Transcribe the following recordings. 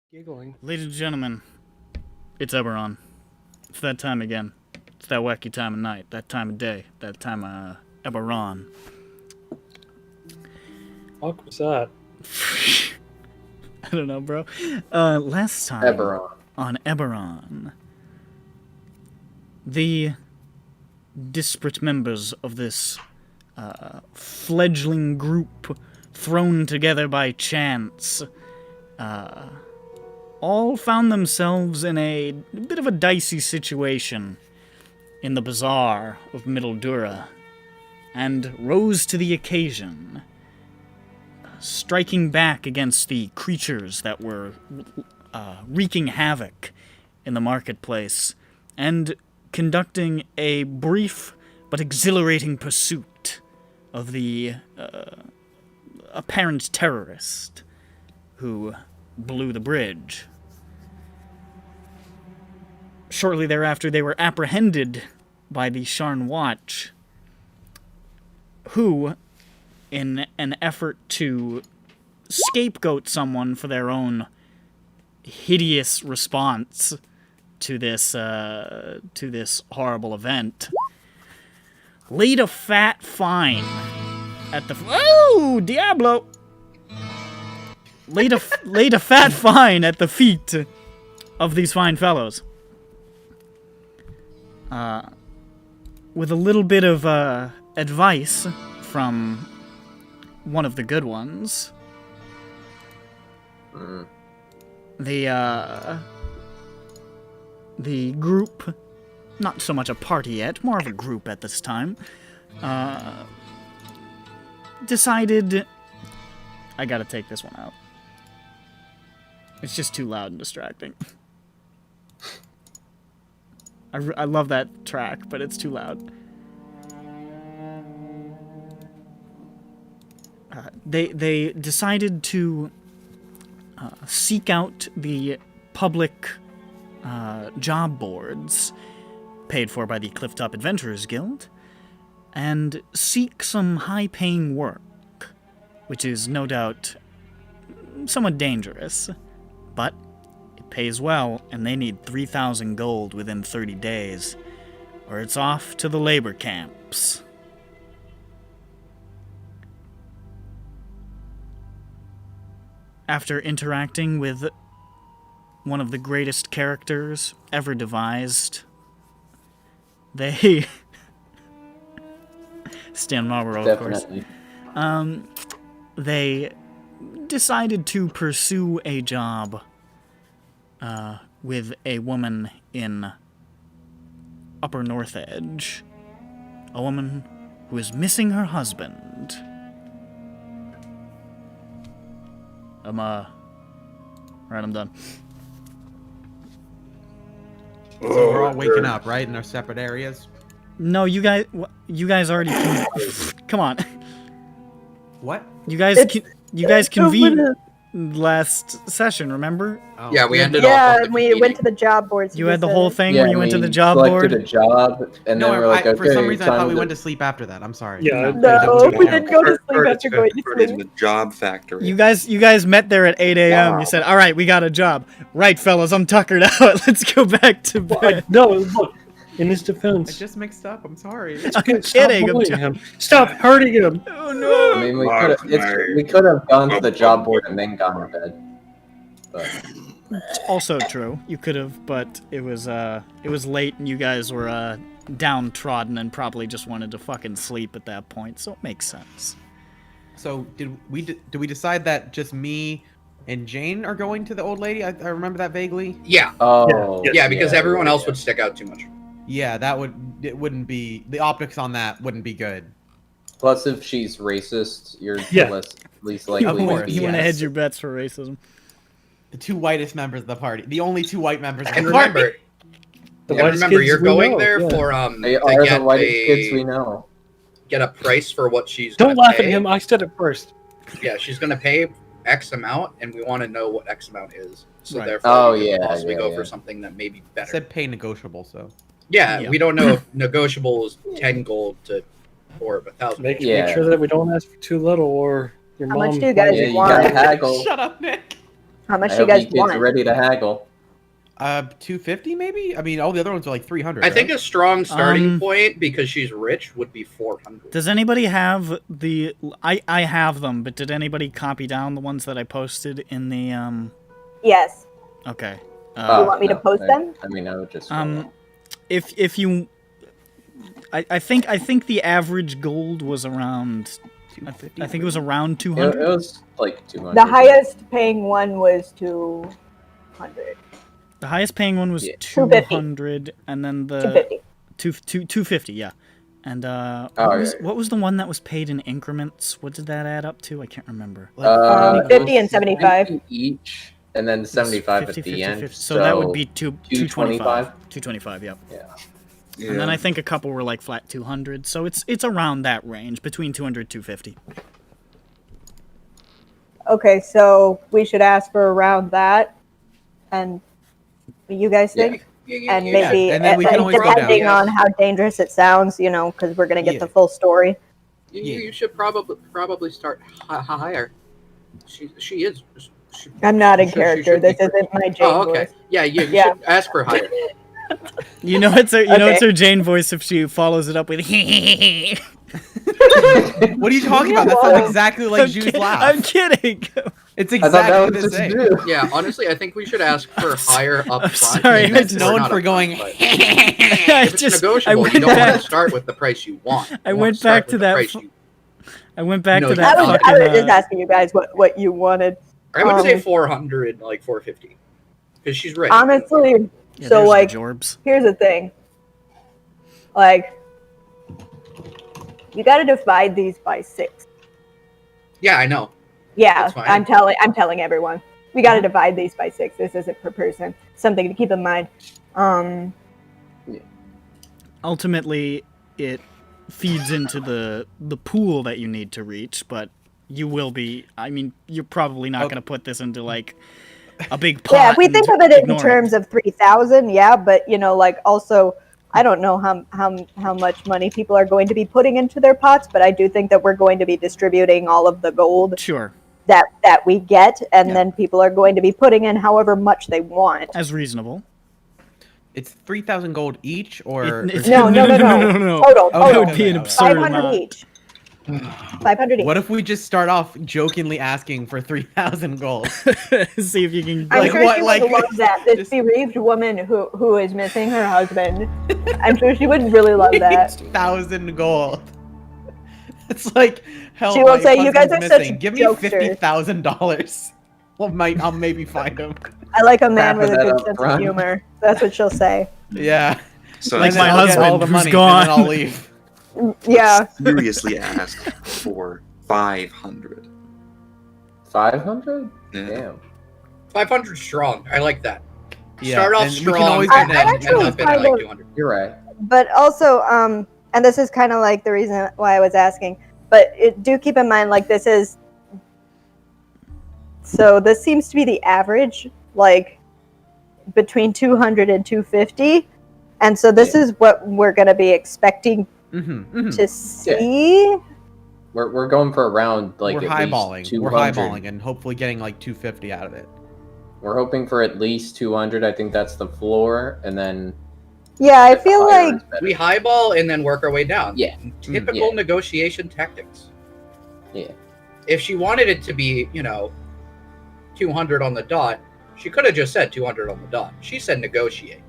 Giggling. Ladies and gentlemen, it's EBERRON. It's that time again. It's that wacky time of night, that time of day, that time of EBERRON. What was that? I don't know, bro. Last time EBERRON. on EBERRON, the disparate members of this fledgling group thrown together by chance all found themselves in a bit of a dicey situation in the Bazaar of Middle Dura, and rose to the occasion, striking back against the creatures that were wreaking havoc in the marketplace, and conducting a brief but exhilarating pursuit of the apparent terrorist who blew the bridge. Shortly thereafter, they were apprehended by the Sharn Watch, who, in an effort to scapegoat someone for their own hideous response to this horrible event, laid a fat fine at the... Oh, Diablo! Laid a fat fine at the feet of these fine fellows. With a little bit of advice from one of the good ones, the group, not so much a party yet, more of a group at this time, decided... I gotta take this one out. It's just too loud and distracting. I love that track, but it's too loud. They decided to seek out the public job boards paid for by the Clifftop Adventurers Guild and seek some high-paying work, which is no doubt somewhat dangerous, but it pays well, and they need 3,000 gold within 30 days, or it's off to the labor camps. After interacting with one of the greatest characters ever devised, they... Stan Marlborough, of course. They decided to pursue a job with a woman in Upper North Edge. A woman who is missing her husband. I'm done. So we're all waking up, right, in our separate areas? No, you guys already come on. What? You guys convened last session, remember? Oh. Yeah, we ended Yeah, off. and we went to the job boards. You had the whole thing Yeah, where you went to the job selected board. a job, and No, then we're like, okay, for some reason I thought time we to- went to sleep after that. I'm sorry. Yeah, No, we didn't go to sleep after going to Curtis sleep. in the job factory. You guys met there at 8 a.m. Wow. You said, "All right, we got a job." Right, fellas, I'm tuckered out. Let's go back to bed. No, look. In his I defense, just mixed up. I'm sorry. I'm stop kidding. I'm bullying him. Stop hurting him. Oh no! I mean, Mark, we could have gone to the job board and then gone to bed. But It's also true. You could have, but it was late and you guys were downtrodden and probably just wanted to fucking sleep at that point. So it makes sense. So did we decide that just me and Jane are going to the old lady. I remember that vaguely. Yeah. Oh. Yeah, because everyone else would stick out too much. Yeah, it wouldn't be, the optics on that wouldn't be good. Plus, if she's racist, you're Yeah. least likely Of to course. be. You want to yes. hedge your bets for racism. The two whitest members of the party. The only two white members of And the party. remember, The and whitest remember, kids you're we going know, there yeah. for They to are get the whitest kids we a know. get a price for what she's. Don't gonna laugh pay. at him. I said it first. Yeah, she's gonna pay X amount, and we want to know what X amount is. So Right. therefore, Oh, we could yeah, possibly yeah, go yeah. for something that may be I better. said pay negotiable, so. Yeah, Yeah. we don't know if negotiable is 10 gold to or 1,000. Make Yeah. sure that we don't ask for too little, or your How mom. much do you guys Yeah, you want? gotta haggle. Shut up, Nick. How much I do you hope guys you kids want? are ready to haggle. 250 maybe? I mean, all the other ones are like 300. I think right? a strong starting Um, point because she's rich would be 400. Does anybody have the? I have them, but did anybody copy down the ones that I posted in the? Yes. Okay. You want me to post them? I mean, I would just. If you, I think the average gold was around. I think it was around it 200. was like 200. The highest paying one was 200. The highest paying one was Yeah. 200, and then the 250. 250, yeah. And Oh, what was the one that was paid in increments? What did that add up to? I can't remember. It 50 was and 75. 50 each, and then 75 50, at the 50, end. 50. So that would be 225. 225, yeah. Yeah. And then I think a couple were like flat 200. So it's around that range, between 200 250. Okay, so we should ask for around that. And what you guys think? And maybe, and then we can always go down. depending on how dangerous it sounds, you know, because we're going to get Yeah. the full story. You should probably start higher. She is. I'm not in she character. should be This isn't my Jane Oh, okay. voice. Yeah, you Yeah. should ask for higher. You know it's her Okay. Jane voice if she follows it up with What are you talking about? That sounds exactly like Ju's laugh. I'm kidding. It's I thought that exactly was the just same. Drew. Yeah, honestly, I think we should ask for higher up front. sorry, even I if just- we're known not for up going, front, but I if it's just negotiable, I you went don't want back to start with the price you want. I You went want to start back to with the that price fu- you- I went back No, to you that don't. I fucking was just asking you guys what you wanted. I would say Um, 400, like 450, because she's rich. Honestly, yeah, so there's like, the Jorbs. here's the thing. Like, you got to divide these by 6. Yeah, I know. Yeah, That's fine. I'm telling everyone. We got to divide these by 6. This isn't per person. Something to keep in mind. Ultimately, it feeds into the pool that you need to reach, but you will be. I mean, you're probably not going to put this into like a big pot. Yeah, if we and think of it in ignore terms of 3,000, yeah, but you know, like also, I don't know how much money people are going to be putting into their pots, but I do think that we're going to be distributing all of the gold Sure, that we get, and then people are going to be putting in however much they want. as reasonable. It's 3,000 gold each, or It's- No. Total. That would be an Okay. absurd 500 amount. each. 500 each. what if we just start off jokingly asking for 3,000 gold? See if you can. I'm like sure what, she like- would love that. This just- bereaved woman who is missing her husband. I'm sure she would really love that. 8,000 gold. It's like hell. She will my say, "You guys husband's are such missing. Give me jokesters." $50,000. I'll maybe find him. I like a man with a Wrap that good up sense front. of humor. That's what she'll say. Yeah. So Like And then my I'll get all husband, the who's money, gone. and then I'll leave. Yeah. seriously ask for 500. 500? Yeah. Damn. 500 strong. I like that. Yeah, Start off and we can strong always and I then actually end up at kind like of- 200. You're right. But also, and this is kind of like the reason why I was asking, but do keep in mind, like, this seems to be the average, like, between 200 and 250. And so this is what we're going to be expecting to see. We're going for around like we're at highballing. least We're 200. highballing and hopefully getting like 250 out of it. We're hoping for at least 200. I think that's the floor, and then Yeah, I if the feel higher like is better. We highball and then work our way down. Yeah. Typical Yeah. negotiation tactics. Yeah. If she wanted it to be, 200 on the dot, she could have just said 200 on the dot. She said negotiate.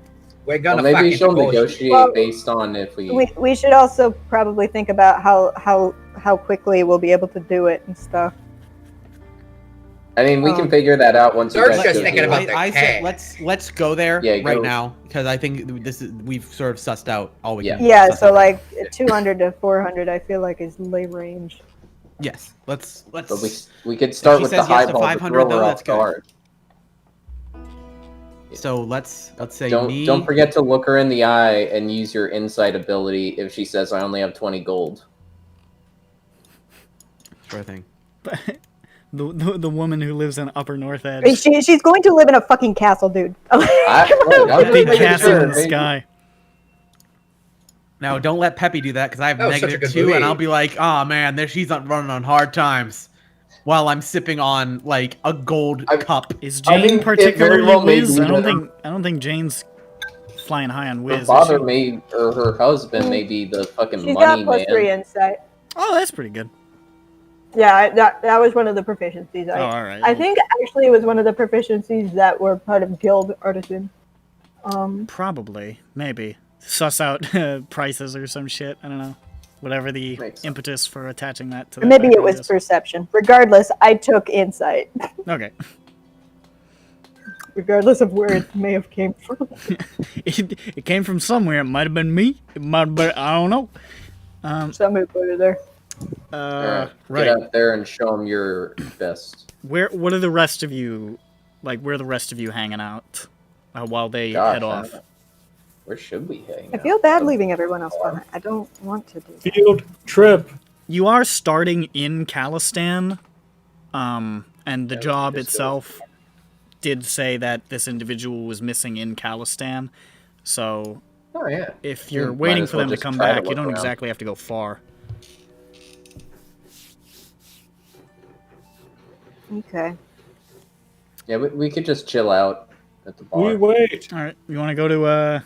We're gonna Well, maybe fucking she'll negotiate. negotiate Well, based on if we. we should also probably think about how quickly we'll be able to do it and stuff. I mean, we can figure that out once you Dark's guys just go thinking through about it. the I said cat. let's go there Yeah, right go. now because I think we've sort of sussed out all we Yeah. can. Yeah, suss so out right like 200 to 400, I feel like is late range. now. Yes, let's. But we could start she with the says yes high to ball to 500 throw though, her that's off good. guard. So let's say Don't forget to look her in the eye and use your insight ability if she says I only have 20 gold. Sure thing. The woman who lives in Upper North Edge. She's going to live in a fucking castle, dude. I'm just Big making castle sure, in the maybe- sky. Now don't let Peppy do that because I have That was such a negative good 2, and movie. I'll be like, oh man, there she's not running on hard times, while I'm sipping on like a gold cup. Is I Jane think it very particularly well may whiz? be I don't that think Jane's flying high on Her whiz. Is father she? may, or her husband may be the fucking She's money got +3 man. insight. Oh, that's pretty good. Yeah, that was one of the proficiencies. Oh, all right. I think actually it was one of the proficiencies that were part of Guild Artisan. Probably, maybe suss out prices or some shit. I don't know. Whatever the Makes sense. impetus for attaching that to. Or That maybe it background was is. perception. Regardless, I took insight. Okay. Regardless of where it may have came from. It came from somewhere. It might have been me. It might have been. I don't know. Somebody put it there. Alright, Right. Get out there and show them your best. What are the rest of you like? Where are the rest of you hanging out while they Gosh, head off? Where should we hang I out? feel bad leaving everyone else behind. I don't want to do that. Field trip. You are starting in Callestan, and the Yeah, we job can just itself did say that this individual was missing in Callestan. So Oh yeah. if you're Might waiting as for well them to just come try to back, you look don't around. exactly have to go far. Okay. Yeah, we could just chill out at the bar. We wait. All right, you want to go to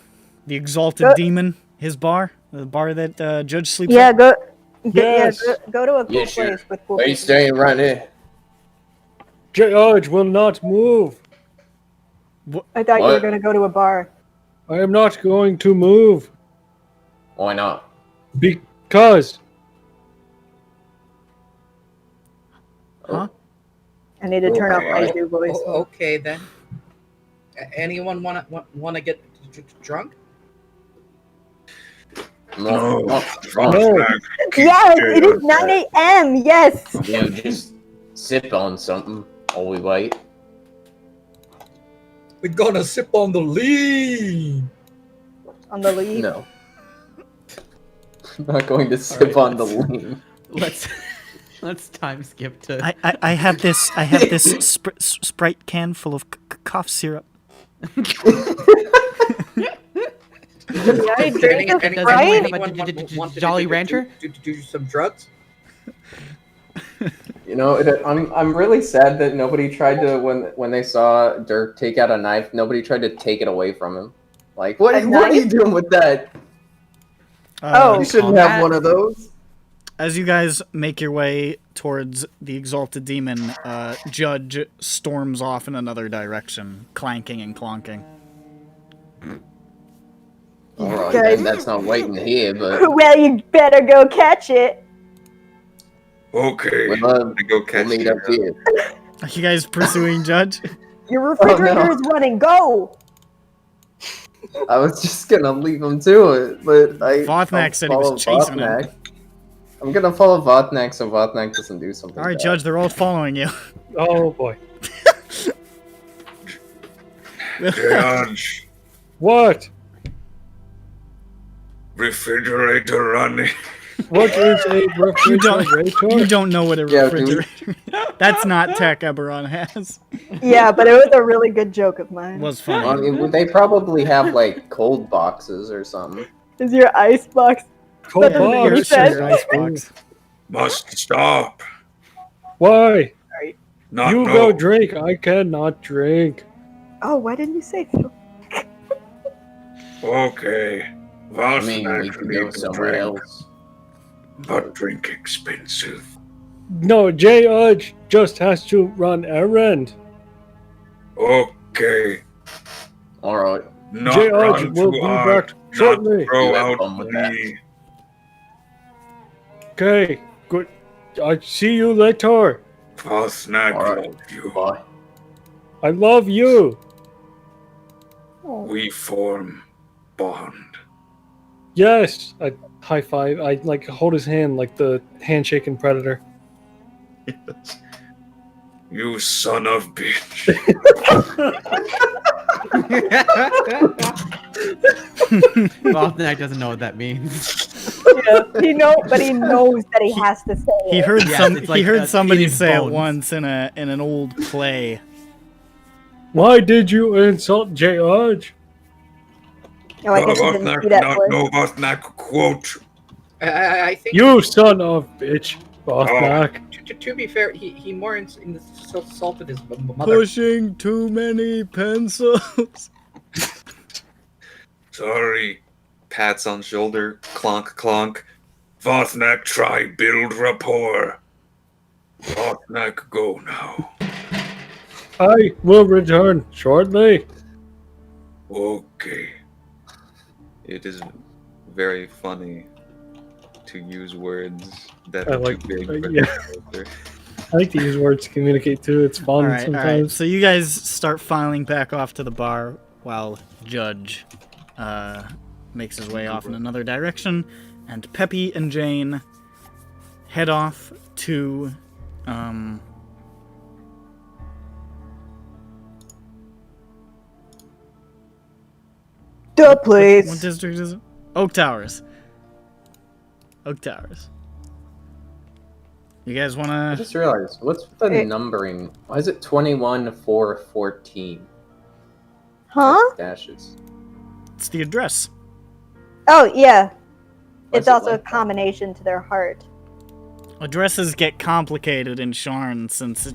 the Exalted Go- Demon, his bar, the bar that Judge sleeps Yeah, at? Yes. go to a cool Yeah, sure. place with cool Where you people. staying right here? Judge will not move. I thought you were What? going to go to a bar. I am not going to move Why not? because Huh? I need to turn off my Okay. new voice. Oh, okay then. Anyone wanna get drunk? No. No. Yes, it is 9 a.m. Yes. Yeah, just sip on something while we wait. We're gonna sip on the lean. On the lead. No. I'm not going to sip on the lean. Let's time skip to. I have this Sprite can full of cough syrup. Did I Does drink a anyone Sprite? want to Jolly Rancher? do some drugs? You know, I'm really sad that nobody tried to when they saw Dirk take out a knife. Nobody tried to take it away from him. Like, what are you knife? doing with that? Oh. You shouldn't combat? have one of those. As you guys make your way towards the Exalted Demon, Judge storms off in another direction, clanking and clonking. All right, Guys. then, that's not waiting here, but Well, you better go catch it. Okay. we'll, Go catch meet you. up here. Are you guys pursuing Judge? Your refrigerator no. is running. Go. I was just gonna leave him to it, but Vothnak said he was follow chasing him. Vothnak. I'm gonna follow Vothnak so Vothnak doesn't do something. All right, bad. Judge, they're all following you. oh boy. Judge, What? refrigerator running. What is a You don't refrigerator? know what a Yeah, dude. refrigerator. That's not tech EBERRON has. Yeah, but it was a really good joke of mine. Was I funny. mean, they probably have like cold boxes or something. Is your ice box? Cold That doesn't make any box. sense. Your icebox. Must stop. Why? Not You no. go drink. I cannot drink. Oh, why didn't you say so? Okay. I mean, we Vothnak can go needs somewhere drink, else. but drink expensive. No, Judge just has to run errand. Okay. All right. Not Judge run will too be hard. back Not shortly. throw You have out fun with that. the... Okay, good. I see you later. Fosnak Alright. love you. Bye. I love you. We form bond. Yes. I high five. I like hold his hand like the handshaking predator. You son of bitch. Bosniak doesn't know what that means. Yeah, he knows that he has to say He it. heard Yes, it's like, somebody in his say bones. it once in an old play. Why did you insult George? No, I guess he didn't see that word. No Bosnak quote. I think You son of bitch, Bosnak. to be fair, he more insulted his mother. Pushing too many pencils. Sorry. Pats on shoulder. Clonk clonk. Fosnak try build rapport. Fosnak go now. I will return shortly. Okay. It is very funny to use words that I are like- too big for yeah. the character. I like to use words to communicate too. It's fun All right. sometimes. So you guys start filing back off to the bar while Judge makes his way off in another direction, and Peppy and Jane head off to The what place. district is it? Oak Towers. Oak Towers. You guys I wanna? just realized, what's the Hey. numbering? Why is it 21-4-14? Huh? Dashes. It's the address. Oh, yeah. Why It's is it also a like that? combination to their heart. Addresses get complicated in Sharn since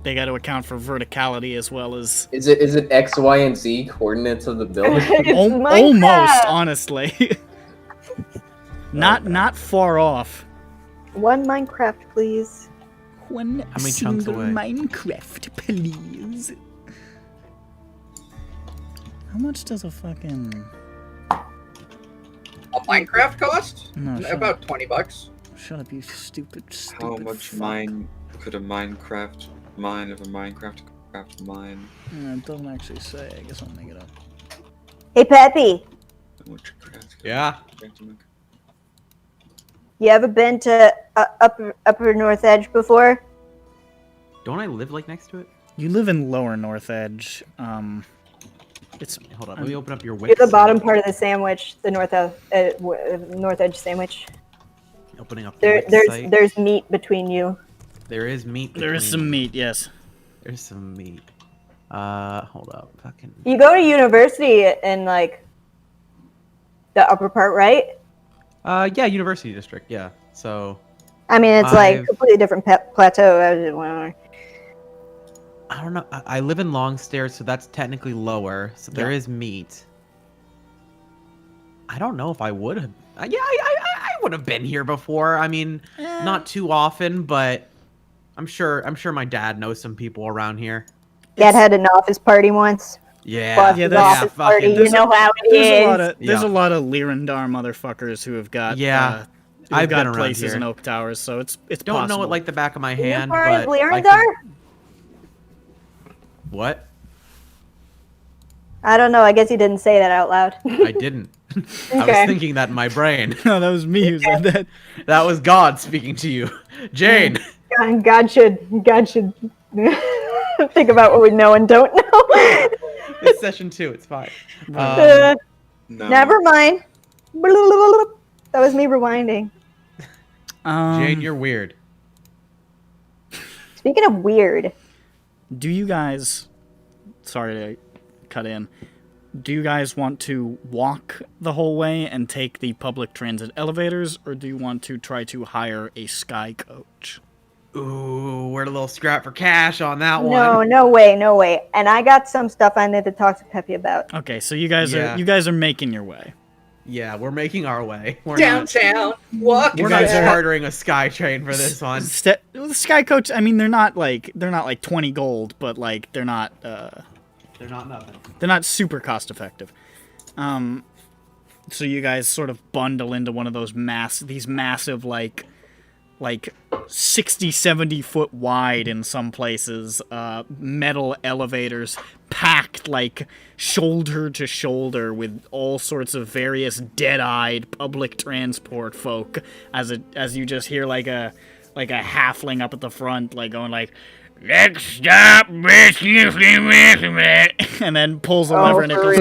they got to account for verticality as well as Is it X, Y, and Z coordinates of the building? It's almost Minecraft. honestly. Not far off. One Minecraft, please. One How many chunks single away? Minecraft, please. How much does a fucking A Minecraft cost? no? Shut About up. $20. Shut up, you stupid. How much fuck. mine could a Minecraft mine if a Minecraft craft mine? No, it doesn't actually say. I guess I'll make it up. Hey, Peppy. How much craft could Yeah. You ever been to Upper North Edge before? Don't I live like next to it? You live in Lower North Edge. It's Hold on, let me open up your You're Wix. the bottom part of the sandwich, the North Edge sandwich. Opening up the Wix site. There's meat between you. There is meat. there is between- some meat. Yes. There's some meat. Hold up. Fucking. You go to university in like the upper part, right? Yeah, University District. Yeah. So I mean, it's like I've- completely different plateau. I don't know. I live in Longstairs, so that's technically lower. So there Yeah. is meat. I don't know if I would have. Yeah, I would have been here before. I mean, not too often, but I'm sure my dad knows some people around here. Dad had an office party once. Yeah. Boston's Yeah, that's- office party. fucking- You know how it There's is. a Yeah. lot of Lirandar motherfuckers who have got Yeah, who've I've got been around places here. in Oak Towers, so it's Don't possible. know it like the back of my You hand, part of but I Lirandar? could- What? I don't know. I guess you didn't say that out loud. I didn't. I was Okay. thinking that in my brain. No, that was me who said that. That was God speaking to you, Jane. God should think about what we know and don't know. It's session 2. It's fine. Uh, No. Never mind. That was me rewinding. Jane, you're weird. Speaking of weird, Do you guys? Sorry to cut in. Do you guys want to walk the whole way and take the public transit elevators, or do you want to try to hire a sky coach? Ooh, we're a little scrap for cash on that no, one. no way. And I got some stuff I need to talk to Peppy about. Okay, so you guys Yeah. are making your way. Yeah, we're making our way. We're Downtown, walking Not, we're not guys are- chartering a sky train for this one. The sky coach. I mean, they're not like 20 gold, but like they're not They're not nothing. they're not super cost effective. So you guys sort of bundle into one of those massive like like 60, 70 foot wide in some places, metal elevators packed like shoulder to shoulder with all sorts of various dead-eyed public transport folk as you just hear like a halfling up at the front like going like, next stop, and then pulls a lever and it goes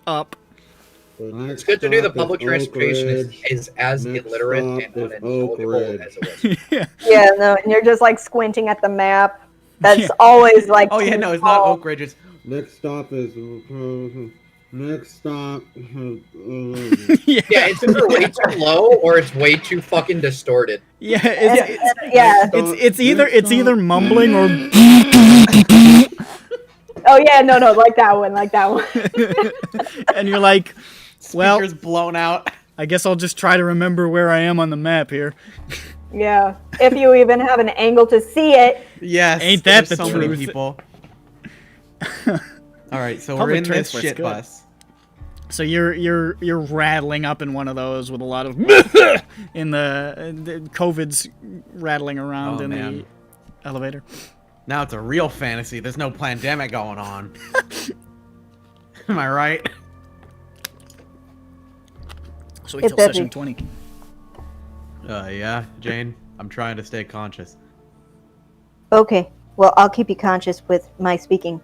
up. It's good to know the public transportation is as illiterate and unintelligible as it was. Yeah, no, and you're just like squinting at the map. That's always like. Oh yeah, no, it's not Oak Ridge. It's Next stop is. Next stop. Yeah, it's either way too low or it's way too fucking distorted. Yeah, Yeah. it's either mumbling or. Oh yeah, no, like that one. And you're like, well, speakers blown out. I guess I'll just try to remember where I am on the map here. Yeah, if you even have an angle to see it. Yes, Ain't that there's the so many truth? people. All right, so we're Public in this transport's shit good. bus. So you're rattling up in one of those with a lot of in the COVID's rattling around Oh, in man. the elevator. Now it's a real fantasy. There's no pandemic going on. Am I right? So It's we till session epic. 20. Yeah, Jane. I'm trying to stay conscious. Okay, well, I'll keep you conscious with my speaking.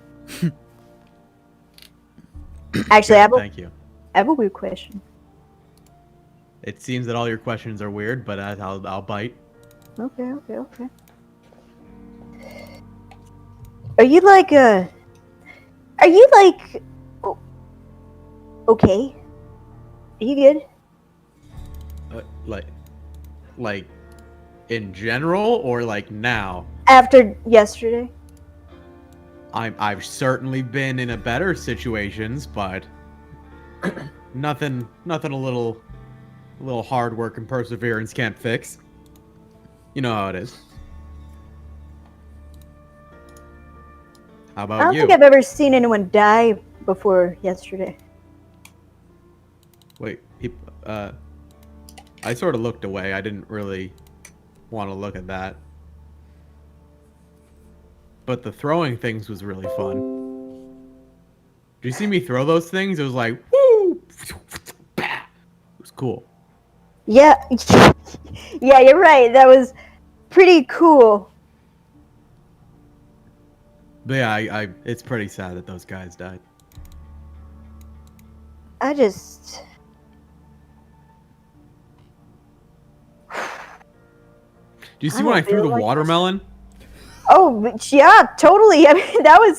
Actually, I Thank you. have a weird question. It seems that all your questions are weird, but I'll bite. Okay. Are you like okay? Are you good? Like, in general, or like now? After yesterday? I've certainly been in a better situations, but nothing a little hard work and perseverance can't fix. You know how it is. How I about don't you? think I've ever seen anyone die before yesterday. Wait, I sort of looked away. I didn't really want to look at that. But the throwing things was really fun. Did you see me throw those things? It was like, woo! It was cool. Yeah, yeah, you're right. That was pretty cool. But yeah, it's pretty sad that those guys died. I just. Do you see I when I don't threw feel the like this. watermelon? Oh yeah, totally. I mean, that was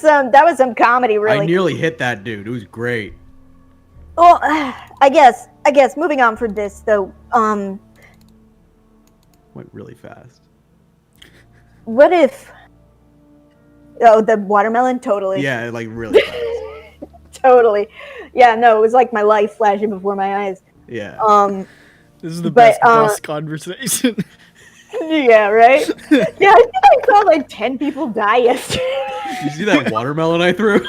some comedy, really. I nearly hit that dude. It was great. Well, I guess moving on from this though. Went really fast. What if? Oh, the watermelon, totally. Yeah, like really fast. Totally. Yeah, no, it was like my life flashing before my eyes. Yeah. This is the But, best bus conversation. Yeah, right? Yeah, I think I saw like 10 people die yesterday. You see that watermelon I threw?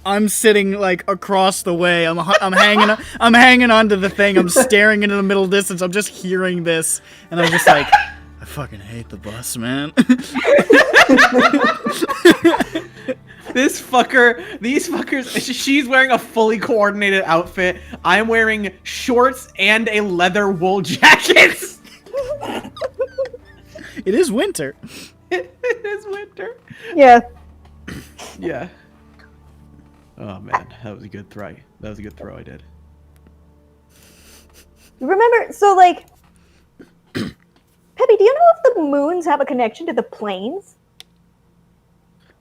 I'm sitting like across the way. I'm hanging onto the thing. I'm staring into the middle distance. I'm just hearing this, and I'm just like, I fucking hate the bus, man. These fuckers, she's wearing a fully coordinated outfit. I'm wearing shorts and a leather wool jacket. It is winter. It is winter. Yeah. Yeah. Oh man, that was a good throw. That was a good throw I did. Remember, so like, Peppy, do you know if the moons have a connection to the planes?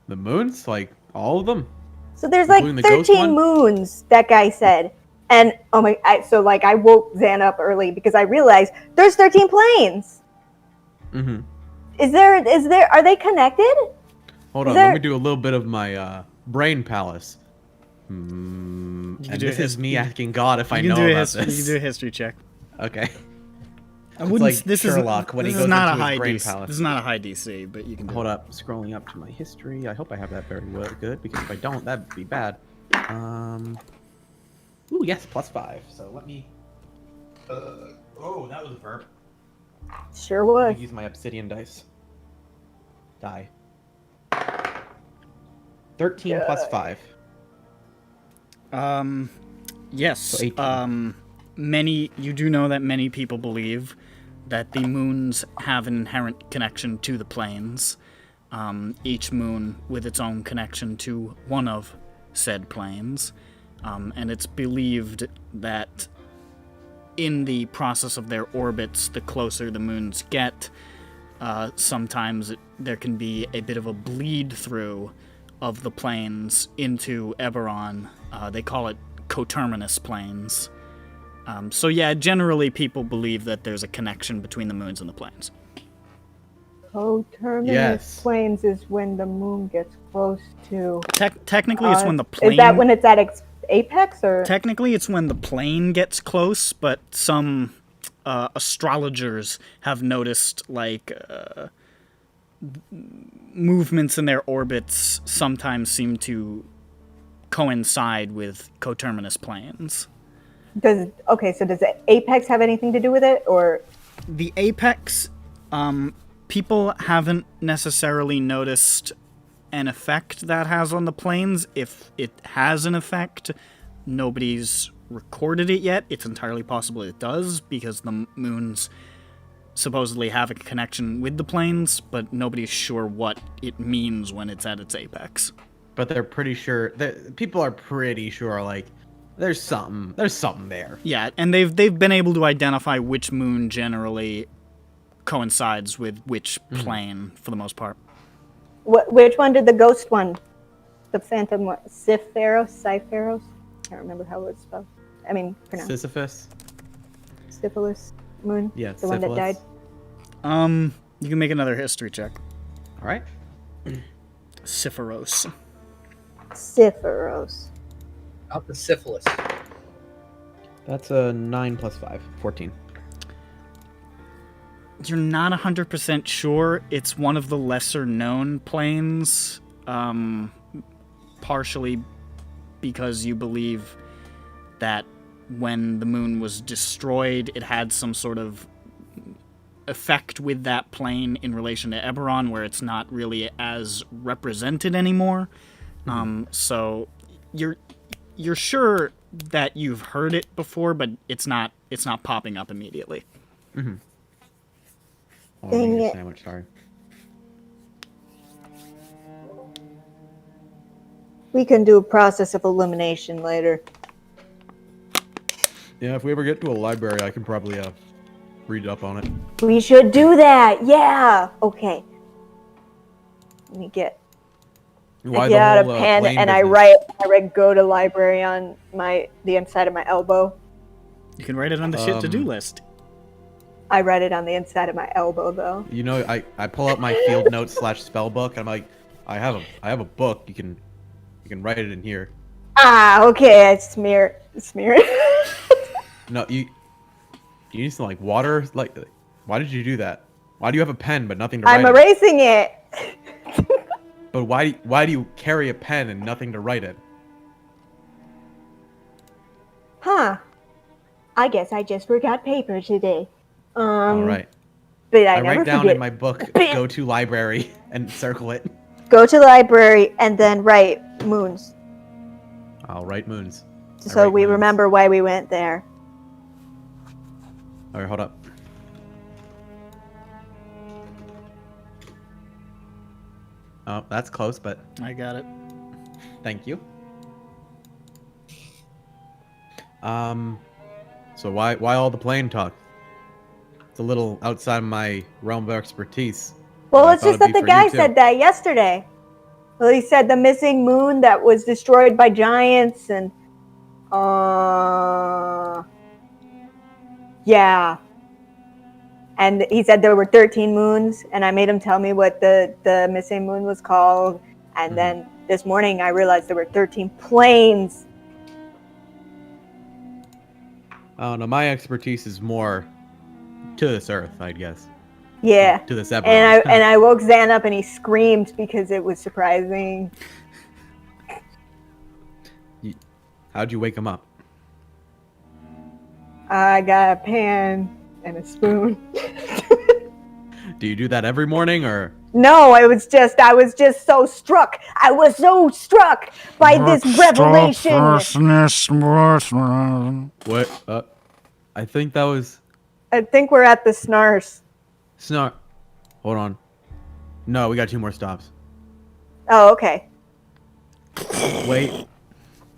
The moons, like all of them. So there's like Including the ghost 13 one? moons, that guy said. And so I woke Zan up early because I realized there's 13 planes. Mm-hmm. Are they connected? Hold on, let me do a little bit of my brain palace. And this is me asking God if I know about You can this. do a history check. Okay. I wouldn't. like This Sherlock when he is goes not into a his high brain DC. palace. This is not a high DC, but you can. Hold up, scrolling up to my history. I hope I have that very well good because if I don't, that'd be bad. Ooh, yes, +5. So let me. Oh, that was a burp. Sure Let was. me use my obsidian dice. Die. 13 plus 5. Yes. So 18. You do know that many people believe that the moons have an inherent connection to the planes. Each moon with its own connection to one of said planes. And it's believed that in the process of their orbits, the closer the moons get, sometimes there can be a bit of a bleed through of the planes into EBERRON. They call it coterminous planes. So yeah, generally people believe that there's a connection between the moons and the planes. Coterminous Yes. planes is when the moon gets close to. Technically, it's when the plane. Is that when it's at apex, or? Technically, it's when the plane gets close, but some astrologers have noticed movements in their orbits sometimes seem to coincide with coterminous planes. So does the apex have anything to do with it, or? The apex, people haven't necessarily noticed an effect that has on the planes. If it has an effect, nobody's recorded it yet. It's entirely possible it does, because the moons supposedly have a connection with the planes, but nobody's sure what it means when it's at its apex. But they're pretty sure. People are pretty sure, like, there's something there. Yeah, and they've been able to identify which moon generally coincides with which plane for the most part. Which one did the ghost one? The phantom one? Cypheros? I can't remember how it was spelled. I mean, pronounced. Sisyphus? Syphilis moon? Yeah, The one that died? You can make another history check. All right. Cypheros. Sypheros. Not the syphilis. That's a 9 plus 5, 14. You're not 100% sure. It's one of the lesser known planes, partially because you believe that when the moon was destroyed, it had some sort of effect with that plane in relation to EBERRON, where it's not really as represented anymore. So you're sure that you've heard it before, but it's not popping up immediately. Mm-hmm. Oh, Dang it. Sandwich, sorry. We can do a process of elimination later. Yeah, if we ever get to a library, I can probably read up on it. We should do that. Yeah. Okay. Let me get. I get out a pen and I write go to library on the inside of my elbow. You can write it on the shit to-do list. I write it on the inside of my elbow, though. You know, I pull up my field notes / spell book. And I'm like, I have a book. You can write it in here. Ah, okay. I smear it. No, you need some like water. Like, why did you do that? Why do you have a pen but nothing to write? I'm erasing it. But why do you carry a pen and nothing to write it? Huh. I guess I just forgot paper today. All right. But I never write down forget. in my book, go to library, and circle it. Go to the library and then write moons. I'll write moons. So we remember why we went there. All right, hold up. Oh, that's close, but I got it. thank you. So why all the plane talk? It's a little outside my realm of expertise. Well, I it's thought just it'd that be the for you guy too. said that yesterday. Well, he said the missing moon that was destroyed by giants and yeah. And he said there were 13 moons, and I made him tell me what the missing moon was called. And then this morning I realized there were 13 planes. Oh no, my expertise is more to this earth, I guess. Yeah. To this episode. And I woke Zan up and he screamed because it was surprising. How'd you wake him up? I got a pan and a spoon. Do you do that every morning, or? No, I was just so struck. I was so struck by this revelation. What? I think that was... I think we're at the Snars. Snark. Hold on. No, we got 2 more stops. Oh, okay. Wait.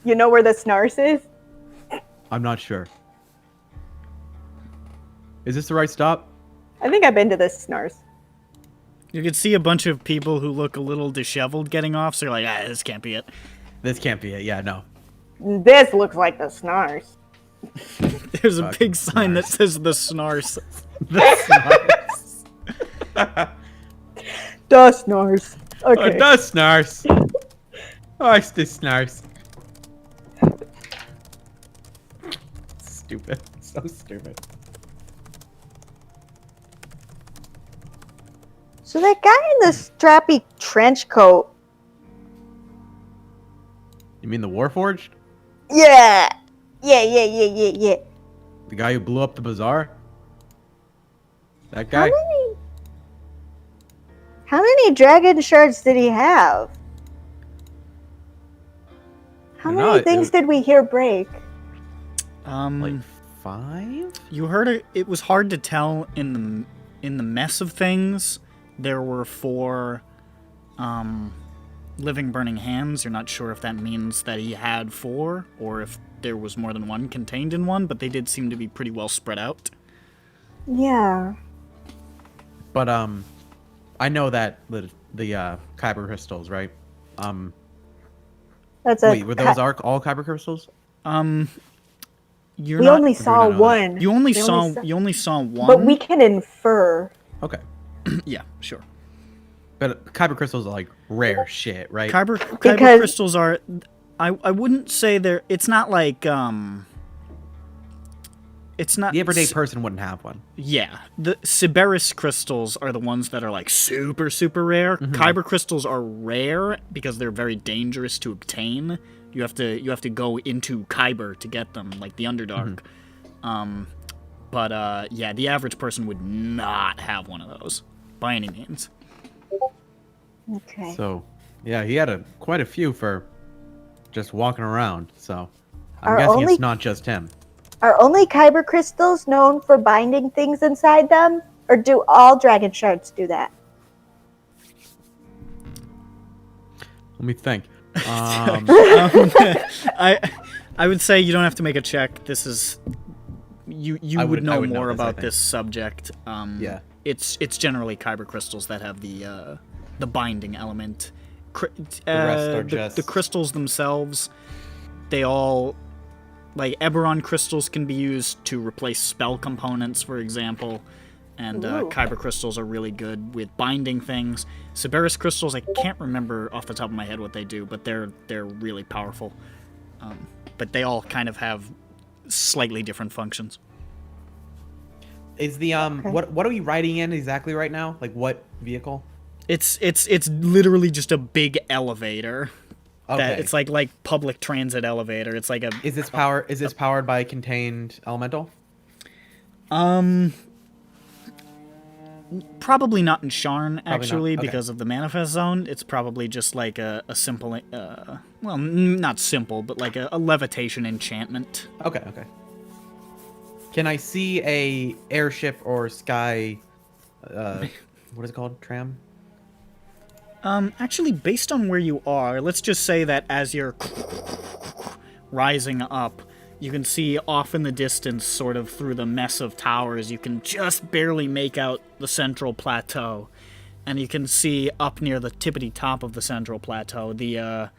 You know where the Snars is? I'm not sure. Is this the right stop? I think I've been to the Snars. You could see a bunch of people who look a little disheveled getting off, so you're like, this can't be it. This can't be it. Yeah, no. This looks like the Snars. There's a big sign that says the Snars. The Snars. The Snars. Okay. The Snars. Oh, it's the Snars. Stupid. So stupid. So that guy in the strappy trench coat. You mean the Warforged? Yeah. Yeah. The guy who blew up the bazaar? That guy? How many dragon shards did he have? How many things did we hear break? Like 5? You heard it. It was hard to tell in the mess of things. There were 4 living burning hands. You're not sure if that means that he had 4 or if there was more than one contained in one, but they did seem to be pretty well spread out. Yeah. But I know that the kyber crystals, right? That's wait, were those all kyber crystals? We only saw one. You only saw one. But we can infer. Okay. Yeah, sure. But kyber crystals are like rare shit, right? Kyber crystals are. I wouldn't say they're. It's not like It's not. The everyday person wouldn't have one. Yeah, the Siberis crystals are the ones that are like super rare. Mm-hmm. Kyber crystals are rare because they're very dangerous to obtain. You have to go into Kyber to get them, like the Underdark. Mm-hmm. Yeah, the average person would not have one of those by any means. Okay. So, yeah, he had quite a few for just walking around. So, I'm guessing it's not just him. Are only Kyber crystals known for binding things inside them, or do all dragon shards do that? Let me think. I would say you don't have to make a check. This is you would know more about this subject. Yeah, it's generally Kyber crystals that have the binding element. The rest are just the crystals themselves. They all. Like, EBERRON crystals can be used to replace spell components, for example, and Kyber crystals are really good with binding things. Siberis crystals, I can't remember off the top of my head what they do, but they're really powerful. But they all kind of have slightly different functions. Is the what are we riding in exactly right now? Like, what vehicle? It's literally just a big elevator. Okay. It's like public transit elevator. It's like a. Is this powered by contained elemental? Probably not in Sharn, actually, because of the manifest zone. It's probably just like a simple, well, not simple, but like a levitation enchantment. Okay. Can I see a airship or sky? What is it called? Tram. Actually, based on where you are, let's just say that as you're rising up, you can see off in the distance, sort of through the mess of towers, you can just barely make out the central plateau. And you can see up near the tippity top of the central plateau, the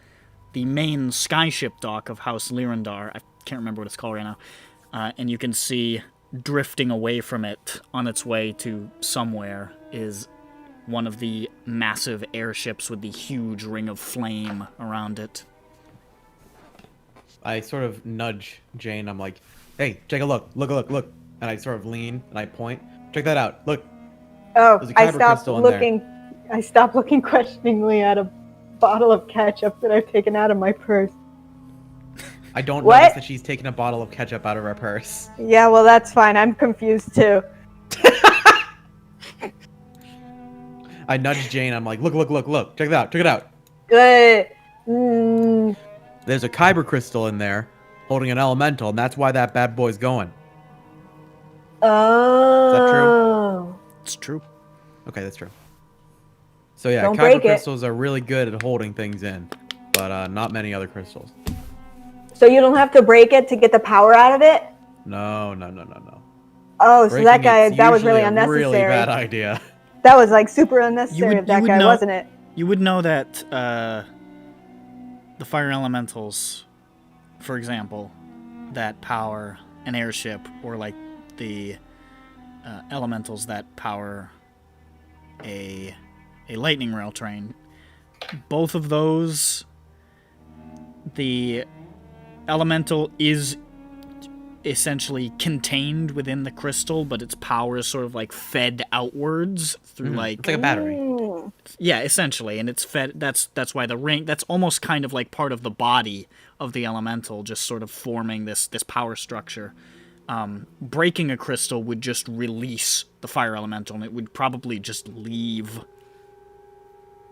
main skyship dock of House Lyrandar. I can't remember what it's called right now. And you can see drifting away from it on its way to somewhere is one of the massive airships with the huge ring of flame around it. I sort of nudge Jane. I'm like, hey, take a look. Look. And I sort of lean and I point. Check that out. Look. Oh, I stopped looking. I stopped looking questioningly at a bottle of ketchup that I've taken out of my purse. I don't What? notice that she's taking a bottle of ketchup out of her purse. Yeah, well, that's fine. I'm confused too. I nudged Jane. I'm like, look. Check it out. Good. Mm, There's a kyber crystal in there holding an elemental, and that's why that bad boy's going. oh. It's true. Okay, that's true. So yeah, Don't kyber break it. crystals are really good at holding things in, but not many other crystals. So you don't have to break it to get the power out of it? No. Oh, so that Breaking guy, it's that was really usually a unnecessary. Really bad idea. That was like super unnecessary of that guy, wasn't it? You would know that the fire elementals, for example, that power an airship, or like the elementals that power a lightning rail train. Both of those, the elemental is essentially contained within the crystal, but its power is sort of like fed outwards through It's like a battery. yeah, essentially, and it's fed. That's why the ring. That's almost kind of like part of the body of the elemental, just sort of forming this power structure. Breaking a crystal would just release the fire elemental, and it would probably just leave.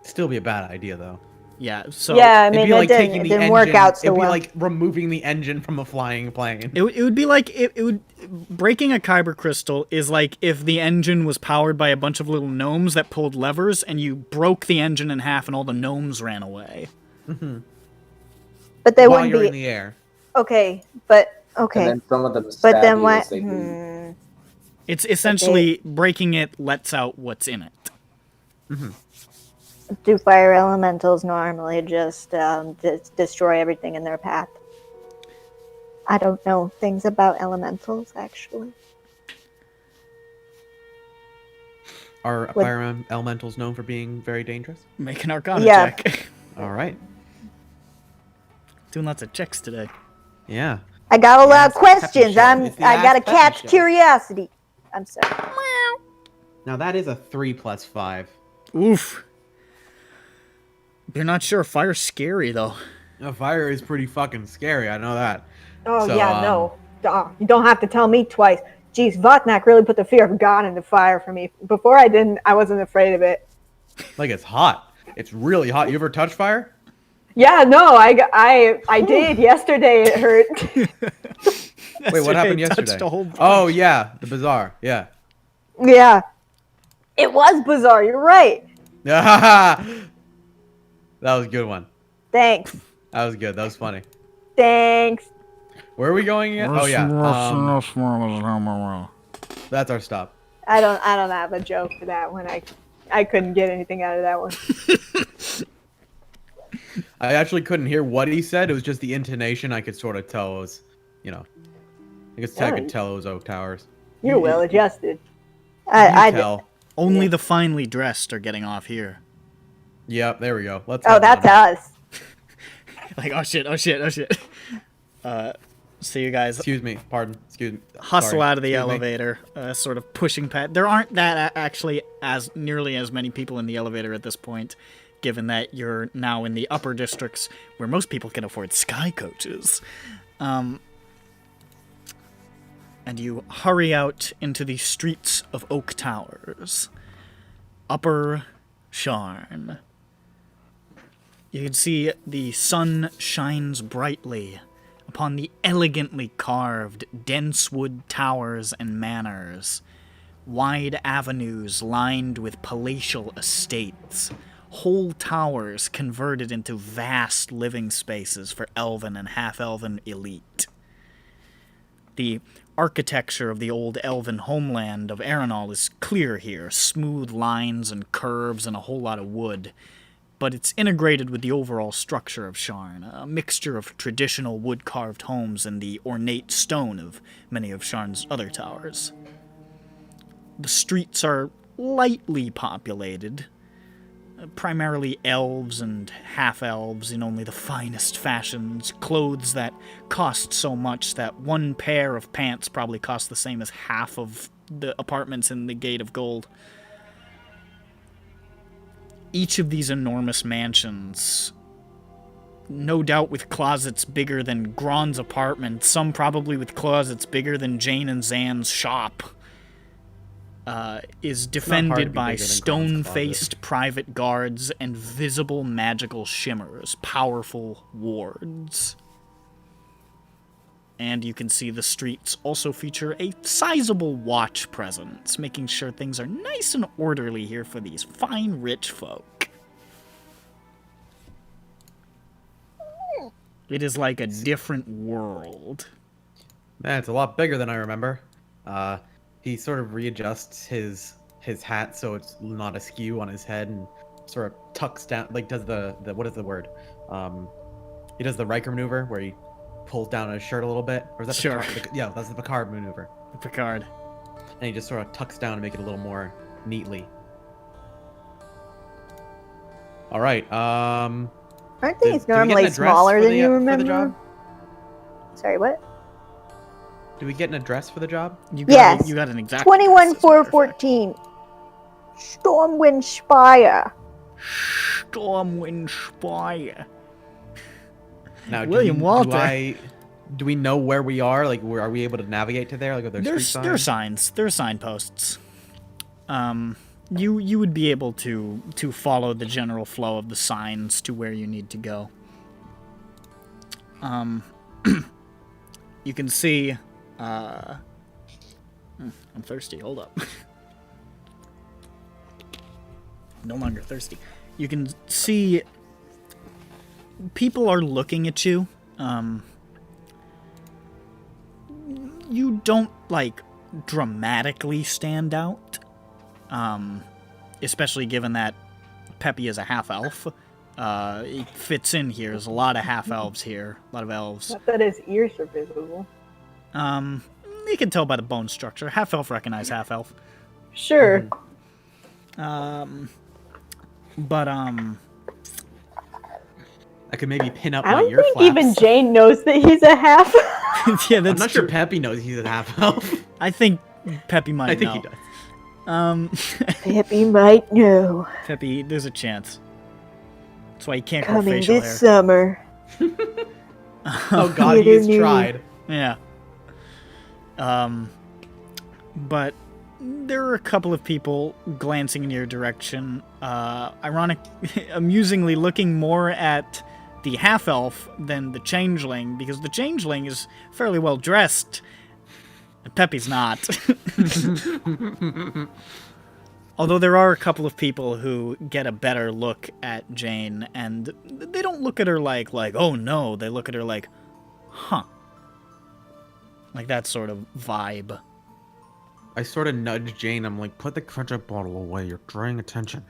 Still be a bad idea though. Yeah. So yeah, I mean, it'd be like taking it the didn't engine, work out so it'd be well. like removing the engine from a flying plane. It would be like it would breaking a kyber crystal is like if the engine was powered by a bunch of little gnomes that pulled levers, and you broke the engine in half, and all the gnomes ran away. But they While wouldn't you're be in the air. okay. But okay. And then some of them But stab then you what? as they leave. It's essentially breaking it lets out what's in it. Do fire elementals normally just destroy everything in their path? I don't know things about elementals, actually. Are fire elementals known for being very dangerous? Make an Arcana Yeah. check. All right. Doing lots of checks today. Yeah. I got a lot of Ask Peppy questions. Show. It's the I gotta Ask Peppy catch Show. curiosity. I'm sorry. Now that is a 3 plus 5. Oof. You're not sure. Fire's scary though. No, fire is pretty fucking scary. I know that. Oh So, yeah, no. You don't have to tell me twice. Geez, Vatnak really put the fear of God into fire for me. Before I wasn't afraid of it. Like it's hot. It's really hot. You ever touch fire? Yeah, no, I did yesterday. It hurt. Wait, what happened Touched yesterday? a whole bunch. Oh yeah, the bazaar. Yeah. Yeah, it was bizarre. You're right. That was a good one. Thanks. That was good. That was funny. Thanks. Where are we going again? Oh yeah. That's our stop. I don't have a joke for that one. I couldn't get anything out of that one. I actually couldn't hear what he said. It was just the intonation. I could sort of tell it was, I could tell it was Oak Towers. You're well adjusted. You I tell. Only the finely dressed are getting off here. Yep, there we go. Let's. Oh, head that's on. us. Like, oh shit. So you guys Excuse me. Pardon. Excuse me. hustle Sorry. out of the Excuse me. elevator, sort of pushing past. There aren't that actually as nearly as many people in the elevator at this point, given that you're now in the upper districts where most people can afford sky coaches. And you hurry out into the streets of Oak Towers. Upper Sharn. You can see the sun shines brightly upon the elegantly carved dense wood towers and manors, wide avenues lined with palatial estates, whole towers converted into vast living spaces for elven and half-elven elite. The architecture of the old elven homeland of Arenal is clear here, smooth lines and curves and a whole lot of wood, but it's integrated with the overall structure of Sharn, a mixture of traditional wood-carved homes and the ornate stone of many of Sharn's other towers. The streets are lightly populated, primarily elves and half-elves in only the finest fashions, clothes that cost so much that one pair of pants probably cost the same as half of the apartments in the Gate of Gold. Each of these enormous mansions no doubt with closets bigger than Gron's apartment, some probably with closets bigger than Jane and Zan's shop, is defended by stone-faced private guards and visible magical shimmers, powerful wards. And you can see the streets also feature a sizable watch presence, making sure things are nice and orderly here for these fine, rich folk. It is like a different world. Man, it's a lot bigger than I remember. He sort of readjusts his hat so it's not askew on his head and sort of tucks down, like does the what is the word? He does the Riker maneuver where he pulls down his shirt a little bit. Or is that Sure. yeah, that's the Picard maneuver. Picard. And he just sort of tucks down to make it a little more neatly. All right. Aren't Do these we get an normally address smaller for than the, you for the remember? job? Sorry, what? Do we get an address for the job? You got, Yes. You got an exact 21414. Stormwind Spire. Stormwind Spire. Now, William Walter. Do we know where we are? Like, are we able to navigate to there? Like, are there street signs? There are signs. There are signposts. You would be able to follow the general flow of the signs to where you need to go. You can see. I'm thirsty. Hold up. No longer thirsty. You can see people are looking at you. You don't, like, dramatically stand out. Especially given that Peppy is a half-elf. It fits in here. There's a lot of half-elves here. A lot of elves. Not that his ears are visible. You can tell by the bone structure. Half-elf recognize half-elf. Sure. But, I could maybe pin up I my don't ear think flaps. even Jane knows that he's a half. yeah, that's I'm not sure true. Peppy knows he's a half-elf. I think Peppy might I think know. he does. Peppy might know. Peppy, there's a chance. That's why you can't grow Coming facial this hair. summer. Oh god, he's tried. Yeah. But there are a couple of people glancing in your direction. Amusingly looking more at the half-elf than the changeling, because the changeling is fairly well dressed. And Peppy's not. Although there are a couple of people who get a better look at Jane, and they don't look at her like, oh no, they look at her like, huh. Like that sort of vibe. I sort of nudge Jane. I'm like, put the ketchup bottle away. You're drawing attention.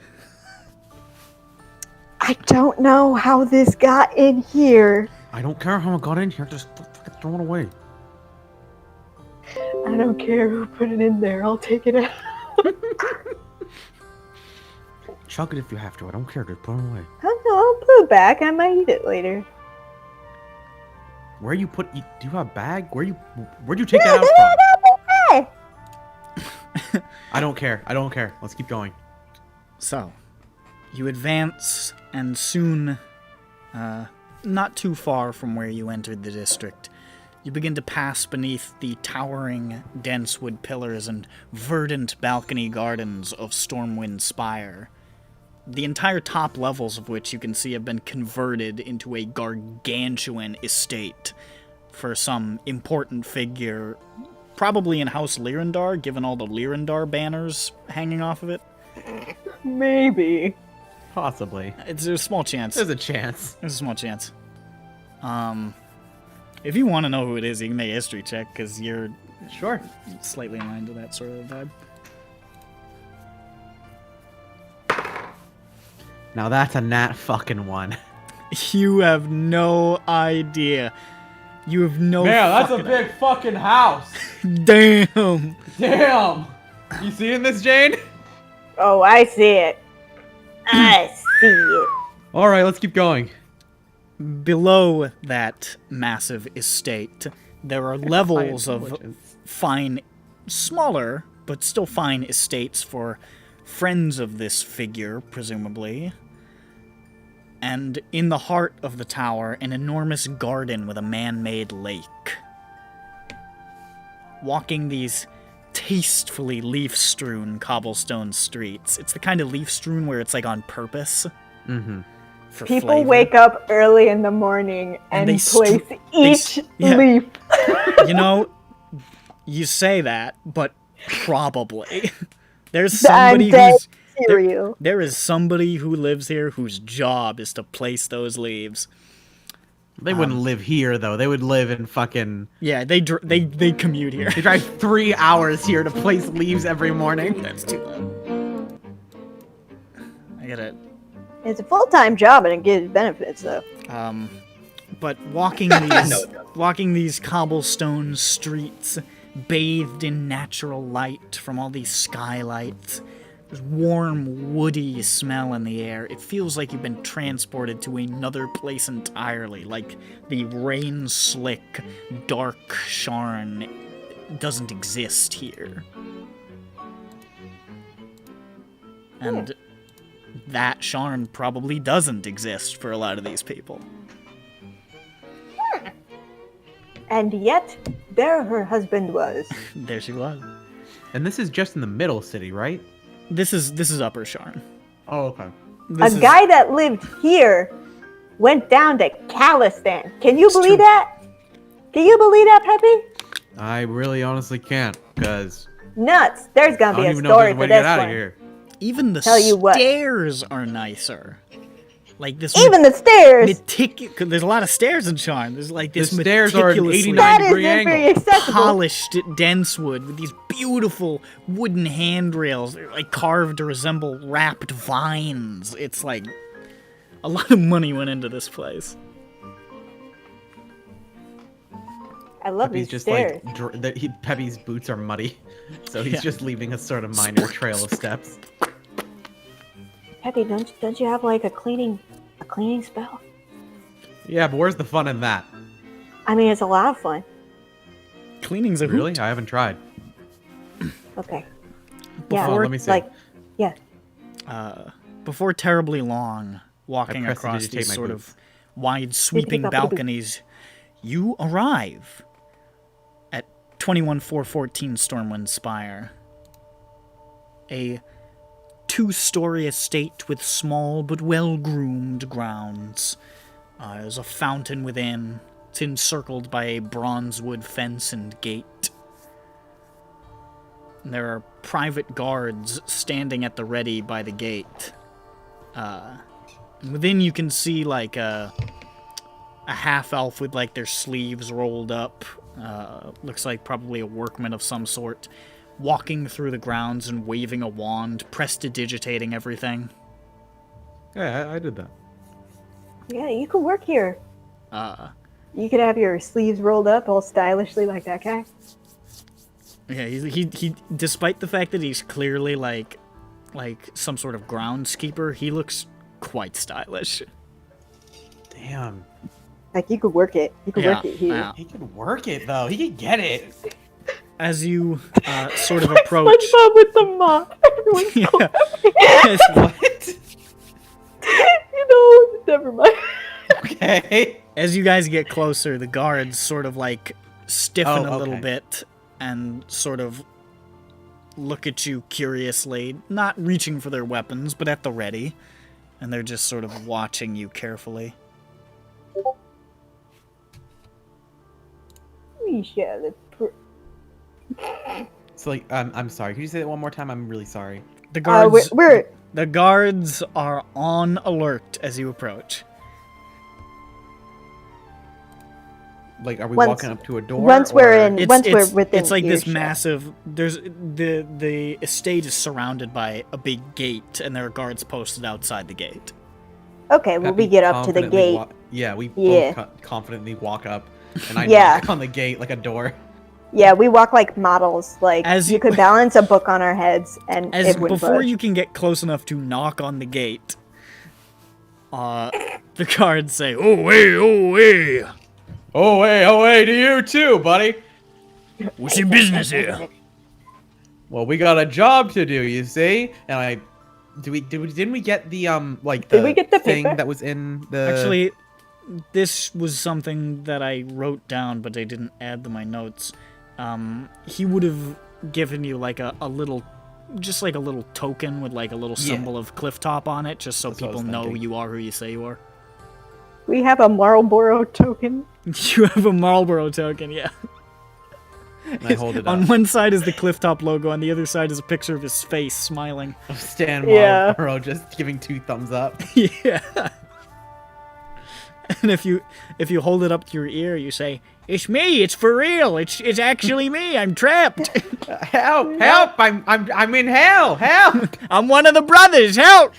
I don't know how this got in here. I don't care how it got in here. Just fucking throw it away. I don't care who put it in there. I'll take it out. Chug it if you have to. I don't care. Just put it away. Oh no, I'll put it back. I might eat it later. Where you put? Do you have a bag? Where'd you take that out from? I don't care. I don't care. Let's keep going. So, you advance, and soon, not too far from where you entered the district, you begin to pass beneath the towering, dense wood pillars and verdant balcony gardens of Stormwind Spire. The entire top levels of which you can see have been converted into a gargantuan estate for some important figure, probably in House Lyrandar, given all the Lyrandar banners hanging off of it. Maybe. Possibly. There's a small chance. There's a chance. There's a small chance. If you want to know who it is, you can make a history check, because you're Sure. slightly in line to that sort of vibe. Now that's a nat fucking one. You have no idea. You have no fucking big fucking house. Damn! Damn. You seeing this, Jane? Oh, I see it. I see it. All right, let's keep going. Below that massive estate, there are levels of fine, smaller, but still fine estates for friends of this figure, presumably. And in the heart of the tower, an enormous garden with a man-made lake. Walking these tastefully leaf-strewn cobblestone streets. It's the kind of leaf-strewn where it's like on purpose. Mm-hmm. For People flavor. wake up early in the morning and place each leaf. You know, you say that, but probably. There's somebody who's... There is somebody who lives here whose job is to place those leaves. They wouldn't live here, though. They would live in fucking... Yeah, they commute here. They drive 3 hours here to place leaves every morning. That's too loud. I gotta... It's a full-time job and it gives benefits, though. But walking these cobblestone streets, bathed in natural light from all these skylights, there's warm, woody smell in the air. It feels like you've been transported to another place entirely, like the rain-slick, dark Sharn doesn't exist here. And that Sharn probably doesn't exist for a lot of these people. And yet, there her husband was. There she was. And this is just in the middle city, right? This is Upper Sharn. Oh, okay. A guy that lived here went down to Callestan. Can you believe that? Can you believe that, Peppy? I really honestly can't, because... Nuts. There's gonna be a know story if for there's a way to get this out one. of here. Even the Tell you what. stairs are nicer. Like this. Even the stairs. There's a lot of stairs in Sharn. There's like this The stairs are an meticulously 89-degree angle. polished dense wood with these beautiful wooden handrails. They're like carved to resemble wrapped vines. It's like a lot of money went into this place. I love Peppy's these just stairs. like Peppy's boots are muddy, so he's just leaving a sort of minor trail of steps. Peppy, don't you have like a cleaning spell? Yeah, but where's the fun in that? I mean, it's a lot of fun. Cleaning's a Really? hoot. I haven't tried. Okay. Before, let me see. Like, yeah. Before terribly long, walking pressed it to across take these my sort boots. of wide sweeping balconies, you arrive at 21414 Stormwind Spire. A two-story estate with small but well-groomed grounds. There's a fountain within. It's encircled by a bronzewood fence and gate. And there are private guards standing at the ready by the gate. And within you can see like a half-elf with like their sleeves rolled up. Looks like probably a workman of some sort. Walking through the grounds and waving a wand, prestidigitating everything. Yeah, I did that. Yeah, you could work here. You could have your sleeves rolled up all stylishly like that guy. Yeah, he despite the fact that he's clearly like some sort of groundskeeper, he looks quite stylish. Damn. Like, you could work it. You could work it here. Yeah. He could work it, though. He could get it. As you sort of approach... SpongeBob with the mop. Everyone's What? Never mind. Okay. As you guys get closer, the guards sort of like stiffen a little okay. bit and sort of look at you curiously, not reaching for their weapons, but at the ready. And they're just sort of watching you carefully. We shall So, like, I'm sorry. Could you say that one more time? I'm really sorry. The guards, we're the guards are on alert as you approach. Like, are we Once- walking up to a door? once we're or- in- Once we're within it's like this earshot. massive. There's the estate is surrounded by a big gate, and there are guards posted outside the gate. Okay, well, we Peppy get up to the confidently gate. we Yeah. both confidently walk up, and I Yeah. knock on the gate like a door. Yeah, we walk like models. Like, As you you- could balance a book on our heads, and As it wouldn't before budge. you can get close enough to knock on the gate, the guards say, "Oh hey, oh hey, Oh hey to you too, buddy. what's your business here?" Well, we got a job to do, you see, and I Didn't we get the like Did we get the thing paper? that was in the? Actually, this was something that I wrote down, but I didn't add to my notes. He would have given you like a little, just like a little token with like a little symbol of Clifftop on it, just so That's what I was people know thinking. you are who you say you are. We have a Marlboro token. You have a Marlboro token, yeah. And I hold it up. On one side is the Clifftop logo, on the other side is a picture of his face smiling. Stan Yeah. Marlboro just giving 2 thumbs up. Yeah. And if you hold it up to your ear, you say, "It's me. It's for real. It's actually me. I'm trapped. Help! Help! I'm in hell! Help! I'm one of the brothers. Help!"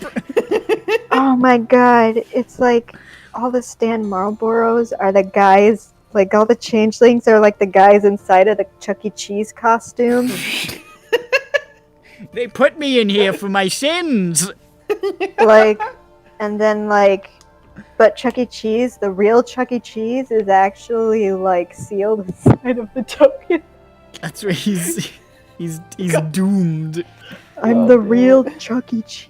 Oh my god, it's like all the Stan Marlboros are the guys, like all the changelings are like the guys inside of the Chuck E. Cheese costume. They put me in here for my sins. Like, and then like, but Chuck E. Cheese, the real Chuck E. Cheese is actually like sealed inside of the token. That's right. He's doomed. I'm the real Chuck E. Cheese.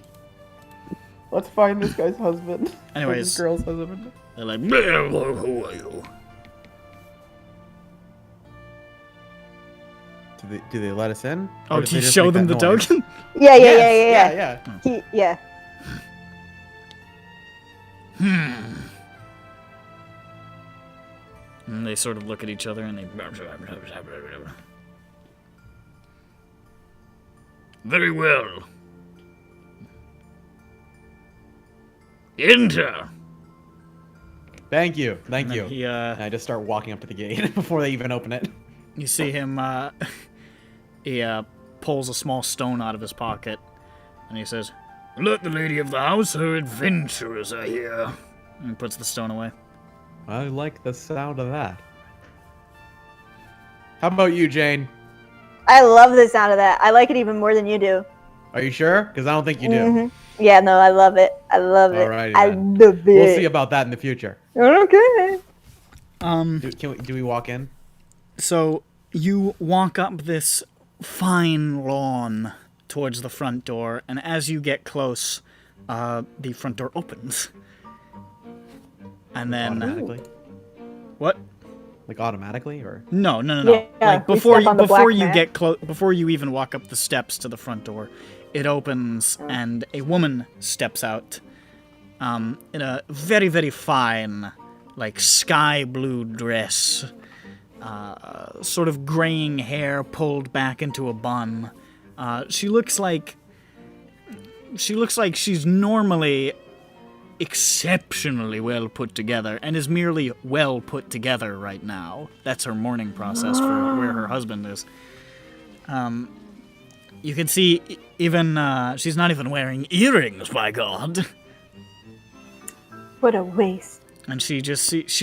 Let's find this guy's husband. Anyways. This girl's husband. They're like, "Who are you?" Do they let us in? Oh, Or do they you just show make them the that noise? token? Yeah. Yeah. And they sort of look at each other and they... Very well. Enter. Thank you. Thank And you. then he, And I just start walking up to the gate before they even open it. you see him, he pulls a small stone out of his pocket, and he says, "Let the lady of the house, her adventurers are here." And he puts the stone away. I like the sound of that. How about you, Jane? I love the sound of that. I like it even more than you do. Are you sure? Because I don't think you do. Mhm. Yeah, no, I love it. I love it. Alrighty I then. love it. We'll see about that in the future. Okay. Do we walk in? So you walk up this fine lawn towards the front door, and as you get close, the front door opens. And then Automatically? what? Like automatically, or? No. Yeah, Like we before step on the black before you mat. get close, before you even walk up the steps to the front door, it opens and a woman steps out, in a very, very fine, like sky blue dress, sort of graying hair pulled back into a bun. She looks like she's normally exceptionally well put together and is merely well put together right now. That's her mourning process for where her husband is. You can see even she's not even wearing earrings, by God. What a waste. And she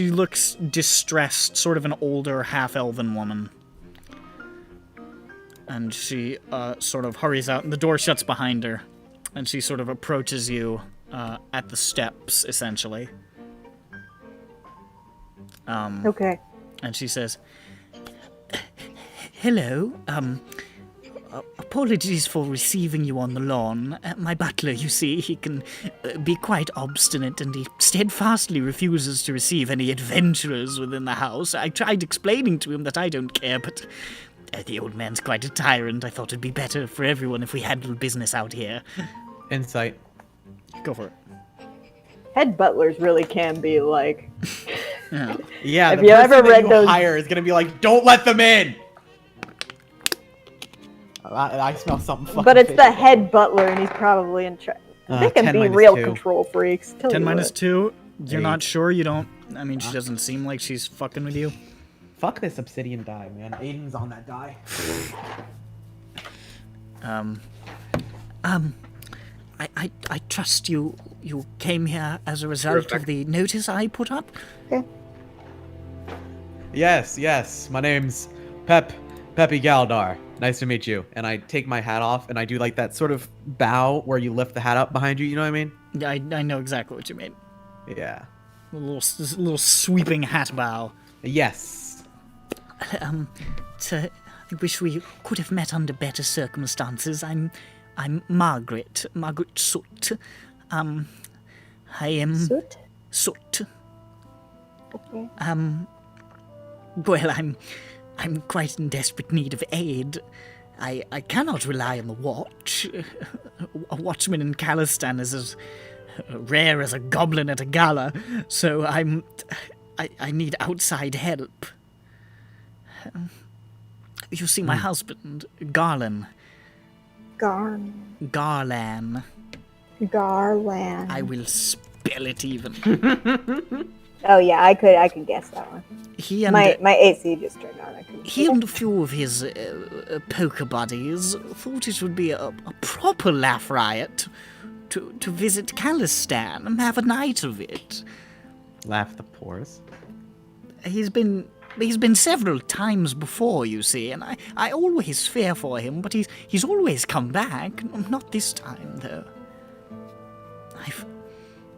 looks distressed, sort of an older half-elven woman. And she sort of hurries out, and the door shuts behind her. And she sort of approaches you at the steps, essentially. Okay. And she says, "Hello, apologies for receiving you on the lawn. My butler, you see, he can be quite obstinate, and he steadfastly refuses to receive any adventurers within the house. I tried explaining to him that I don't care, but the old man's quite a tyrant. I thought it'd be better for everyone if we handled business out here." Insight. Go for it. Head butlers really can be like. Yeah, Have the you person ever that read you those- hire is gonna be like, "Don't let them in." I smell something fucking But it's the fishy. head butler, and he's probably in charge. They can 10 be minus real 2. control freaks. Tell 10 you minus what. 2. You're Hey. not sure? You don't... I mean, she doesn't seem like she's fucking with you. Fuck this obsidian die, man. Aiden's on that die. I trust you came here as a result of the notice I put up? Yes. My name's Peppy Galdar. Nice to meet you. And I take my hat off and I do like that sort of bow where you lift the hat up behind you. You know what I mean? Yeah, I know exactly what you mean. Yeah. A little sweeping hat bow. Yes. I wish we could have met under better circumstances. I'm I'm Margaret Soot. I am Soot? Soot. Okay. Well, I'm quite in desperate need of aid. I cannot rely on the watch. A watchman in Callestan is as rare as a goblin at a gala, so I need outside help. You see, my husband, Garlan. Garlan. I will spell it even. Oh yeah, I could guess that one. My AC just turned on. He and a few of his poker buddies thought it would be a proper laugh riot to visit Callestan and have a night of it. Laugh the pores. He's been several times before, you see, and I always fear for him, but he's always come back. Not this time, though.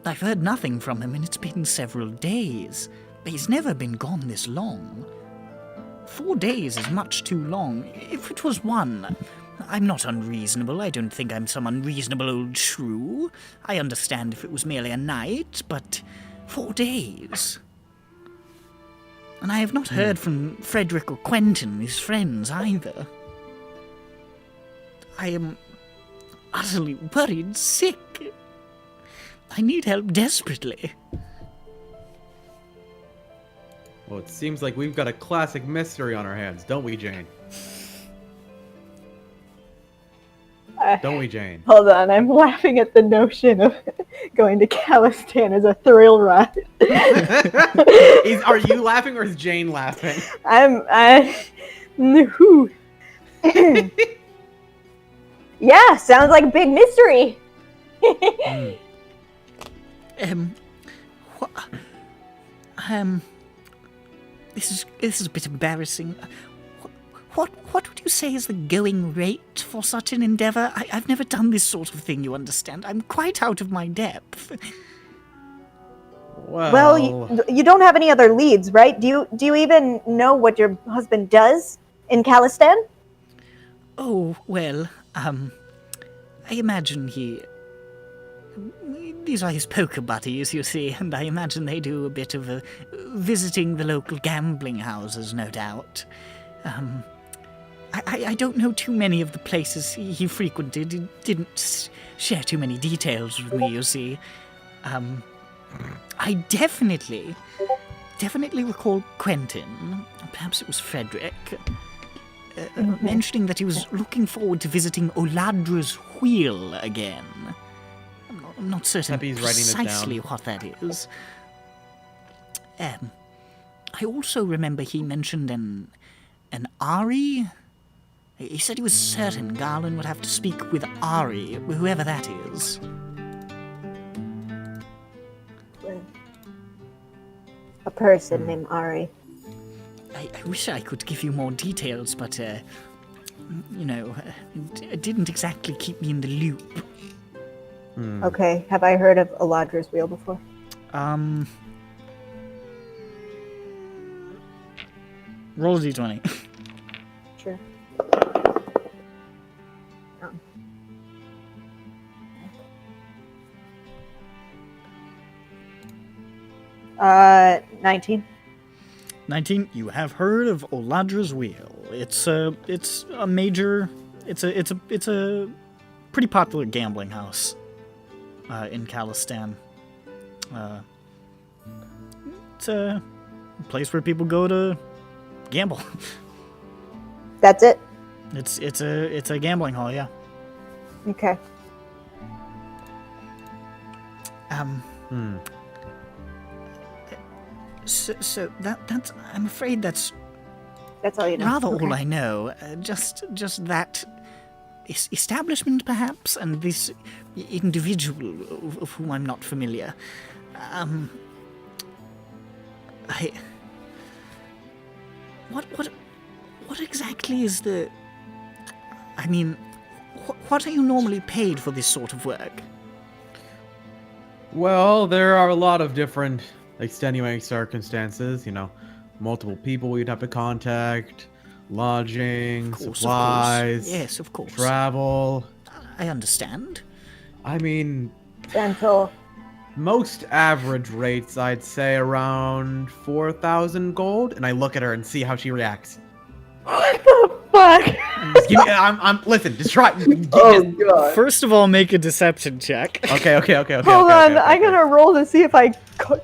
I've heard nothing from him, and it's been several days. He's never been gone this long. 4 days is much too long. If it was 1, I'm not unreasonable. I don't think I'm some unreasonable old shrew. I understand if it was merely a night, but 4 days. And I have not heard from Frederick or Quentin, his friends, either. I am utterly worried sick. I need help desperately. Well, it seems like we've got a classic mystery on our hands, don't we, Jane? Don't we, Jane? Hold on, I'm laughing at the notion of going to Callestan as a thrill ride. Are you laughing or is Jane laughing? Yeah, sounds like a big mystery. This is a bit embarrassing. What would you say is the going rate for such an endeavor? I've never done this sort of thing, you understand. I'm quite out of my depth. Well, you don't have any other leads, right? Do you even know what your husband does in Callestan? Oh, well, I imagine these are his poker buddies, you see, and I imagine they do a bit of visiting the local gambling houses, no doubt. I don't know too many of the places he frequented. He didn't share too many details with me, you see. I definitely recall Quentin, perhaps it was Frederick, mentioning that he was looking forward to visiting Oladra's Wheel again. I'm not certain precisely what that is. I also remember he mentioned an Ari. He said he was certain Garland would have to speak with Ari, whoever that is. A person named Ari. I wish I could give you more details, but, it didn't exactly keep me in the loop. Okay, have I heard of Oladra's Wheel before? Roll a d20. Sure. 19. 19. You have heard of Oladra's Wheel. It's a major. It's a pretty popular gambling house in Callestan. It's a place where people go to gamble. That's it? It's a gambling hall, yeah. Okay. So that's I'm afraid that's all you know. Rather okay. all I know. Just that establishment, perhaps, and this individual of whom I'm not familiar. What exactly is the? I mean, what are you normally paid for this sort of work? Well, there are a lot of different extenuating circumstances, multiple people we'd have to contact, lodging, supplies, yes, of course, travel. I understand. I mean, Gentle. most average rates, I'd say around 4,000 gold. And I look at her and see how she reacts. What the fuck? Just give me, listen, just try. Oh god. First of all, make a deception check. Okay. Hold on, I gotta roll to see if I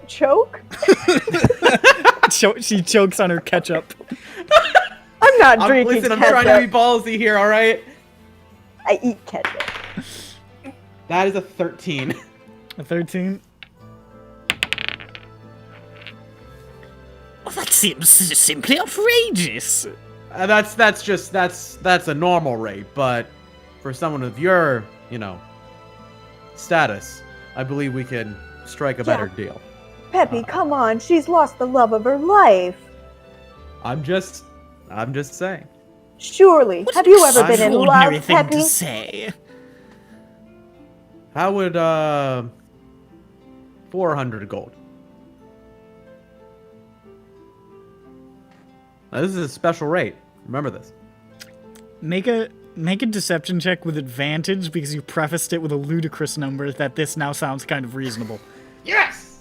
choke. She chokes on her ketchup. I'm not drinking Listen, I'm ketchup. trying to be ballsy here, alright? I eat ketchup. That is a 13. A 13? Oh, that seems simply outrageous. That's a normal rate, but for someone of your, status, I believe we can strike a better deal. Peppy, come on, she's lost the love of her life. I'm just saying. Surely. What Have you ever been in extraordinary love, thing Peppy? to say. How would 400 gold? Now, this is a special rate. Remember this. Make a deception check with advantage because you prefaced it with a ludicrous number that this now sounds kind of reasonable. Yes.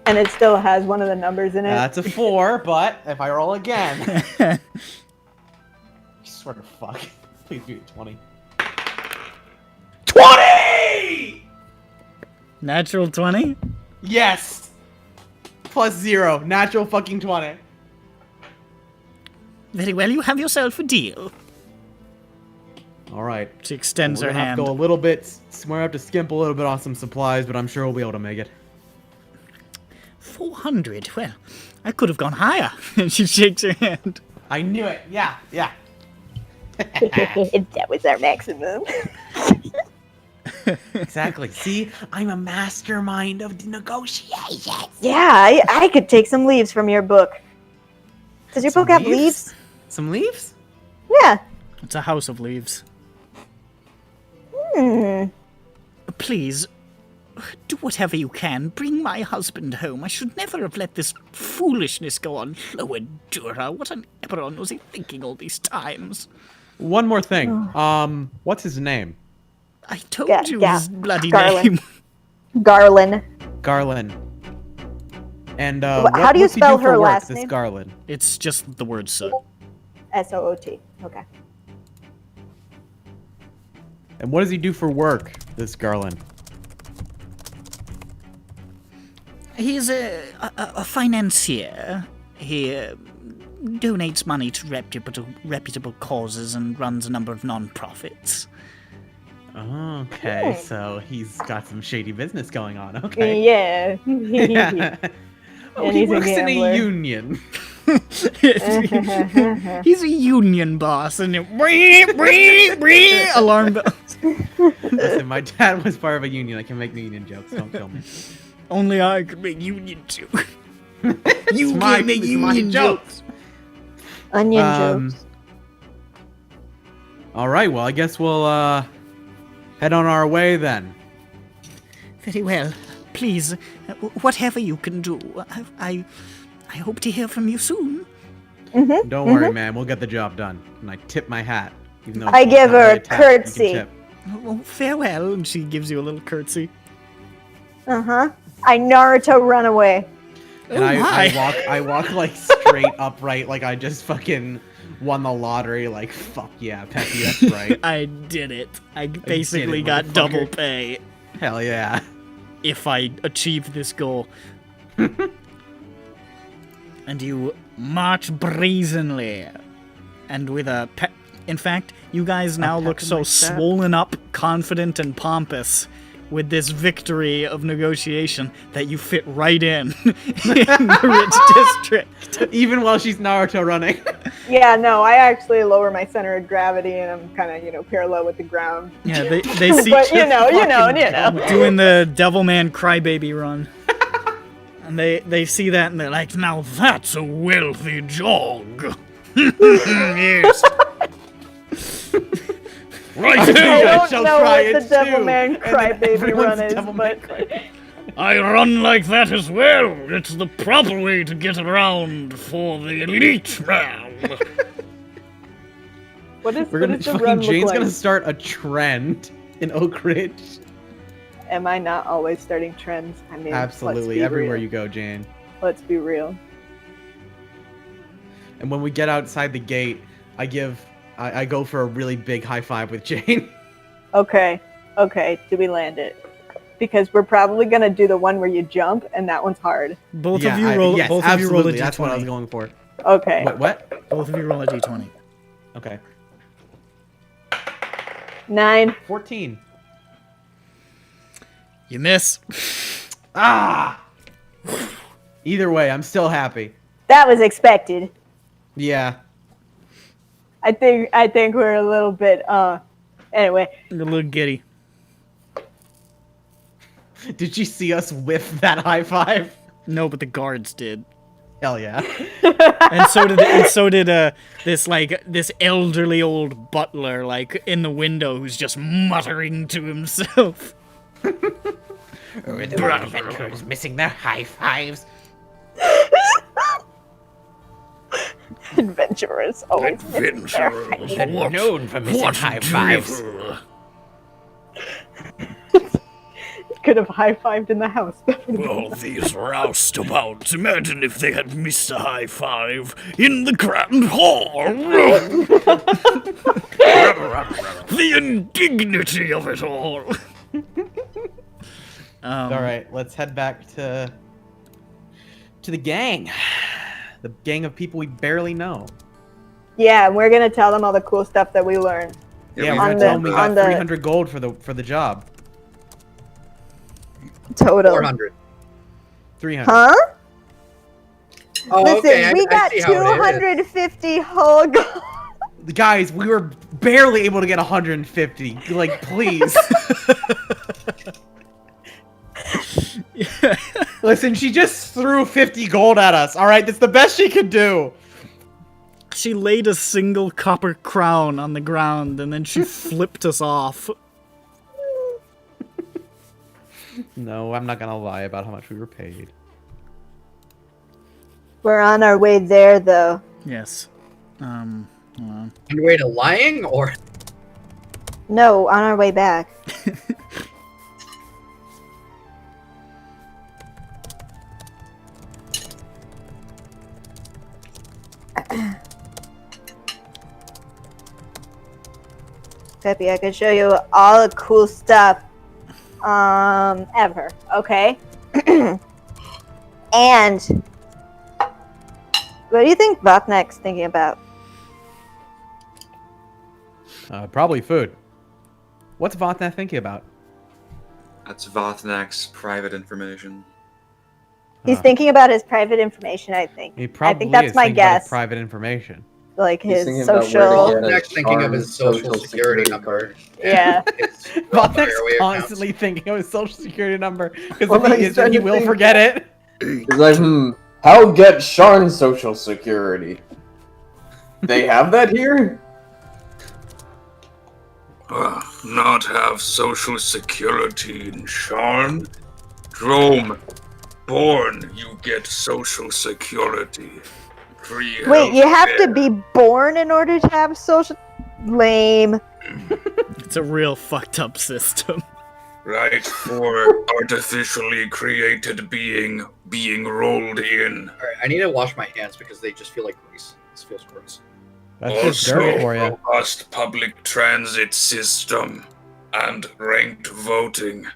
And it still has one of the numbers in it. That's a 4, but if I roll again, I swear to fuck, please be a 20. 20! Natural 20? Yes. Plus 0, natural fucking 20. Very well, you have yourself a deal. All right. She extends her We're gonna have hand. to go a little bit. We're gonna have to skimp a little bit on some supplies, but I'm sure we'll be able to make it. 400? Well, I could have gone higher. And she shakes her hand. I knew it. Yeah. That was our maximum. Exactly. See, I'm a mastermind of negotiations. Yeah, I could take some leaves from your book. Does your Some book have leaves? leaves? Some leaves? Yeah. It's a house of leaves. Please, do whatever you can. Bring my husband home. I should never have let this foolishness go on. Loadura, what on EBERRON was he thinking all these times? One more thing. What's his name? I told you his bloody Garland. name. Garland. Garland. And how do you what's he spell for her work, last this name? Garland. It's just the word soot. S-O-O-T. Okay. And what does he do for work, this Garland? He's a financier. He donates money to reputable causes and runs a number of non-profits. Okay, so he's got some shady business going on. Okay. Yeah. Oh, he works in a union. He's a union boss, and alarm bells. Listen, my dad was part of a union. I can make union jokes. Don't kill me. Only I could make union jokes. You my- can't make it's my union jokes. Onion jokes. All right. Well, I guess we'll head on our way then. Very well. Please, whatever you can do, I hope to hear from you soon. Don't worry, man. We'll get the job done. And I tip my hat. Even though I it's give not her really a attached, you can curtsy. tip. Oh, farewell, and she gives you a little curtsy. I Naruto run away. And I walk like straight upright, like I just fucking won the lottery. Like, fuck yeah, Peppy, that's right. I did it. I basically got motherfucker. double pay Hell yeah. if I achieved this goal. And you march brazenly, and with a in fact, you guys now look so swollen up, confident, and pompous with this victory of negotiation that you fit right in the rich district. Even while she's Naruto running. Yeah, no, I actually lower my center of gravity and I'm kind of, parallel with the ground. Yeah, they see But you know. doing the Devilman Crybaby run. And they see that and they're like, now that's a wealthy jog. Yes. Right I here. don't know what the Devilman Crybaby run is, but I run like that as well. It's the proper way to get around for the elite round. What is We're gonna the run look Jane's like? gonna start a trend in Oak Ridge. Am I not always starting trends? I mean, Absolutely, everywhere you go, Jane. Let's be real. And when we get outside the gate, I go for a really big high five with Jane. Okay. Do we land it? Because we're probably gonna do the one where you jump, and that one's hard. Both of you roll. Yes, both of you roll a absolutely. d20. That's what I was going for. Okay. What? Both of you roll a d20. Okay. 9. 14. You miss. Ah! Either way, I'm still happy. That was expected. Yeah. I think we're a little bit anyway. You're a little giddy. Did you see us whiff that high five? No, but the guards did. Hell yeah. And so did this elderly old butler like in the window who's just muttering to himself. The adventurers missing their high fives. Adventurers always Adventurers. They're known for missing high fives. could have high-fived in the house. Well, these roustabouts, imagine if they had missed a high five in the grand hall. The indignity of it all. All right, let's head back to the gang. The gang of people we barely know. Yeah, and we're gonna tell them all the cool stuff that we learned. Yeah, we're On gonna the- tell them we got on the- 300 gold for the job. Total. 400. 300. Huh? Oh, Listen, okay, we I got see how it is. 250 whole gold. Guys, we were barely able to get 150. Like, please. Listen, she just threw 50 gold at us. All right, that's the best she could do. She laid a single copper crown on the ground and then she flipped us off. No, I'm not gonna lie about how much we were paid. We're on our way there, though. Yes. Hold on. On your way to lying, or No, on our way back. Peppy, I can show you all the cool stuff ever, okay? And what do you think Votnek's thinking about? Probably food. What's Votnak thinking about? That's Vothnak's private information. He's thinking about his private information, I think. He probably I think that's is my thinking about his guess. private information. Like He's his thinking about where to social. get a Next thinking of his charmed social security number. Yeah. It's Votnak's faraway accounts. constantly thinking of his social security number because Well, if he he's isn't, trying he to will think. forget it. He's like, how get Sharn's social security? They have that here? Not have social security in Sharn? Drome, born you get social security. Free Wait, you have to healthcare. be born in order to have social. Lame. It's a real fucked up system. Right, for artificially created being rolled in. Alright, I need to wash my hands because they just feel like grease. This feels gross. That's just Also, dirt for you. robust public transit system and ranked voting.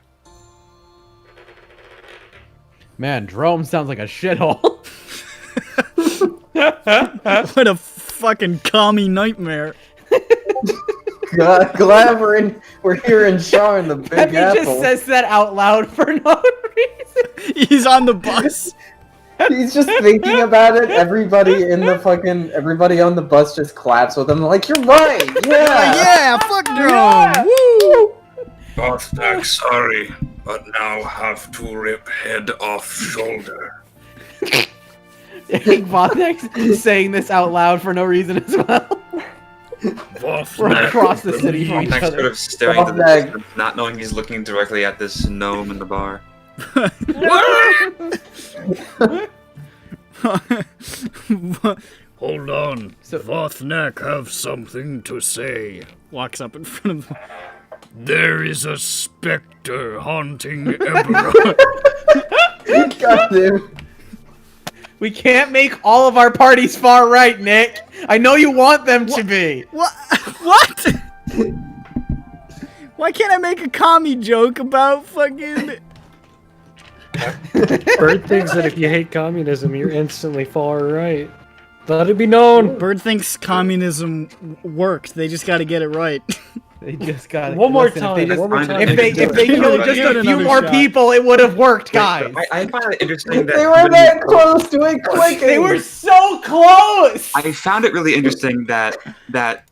Man, Drome sounds like a shithole. What a fucking commie nightmare. Glad we're here in Sharn, the Big Peppy Apple. just says that out loud for no reason. He's on the bus. He's just thinking about it. Everybody on the bus just claps with him, like, you're right, yeah. Yeah, fuck Drone. Woo! Bothnak, sorry, but now have to rip head off shoulder. I think Votnak's saying this out loud for no reason as well. We're across the city from each Bothnak sort other. of staring at the Bothnak. distance, not knowing he's looking directly at this gnome in the bar. Hold on. So- Vothnak have something to say. Walks up in front of them. There is a specter haunting EBERRON. God damn. We can't make all of our parties far right, Nick. I know you want them to be. What? What? Why can't I make a commie joke about fucking... Bird thinks that if you hate communism, you're instantly far right. Let it be known. Bird thinks communism worked. They just got to get it right. They just got One more time. If they killed just Give it a few another more shot. people, it would have worked, guys. I find it interesting that They were that close to it clicking. They were so close. I found it really interesting that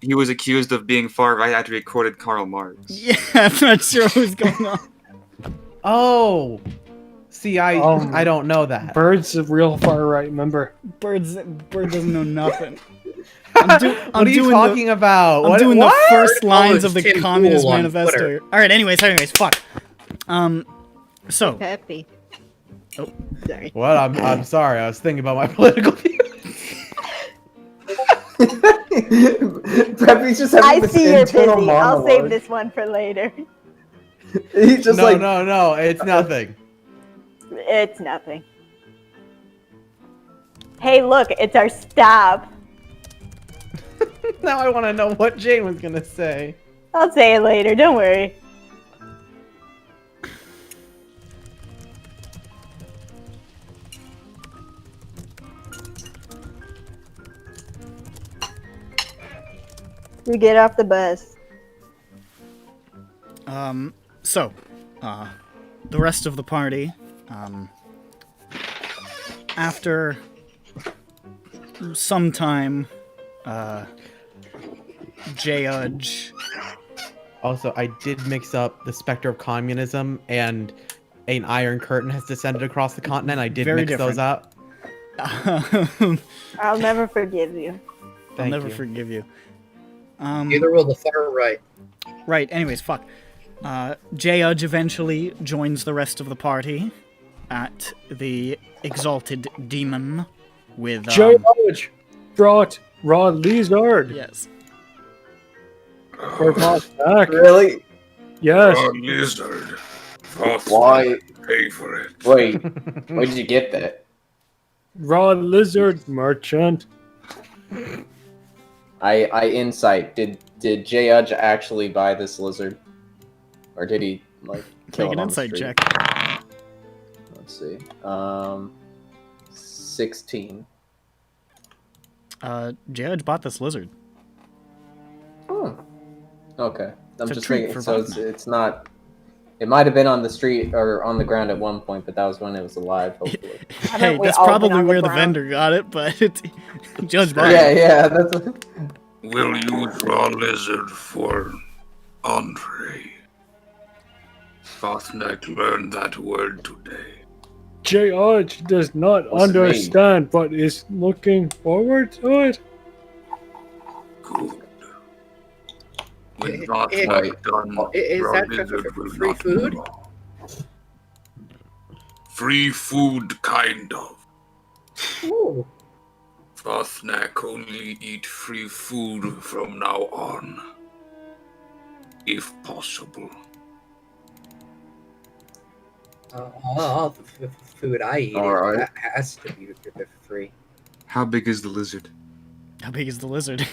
he was accused of being far right after he quoted Karl Marx. Yeah, I'm not sure what's going on. Oh, see, I don't know that. Bird's a real far right member. Bird doesn't know nothing. What are you talking about? I'm doing the first lines Oh, of the it's Tim Communist Pool on Manifesto. Twitter. All right. Anyways, fuck. So Peppy. Oh, sorry. What? I'm sorry. I was thinking about my political views. Peppy's just having I this see you're busy. internal I'll monologue. save this one for later. He's just like, no, it's nothing. It's nothing. Hey, look, it's our stop. Now I want to know what Jane was gonna say. I'll say it later. Don't worry. We get off the bus. So, the rest of the party, after some time, J-Udge. Also, I did mix up the specter of communism and an iron curtain has descended across the continent. I did Very mix those different. up. I'll never forgive you. I'll never forgive you. Neither will the far right. Right, anyways, fuck. J-Udge eventually joins the rest of the party at the Exalted Demon with, George brought raw lizard. Yes. For Vothnak. really? Yes. Oh, lizard. Why? Pay for it. Wait, where did you get that? Raw lizard merchant. I insight. Did J-Udge actually buy this lizard, or did he like kill Make it an on the insight street? check. Let's see. 16. J-Udge bought this lizard. Oh. Okay. I'm It's a just treat making for so Vothnak. it's not. It might have been on the street or on the ground at one point, but that was when it was alive. Hopefully. Hey, we that's all been probably on the where the ground? vendor got it, but Judge bought Yeah, it. yeah. That's. We'll use raw lizard for entree. Vothnak learned that word today. George does not What's it mean? understand, but is looking forward to it. Good. When Is Vothnak done, raw that lizard will free not food? belong. Free food, kind of. Ooh. Vothnak only eat free food from now on. If possible. All the food I eat Alright. that has to be free. How big is the lizard? How big is the lizard?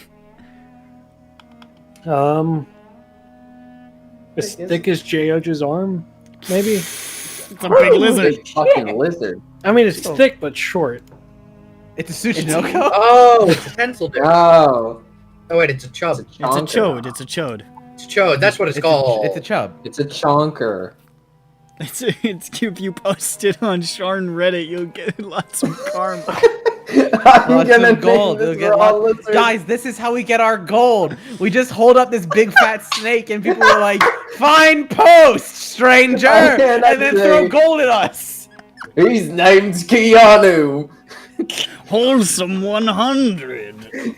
As thick as J-Udge's arm, maybe. It's a big lizard. Big fucking lizard. I mean, it's thick but short. It's a Tsuchinoko? Oh, it's a pencil dip. Oh. Oh wait, it's a chub. It's a chode. It's a chode. It's chode. That's what it's called. It's a chub. It's a chonker. It's cute. If you post it on Sharn Reddit, you'll get lots of karma. I'm Lots gonna of gold. name You'll this get raw lots- lizard. Guys, this is how we get our gold. We just hold up this big fat snake and people are like, "Fine post, stranger," Yeah, and then throw that's gold at us. His name's Keanu. Wholesome 100.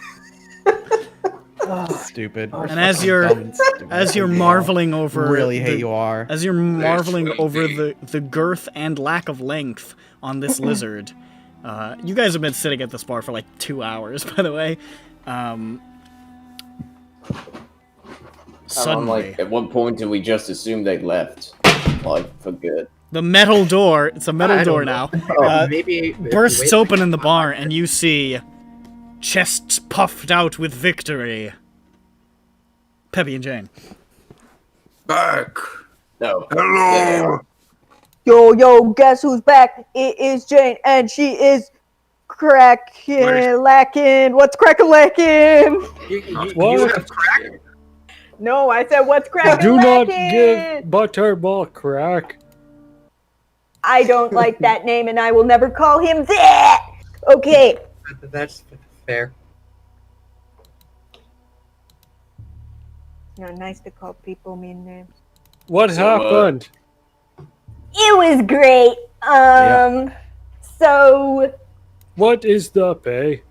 Stupid. And as you're marveling over really the- hate you are. As you're marveling will over be. the girth and lack of length on this lizard, You guys have been sitting at this bar for like 2 hours, by the way. I'm like, at what point do we just assume they left? Like, for good. The metal door, it's a metal door know. now, Maybe bursts open in the bar, and you see chests puffed out with victory. Peppy and Jane. Back. No. Hello. Yo, guess who's back? It is Jane, and she is crack-lacking. What's crack-a-lacking? You have crack? No, I said what's Do crack-a-lacking? not give Butterball crack. I don't like that name, and I will never call him that. Okay. That's fair. Not nice to call people mean names. What happened? It was great. So What is the pay?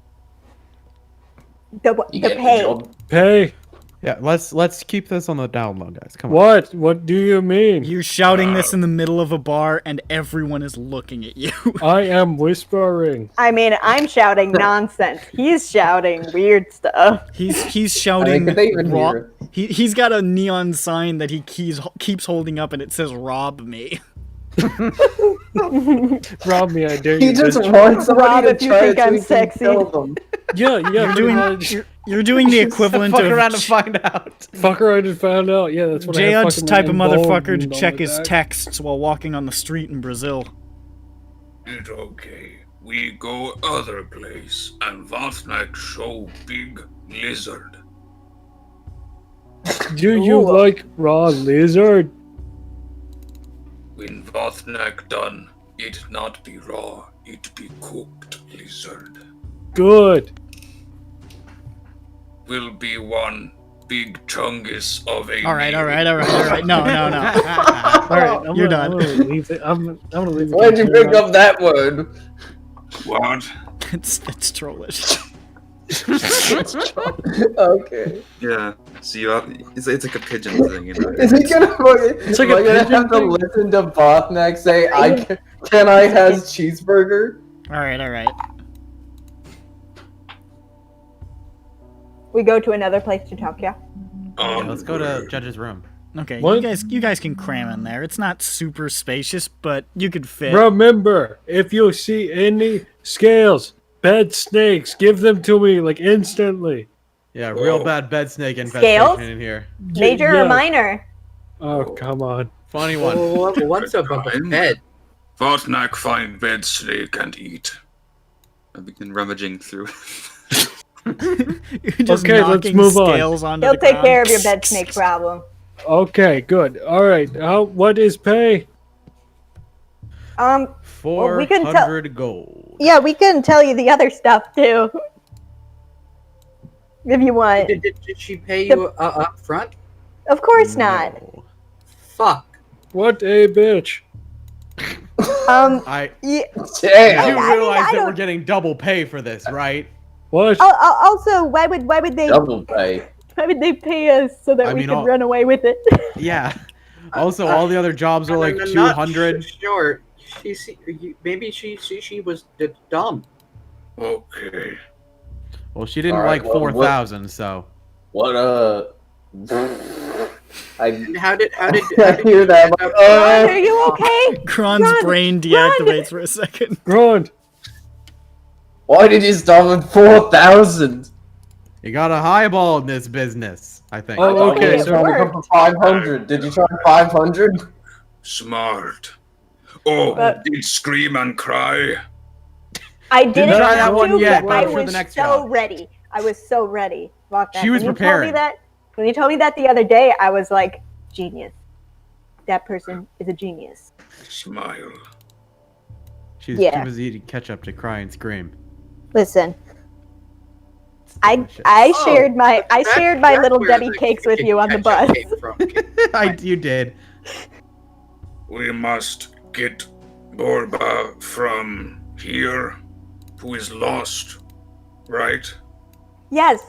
the pay. Pay? Yeah, let's keep this on the down low, guys. Come on. What? What do you mean? You're shouting this in the middle of a bar, and everyone is looking at you. I am whispering. I mean, I'm shouting nonsense. He's shouting weird stuff. He's shouting. could they even "Rob-" hear He's got a neon sign that he keeps holding up, and it says "Rob me." Rob me, I dare He you. just bitch. wants Rob, somebody to if you try think it so I'm he can sexy. kill them. Yeah, pretty much. You're doing the equivalent Fuck of around and find out. Fuck around and found out. Yeah, that's what I have Jayod's fucking type of involved motherfucker in to all check of his that. texts while walking on the street in Brazil. It's okay. We go other place and Vatnak show big lizard. Do you Ooh. like raw lizard? When Vatnak done, it not be raw, it be cooked lizard. Good. Will be one big chungus of a All right. meal. No. All right, You're I'm done. gonna leave it. I'm gonna leave it. Why'd you pick up that word? What? It's trollish. Okay. Yeah. So you have, it's like a pigeon thing, you know. Is he gonna fucking, like am a I gonna pigeon have to thing. listen to Bothnak say, can I has cheeseburger? All right. We go to another place to talk, yeah? Let's go to Judge's room. Okay, What? you guys can cram in there. It's not super spacious, but you could fit. Remember, if you see any scales, bed snakes, give them to me like instantly. Yeah, real bad bed snake Scales? infestation in here. Major Yeah. or minor? Oh, come on. Funny one. What's up on the bed? Vatnak find bed snake and eat. I begin rummaging through. You're just Okay, let's knocking move on. scales onto He'll the take ground. care of your bed snake problem. Okay, good. All right. What is pay? Well, we can tell- 400 gold. Yeah, we can tell you the other stuff too. If you want. Did she pay you up front? Of course not. No. Fuck. What a bitch. I Yeah, Damn. you I realize that don't- we're getting double pay for this, right? What? also, why would they Double pay. pay us so that I we mean, can all- run away with it? Yeah. Also, all the other jobs are like I'm not 200. Sure. Maybe she was dumb. Okay. Well, she didn't All right, like well, what- 4,000, so. What I And how did I hear that. I'm like, Ron, are you okay? Kron's Run, brain deactivates for a second. Grunt. why did you start with 4,000? You got a highball in this business, I think. Oh, okay. it So Trying to come for 500. Did you try 500? Smart. Oh, But- did scream and cry? I didn't try that have one to, yet, but but I I'm sure was the next so job. ready. I was so ready. About that. She was When you preparing. told me that, when you told me that the other day, I was like, genius. That person is a genius. Smile. She's Yeah. too busy eating ketchup to cry and scream. Listen, It's I delicious. shared my That's little where Debbie the cakes with you on the ketchup bus. came from. You did. We must get Borba from here, who is lost, right? Yes,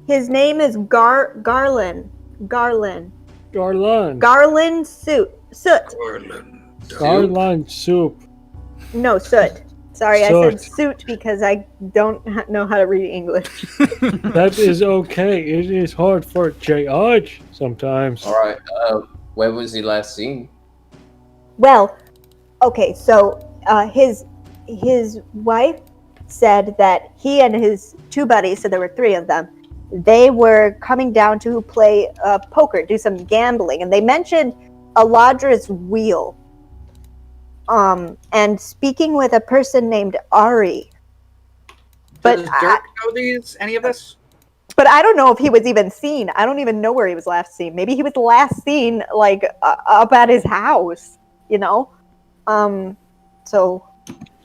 his name is Garland. Garland. Garland Soot. Garland. Garland soup. No, Soot. Sorry, I So said suit because I don't know how to read English. that is okay. It is hard for Judge sometimes. All right. Where was he last seen? Well, okay, so his wife said that he and his two buddies, so there were three of them, they were coming down to play poker, do some gambling, and they mentioned Aladra's wheel. And speaking with a person named Ari. But Does Dirk know any of this? But I don't know if he was even seen. I don't even know where he was last seen. Maybe he was last seen like up at his house, you know. So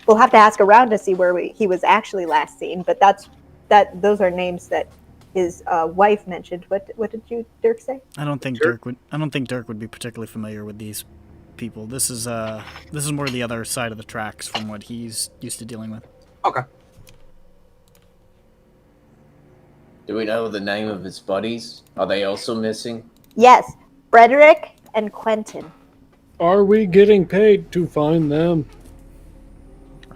we'll have to ask around to see where he was actually last seen. But those are names that his wife mentioned. What did you, Dirk, say? I don't think Dirk would be particularly familiar with these people. This is more the other side of the tracks from what he's used to dealing with. Okay. Do we know the name of his buddies? Are they also missing? Yes, Frederick and Quentin. Are we getting paid to find them?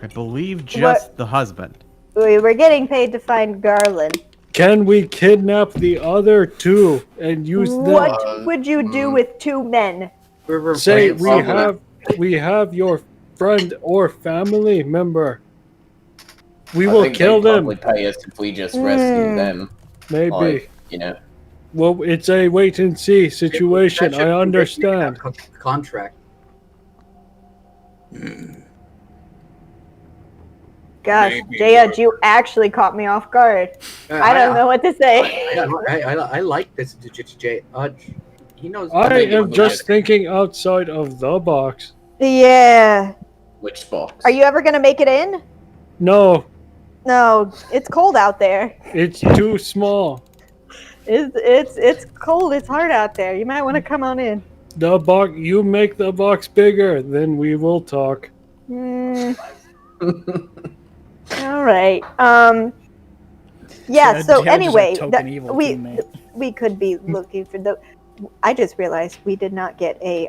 I believe just the husband. We were getting paid to find Garland. Can we kidnap the other two and use them? What would you do with two men? Say we have your friend or family member. We will kill them. Probably pay us if we just rescue them. Maybe. Like, you know. Well, it's a wait and see situation. I understand. Contract. Gosh, Maybe. Judge, you actually caught me off guard. I don't know what to say. I like this Judge. He knows. I am just thinking outside of the box. Yeah. Which box? Are you ever gonna make it in? No, No, it's cold out there. it's too small. It's cold. It's hard out there. You might want to come on in. The box. You make the box bigger, then we will talk. All right. Yeah. So anyway, we could be looking for the. I just realized we did not get a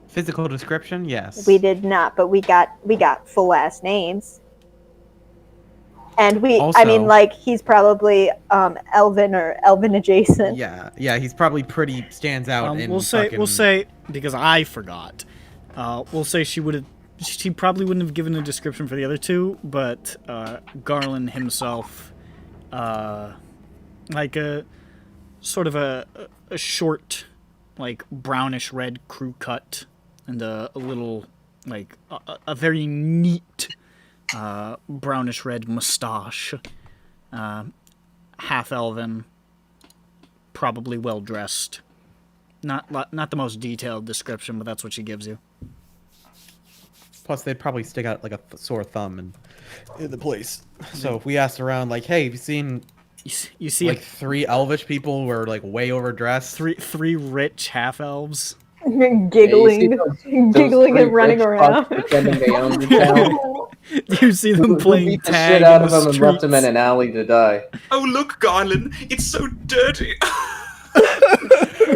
Physical description, yes. We did not, but we got full ass names. And Also, I mean, like, he's probably Elven or Elven adjacent. Yeah, he's probably pretty stands out. We'll say because I forgot. We'll say she probably wouldn't have given a description for the other two, but Garland himself, like a sort of a short, like brownish red crew cut, and a little like a very neat. Brownish red mustache, half elven, probably well dressed. Not the most detailed description, but that's what she gives you. Plus, they'd probably stick out like a sore thumb in the place. So if we asked around, like, "Hey, have you seen?" You see, like three elvish people who are like way overdressed. Three rich half elves. Giggling and running around. You see them playing beat the tag shit out in of the them and left them in streets. an alley to die. Oh, look, Garland, it's so dirty.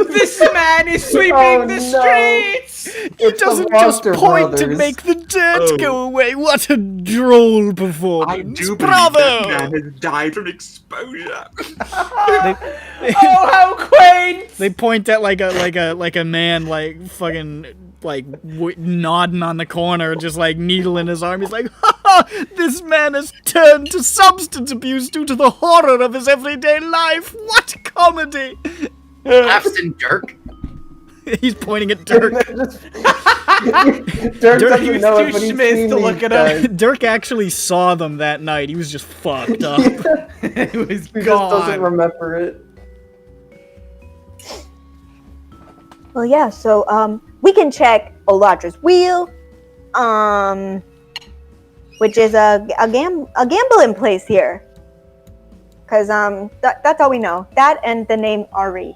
This man is sweeping the streets! He doesn't just point to make the dirt go away. What a droll performance! I do believe Bravo! that man has died from exposure. Oh, how quaint! They point at like a man like fucking like nodding on the corner, just like needle in his arm. He's like, "Ha ha! This man has turned to substance abuse due to the horror of his everyday life. What comedy!" Callestan Dirk. He's pointing at Dirk. Dirk doesn't know it, but he's seen to look these it up. guys. Dirk actually saw them that night. He was just fucked up. It was He just gone. doesn't remember it. Well, yeah. So we can check Oladra's wheel, which is a gambling place here. Cause that's all we know. That and the name Ari.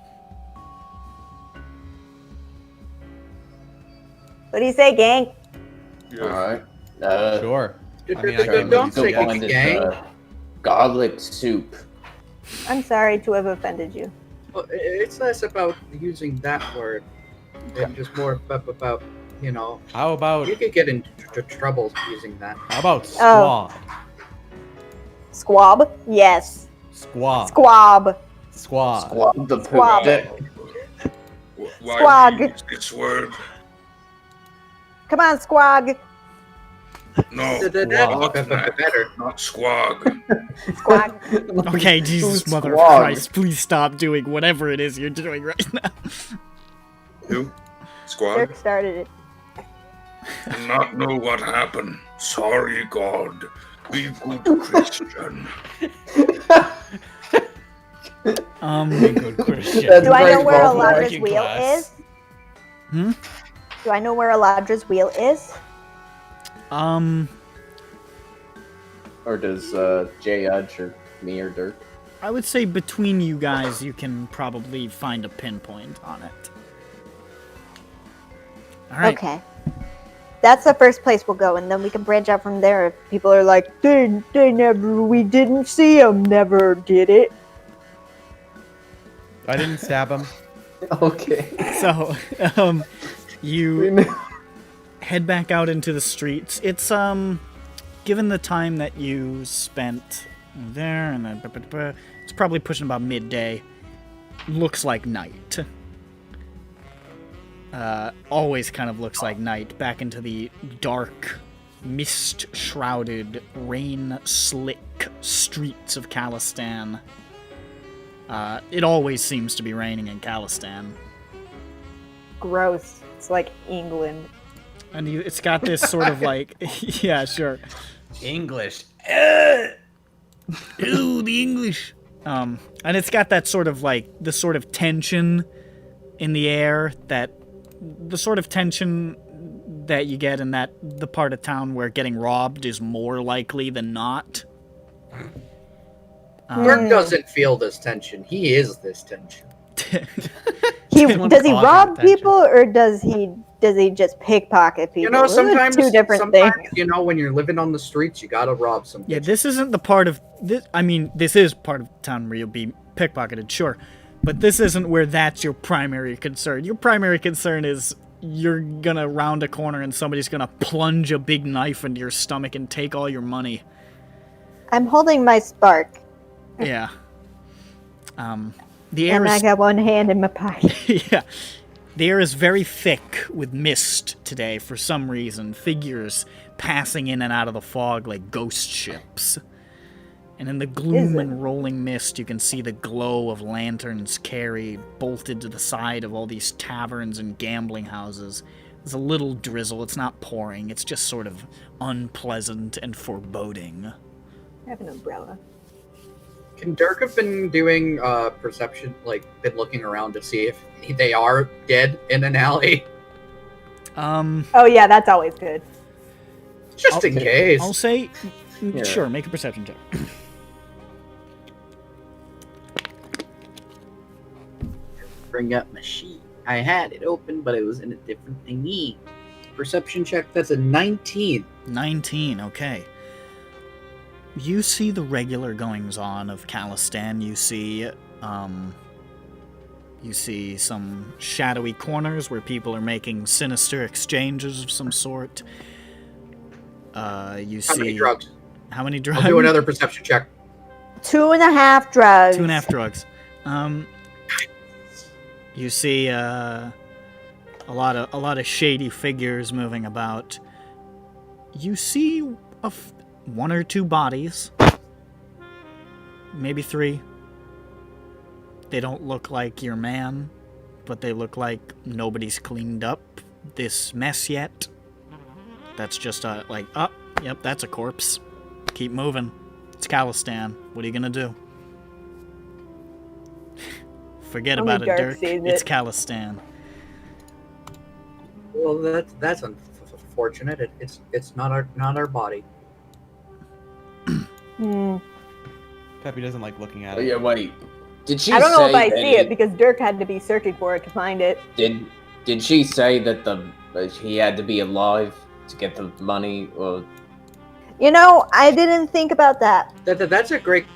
What do you say, gang? Alright. Sure. Don't say gang. Garlic soup. I'm sorry to have offended you. Well, it's less about using that word and just more about you know, How about you could get into trouble using that. how about squad? Squab? Yes. Squad. Squab. Squad. Squab the Squab. poop. Why Squawk. we use this word? Come on, squag. No, Better. not squag. Squag. Okay, Jesus, Who's mother of squad? Christ, please stop doing whatever it is you're doing right now. Who? Squad? Dirk started it. Do not know what happened. Sorry, God. Be good Christian. Good Christian. That's Do I know very where well Eladra's working wheel class. is? Hmm? Do I know where Eladra's wheel is? Or does Jay Udge or me or Dirk? I would say between you guys, you can probably find a pinpoint on it. All right. Okay. That's the first place we'll go, and then we can branch out from there if people are like, we didn't see him, never did it. I didn't stab him. Okay. So, you head back out into the streets. It's, given the time that you spent there, and then, it's probably pushing about midday. Looks like night. Always kind of looks like night. Back into the dark, mist-shrouded, rain-slick streets of Callestan. It always seems to be raining in Callestan. Gross. It's like England. And it's got this sort of like... yeah, sure. English. Ew, the English. And it's got that sort of like... the sort of tension in the air that... the sort of tension that you get in the part of town where getting robbed is more likely than not. Dirk doesn't feel this tension. He is this tension. Does he rob people, or does he just pickpocket people? You know, Those are sometimes, two different things. you know, when you're living on the streets, you gotta rob some. Yeah, this isn't the part of this. I mean, this is part of town where you'll be pickpocketed, sure, but this isn't where that's your primary concern. Your primary concern is you're gonna round a corner and somebody's gonna plunge a big knife into your stomach and take all your money. I'm holding my spark. Yeah. The air And I is got one hand in my pocket. yeah. The air is very thick with mist today for some reason. Figures passing in and out of the fog like ghost ships. And in the gloom and rolling mist, you can see the glow of lanterns carried, bolted to the side of all these taverns and gambling houses. There's a little drizzle. It's not pouring. It's just sort of unpleasant and foreboding. I have an umbrella. Can Dirk have been doing perception, like been looking around to see if they are dead in an alley? Oh yeah, that's always good. Just in case. I'll say, Yeah. sure, make a perception check. Bring up my sheet. I had it open, but it was in a different thingy. Perception check, that's a 19. 19, okay. You see the regular goings-on of Callestan. You see some shadowy corners where people are making sinister exchanges of some sort. You see... How many drugs? How many drugs? I'll do another perception check. 2.5 drugs. 2.5 drugs. You see a lot of shady figures moving about. You see one or two bodies, maybe 3. They don't look like your man, but they look like nobody's cleaned up this mess yet. That's just yep, that's a corpse. Keep moving. It's Callestan. What are you gonna do? Forget Only about it, Dirk Dirk. sees It's it. Callestan. Well, that's unfortunate. It's not our body. Peppy doesn't like looking at Oh, it. yeah, wait. Did she I don't know say if I that see it because Dirk had to be searching for it to find it. Did she say that he had to be alive to get the money? Or You know, I didn't think about that. That's a great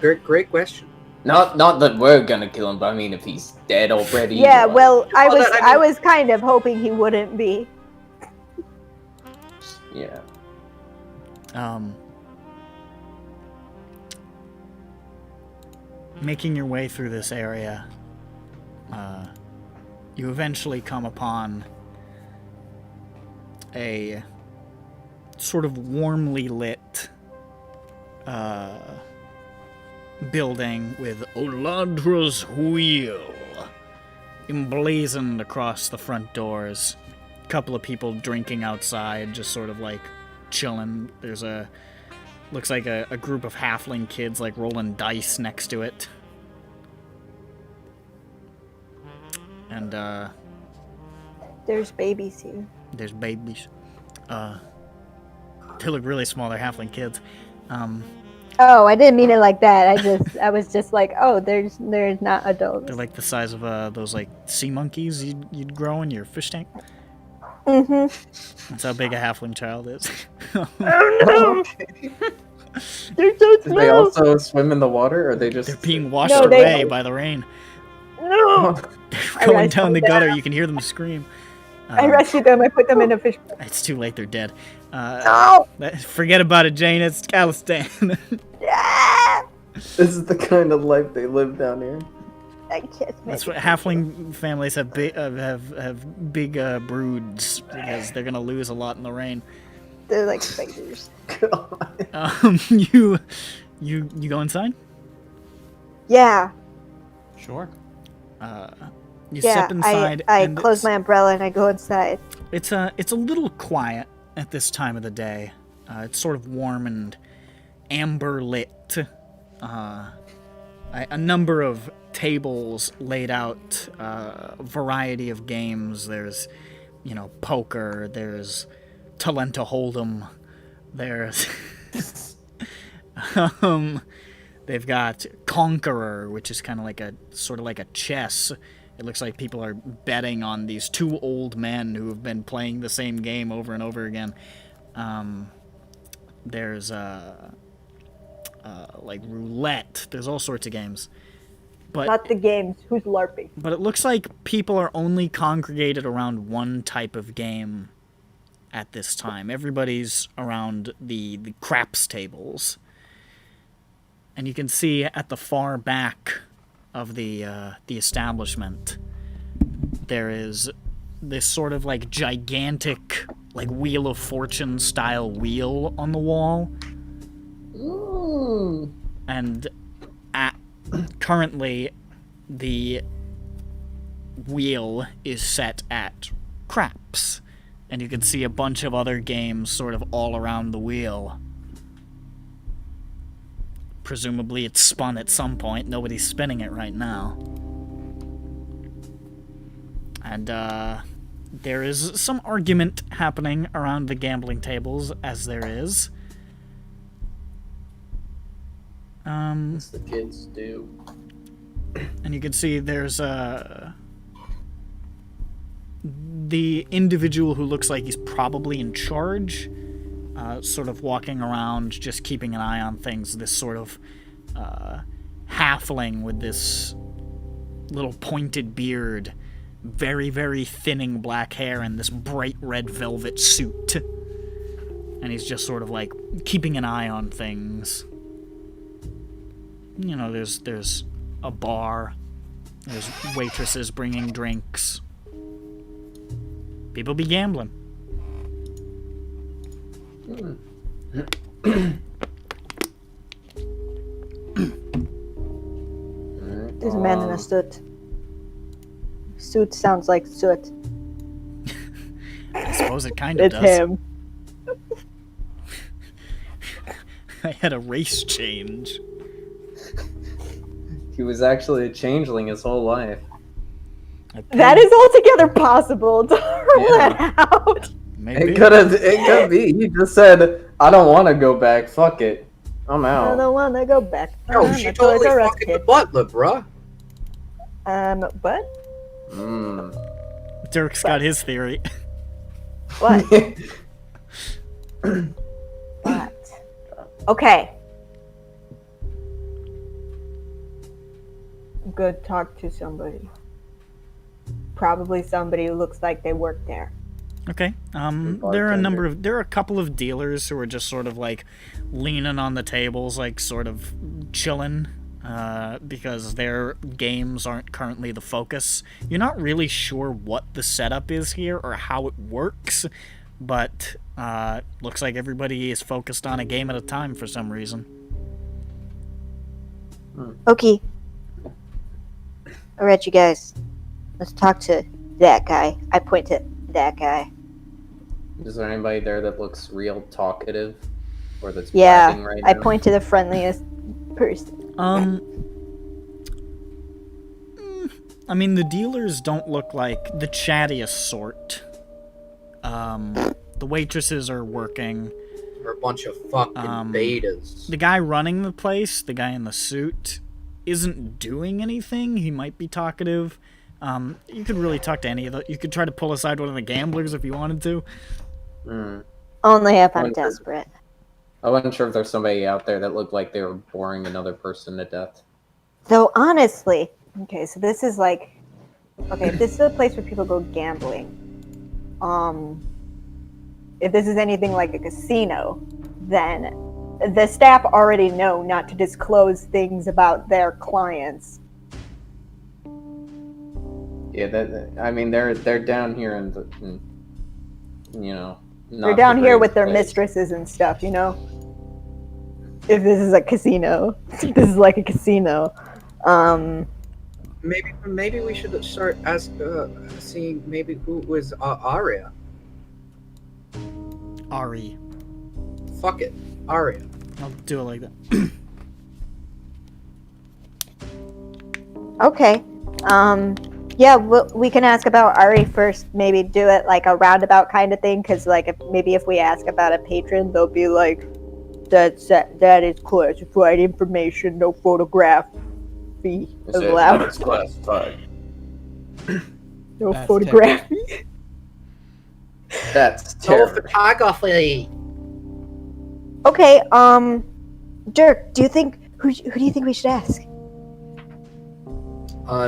question. not that we're gonna kill him, but I mean if he's dead already. Yeah, like- well, I Well, was that- I was kind of hoping he wouldn't be. Yeah. Making your way through this area, you eventually come upon a sort of warmly lit building with Oladra's Wheel emblazoned across the front doors. A couple of people drinking outside, just sort of like chilling. There's looks like a group of halfling kids like rolling dice next to it. And there's babies here. There's babies. They look really small. They're halfling kids. Oh, I didn't mean it like that. I was just like, oh, there's not adults. They're like the size of those like sea monkeys you'd grow in your fish tank. Mm-hmm. That's how big a halfling child is. Oh no! They're so small. Do they also swim in the water, or they just? They're being washed away by the rain. No! They're going down the gutter. You can hear them scream. I rescued them. I put them in a fish. It's too late. They're dead. No! Forget about it, Jane. It's Callestan. Yeah! This is the kind of life they live down here. I can't. That's what halfling families have have big broods because they're gonna lose a lot in the rain. They're like spiders. You go inside? Yeah. Sure. You step inside. I close my umbrella and I go inside. It's a little quiet at this time of the day. It's sort of warm and amber lit. A number of tables laid out, a variety of games. There's, poker. There's Talenta Hold'em. There's they've got Conqueror, which is kind of like sort of like a chess. It looks like people are betting on these two old men who have been playing the same game over and over again. There's like roulette. There's all sorts of games. But not the games. Who's LARPing? But it looks like people are only congregated around one type of game at this time. Everybody's around the craps tables. And you can see at the far back of the establishment, there is this sort of like gigantic like Wheel of Fortune style wheel on the wall. Ooh. And currently the wheel is set at craps. And you can see a bunch of other games sort of all around the wheel. Presumably it's spun at some point. Nobody's spinning it right now. And there is some argument happening around the gambling tables, as there is. As the kids do. And you can see there's the individual who looks like he's probably in charge, sort of walking around, just keeping an eye on things. This sort of halfling with this little pointed beard, very, very thinning black hair, and this bright red velvet suit. And he's just sort of like keeping an eye on things. There's a bar. There's waitresses bringing drinks. People be gambling. There's a man in a suit. Suit sounds like soot. I suppose it kind of it's does. It's him. I had a race change. He was actually a changeling his whole life. That is altogether possible. Don't rule that out. Maybe. It could be. He just said, I don't want to go back. Fuck it. I'm out. I don't want to go back. No, she totally fucking the butler, bruh. What? Dirk's got his theory. What? What? Okay. Go talk to somebody. Probably somebody who looks like they work there. Okay. There are a couple of dealers who are just sort of like leaning on the tables, like sort of chilling, because their games aren't currently the focus. You're not really sure what the setup is here or how it works, but looks like everybody is focused on a game at a time for some reason. Okay. Alright, you guys. Let's talk to that guy. I point to that guy. Is there anybody there that looks real talkative? Or that's bragging right now? I point to the friendliest person. I mean, the dealers don't look like the chattiest sort. The waitresses are working. They're a bunch of fucking betas. The guy running the place, the guy in the suit, isn't doing anything. He might be talkative. You could really talk to any of the... You could try to pull aside one of the gamblers if you wanted to. Only if I'm desperate. I wasn't sure if there's somebody out there that looked like they were boring another person to death. Though, honestly... Okay, so this is like... Okay, if this is a place where people go gambling, if this is anything like a casino, then the staff already know not to disclose things about their clients. Yeah, I mean, they're down here in you know... They're down here with their mistresses and stuff, you know? If this is a casino. This is like a casino. Maybe we should start seeing maybe who was Arya. Ari. Fuck it, Arya. I'll do it like that. Okay. Yeah, we can ask about Ari first. Maybe do it like a roundabout kind of thing, because like if we ask about a patron, they'll be like, that is classified information, no photography allowed. It's classified. No photography. That's No terrible. photography. Okay. Dirk, do you think who do you think we should ask?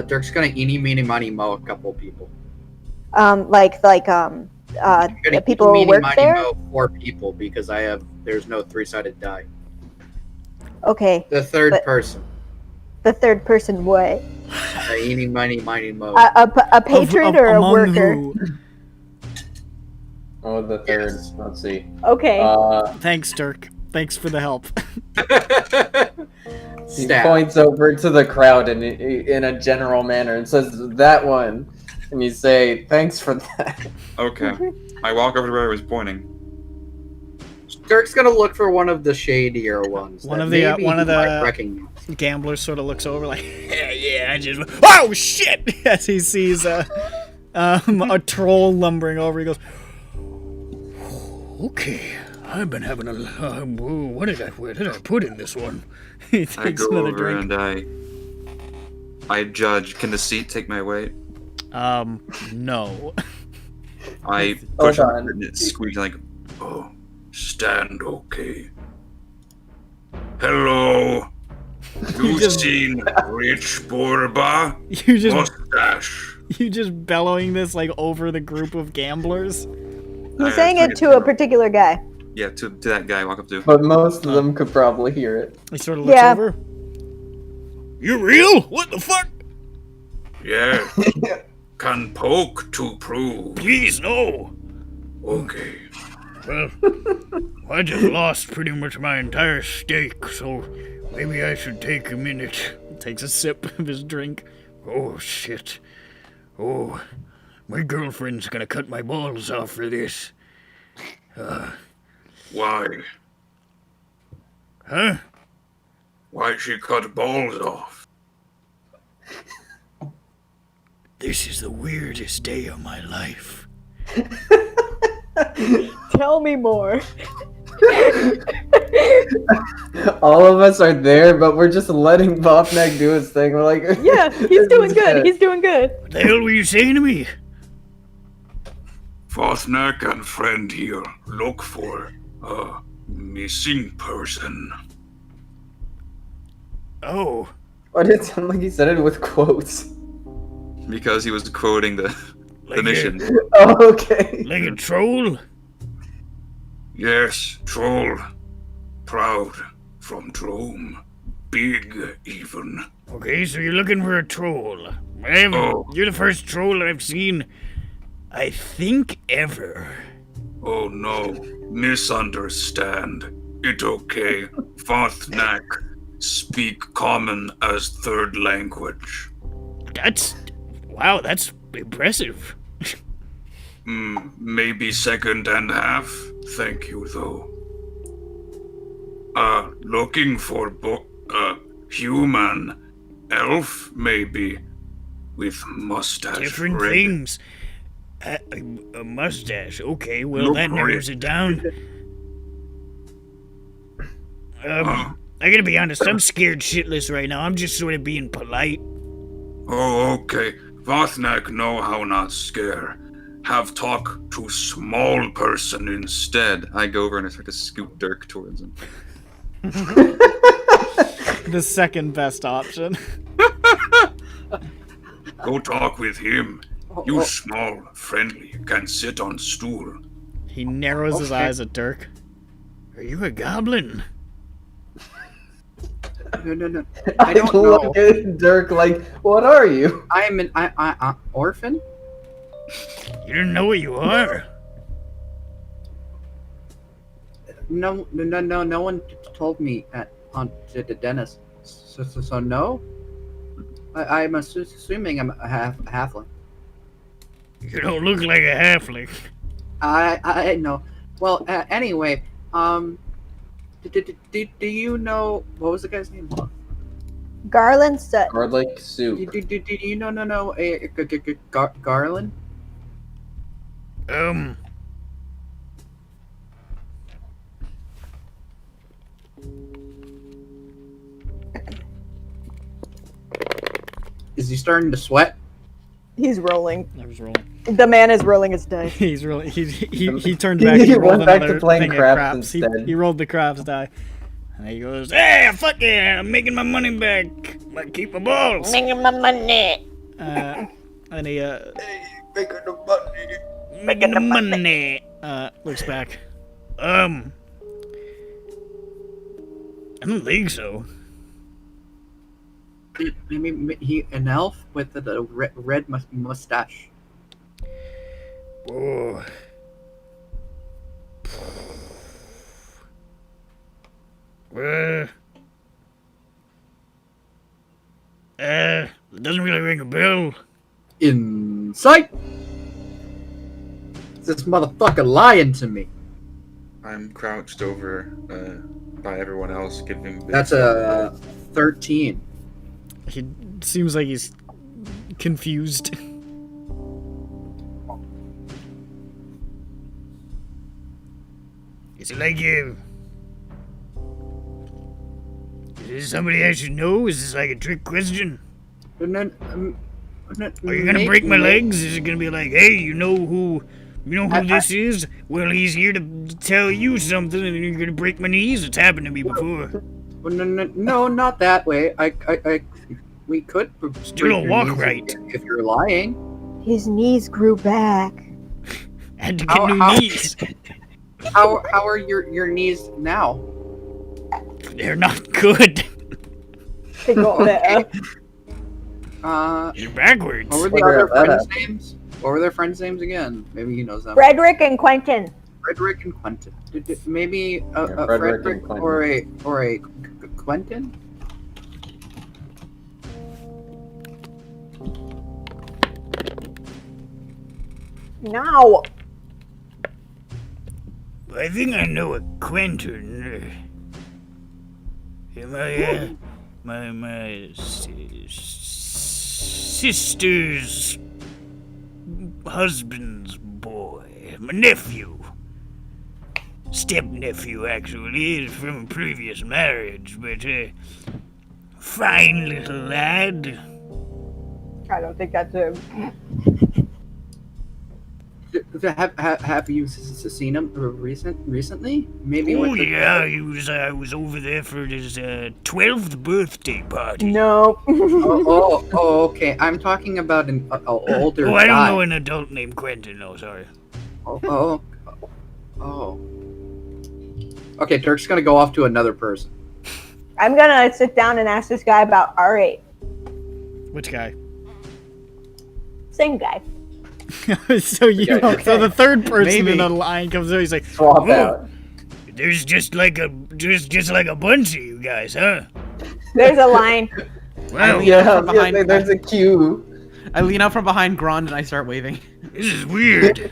Dirk's gonna eeny, meeny, miny, moe a couple people. People who work there? Moe 4 people because there's no 3-sided die. Okay. The third person. The third person what? Eeny, miny, miny, moe. A patron or a worker? Oh, the third. Yes. Let's see. Okay. Thanks, Dirk. Thanks for the help. He points over to the crowd in a general manner and says, "That one." And you say, "Thanks for that." Okay. I walk over to where I was pointing. Dirk's gonna look for one of the shadier ones. One of the gamblers sort of looks over like, yeah, I just... Oh, shit! As he sees a troll lumbering over, he goes, okay, I've been having a... where did I put in this one? He I takes go another over drink. and I judge. Can the seat take my weight? No. I push on and it squeaks like, oh, stand okay. Hello. You seen Rich Borba? Mustache. You just bellowing this like over the group of gamblers? He's saying it to a particular guy. Yeah, to that guy I walk up to. But most of them could probably hear it. He sort of looks over. You real? What the fuck? Yeah. Can poke to prove. Please, no. Okay. Well, I just lost pretty much my entire stake, so maybe I should take a minute. He takes a sip of his drink. Oh, shit. Oh, my girlfriend's gonna cut my balls off for this. Why? Huh? Why'd she cut balls off? This is the weirdest day of my life. Tell me more. All of us are there, but we're just letting Bobneck do his thing. We're like, yeah, he's doing good. He's doing good. What the hell were you saying to me? Fothneck and friend here look for a missing person. Oh. Why did it sound like he said it with quotes? Because he was quoting the definition. Oh, okay. Like a troll? Yes, troll. Proud. From Drome. Big, even. Okay, so you're looking for a troll. Oh. You're the first troll I've seen, I think, ever. Oh no, misunderstand. It okay. Vathnak speak common as third language. Wow, that's impressive. Maybe second and half. Thank you though. Looking for human, elf maybe, with mustache. Different red. things. A mustache. Okay, well, that narrows it down. I gotta be honest, I'm scared shitless right now. I'm just sort of being polite. Oh, okay. Vathnak know how not scare. Have talk to small person instead. I go over and I start to scoot Dirk towards him. The second best option. Go talk with him. You small, friendly, can sit on stool. He narrows his eyes at Dirk. Are you a goblin? No. I don't look know. at Dirk like, what are you? I'm an orphan? You don't know what you are? No one told me to the dentist. So no? I'm assuming I'm a halfling. You don't look like a halfling. I know. Well, anyway, do you know what was the guy's name? Garland said. Garlic soup. Do you know Garland? Is he starting to sweat? He's rolling. I was rolling. The man is rolling his dice. He's rolling. He turned back. He He rolled went back to another playing thing of craps He instead. rolled the craps die. And he goes, hey, fuck yeah, I'm making my money back. I keep my balls. Making my money. And he Making the money. looks back. I don't think so. Maybe he an elf with the red mustache. Oh. It doesn't really ring a bell. Insight. This motherfucker lying to me. I'm crouched over by everyone else, giving. That's a 13. He seems like he's confused. Is it like you? Is this somebody I should know? Is this like a trick question? Are you gonna break my legs? Is it gonna be like, hey, you know who this is? Well, he's here to tell you something, and you're gonna break my knees. It's happened to me before. No, not that way. We could. Still don't walk right. If you're lying. His knees grew back. Had to get new knees. How are your knees now? They're not good. They got better. You're backwards. What were the other friends' names? What were their friends' names again? Maybe he knows them. Frederick and Quentin. Frederick and Quentin. Maybe a Frederick Frederick and or a Quentin? Now. I think I know a Quentin. My sister's husband's boy, my nephew, step-nephew actually, from a previous marriage, but fine little lad. I don't think that's him. Have you seen him recently? Maybe. Oh yeah, I was over there for his 12th birthday party. No. Okay. I'm talking about an older guy. Oh, I don't know an adult named Quentin. No, sorry. Oh. Okay, Dirk's gonna go off to another person. I'm gonna sit down and ask this guy about R8. Which guy? Same guy. So the third person in the line comes over. He's like, Swap out. There's just like a bunch of you guys, huh? There's a line. Well, There's a queue. I lean out from behind Grond and I start waving. this is weird.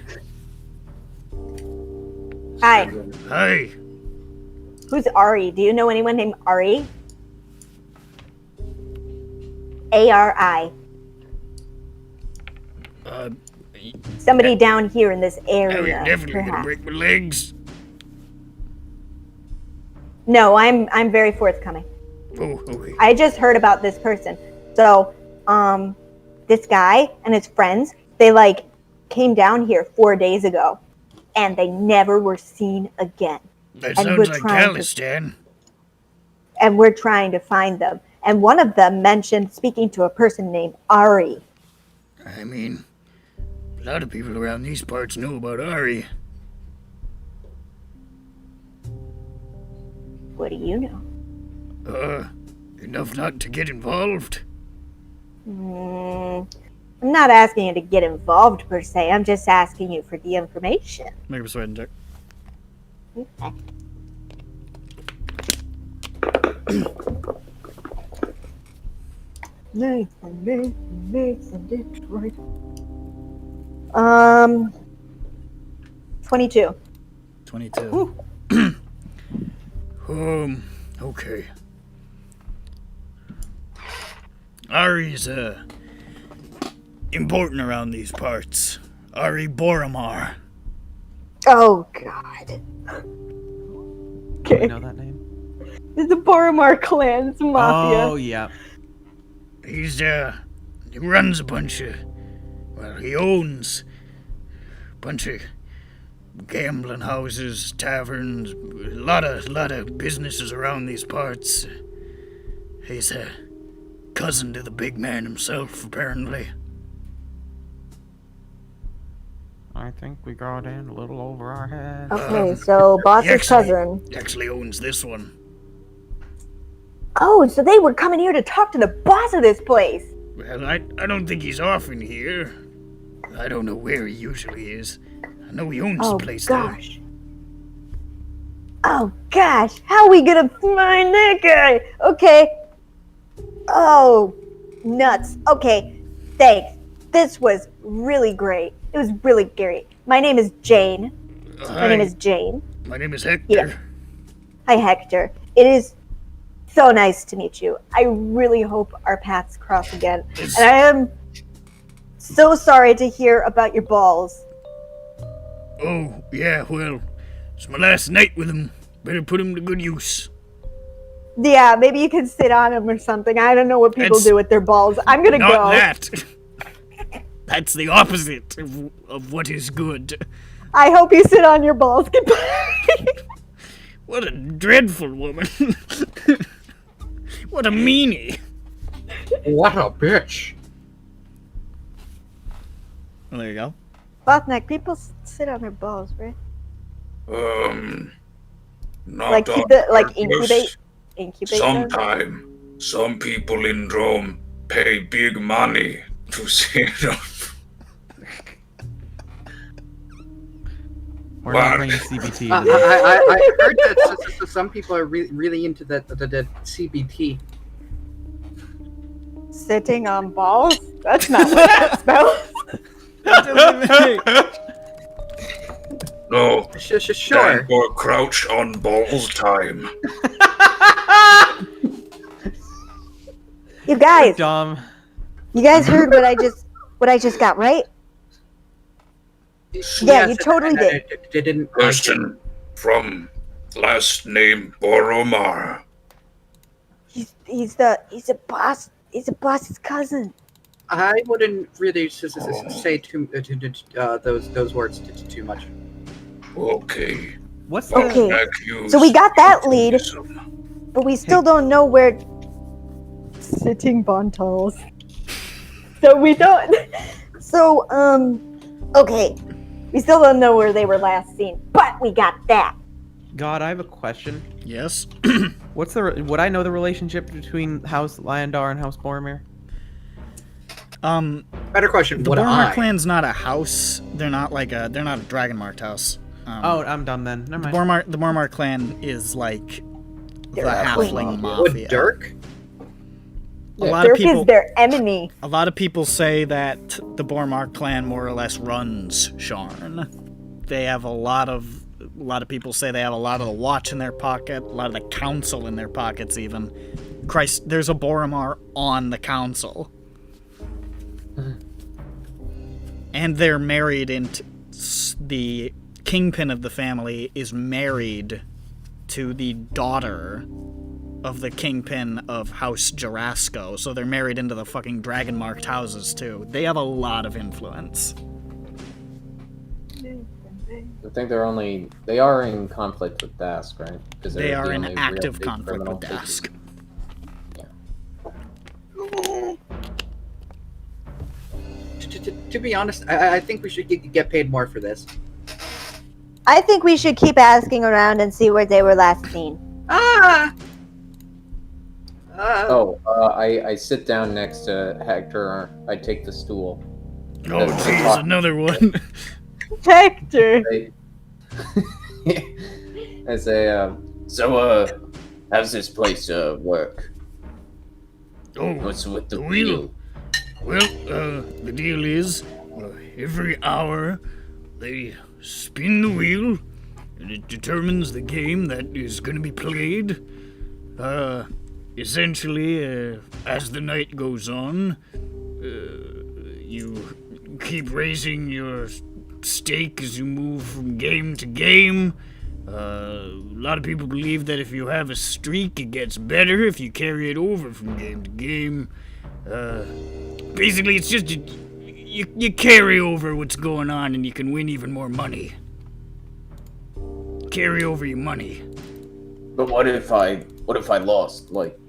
Hi. Hi. Who's Ari? Do you know anyone named Ari? A-R-I. Somebody down here in this area. You're definitely gonna perhaps. break my legs. No, I'm very forthcoming. Oh, okay. I just heard about this person. So, this guy and his friends, they came down here 4 days ago, and they never were seen again. That And sounds we're like trying to- Callestan. And we're trying to find them. And one of them mentioned speaking to a person named Ari. I mean, a lot of people around these parts know about Ari. What do you know? Enough not to get involved. I'm not asking you to get involved per se. I'm just asking you for the information. make him sweat and check. Okay. Nathan, Detroit. 22. 22. Okay. Ari's, important around these parts. Ari Boromar. Oh, God. Do Okay. you know that name? It's the Boromar clan. It's mafia. Oh, yeah. He's, he runs a bunch of, he owns a bunch of gambling houses, taverns, a lot of businesses around these parts. He's a cousin to the big man himself, apparently. I think we got in a little over our head. Okay, so boss's cousin. He actually owns this one. Oh, so they were coming here to talk to the boss of this place. Well, I don't think he's often here. I don't know where he usually is. I know he owns Oh, the place, gosh. Oh, gosh. How are we gonna find that guy? Okay. Oh, nuts. Okay, thanks. This was really great. It was really great. My name is Jane. My name is Jane. My name is Hector. Yeah. Hi, Hector. It is so nice to meet you. I really hope our paths cross again. And I am so sorry to hear about your balls. Oh, yeah, well, it's my last night with him. Better put him to good use. Yeah, maybe you can sit on them or something. I don't know what people That's do with their balls. I'm gonna Not go. that. That's the opposite of what is good. I hope you sit on your balls. Goodbye. What a dreadful woman. What a meanie. What a bitch. Well, there you go. Bothneck, people sit on their balls, right? Not Like on keep it, like purpose. incubate. them? Sometime, some people in Rome pay big money to sit on. We're not What? playing CBT. I heard that some people are really into the CBT. Sitting on balls? That's not what that spells. No, Sure. time for crouch on balls time. You guys Dumb. heard what I just got, right? Yeah, you totally did. Didn't. Person from last name Boromar. He's the boss's cousin. I wouldn't really say those words too much. Okay. What's Okay. Accuse So we got that lead, nepotism. but we still don't know where. Sitting Bontals. So we don't. So okay, we still don't know where they were last seen, but we got that. God, I have a question. Yes. Would I know the relationship between House Lyandar and House Boromir? Better question. The Would Boromir I? clan's not a house. They're not a dragon marked house. Oh, I'm done then. Never mind. The Boromir clan is like They're the halfling halfling mafia. mafia. Would Dirk? Dirk is their enemy. A lot of people say that the Boromir clan more or less runs Sharn. They have a lot of people say they have a lot of the Watch in their pocket, a lot of the Council in their pockets even. Christ, there's a Boromir on the Council. And they're married into the kingpin of the family is married to the daughter of the kingpin of House Jarasco, so they're married into the fucking dragon-marked houses, too. They have a lot of influence. I think they are in conflict with Dask, right? They are in active conflict with Dask. To be honest, I think we should get paid more for this. I think we should keep asking around and see where they were last seen. I sit down next to Hector. I take the stool. Oh, jeez, another one. Hector. I say, so, how's this place work? Oh, What's with the wheel? Well, the deal is, every hour they spin the wheel, and it determines the game that is going to be played. Essentially, as the night goes on, you keep raising your stake as you move from game to game. A lot of people believe that if you have a streak, it gets better if you carry it over from game to game. Basically, it's just you carry over what's going on and you can win even more money. Carry over your money. But what if I lost? Like,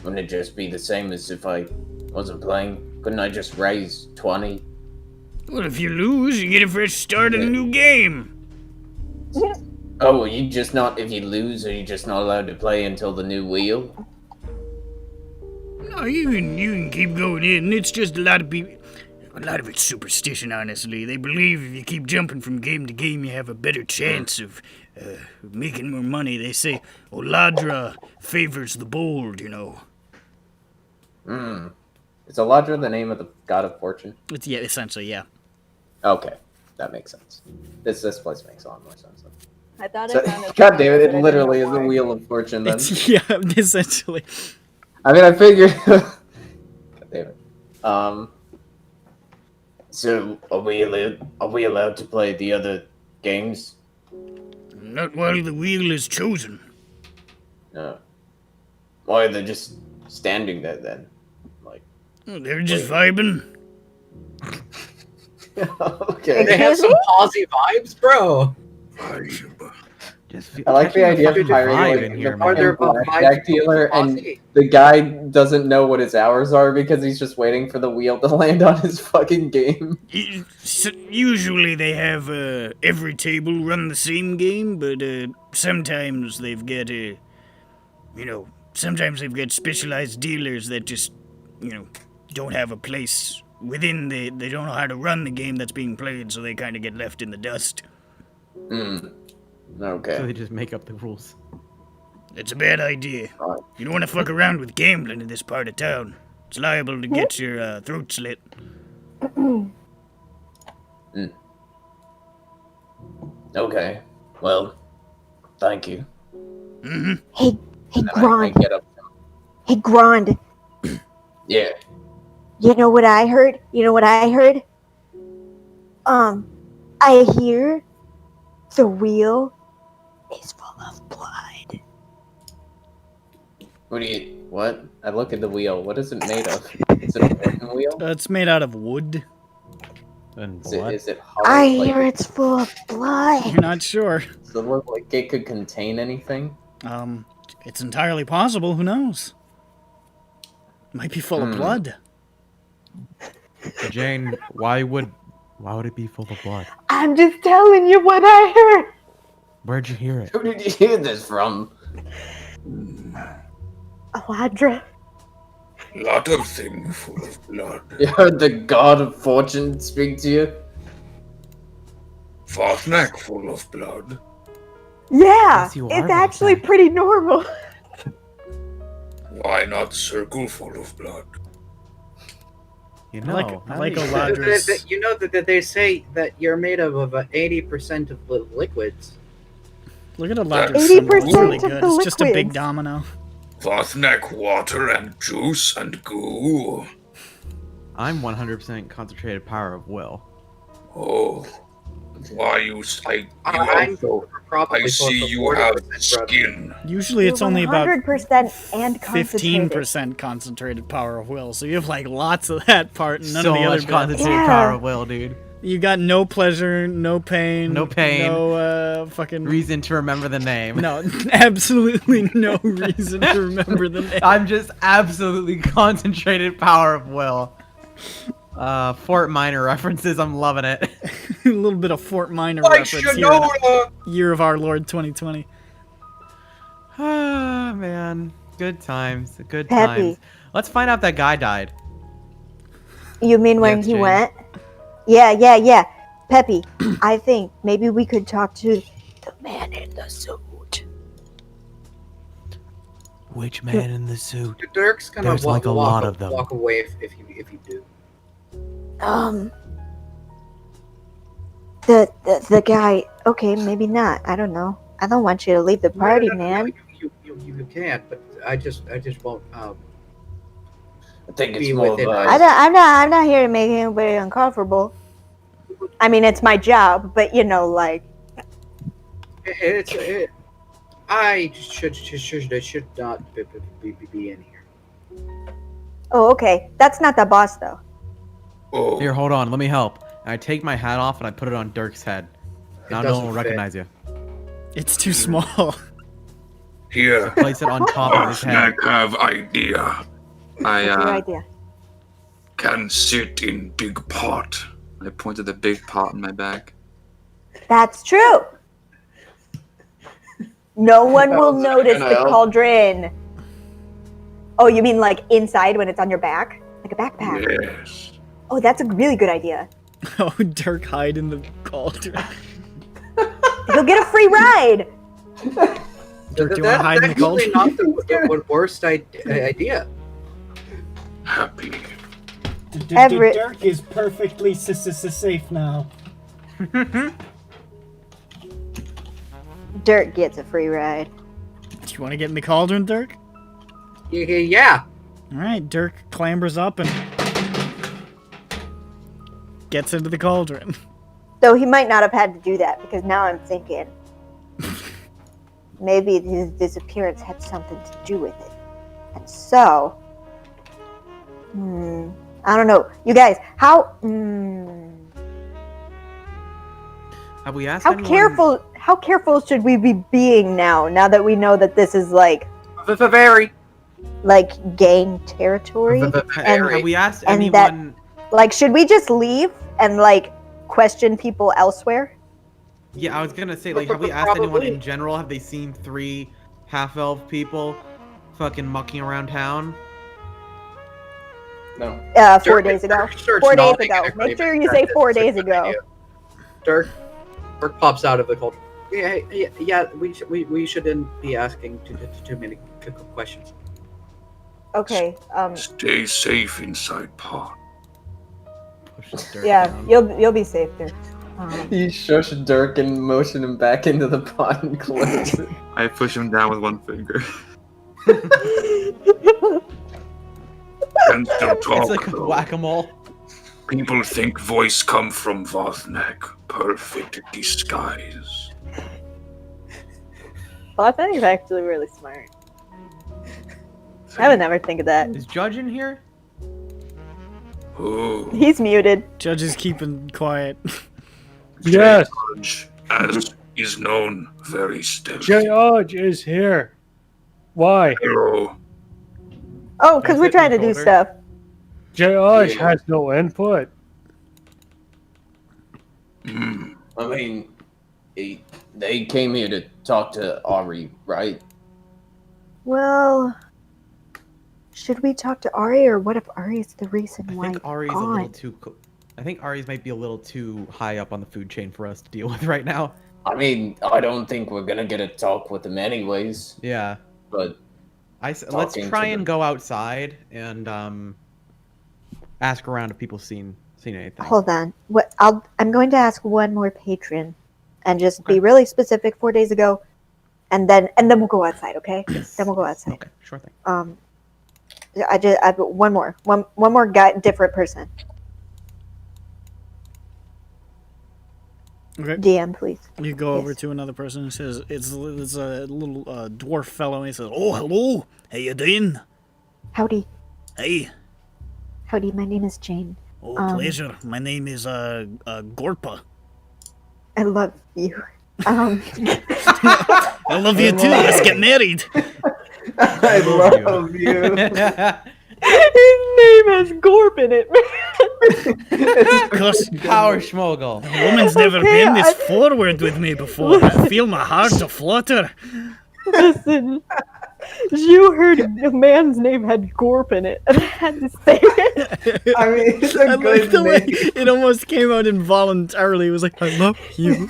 wouldn't it just be the same as if I wasn't playing? Couldn't I just raise 20? Well, if you lose, you get a fresh start in a new game. Oh, if you lose, are you just not allowed to play until the new wheel? No, you can keep going in. It's just a lot of it's superstition, honestly. They believe if you keep jumping from game to game, you have a better chance of making more money. They say Oladra favors the bold, you know. Is Oladra the name of the god of fortune? Yeah, essentially, yeah. Okay, that makes sense. This place makes a lot more sense. I thought So, I found it. God damn it! It literally is the wheel of fortune. Then. Yeah, essentially. I mean, I figured. God damn it. So are we allowed to play the other games? Not while the wheel is chosen. No. Why are they just standing there then? Like. Oh, they're just vibing. Okay. They have some posy vibes, bro. I like the idea of hiring like, the blackjack dealer, and the guy doesn't know what his hours are because he's just waiting for the wheel to land on his fucking game. Usually they have every table run the same game, but sometimes they've got sometimes they've got specialized dealers that just don't have a place within they don't know how to run the game that's being played, so they kind of get left in the dust. Okay. So they just make up the rules. It's a bad idea. You don't want to fuck around with gambling in this part of town. It's liable to get your throat slit. Okay. Well, thank you. Hey, Grand. Hey, Grand. Yeah. You know what I heard? I hear the wheel is full of blood. What? I look at the wheel. What is it made of? Is Is it a wooden wheel? It's made out of wood. And Is blood. it hollow? I like, hear it's full of blood. You're not sure. Does it look like it could contain anything? It's entirely possible. Who knows? Might be full of blood. Jane, why would it be full of blood? I'm just telling you what I heard. Where'd you hear it? Who did you hear this from? Aladra. Lot of things full of blood. You heard the god of fortune speak to you? Fartnack full of blood. Yeah, Yes, you are, it's actually Bazaar. pretty normal. Why not circle full of blood? You I know, like how do you- Aladra's. You know that they say that you're made of 80% of liquids. Look at Aladra's. 80% symbol. It's really of good. the It's just a big liquids. domino. Fartnack water and juice and goo. I'm 100% concentrated power of will. Oh. Why you I'm also, probably I see close to you 40% have brother. skin. Usually it's only about 100% and concentrated. 15% concentrated power of will. So you have like lots of that part and none So of the other much bits. concentrated Yeah. power of will, dude. You got no pleasure, no pain. No pain. No fucking Reason to remember the name. No, absolutely no reason to remember the name. I'm just absolutely concentrated power of will. Fort Minor references, I'm loving it. A little bit of Fort Minor Like reference here. in Shinoda! Year of Our Lord 2020. Ah, man. Good times. Good Peppy. times. Let's find out that guy died. You mean when Yes, he Jane. went? Yeah. Peppy, I think maybe we could talk to the man in the suit. Which man in the suit? Dirk's gonna There's like a lot of them. walk away if you do. The guy. Okay, maybe not. I don't know. I don't want you to leave the party, man. You can, but I just won't. I think it's Be more of within a... us. I'm not here to make anybody uncomfortable. I mean, it's my job, but you know, like, I should not be in here. oh, okay. That's not the boss, though. Oh, Here, hold on. Let me help. And I take my hat off and I put it on Dirk's head. Now no doesn't one will fit. recognize you. It's too small. here. Place it on top of his head. Fartnack have idea. What's your I idea? Can sit in big pot. I pointed the big pot in my back. That's true. No one will notice the cauldron. Oh, you mean like inside when it's on your back? Like a backpack? Yes. Oh, that's a really good idea. Oh, Dirk hide in the cauldron. He'll get a free ride. Dirk, do you want to hide in the Actually, cauldron? not the worst idea. Happy. Everett. Dirk is perfectly safe now. Dirk gets a free ride. Do you want to get in the cauldron, Dirk? Yeah. All right, Dirk clambers up and gets into the cauldron. Though he might not have had to do that, because now I'm thinking maybe his disappearance had something to do with it. And so, I don't know. You guys, how Have we asked how anyone? careful should we be being now that we know that this is like Very. gang territory? Have we asked and that- anyone? Like, should we just leave and like question people elsewhere? Yeah, I was gonna say, like, have we asked anyone Probably. in general? Have they seen 3 half-elf people fucking mucking around town? No. 4 days ago. Dirk 4 days nodding ago. and Make sure agreement you that say this 4 is a days good ago. idea. Dirk pops out of the cauldron. Yeah. We shouldn't be asking too many questions. Okay. Stay safe inside pot. Push Dirk Yeah, down. you'll be safe there. You shush Dirk and motion him back into the pot and close it. I push him down with one finger. And still talk. It's like a though. whack-a-mole. People think voice come from Fartnack. Perfect disguise. Well, I think he's actually really smart. I would never think of that. Is Judge in here? Who? He's muted. Judge is keeping quiet. Yes. Judge, as is known, very stealthy. Judge is here. Why? Hello. Oh, because we're trying to do stuff. Judge has no input. I mean, they came here to talk to Ari, right? Well, should we talk to Ari, or what if Ari is the reason why? I think Ari's a little too. I think Ari's might be a little too high up on the food chain for us to deal with right now. I mean, I don't think we're gonna get a talk with him anyways. Yeah, but let's try and go outside and ask around if people seen anything. Hold on. I'm going to ask one more patron, and just be really specific. 4 days ago, and then we'll go outside. Okay? Yes. Then we'll go outside. Okay, sure thing. I one more guy, different person. Okay. DM, please. You go over to another person who says, it's a little dwarf fellow, and he says, "Oh, hello. How you doing?" Howdy. Hey. Howdy, my name is Jane. Oh, pleasure. My name is Gorpa. I love you. I love you too. Let's get married. I love you. His name has Gorp in it, Cause Power Schmogel. The woman's never been this forward with me before. I feel my heart to flutter. Listen, you heard a man's name had Gorp in it, and I had to say it. I mean, it's a good the way name. it almost came out involuntarily. It was like, I love you.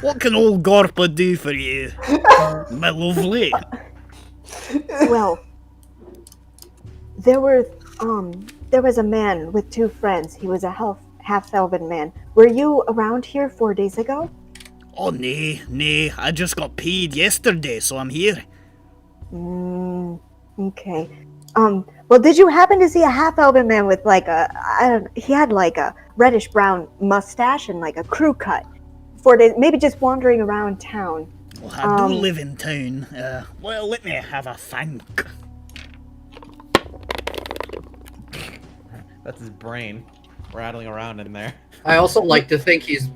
What can old Gorpa do for you, my lovely? Well, there was a man with two friends. He was a half-elven man. Were you around here 4 days ago? Oh, nay, I just got paid yesterday, so I'm here. Okay. Well, did you happen to see a half-elven man with he had like a reddish-brown mustache and like a crew cut? 4 days, maybe just wandering around town. Well, I do live in town. Well, let me have a think. That's his brain rattling around in there. I also like to think he's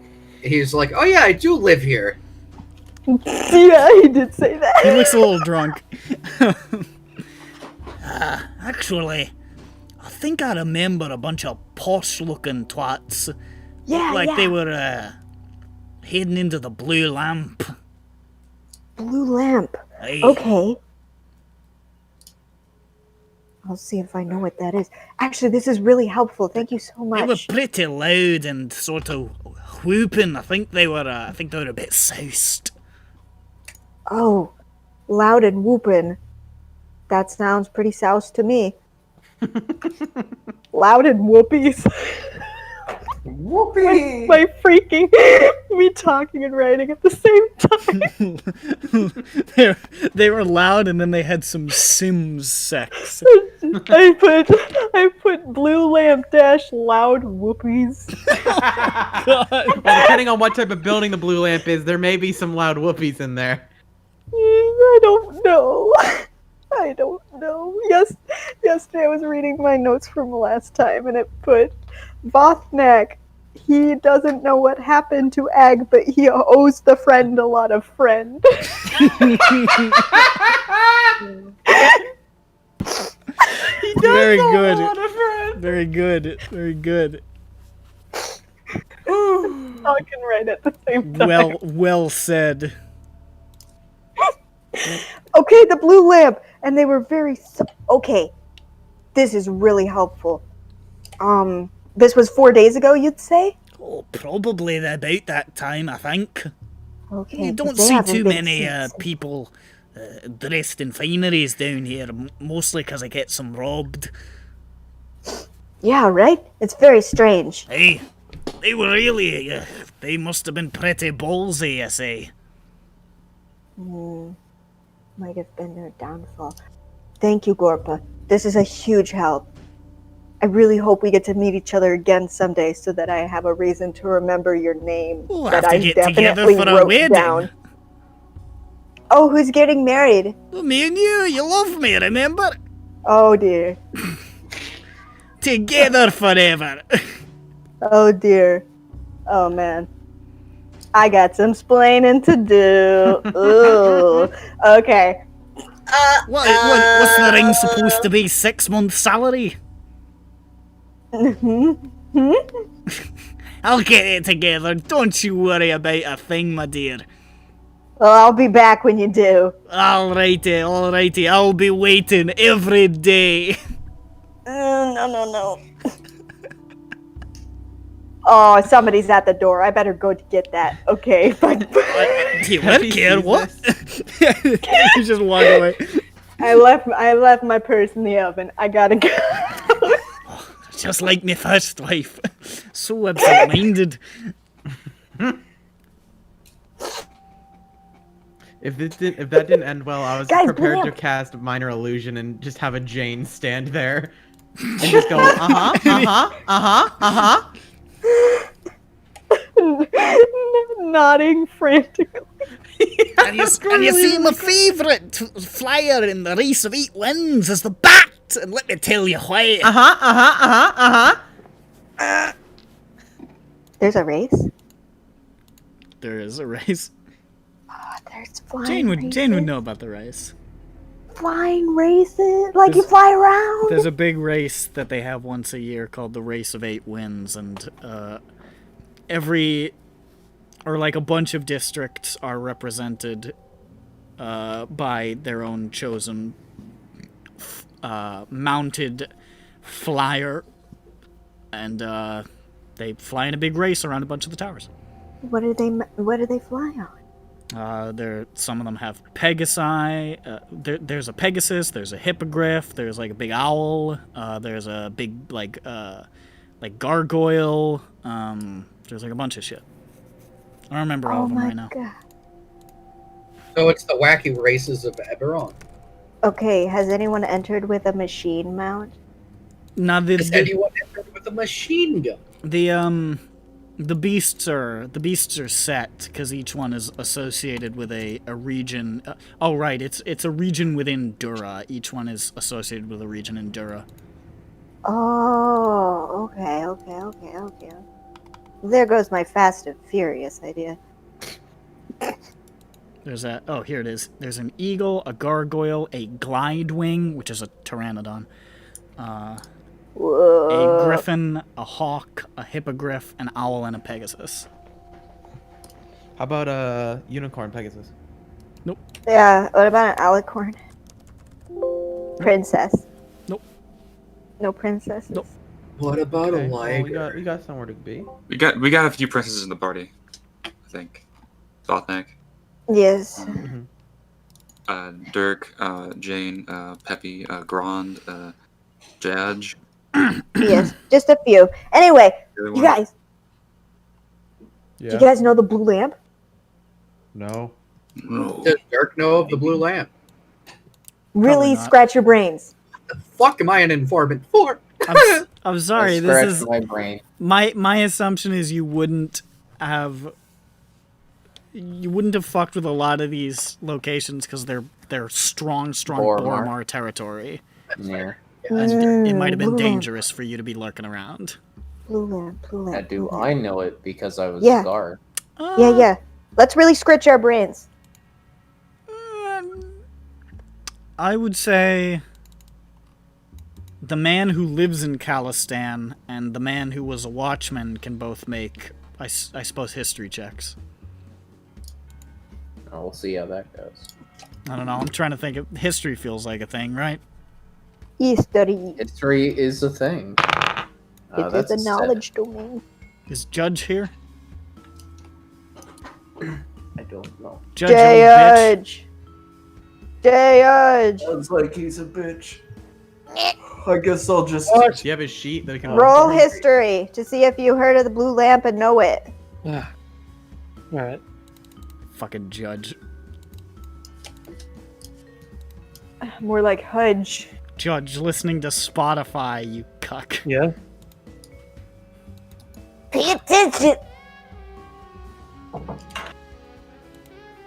like, oh yeah, I do live here. Yeah, he did say that. He looks a little drunk. Actually, I think I remember a bunch of posh-looking twats. Yeah, they were heading into the Blue Lamp. Blue Lamp. Aye. Okay. I'll see if I know what that is. Actually, this is really helpful. Thank you so much. They were pretty loud and sort of whooping. I think they were a bit soused. Oh, loud and whooping. That sounds pretty soused to me. Loud and whoopies. Whoopee! My freaking me talking and writing at the same time. they were loud, and then they had some Sims sex. I put Blue Lamp dash loud whoopies. Well, depending on what type of building the Blue Lamp is, there may be some loud whoopies in there. I don't know. Yesterday I was reading my notes from last time, and it put Vothnak. He doesn't know what happened to Ag, but he owes the friend a lot of friend. Very good. Very good. Very good. I can write at the same time. Well said. Okay, the Blue Lamp, and they were very okay. This is really helpful. This was 4 days ago, you'd say? Oh, probably about that time, I think. Okay. You don't see too many people dressed in fineries down here, mostly because I get some robbed. Yeah, right? It's very strange. Hey, they were really, they must have been pretty ballsy, I say. Might have been their downfall. Thank you, Gorpa. This is a huge help. I really hope we get to meet each other again someday so that I have a reason to remember your name We'll that have to I get definitely together for a wrote wedding. down. Oh, who's getting married? Well, me and you love me, remember? Oh dear. Together forever. Oh dear. Oh man. I got some splaining to do. Ooh. Okay. What's the ring supposed to be? 6 months' salary? I'll get it together. Don't you worry about a thing, my dear. Well, I'll be back when you do. Alrighty. I'll be waiting every day. No. Oh, somebody's at the door. I better go to get that. Okay, bye. Do you care? What? You just walk away. I left my purse in the oven. I gotta go. Just like my first wife. So absent-minded. If that didn't end well, I was prepared to cast Minor Illusion and just have a Jane stand there and just go, Nodding frantically. And you see, my favourite flyer in the race of 8 wins is the bat, and let me tell you why. There's a race? There is a race. Oh, there's flying races. Jane would know about the race. Flying races? Like you fly around? There's a big race that they have once a year called the Race of 8 Winds, and a bunch of districts are represented by their own chosen mounted flyer, and they fly in a big race around a bunch of the towers. What do they fly on? Some of them have Pegasi. There's a Pegasus. There's a Hippogriff. There's like a big owl. There's a big like gargoyle. There's like a bunch of shit. I don't remember all of them right now. God. So it's the wacky races of EBERRON. Okay, has anyone entered with a machine mount? Now Has anyone entered with a machine gun? The beasts are set because each one is associated with a region. It's a region within Dura. Each one is associated with a region in Dura. Oh, okay. There goes my Fast and Furious idea. Here it is. There's an eagle, a gargoyle, a glidewing, which is a pteranodon, Whoa. a griffin, a hawk, a hippogriff, an owl, and a pegasus. How about a unicorn pegasus? Nope. Yeah, what about an alicorn? Princess? Nope. No princesses? Nope. What about a liger? Well, we got somewhere to be. We got a few princesses in the party, I think. Thothnak. Yes. Dirk, Jane, Peppy, Grand, Jadge. Yes, just a few. Anyway, you guys. Yeah. Do you guys know the blue lamp? No. Does Dirk know of the blue lamp? Really scratch your brains. What the fuck am I an informant for? I'm sorry. This is my brain. My assumption is you wouldn't have fucked with a lot of these locations because they're strong Bormar territory. Yeah. And it might have been dangerous for you to be lurking around. Blue lamp. Do I know it because I was a guard? Yeah. Let's really scratch our brains. I would say the man who lives in Callestan and the man who was a watchman can both make, I suppose, history checks. Oh, we'll see how that goes. I don't know. I'm trying to think. History feels like a thing, right? History. History is a thing. It's a knowledge domain. Is Judge here? I don't know. Judge. Sounds like he's a bitch. I guess I'll just... Do you have a sheet that we can... Roll history to see if you heard of the blue lamp and know it. Alright. Fucking Judge. More like Hudge. Judge, listening to Spotify, you cuck. Yeah. Pay attention.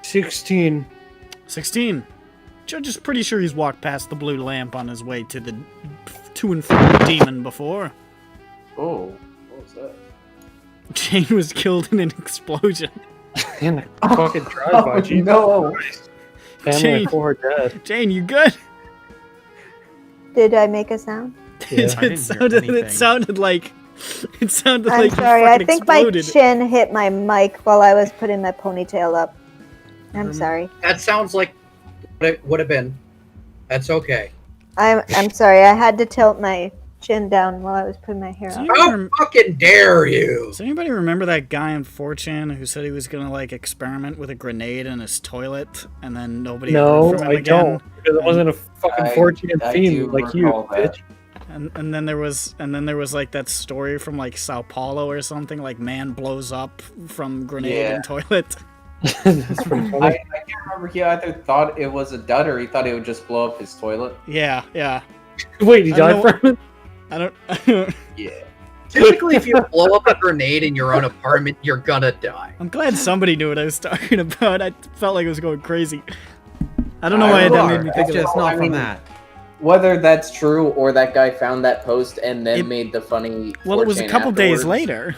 16. 16. Judge is pretty sure he's walked past the blue lamp on his way to and from the demon before. Oh, what was that? Jane was killed in an explosion. In a fucking drive-by. Oh, no. Family for her dead. Jane, you good? Did I make a sound? Yeah. It sounded like. It sounded I'm like. sorry. I think exploded. my chin hit my mic while I was putting my ponytail up. I'm sorry. That sounds like what it would have been. That's okay. I'm sorry. I had to tilt my chin down while I was putting my hair up. How fucking dare you? Does anybody remember that guy on 4chan who said he was gonna like experiment with a grenade in his toilet and then nobody heard from him again? Don't. Because it wasn't a fucking 4chan theme like you, bitch. And then there was like that story from like Sao Paulo or something, like man blows up from grenade in toilet. That's pretty funny. I can't remember. He either thought it was a dud or he thought it would just blow up his toilet. Yeah. Wait, he died from it? I don't. Yeah. Typically, if you blow up a grenade in your own apartment, you're gonna die. I'm glad somebody knew what I was talking about. I felt like I was going crazy. I don't know why that made me think of it. It's just not from that. Whether that's true or that guy found that post and then made the funny. Well, it was a couple days afterwards. later.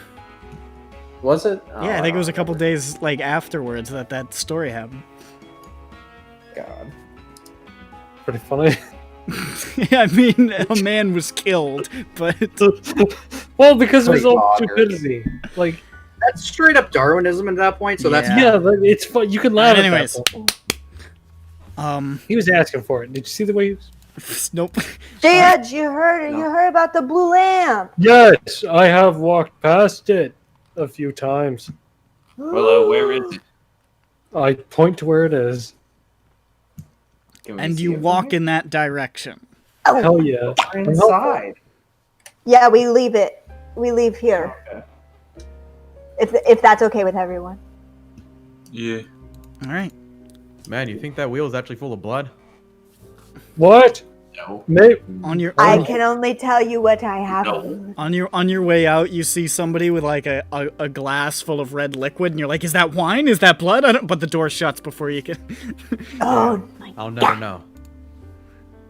Was it? Yeah, I think it was a couple days like afterwards that story happened. God. Pretty funny. Yeah, I mean, a man was killed, but well, because it was all stupidity. Like that's straight up Darwinism at that point. So that's but it's fun. You can laugh. Anyways, at that. He was asking for it. Did you see the way he was? Nope. Judge, you heard about the blue lamp. Yes, I have walked past it a few times. Well, where is it? I point to where it is. And you walk in that direction. Oh. Hell yeah. Inside. Yeah, we leave it. We leave here. Okay. If that's okay with everyone. Yeah. All right. Man, you think that wheel is actually full of blood? What? No. Maybe. I can only tell you what I have. On your way out, you see somebody with like a glass full of red liquid, and you're like, "Is that wine? Is that blood?" But the door shuts before you can. Oh my I'll never know.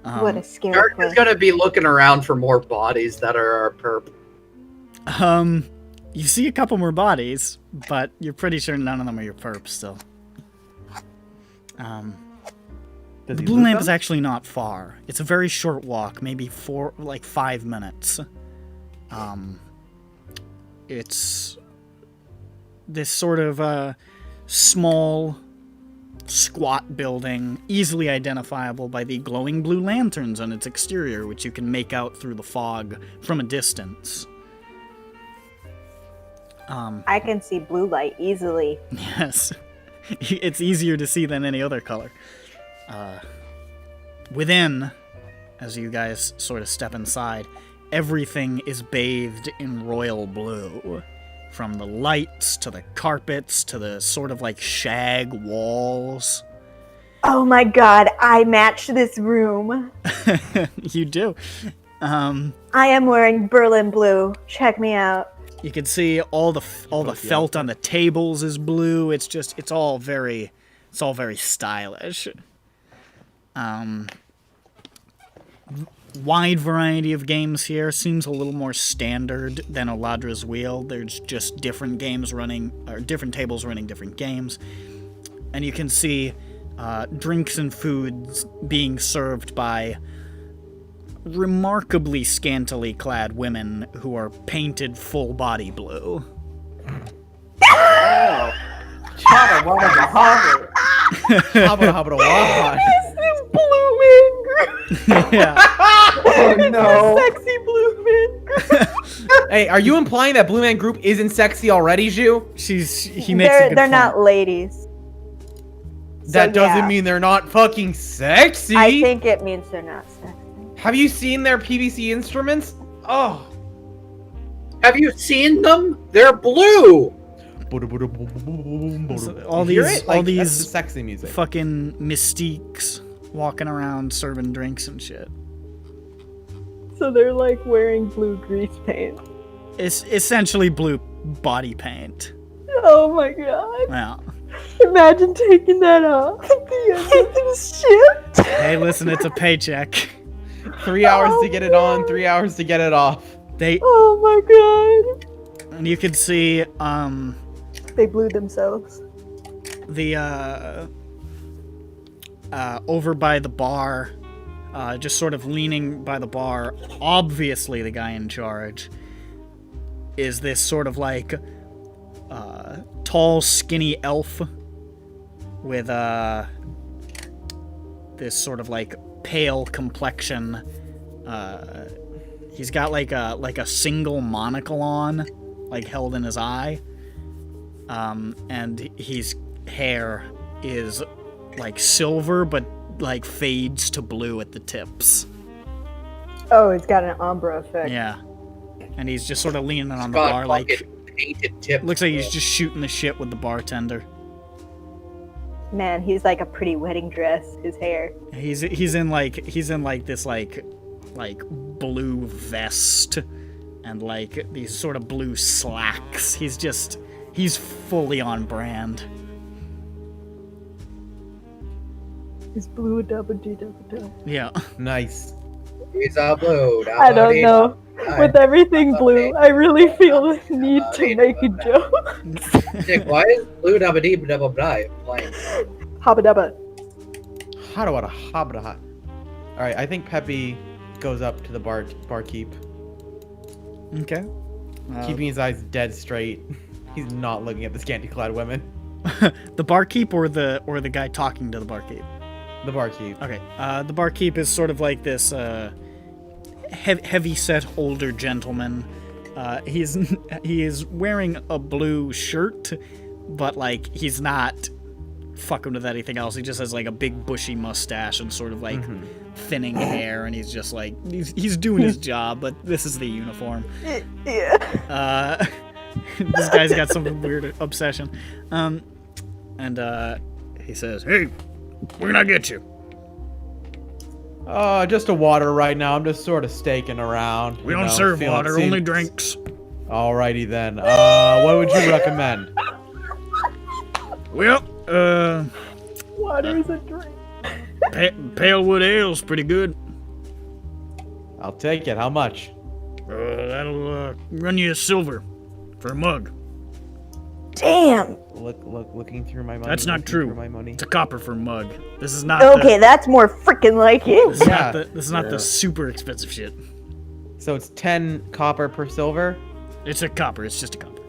What a scary Dark place. is gonna be looking around for more bodies that are our perp. You see a couple more bodies, but you're pretty sure none of them are your perps still. The blue lamp is actually not far. It's a very short walk, maybe 5 minutes. It's this sort of small, squat building, easily identifiable by the glowing blue lanterns on its exterior, which you can make out through the fog from a distance. I can see blue light easily. Yes. It's easier to see than any other color. Within, as you guys sort of step inside, everything is bathed in royal blue. From the lights, to the carpets, to the sort of like shag walls. Oh my god, I match this room. You do. I am wearing Berlin blue. Check me out. You can see all the felt on the tables is blue. It's all very stylish. Wide variety of games here. Seems a little more standard than Oladra's Wheel. There's just different games running, or different tables running different games. And you can see drinks and foods being served by remarkably scantily clad women who are painted full body blue. Oh. Chaba, wabba, wabba. Habba, habba, wabba. This blue man. Yeah. Oh no. Sexy blue man. Hey, are you implying that Blue Man Group isn't sexy already, Zhu? He makes a good They're point. not ladies. That So, doesn't yeah. mean they're not fucking sexy. I think it means they're not sexy. Have you seen their PVC instruments? Oh. Have you seen them? They're blue. All You hear these, it? Like, all that's these the sexy music. fucking mystiques walking around serving drinks and shit. So they're like wearing blue grease paint. It's essentially blue body paint. Oh my god. Well, Imagine taking that off at the end of this shift. Hey, listen, it's a paycheck. 3 hours to get it on, 3 hours to get it off. Oh my god. And you can see, They blew themselves. the, over by the bar, just sort of leaning by the bar, obviously the guy in charge, is this sort of like, tall, skinny elf with, this sort of like pale complexion. He's got like a single monocle on, like held in his eye. And his hair is like silver, but like fades to blue at the tips. Oh, it's got an ombre effect. Yeah. And he's just sort of leaning on the bar, like, painted tips. looks like he's just shooting the shit with the bartender. Man, he's like a pretty wedding dress. His hair. He's in this like blue vest and like these sort of blue slacks. He's fully on brand. He's blue double D double. Yeah. Nice. He's all blue. I don't know. With everything blue, I really feel the need to make a joke. Nick, why is blue double D double playing? Habba dabba. Hada habra. All right, I think Peppy goes up to the barkeep. Okay. Keeping his eyes dead straight. He's not looking at the scanty-clad women. The barkeep or the guy talking to the barkeep? The barkeep. Okay. The barkeep is sort of like this heavy-set older gentleman. He is wearing a blue shirt, but like he's not fucking with anything else. He just has like a big bushy mustache and sort of like thinning hair, and he's just like he's doing his job, but this is the uniform. Yeah. This guy's got some weird obsession. And he says, "Hey, where can I get you?" Just a water right now. I'm just sort of staking around. We don't serve water, only drinks. Alrighty then. What would you recommend? Well, water is a drink. Palewood ale's pretty good. I'll take it. How much? That'll run you a silver for a mug. Damn. Looking through my money. That's not true. My money. It's a copper for a mug. This is not. Okay, that's more freaking like it. This is not the super expensive shit. So it's 10 copper per silver. It's a copper. It's just a copper.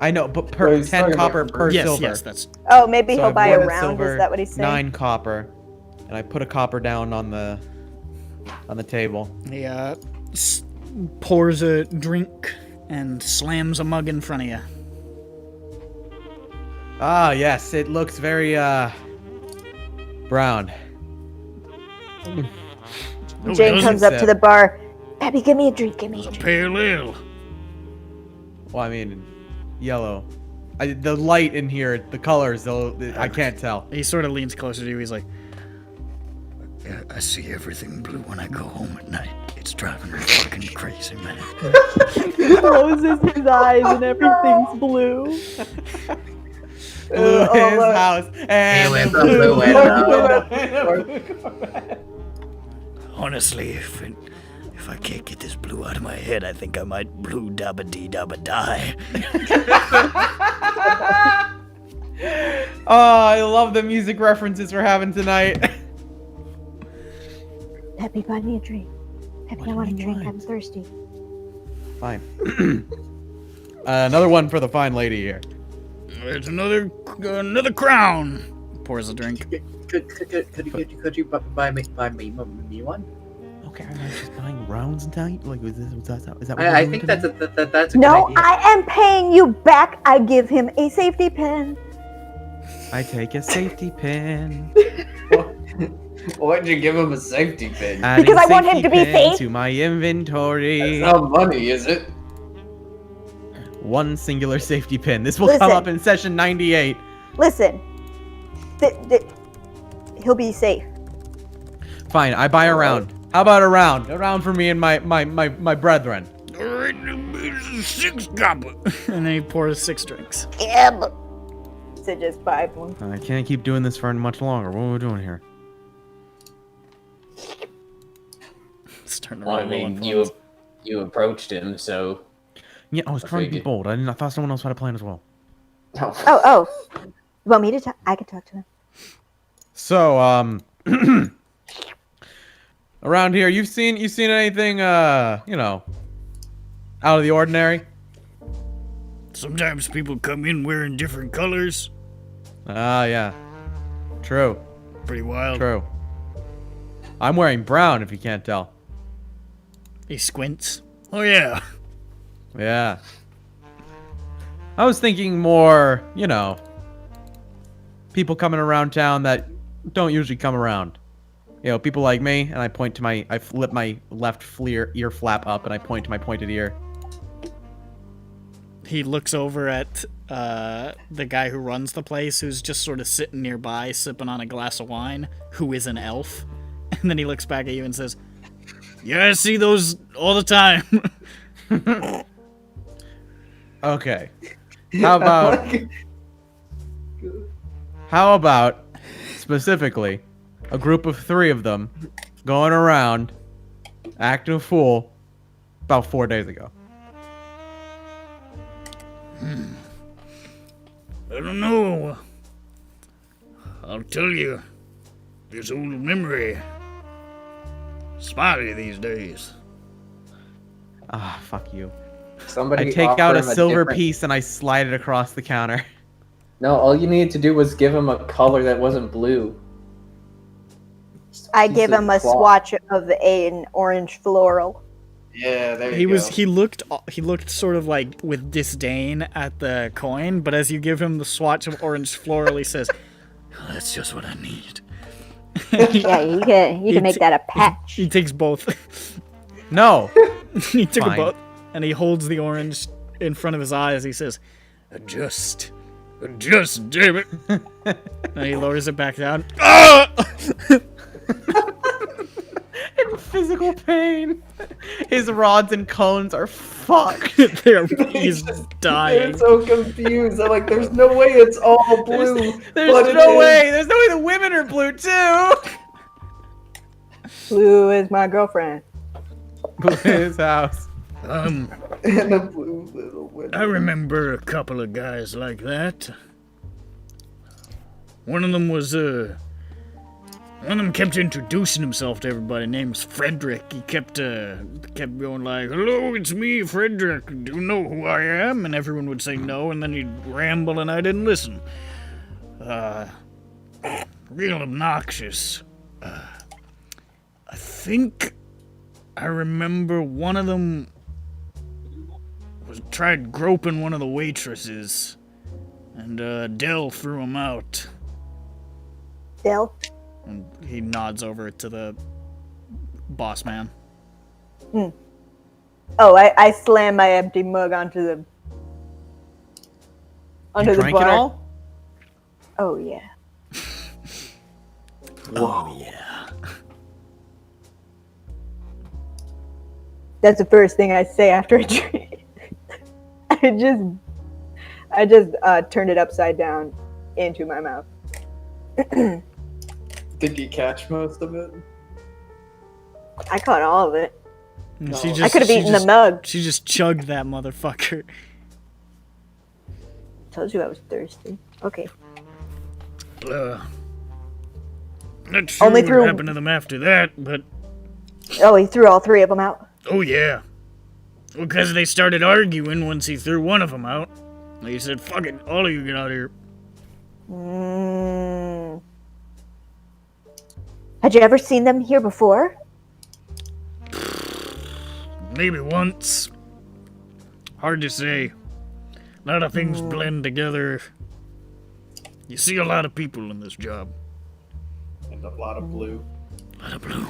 I know, but per 10 copper per silver. Yes, that's. Oh, maybe So he'll I buy a bought round. silver, Is that what he's saying? 9 copper, and I put a copper down on the table. He pours a drink and slams a mug in front of you. Ah, yes, it looks very brown. Jane comes up to the bar. Abby, give me a drink. Give me a drink. Pale ale. Well, I mean, yellow. The light in here, the colors, I can't tell. He sort of leans closer to you. He's like, I see everything blue when I go home at night. It's driving me fucking crazy, man. He closes his eyes and everything's blue. Blue his house and blue Honestly, if I can't get this blue out of my head, I think I might blue dabba dee dabba die. Oh, I love the music references we're having tonight. Peppy, buy me a drink. Peppy, I want a drink. I'm thirsty. Fine. Another one for the fine lady here. It's another crown. Pours a drink. Could you buy me one? Okay, am I just buying rounds tonight? Like, is that what I think that's a good No, idea. I am paying you back. I give him a safety pin. I take a safety pin. Why'd you give him a safety pin? Because I want him to be safe. To my inventory. That's not money, is it? One singular safety pin. This will come up in session 98. Listen. He'll be safe. Fine, I buy a round. How about a round? A round for me and my brethren. Alright, 6 copper. And then he pours 6 drinks. Yeah, but to just buy one. I can't keep doing this for much longer. What are we doing here? Well, I mean, you approached him, so... Yeah, I was trying to be bold. I thought someone else had a plan as well. Oh. You want me to talk? I can talk to him. So, around here, you've seen anything, you know, out of the ordinary? Sometimes people come in wearing different colors. Ah, yeah. True. Pretty wild. True. I'm wearing brown, if you can't tell. He squints. Oh, yeah. Yeah. I was thinking more, you know, people coming around town that don't usually come around. You know, people like me, and I flip my left ear flap up, and I point to my pointed ear. He looks over at the guy who runs the place, who's just sort of sitting nearby, sipping on a glass of wine, who is an elf. And then he looks back at you and says, "Yeah, I see those all the time." Okay. How about specifically a group of 3 of them going around acting a fool about 4 days ago? I don't know. I'll tell you, this old memory spotty these days. Ah, fuck you. Somebody I take out a silver different... piece and I slide it across the counter. No, all you needed to do was give him a color that wasn't blue. I give him a swatch of an orange floral. Yeah, there you go. He looked sort of like with disdain at the coin, but as you give him the swatch of orange floral, he says, "Oh, that's just what I need." Yeah, you can make that a patch. He takes both. No. He took Fine. both, and he holds the orange in front of his eyes. He says, "Adjust, damn it." And he lowers it back down. In physical pain. His rods and cones are fucked. He's dying. They're so confused. I'm like, there's no way it's all blue. There's no way the women are blue too. Blue is my girlfriend. Blue is his house. And the blue little window. I remember a couple of guys like that. One of them kept introducing himself to everybody. Name's Frederick. He kept going like, "Hello, it's me, Frederick. Do you know who I am?" And everyone would say no, and then he'd ramble, and I didn't listen. Real obnoxious. I think I remember one of them tried groping one of the waitresses, and Dell threw him out. Dell? And he nods over to the boss man. Oh, I slam my empty mug onto the You drank bar. it all? Oh yeah. Oh yeah. That's the first thing I say after I drink. I just turned it upside down into my mouth. Did you catch most of it? I caught all of it. No. I could have eaten the mug. She just chugged that motherfucker. Told you I was thirsty. Okay. Not sure Only what through- happened to them after that, but Oh, he threw all 3 of them out. oh yeah. Well, because they started arguing once he threw one of them out. He said, "Fuck it, all of you get out of here." Had you ever seen them here before? Maybe once. Hard to say. A lot of things blend together. You see a lot of people in this job. And a lot of blue. A lot of blue.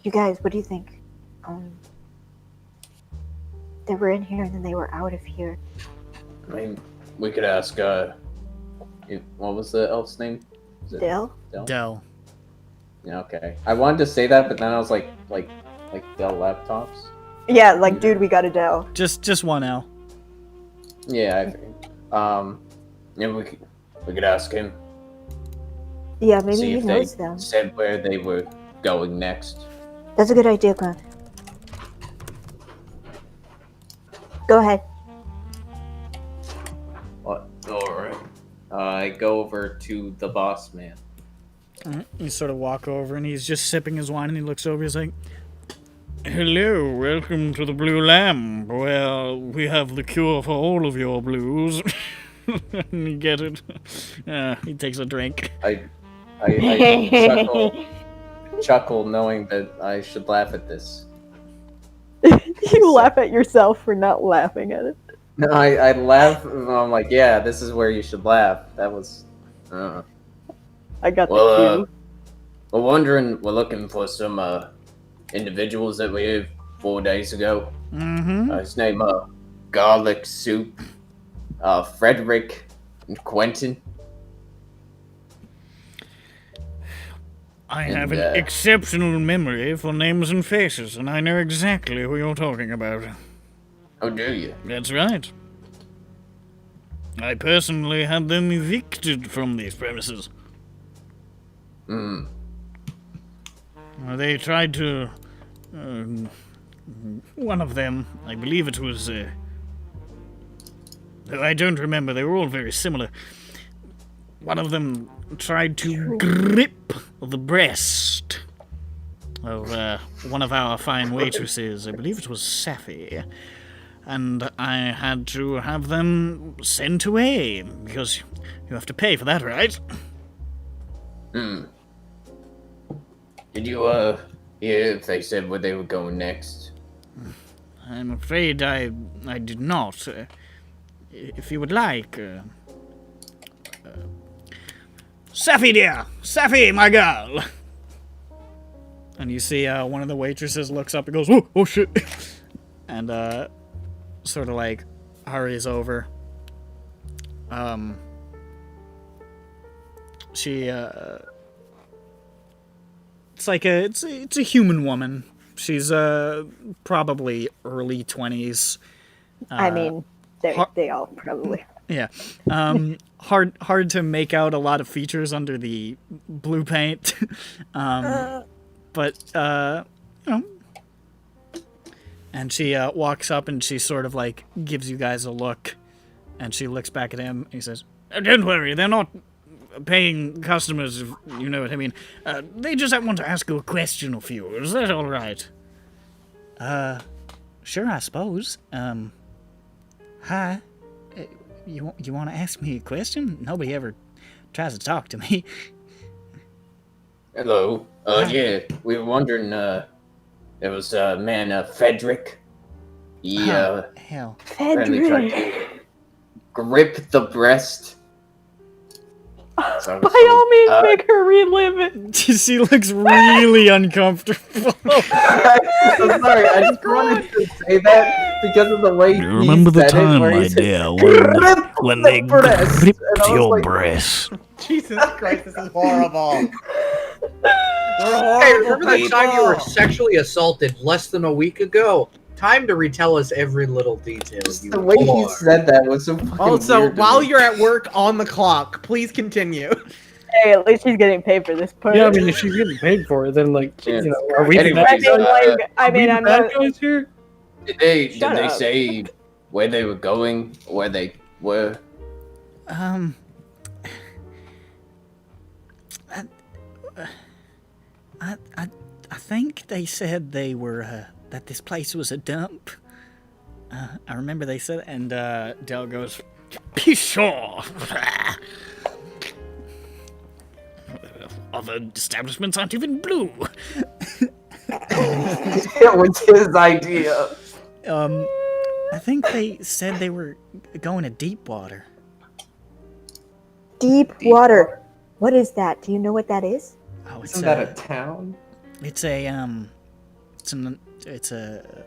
You guys, what do you think? They were in here and then they were out of here. I mean, we could ask, what was the elf's name? Dell? Dell. Yeah, okay. I wanted to say that, but then I was like Dell laptops. Yeah, like, dude, we got a Dell. Just one L. Yeah, I figured. Yeah, we could ask him. Yeah, maybe See he if knows they them. said where they were going next. That's a good idea, Glenn. Go ahead. What? Alright. I go over to the boss man. You sort of walk over, and he's just sipping his wine, and he looks over, he's like, "Hello, welcome to the Blue Lamb. Well, we have the cure for all of your blues." You get it? He takes a drink. I chuckle knowing that I should laugh at this. You laugh at yourself for not laughing at it. No, I laugh, and I'm like, yeah, this is where you should laugh. That was... I got the cue. We're looking for some individuals that we have 4 days ago. Mm-hmm. His name, Garlic Soup, Frederick, and Quentin. I have an exceptional memory for names and faces, and I know exactly who you're talking about. Oh, do you? That's right. I personally had them evicted from these premises. They tried to... one of them, I believe it was... I don't remember, they were all very similar. One of them tried to grip the breast of one of our fine waitresses. I believe it was Safi. And I had to have them sent away, because you have to pay for that, right? Did you, hear if they said where they were going next? I'm afraid I did not. If you would like... Safi, dear! Safi, my girl! And you see one of the waitresses looks up and goes, oh shit! And sort of like hurries over. She it's like it's a human woman. She's probably early 20s. I mean, they all probably. Yeah. Hard to make out a lot of features under the blue paint. But you know. And she walks up and she sort of like gives you guys a look, and she looks back at him and he says, "Don't worry, they're not paying customers, if you know what I mean. They just want to ask you a question or few. Is that all right?" Sure, I suppose. Hi. You want to ask me a question? Nobody ever tries to talk to me. Hello. Yeah, we were wondering, there was a man, Frederick. He, hell. apparently tried to grip the breast. So, by all means, make her relive it. She looks really uncomfortable. I'm sorry, I just wanted to say that because of the way you remember the time, my dear, when they gripped your breast. Jesus Christ, this is horrible. Hey, remember that time you were sexually assaulted less than a week ago? Time to retell us every little detail. The way he said that was so fucking Also, weird while you're at work on the clock, please continue. Hey, at least she's getting paid for this part. Yeah, I mean, if she's getting paid for it, then like, you know, are we? Anyways, I'm not. Guys here? Did they say where they were going? Where they were? I think they said they were that this place was a dump. I remember they said, and Del goes, "Pshaw! Other establishments aren't even blue." It was his idea. I think they said they were going to deep water. Deep water. What is that? Do you know what that is? Oh, it's Isn't that a town? It's a it's a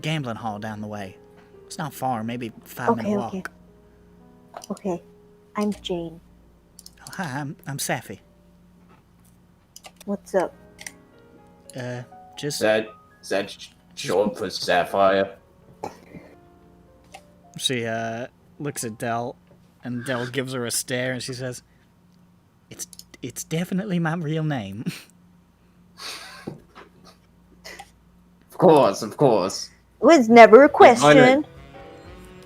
gambling hall down the way. It's not far, maybe 5-minute walk. Okay. I'm Jane. Oh, hi, I'm Safi. What's up? Just Is that short for Sapphire? She looks at Del, and Del gives her a stare, and she says, "It's definitely my real name." Of course. It was never a question.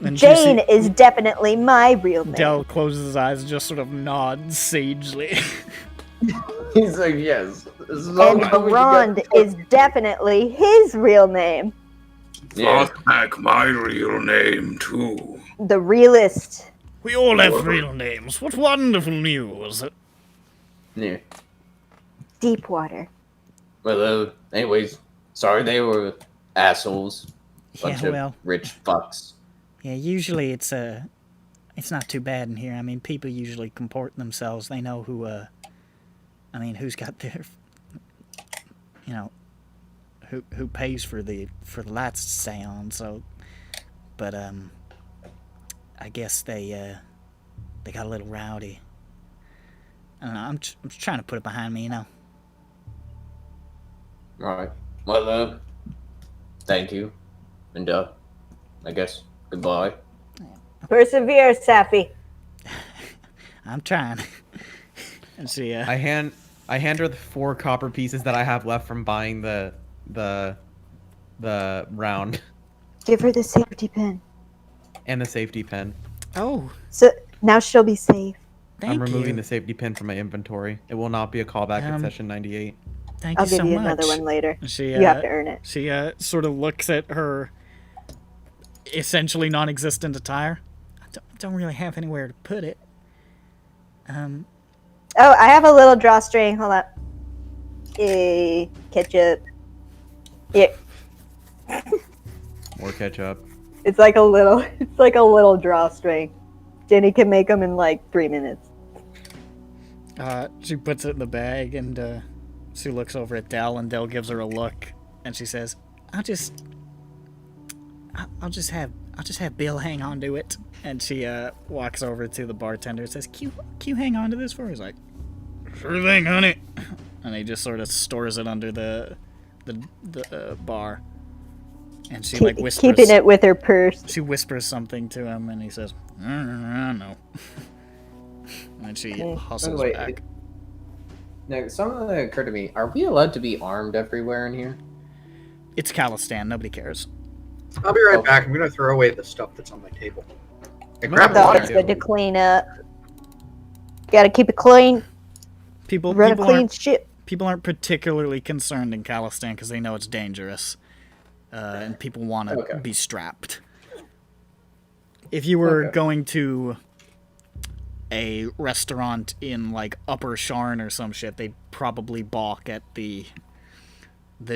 And Jane is definitely my real name. Del closes his eyes and just sort of nods sagely. He's like, yes. And Rond is definitely his real name. Vothnak, my real name, too. The realist. We all have real names. What wonderful news. Yeah. Deepwater. Well, anyways, sorry they were assholes. Bunch of rich fucks. Yeah, usually it's not too bad in here. I mean, people usually comport themselves. They know who, who's got their, who pays for the lights to stay on. So, but I guess they got a little rowdy. I don't know. I'm just trying to put it behind me, All right. Well, thank you, and I guess goodbye. Persevere, Safi. I'm trying. And see, I hand her the 4 copper pieces that I have left from buying the round. Give her the safety pin. And the safety pin. Oh. So now she'll be safe. I'm removing the safety pin from my inventory. It will not be a callback at session 98. Thank I'll you so give you much. another one later. She, you have to earn it. She sort of looks at her essentially non-existent attire. I don't really have anywhere to put it. Oh, I have a little drawstring. Hold on. Ketchup. Yeah. More ketchup. It's like a little drawstring. Jenny can make them in like 3 minutes. She puts it in the bag, and she looks over at Del, and Del gives her a look, and she says, I'll just have Bill hang on to it. And she walks over to the bartender and says, Can you hang on to this for me? He's like, sure thing, honey. And he just sort of stores it under the bar. And she like whispers, keeping it with her purse. She whispers something to him, and he says, I don't know. And she hustles back. Now, something that occurred to me: are we allowed to be armed everywhere in here? It's Callestan. Nobody cares. I'll be right back. I'm gonna throw away the stuff that's on my table. Hey, I thought it's good to clean up. Gotta keep it clean. Run a clean ship. People aren't particularly concerned in Callestan because they know it's dangerous. And people want to be strapped. If you were going to a restaurant in like Upper Sharn or some shit, they'd probably balk at the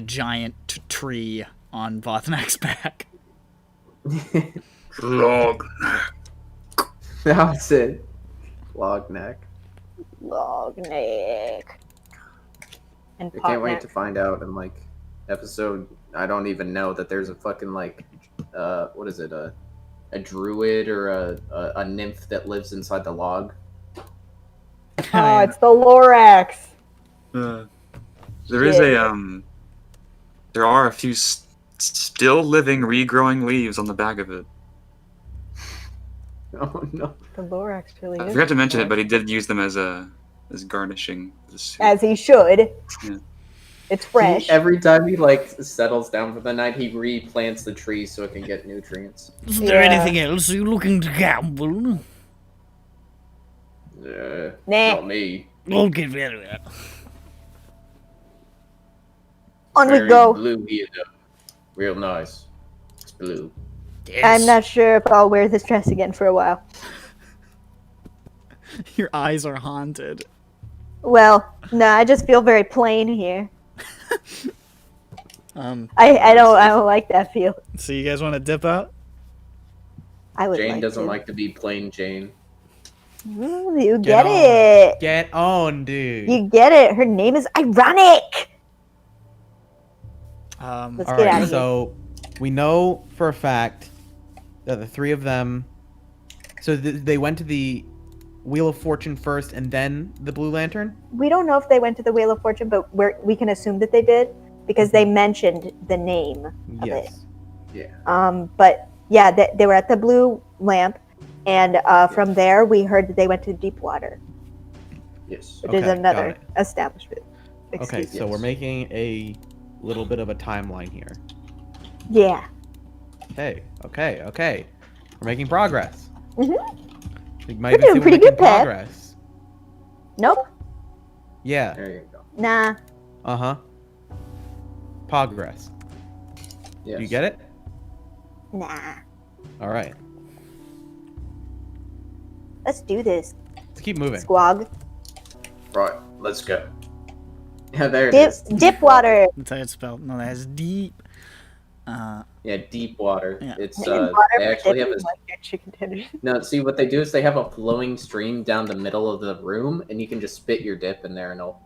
giant tree on Vothnak's back. Lognak. That's it. Lognak. Lognak. And I can't wait to find out in like episode. I don't even know that there's a fucking like, what is it? A druid or a nymph that lives inside the log. Oh, it's the Lorax. There is there are a few still living, regrowing leaves on the back of it. Oh no. The Lorax really is. I forgot to mention it, but he did use them as garnishing. As he should. Yeah. It's fresh. Every time he like settles down for the night, he replants the tree so it can get nutrients. Is there anything else? Are you looking to gamble? Not me. Okay, very well. On we go. Blue here, though. Real nice. It's blue. Yes. I'm not sure if I'll wear this dress again for a while. Your eyes are haunted. Well, no, I just feel very plain here. I don't like that feel. So you guys want to dip out? I would. Jane like doesn't to. like to be plain Jane. Ooh, you get it. Get on, dude. You get it. Her name is Ironic. Let's all get right, out of here. so we know for a fact that the 3 of them. So they went to the Wheel of Fortune first, and then the Blue Lantern. We don't know if they went to the Wheel of Fortune, but we can assume that they did because they mentioned the name of it. Yeah. But yeah, they were at the Blue lamp, and from there we heard that they went to deep water. Yes. Which is another establishment. Okay, so we're making a little bit of a timeline here. Yeah. Okay. We're making progress. Mm-hmm. We might We're doing pretty good, Pat. progress. Nope. Yeah. There you go. Nah. Uh-huh. Progress. Yes. You get it? Nah. All right. Let's do this. Let's keep moving. Squog. Right, let's go. Yeah, there it is. Dip water. That's how it's spelled. No, that's deep. Yeah, deep water. Yeah. It's Water they actually have a like your chicken tenders. no. See what they do is they have a flowing stream down the middle of the room, and you can just spit your dip in there, and it'll,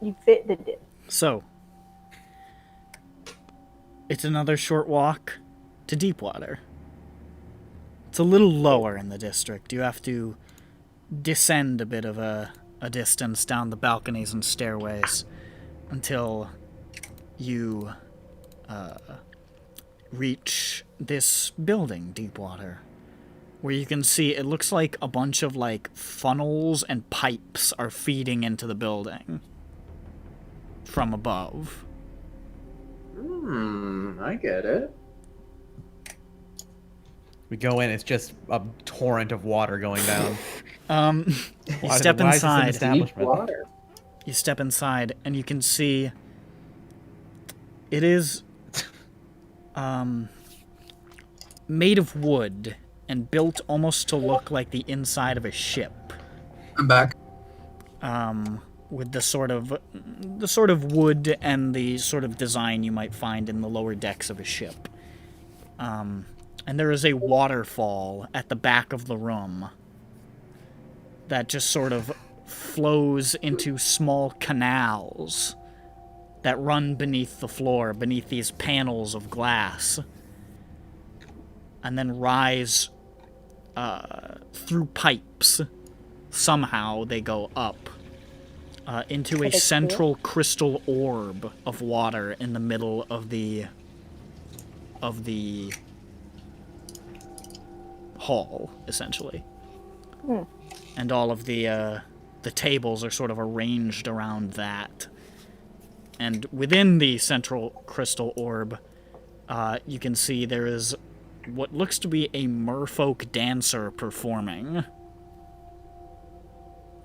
You fit the dip. So, it's another short walk to Deepwater. It's a little lower in the district. You have to descend a bit of a distance down the balconies and stairways until you reach this building, Deepwater, where you can see it looks like a bunch of like funnels and pipes are feeding into the building from above. I get it. We go in, it's just a torrent of water going down. You step inside. Deep water. You step inside, and you can see it is made of wood and built almost to look like the inside of a ship. I'm back. With the sort of wood and the sort of design you might find in the lower decks of a ship. And there is a waterfall at the back of the room that just sort of flows into small canals that run beneath the floor, beneath these panels of glass, and then rise through pipes. Somehow they go up into a central crystal orb of water in the middle of the hall, essentially. And all of the tables are sort of arranged around that. And within the central crystal orb, you can see there is what looks to be a merfolk dancer performing.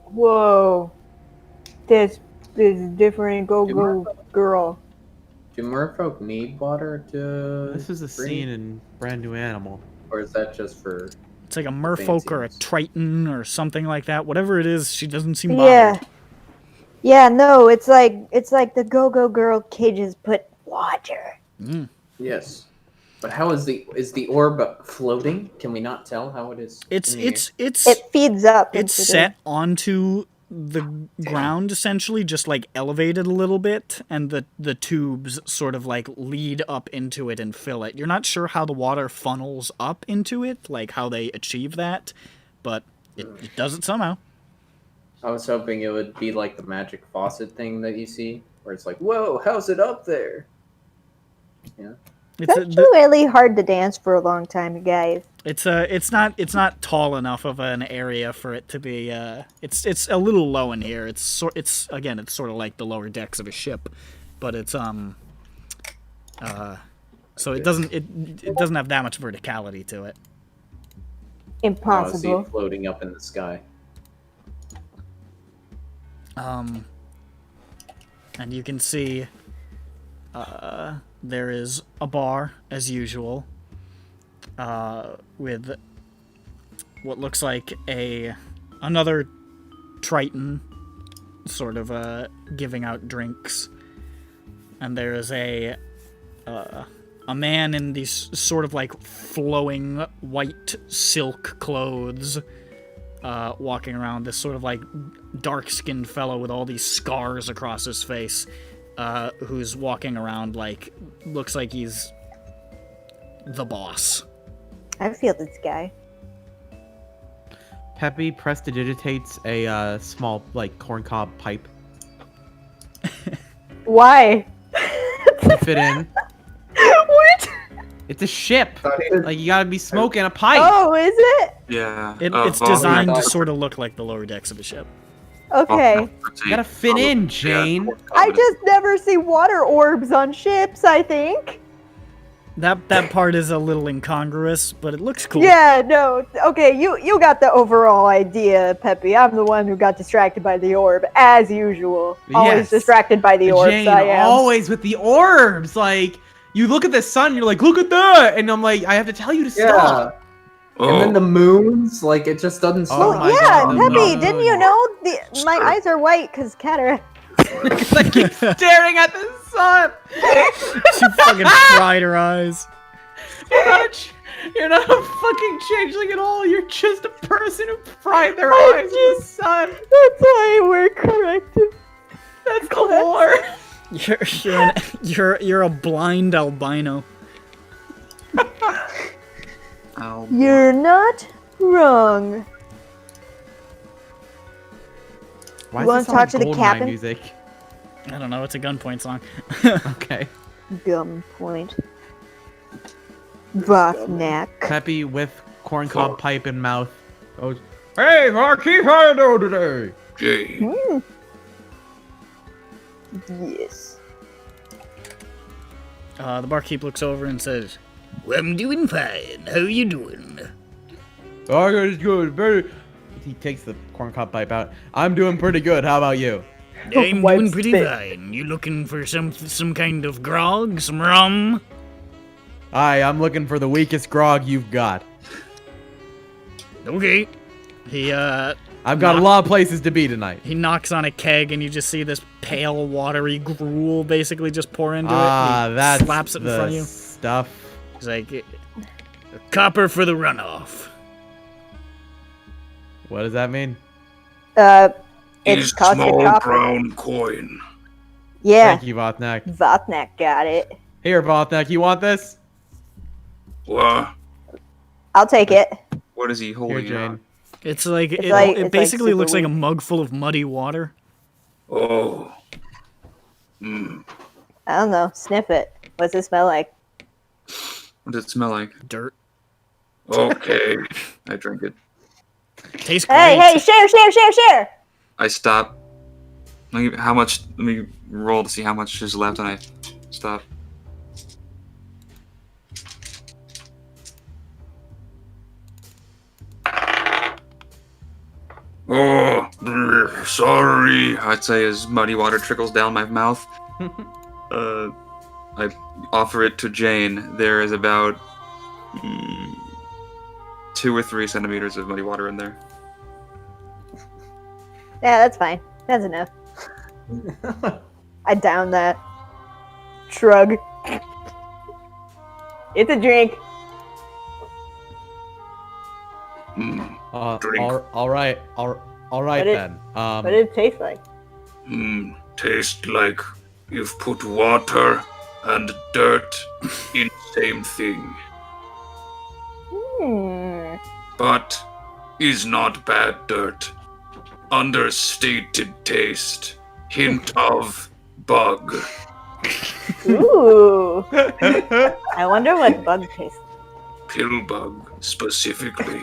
Whoa. This is different. Go girl. Do merfolk need water to... This is a scene in Brand New Animal. Or is that just for... It's like a merfolk or a triton or something like that. Whatever it is, she doesn't seem Yeah. bothered. Yeah, no, it's like the go-go girl cages put water. Yes. But how is the orb floating? Can we not tell how it is? It feeds up. It's set onto the ground, essentially, just like elevated a little bit, and the tubes sort of like lead up into it and fill it. You're not sure how the water funnels up into it, like how they achieve that, but it does it somehow. I was hoping it would be like the magic faucet thing that you see, where it's like, whoa, how's it up there? Yeah. It's really hard to dance for a long time, you guys. It's not tall enough of an area for it to be. It's a little low in here. It's sort of like the lower decks of a ship, but it's so it doesn't have that much verticality to it. Impossible. Oh, I see it floating up in the sky. And you can see there is a bar, as usual, with what looks like another Triton sort of giving out drinks. And there is a man in these sort of like flowing white silk clothes walking around, this sort of like dark-skinned fellow with all these scars across his face, who's walking around like, looks like he's the boss. I feel this guy. Peppy prestidigitates a small, like, corncob pipe. Why? To fit in. What? It's a ship. Like, you gotta be smoking a pipe. Oh, is it? Yeah. It's designed to sort of look like the lower decks of a ship. Okay. You gotta fit in, Jane. I just never see water orbs on ships, I think. That part is a little incongruous, but it looks cool. Yeah, no. Okay, you got the overall idea, Peppy. I'm the one who got distracted by the orb, as usual. Always Yes. distracted by the orbs, Jane, I am. always with the orbs. Like, you look at the sun, you're like, look at that! And I'm like, I have to tell you to stop. And then the moons, like, it just doesn't stop. Oh my Yeah, God, Peppy, no. didn't you know? My eyes are white because cataract. I keep staring at the sun. She fucking fried her eyes. You're not a fucking changeling at all. You're just a person who fried their eyes with the sun. That's why I wear corrective. That's the lore. You're a blind albino. You're not wrong. Why You want to talk to the Goldeneye captain? music? I don't know. It's a Gunpoint song. Okay. Gunpoint. Vothnak. Peppy with corncob pipe in mouth goes, "Hey, Marquis, how you doing today?" Jane. Yes. The barkeep looks over and says, Well, I'm doing fine. How you doing? Oh, good, very. He takes the corncob pipe out. I'm doing pretty good. How about you? I'm Wipe doing pretty spit. fine. You looking for some kind of grog, some rum? Hi, I'm looking for the weakest grog you've got. Okay. I've got a lot of places to be tonight. he knocks on a keg, and you just see this pale, watery gruel basically just pour into it. He That's slaps it in the front of you. stuff. He's like, A copper for the runoff. What does that mean? It Is costs a small copper. brown coin. Yeah. Thank you, Vothnak. Vothnak got it. Here, Vothnak, you want this? What? I'll take it. What is he Here, holding? Jane. it's like It's it, like- it it's basically like looks like a super mug full of muddy water. Oh. Hmm. I don't know. Sniff it. What's it smell like? What does it smell like? Dirt. Okay. I drink it. Tastes great. Hey, share! I stop. How much? Let me roll to see how much is left, and I stop. Oh, sorry. I'd say as muddy water trickles down my mouth. I offer it to Jane. There is about 2 or 3 centimeters of muddy water in there. Yeah, that's fine. That's enough. I down that. Shrug. It's a drink. Hmm. All right What it- then. What did it taste like? Taste like you've put water and dirt in same thing. But is not bad dirt. Understated taste. Hint of bug. Ooh. I wonder what bug tastes Pill bug, specifically.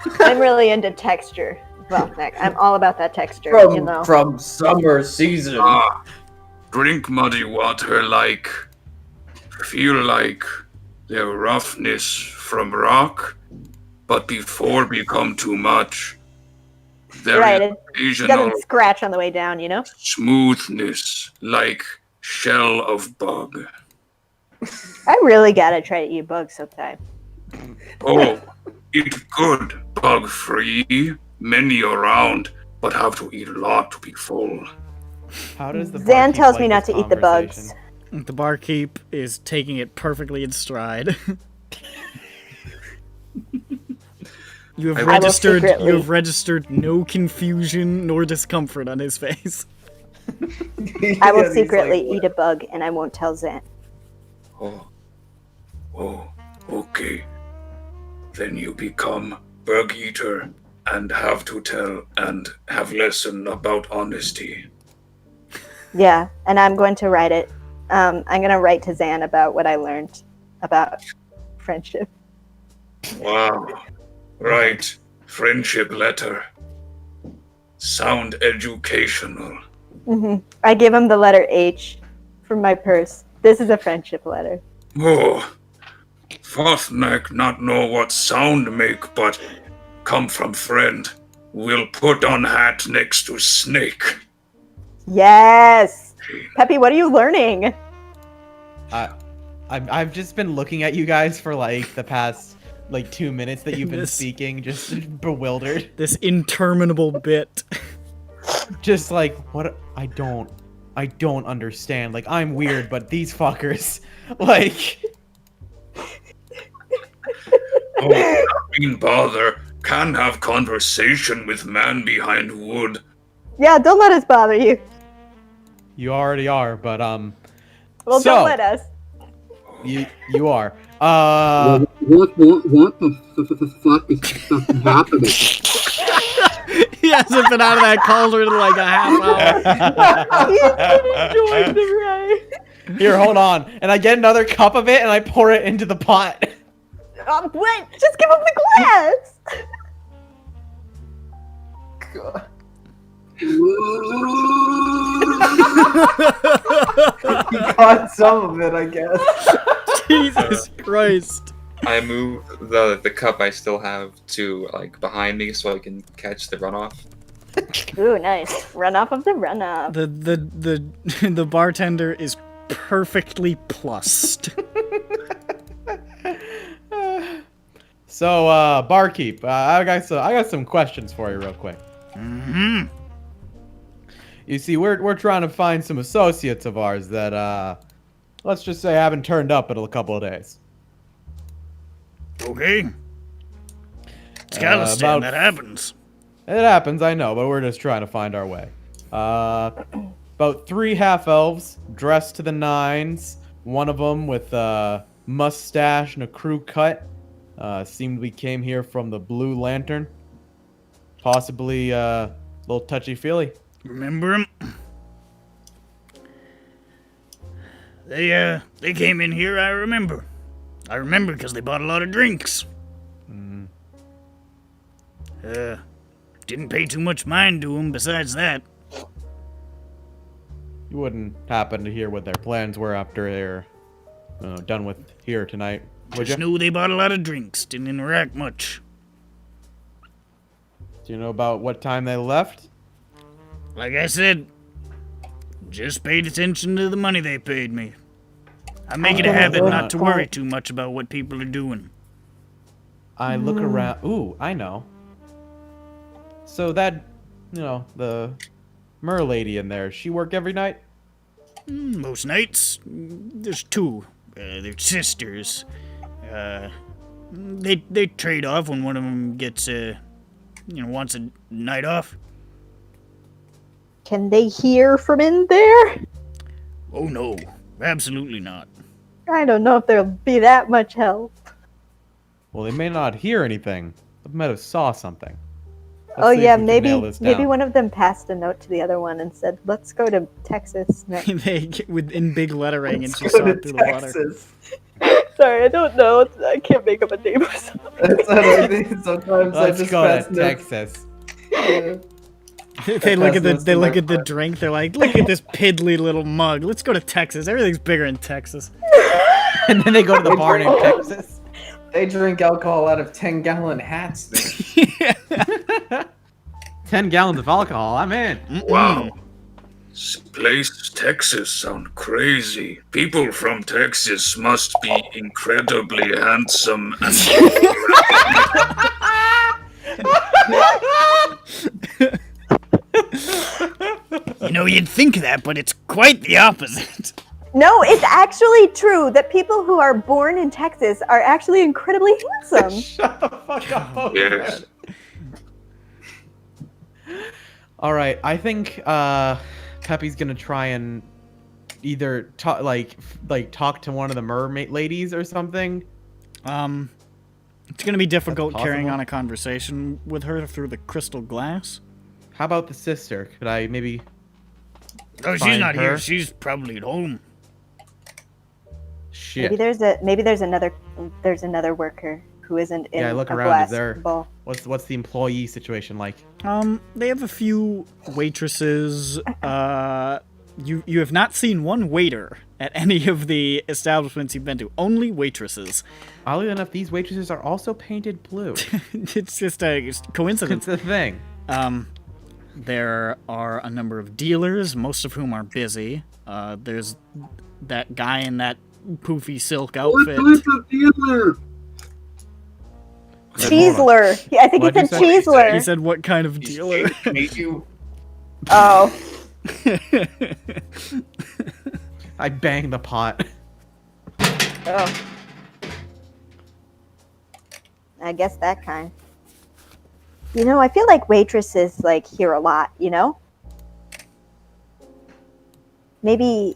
like. I'm really into texture. Vothnak. I'm all about that texture, you know. From summer season. Ah, drink muddy water like, feel like the roughness from rock, but before become too much, there Right, is it occasional doesn't scratch on the way down, you know? smoothness like shell of bug. I really gotta try to eat bugs sometime. Oh, eat good, bug free, many around, but have to eat a lot to be full. How does the Zan barkeep tells like me not this to eat the bugs. conversation? The barkeep is taking it perfectly in stride. You have will registered. secretly- You have registered no confusion nor discomfort on his face. I will secretly eat a bug and I won't tell Zan. Oh, okay. Then you become bug eater and have to tell and have lesson about honesty. Yeah, and I'm going to write it. I'm going to write to Zan about what I learned about friendship. Wow. Right. Friendship letter. Sound educational. I give him the letter H from my purse. This is a friendship letter. Oh. Fothnak not know what sound make, but come from friend. Will put on hat next to snake. Yes! Peppy, what are you learning? I've just been looking at you guys for like the past like 2 minutes that you've been speaking, just bewildered. This interminable bit. Just like, what? I don't understand. Like, I'm weird, but these fuckers, like. Oh, not mean bother. Can have conversation with man behind wood. Yeah, don't let us bother you. You already are, but Well, so, don't let us. You are. What the fuck is fucking happening? He hasn't been out of that cauldron in like a half hour. He's enjoying the ride. Here, hold on. And I get another cup of it and I pour it into the pot. What? Just give him the glass. God. You got some of it, I guess. Jesus Christ. I move the cup I still have to like behind me so I can catch the runoff. Ooh, nice. Runoff of the runoff. The bartender is perfectly plussed. So, barkeep, I got some questions for you real quick. You see, we're trying to find some associates of ours that, let's just say haven't turned up in a couple of days. Okay. It's Callestan, that happens. It happens, I know, but we're just trying to find our way. About 3 half-elves, dressed to the nines. One of them with a mustache and a crew cut. Seemed we came here from the Blue Lantern. Possibly a little touchy-feely. Remember him? They came in here, I remember. I remember because they bought a lot of drinks. Didn't pay too much mind to them besides that. You wouldn't happen to hear what their plans were after they're done with here tonight, would Just you? knew they bought a lot of drinks. Didn't interact much. Do you know about what time they left? Like I said, just paid attention to the money they paid me. I make it a habit not to worry too much about what people are doing. I look around. Ooh, I know. So that, the mer lady in there, she work every night? Most nights. There's two. They're sisters. They trade off when one of them gets, wants a night off. Can they hear from in there? Oh no, absolutely not. I don't know if there'll be that much help. Well, they may not hear anything. They might have saw something. Oh yeah, maybe one of them passed a note to the other one and said, "Let's go to Texas next." In big lettering, and she saw it through the water. Sorry, I don't know. I can't make up a name or something. That's what I think. Sometimes I Let's just go pass to notes. Texas. Yeah. They look at the drink. They're like, "Look at this piddly little mug. Let's go to Texas. Everything's bigger in Texas." And then they go to the bar in Texas. They drink alcohol out of 10-gallon hats there. 10 gallons of alcohol. I'm in. Wow. This place, Texas, sound crazy. People from Texas must be incredibly handsome and You'd think that, but it's quite the opposite. No, it's actually true that people who are born in Texas are actually incredibly handsome. Shut the fuck up. yes. All right, I think Peppy's gonna try and either talk to one of the mermaid ladies or something. It's gonna be difficult carrying on a conversation with her through the crystal glass. How about the sister? Could I maybe? Oh, she's not here. She's probably at home. Shit. Maybe there's another there's another worker who isn't in Yeah, look a around. glass Is there ball. what's the employee situation like? They have a few waitresses. You have not seen one waiter at any of the establishments you've been to. Only waitresses. Oddly enough, these waitresses are also painted blue. It's just a coincidence. It's a thing. There are a number of dealers, most of whom are busy. There's that guy in that poofy silk outfit. What type of dealer? Cheeseler. Yeah, I think he said Cheeseler. He said, "What kind of dealer?" Oh. I banged the pot. Oh. I guess that kind. You know, I feel like waitresses like hear a lot, you know? Maybe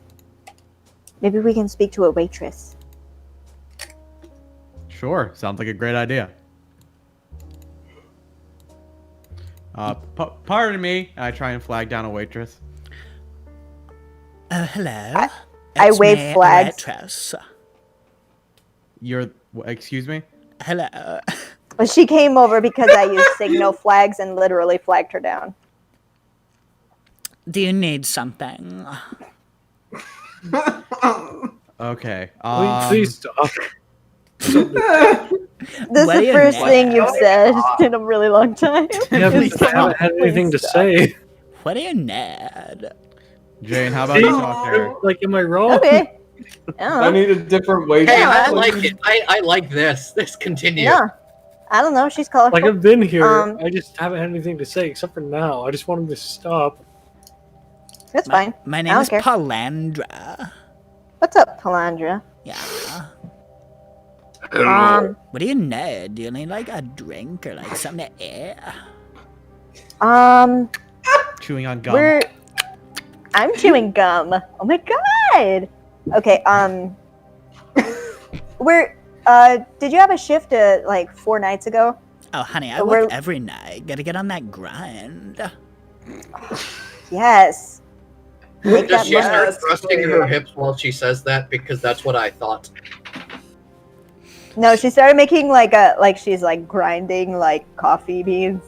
we can speak to a waitress. Sure, sounds like a great idea. Pardon me. I try and flag down a waitress. Hello. I wave flags. Waitress. Excuse me? Hello. Well, she came over because I used signal flags and literally flagged her down. Do you need something? Okay. Please stop. This is the first thing you've said in a really long time. Yeah, but I haven't had anything to say. What do you need? Jane, how about you talk to her? Like, am I wrong? Okay. I need a different waitress. Hey, I like it. I like this. This continues. Yeah. I don't know. She's colorful. Like, I've been here. I just haven't had anything to say except for now. I just wanted to stop. That's fine. My name is Palandra. What's up, Palandra? Yeah. Hello. What do you need? Do you need like a drink or like something to eat? Chewing on gum. I'm chewing gum. Oh my god. Okay. Did you have a shift like 4 nights ago? Oh, honey, I work every night. Gotta get on that grind. Yes. Does she start thrusting her hips while she says that? Because that's what I thought. No, she started making she's like grinding like coffee beans.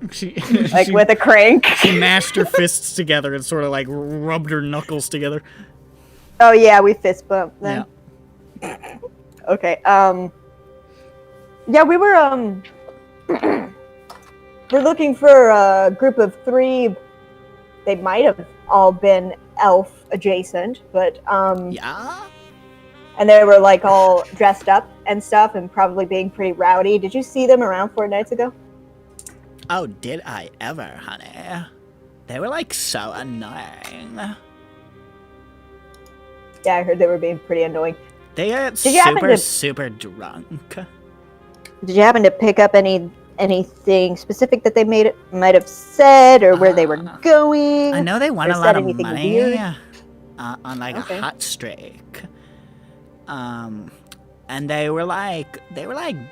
With a crank. She mashed her fists together and sort of like rubbed her knuckles together. Oh yeah, we fist bumped then. Yeah. Okay. Yeah, we were we're looking for a group of 3. They might have all been elf adjacent, but yeah. And they were like all dressed up and stuff and probably being pretty rowdy. Did you see them around 4 nights ago? Oh, did I ever, honey? They were like so annoying. Yeah, I heard they were being pretty annoying. They got super drunk. Did you happen to pick up anything specific that they might have said or where they were going? I know they won a lot of money on like a hot streak. And they were like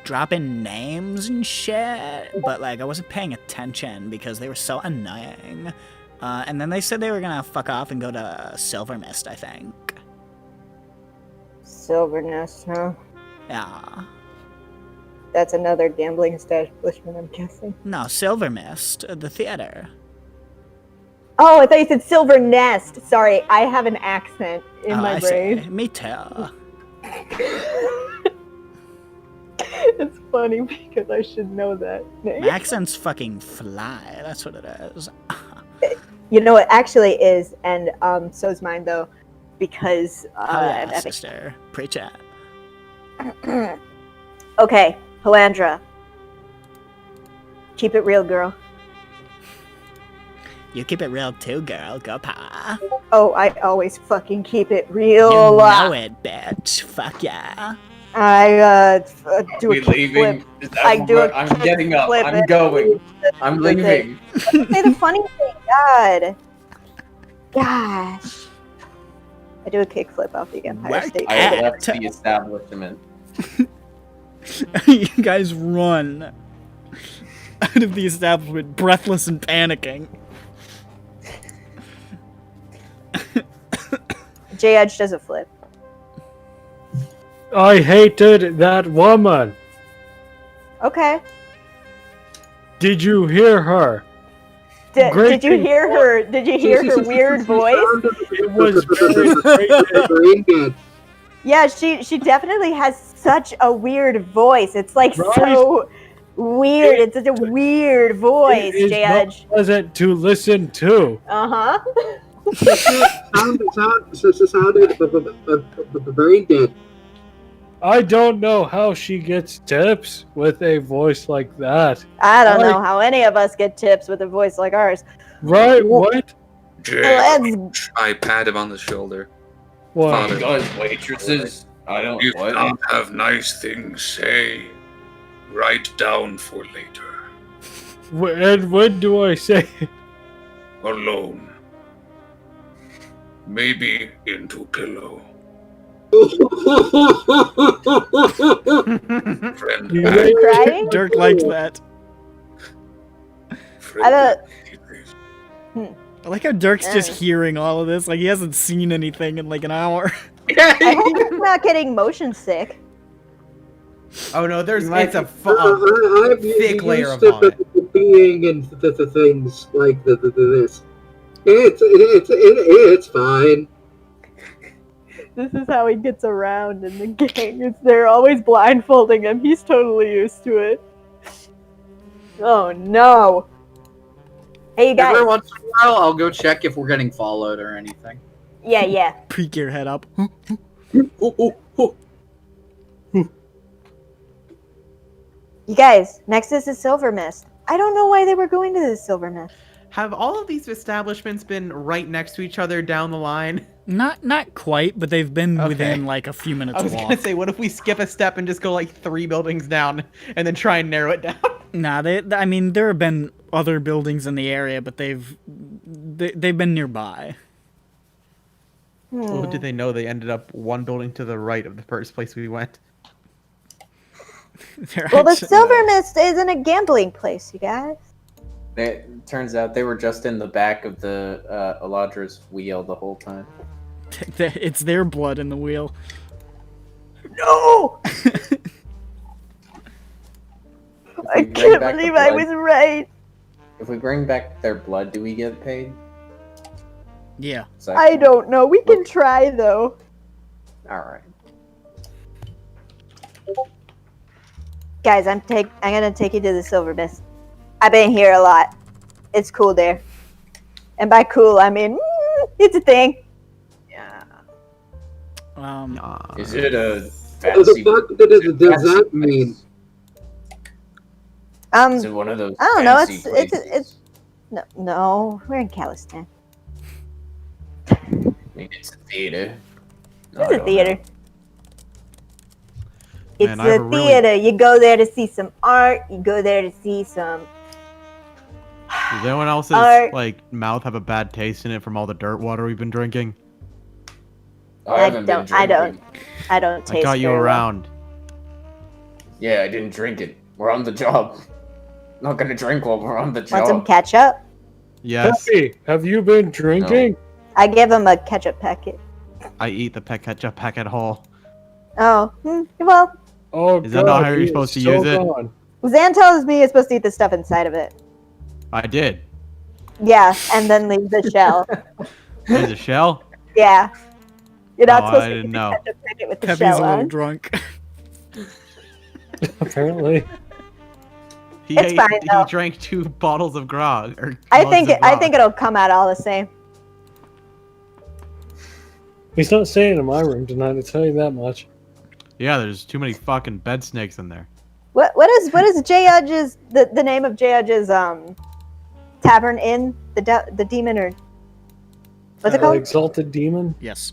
dropping names and shit, but like I wasn't paying attention because they were so annoying. And then they said they were gonna fuck off and go to Silver Mist, I think. Silver Nest, huh? Yeah. That's another gambling establishment, I'm guessing. No, Silver Mist, the theater. Oh, I thought you said Silver Nest. Sorry, I have an accent in my brain. See. Me too. It's funny because I should know that. My accent's fucking fly. That's what it is. You know what actually is, and so's mine though, because sister, preach it. Okay, Palandra. Keep it real, girl. You keep it real too, girl. Go pa. Oh, I always fucking keep it real. You know it, bitch. Fuck yeah. I do a kickflip. I'm getting up. I'm going. I'm leaving. Say the funny thing. God. Gosh. I do a kickflip off the Empire State. I left the establishment. You guys run out of the establishment, breathless and panicking. J-Edge does a flip. I hated that woman. Okay. Did you hear her? Did you hear her? Did you hear her weird voice? It was very great. Yeah, she definitely has such a weird voice. It's like so weird. It's such a weird voice, It is Judge. not pleasant to listen to. Uh-huh. sounded brain dead. I don't know how she gets tips with a voice like that. I don't know how any of us get tips with a voice like ours. Right? What? I pat him on the shoulder. What? He does, waitresses. I don't. You What? don't have nice things, say. Write down for later. And when do I say it? Alone. Maybe into pillow. Friend, Crying? Dirk liked that. I like how Dirk's just hearing all of this. Like, he hasn't seen anything in like an hour. I hope he's not getting motion sick. Oh no, it's a I'm thick layer of used to vomit. being in the things like this. It's fine. This is how he gets around in the gang. They're always blindfolding him. He's totally used to it. Oh no. Hey you guys. Every once in a while, I'll go check if we're getting followed or anything. Yeah. Peek your head up. You guys, next is the Silver Mist. I don't know why they were going to the Silver Mist. Have all of these establishments been right next to each other down the line? Not quite, but they've been within like a few minutes I was walk. gonna say, what if we skip a step and just go like 3 buildings down and then try and narrow it down? Nah, I mean, there have been other buildings in the area, but they've been nearby. Well, did they know they ended up one building to the right of the first place we went? Well, the Silver Mist isn't a gambling place, you guys. It turns out they were just in the back of the Eladra's wheel the whole time. It's their blood in the wheel. No! I can't believe I was right. If we bring back their blood, do we get paid? Yeah. I don't know. We can try though. Alright. Guys, I'm gonna take you to the Silver Mist. I've been here a lot. It's cool there. And by cool, I mean it's a thing. Yeah. Is it a What the fuck does that mean? Is it one of those? I don't know. fancy It's no. We're in Callestan. I mean, it's a theater. It's a theater. It's Man, I have a a theater. You go there to see some art. You go there to see some. Does anyone else's like mouth have a bad taste in it from all the dirt water we've been drinking? I don't taste. I got you very well. around. Yeah, I didn't drink it. We're on the job. Not gonna drink while we're on the job. Want some ketchup? Yes. Peppy, have you been drinking? I give him a ketchup packet. I eat the ketchup packet whole. Oh, well. Oh, Is that not how you're supposed to use it? Zan tells me you're supposed to eat the stuff inside of it. I did. Yeah, and then leave the shell. There's a shell? Yeah. You're not Oh, supposed I to didn't eat know. the ketchup packet with the Peppy's shell a little on. drunk. Apparently. It's fine, he though. drank 2 bottles of grog. Or I mugs of think grog. it'll come out all the same. He's not staying in my room tonight, I'll tell you that much. Yeah, there's too many fucking bed snakes in there. What is J. Udge's the name of J. Udge's tavern inn? The demon or what's it called? Exalted Demon? Yes.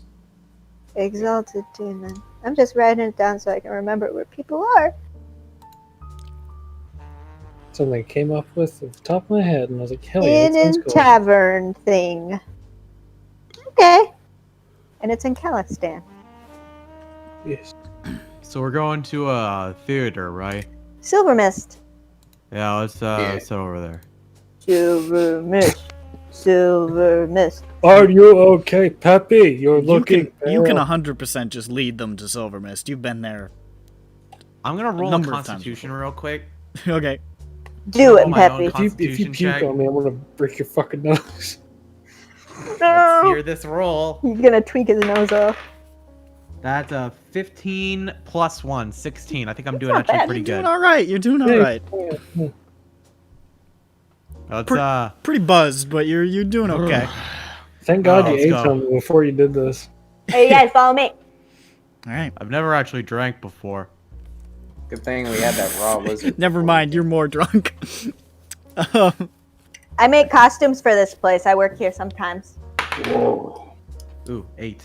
Exalted Demon. I'm just writing it down so I can remember where people are. Something I came up with at the top of my head, and I was like, hell yeah, Inn that sounds and cool. tavern thing. Okay. And it's in Callestan. Yes. So we're going to a theater, right? Silver Mist. Yeah, let's sit over there. Silver Mist. Silver mist. Are you okay, Peppy? You're looking. You can 100% just lead them to Silver Mist. You've been there. I'm gonna roll a number of times Constitution real quick. Okay. Do it, Roll my own Peppy. If you Constitution puke check. on me, I'm gonna break your fucking nose. Let's No. hear this roll. He's gonna tweak his nose off. That's a 15 plus 1, 16. I think I'm doing not actually bad. pretty You're good. doing all right. You're doing all right. Let's Pretty buzzed, but you're doing okay. Thank God you let's ate go. something before you did this. Hey, you guys, follow me. All right. I've never actually drank before. Good thing we had that raw lizard. Never mind. You're more drunk. I make costumes for this place. I work here sometimes. Whoa. Ooh, 8.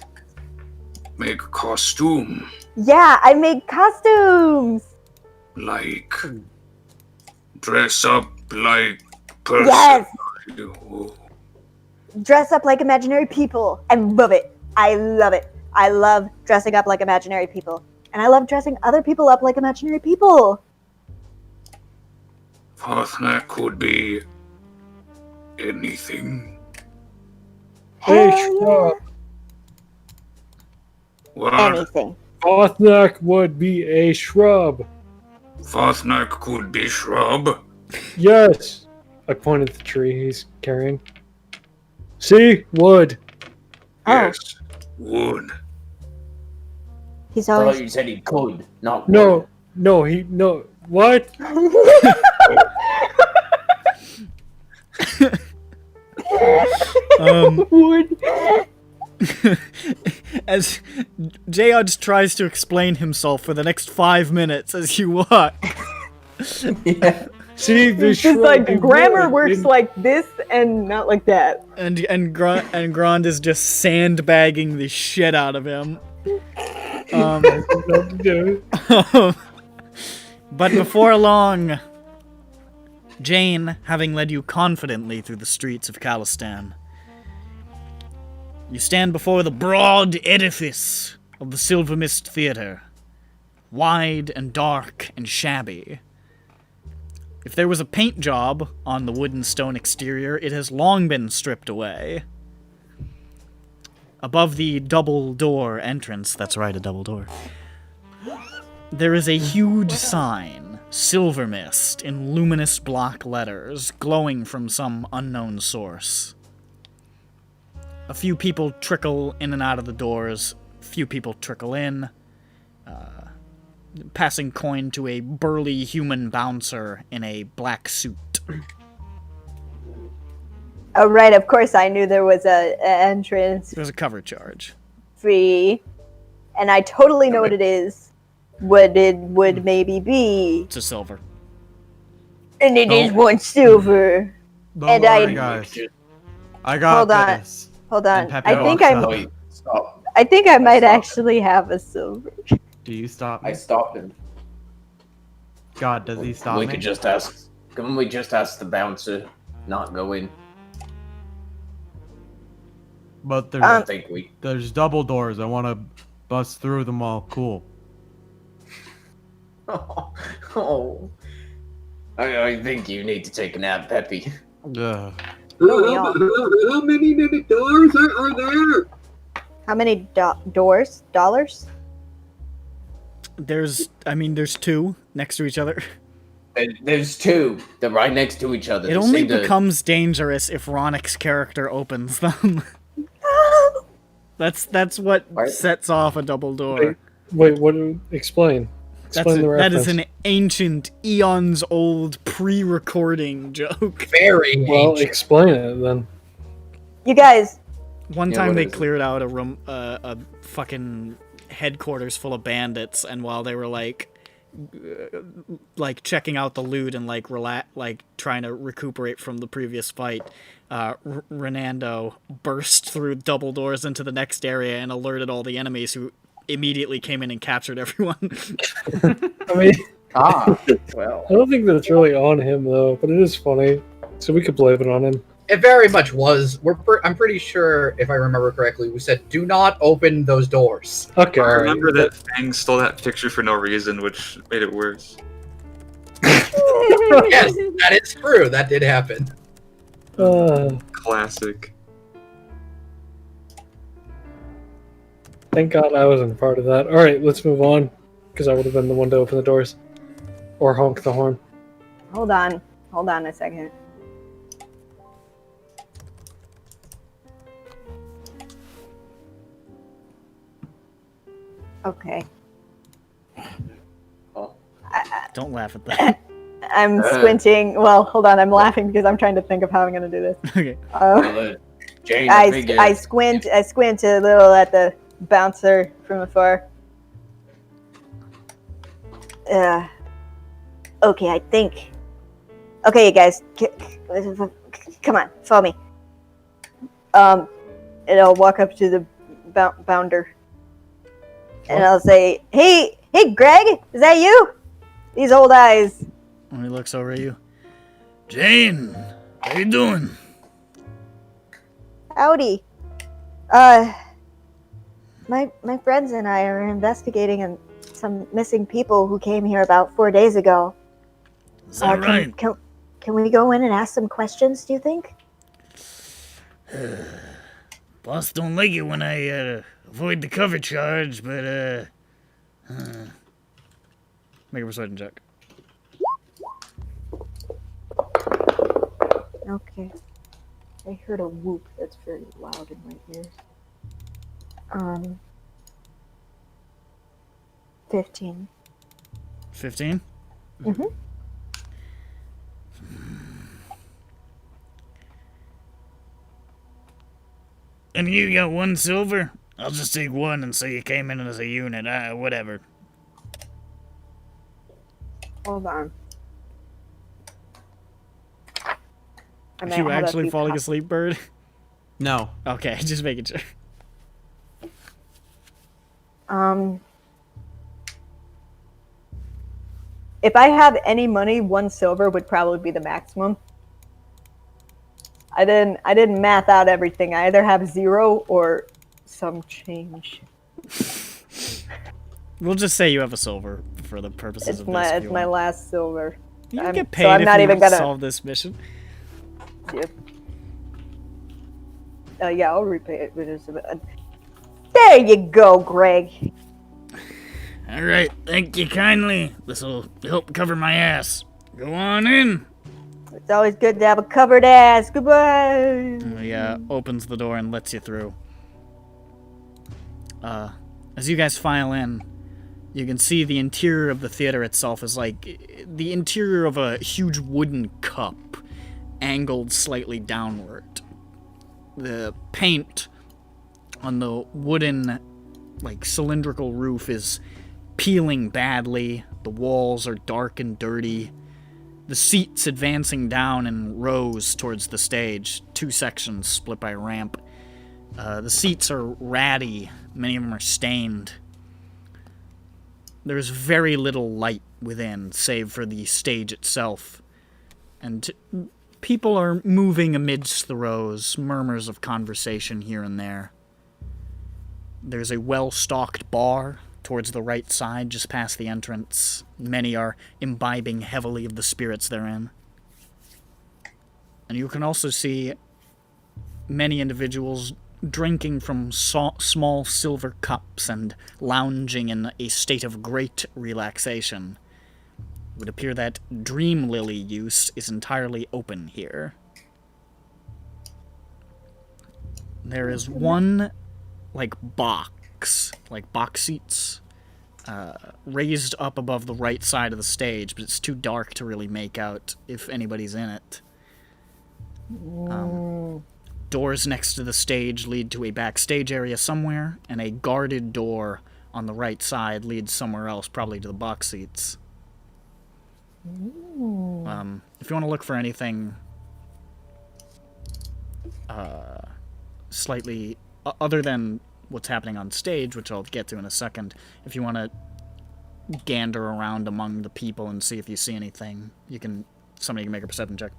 Make a costume. Yeah, I make costumes. Like. Dress up like person. Yes. Ooh. Dress up like imaginary people. I love it. I love it. I love dressing up like imaginary people. And I love dressing other people up like imaginary people. That could be anything. Hey, Hell shrub. What? Anything. Othnak would be a shrub. Farthnak could be shrub. Yes. I pointed at the tree he's carrying. See? Wood. Yes. Wood. He's I thought always. you said he could, not No. No. What? Wood. As Jayodge tries to explain himself for the next 5 minutes as you walk. Yeah. See, the It's just like shrub, grammar wood, works and- like this and not like that. And Grand is just sandbagging the shit out of him. But before long, Jane, having led you confidently through the streets of Callestan, you stand before the broad edifice of the Silver Mist Theater, wide and dark and shabby. If there was a paint job on the wood and stone exterior, it has long been stripped away. Above the double door entrance, that's right, a double door, there is a huge sign, Silver Mist, in luminous block letters, glowing from some unknown source. A few people trickle in and out of the doors, few people trickle in, passing coin to a burly human bouncer in a black suit. Oh, right, of course I knew there was a entrance There's a cover charge. fee. And I totally know what it is. What it would maybe be. It's a silver. And it is 1 silver. Don't And worry, I- guys. I got Hold on. this. Hold on. And Pepe I think walks I'm. up. Wait, stop. I think I might Stop. actually have a silver. Do you stop me? I stopped him. God, does he stop we me? could just ask. Can we just ask the bouncer not go in? But there's, I don't think we. there's double doors. I want to bust through them all. Cool. Oh. I think you need to take a nap, Peppy. Ugh. How many doors are there? How many doors? Dollars? There's 2 next to each other. There's 2. They're right next to each other. It They only seem to- becomes dangerous if Ronik's character opens them. That's what Right. sets off a double door. Wait, what? Explain. Explain the That reference. is an ancient, eons old, pre-recording joke. Very Well, ancient. explain it then. You guys, One Yeah, time what they is it? cleared out a fucking headquarters full of bandits, and while they were like checking out the loot and trying to recuperate from the previous fight, Renando burst through double doors into the next area and alerted all the enemies, who immediately came in and captured everyone. I mean, well. I don't think that's really on him though, but it is funny, so we could blame it on him. It very much was. I'm pretty sure, if I remember correctly, we said, do not open those doors. Okay, I all right. remember that Fang stole that picture for no reason, which made it worse. Yes, that is true. That did happen. Classic. Thank God I wasn't part of that. Alright, let's move on. Because I would have been the one to open the doors. Or honk the horn. Hold on. Hold on a second. Okay. Don't laugh at that. I'm squinting. Well, hold on. I'm laughing because I'm trying to think of how I'm going to do this. Okay. Jane, I squint a little at the bouncer from afar. Okay, I think. Okay, you guys, come on, follow me. And I'll walk up to the bounder, and I'll say, "Hey, Greg, is that you? These old eyes." When he looks over at you, Jane, how you doing? Howdy. My friends and I are investigating some missing people who came here about 4 days ago. Is that right? Can we go in and ask some questions, do you think? Boss don't like it when I avoid the cover charge, but Make a persuasion check. Okay. I heard a whoop that's very loud in my ears. 15. 15? Mm-hmm. And you got 1 silver? I'll just take 1 and say you came in as a unit. Whatever. Hold on. Are you actually falling asleep, Bird? No. Okay, just making sure. If I have any money, 1 silver would probably be the maximum. I didn't math out everything. I either have 0 or some change. We'll just say you have a silver for the purposes of this. It's my last silver. You can get paid so I'm if not you even gonna solve this mission. Yep. Yeah, I'll repay it with this. There you go, Greg. Alright, thank you kindly. This'll help cover my ass. Go on in. It's always good to have a covered ass. Goodbye. Yeah, opens the door and lets you through. As you guys file in, you can see the interior of the theater itself is like the interior of a huge wooden cup, angled slightly downward. The paint on the wooden, like, cylindrical roof is peeling badly. The walls are dark and dirty. The seats advancing down in rows towards the stage, 2 sections split by a ramp. The seats are ratty. Many of them are stained. There's very little light within, save for the stage itself. And people are moving amidst the rows, murmurs of conversation here and there. There's a well-stocked bar towards the right side, just past the entrance. Many are imbibing heavily of the spirits therein. And you can also see many individuals drinking from small silver cups and lounging in a state of great relaxation. It would appear that Dream Lily use is entirely open here. There is one, box seats, raised up above the right side of the stage, but it's too dark to really make out if anybody's in it. Doors next to the stage lead to a backstage area somewhere, and a guarded door on the right side leads somewhere else, probably to the box seats. If you want to look for anything slightly other than what's happening on stage, which I'll get to in a second, if you want to gander around among the people and see if you see anything, somebody can make a perception check.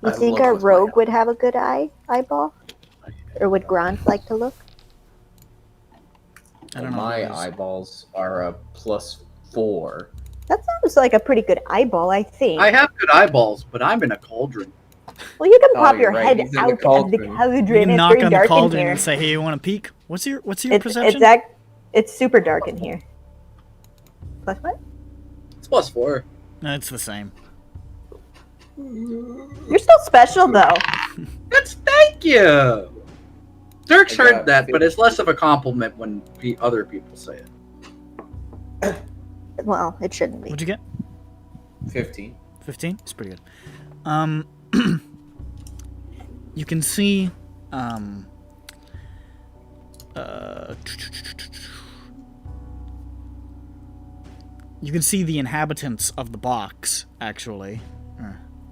You think our rogue would have a good eyeball? Or would Grant like to look? I don't know. My eyeballs are a +4. That sounds like a pretty good eyeball, I think. I have good eyeballs, but I'm in a cauldron. Well, you can Oh, pop you're your right, head he's in the out of the cauldron. You cauldron. can It's knock very on the dark in cauldron here. and say, "Hey, you want to peek?" What's your perception? It's super dark in here. Plus what? It's +4. No, it's the same. You're still special, though. Thank you. Dirk's I got heard that, but it's less of a compliment when other people say it. Well, it shouldn't be. What'd you get? 15. 15? It's pretty good. You can see, you can see the inhabitants of the box, actually.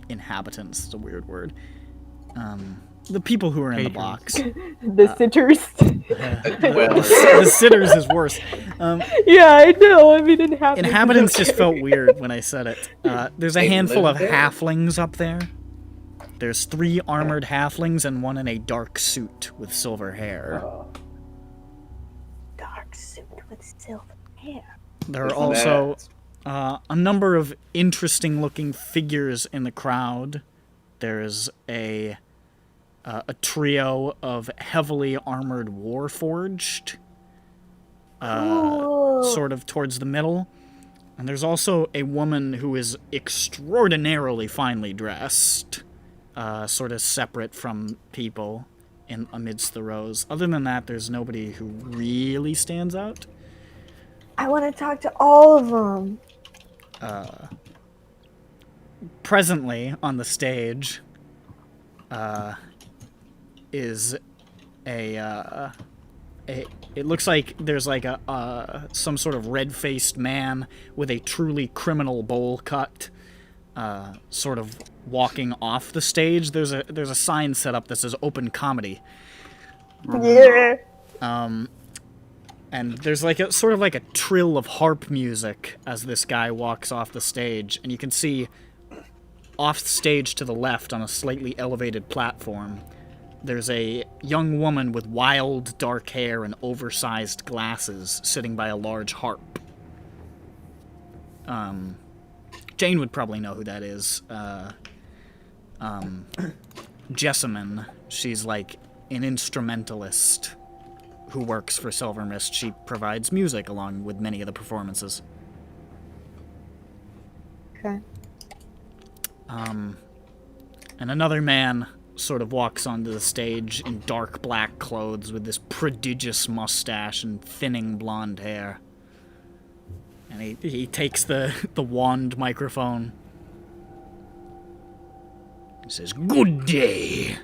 Inhabitants is a weird word. The people who are in the box. The sitters. The sitters is worse. Yeah, I know. I mean, inhabitants just felt weird when I said it. There's a handful of halflings up there. There's 3 armored halflings and one in a dark suit with silver hair. Dark suit with silver hair. There are also a number of interesting-looking figures in the crowd. There's a trio of heavily armored warforged, sort of towards the middle. And there's also a woman who is extraordinarily finely dressed, sort of separate from people amidst the rows. Other than that, there's nobody who really stands out. I want to talk to all of them. Presently on the stage is it looks like there's like some sort of red-faced man with a truly criminal bowl cut, sort of walking off the stage. There's a sign set up that says open comedy. Yeah. And there's like a sort of like a trill of harp music as this guy walks off the stage, and you can see off stage to the left on a slightly elevated platform, there's a young woman with wild dark hair and oversized glasses sitting by a large harp. Jane would probably know who that is. Jessamine, she's like an instrumentalist who works for Silver Mist. She provides music along with many of the performances. Okay. And another man sort of walks onto the stage in dark black clothes with this prodigious mustache and thinning blonde hair. And he takes the wand microphone. He says, "Good day.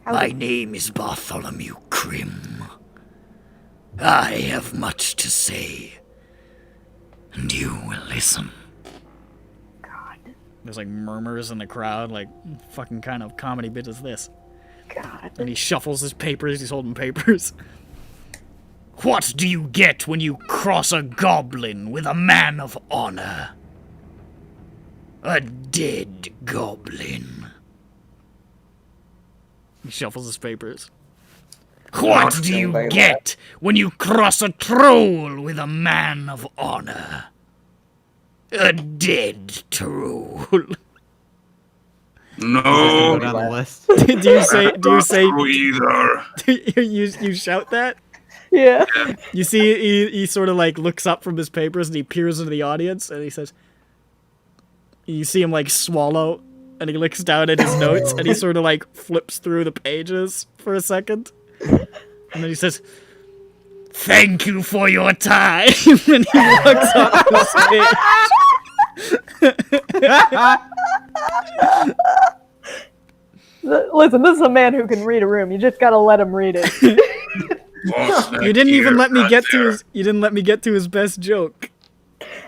My name is Bartholomew Krim. I have much to say, and you will listen." God. There's like murmurs in the crowd, like, fucking kind of comedy bit is this? God. And he shuffles his papers, he's holding papers. "What do you get when you cross a goblin with a man of honor? A dead goblin." He shuffles his papers. "What do you get when you cross a troll with a man of honor? A dead troll." No. Down the list. do you say either. you shout that? Yeah. You see he sort of like looks up from his papers and he peers into the audience and he says, you see him like swallow and he looks down at his notes and he sort of like flips through the pages for a second. And then he says, "Thank you for your time." And he walks off the stage. Listen, this is a man who can read a room. You just gotta let him read it. You didn't even let me get to his. You didn't let me get to his best joke.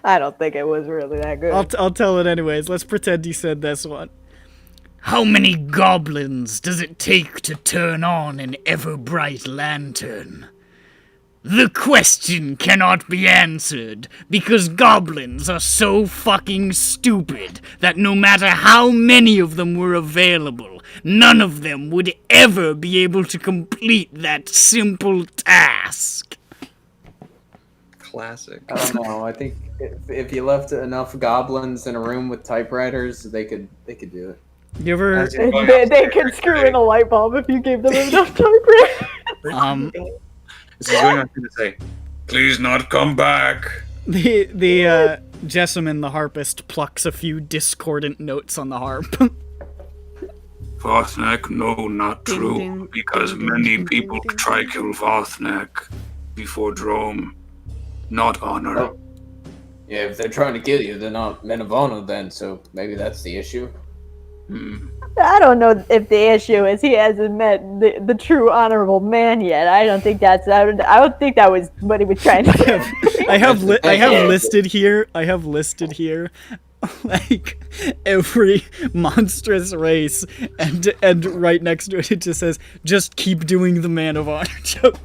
I don't think it was really that good. I'll tell it anyways. Let's pretend he said this one. "How many goblins does it take to turn on an ever-bright lantern? The question cannot be answered because goblins are so fucking stupid that no matter how many of them were available, none of them would ever be able to complete that simple task." classic. I don't know. I think if you left enough goblins in a room with typewriters, they could do it. You ever? They can screw in a light bulb if you gave them enough time. This is going on to say, please not come back. The Jessamine the harpist plucks a few discordant notes on the harp. Vothnak, no, not true, because many people try kill Vothnak before Drome. Not honor. Oh. Yeah, if they're trying to kill you, they're not men of honor then, so maybe that's the issue. I don't know if the issue is he hasn't met the true honorable man yet. I don't think that's. I don't think that was what he was trying to do. I have listed here. Like every monstrous race, and right next to it, it just says, "Just keep doing the man of honor joke."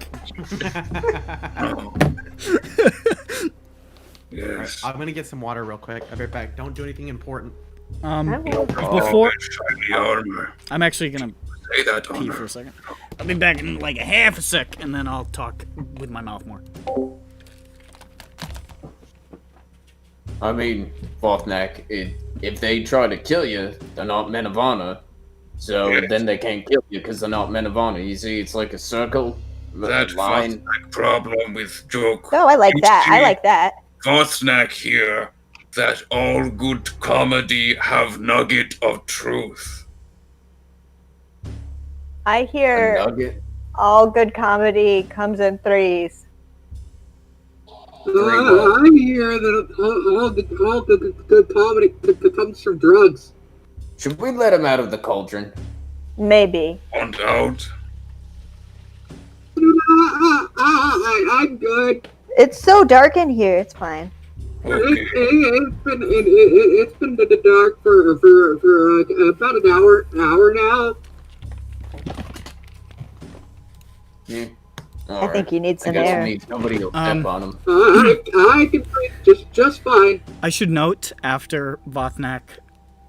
Yes. I'm gonna get some water real quick. I'll be right back. Don't do anything important. Before armor. I'm actually gonna say that pee for a second. I'll be back in like a half a sec, and then I'll talk with my mouth more. I mean, Vothnak, if they try to kill you, they're not men of honor. So then they can't kill you because they're not men of honor. You see, it's like a circle. That line. Vothnak problem with joke. Oh, I like that. I like that. Vothnak here, that all good comedy have nugget of truth. I hear all good comedy comes in threes. I hear that all the good comedy comes from drugs. Should we let him out of the cauldron? Maybe. Want out? I'm good. It's so dark in here. It's fine. Okay. It's been dark for about an hour now. Yeah. I think you need some air. Nobody will step on him. I can breathe just fine. I should note, after Vothnak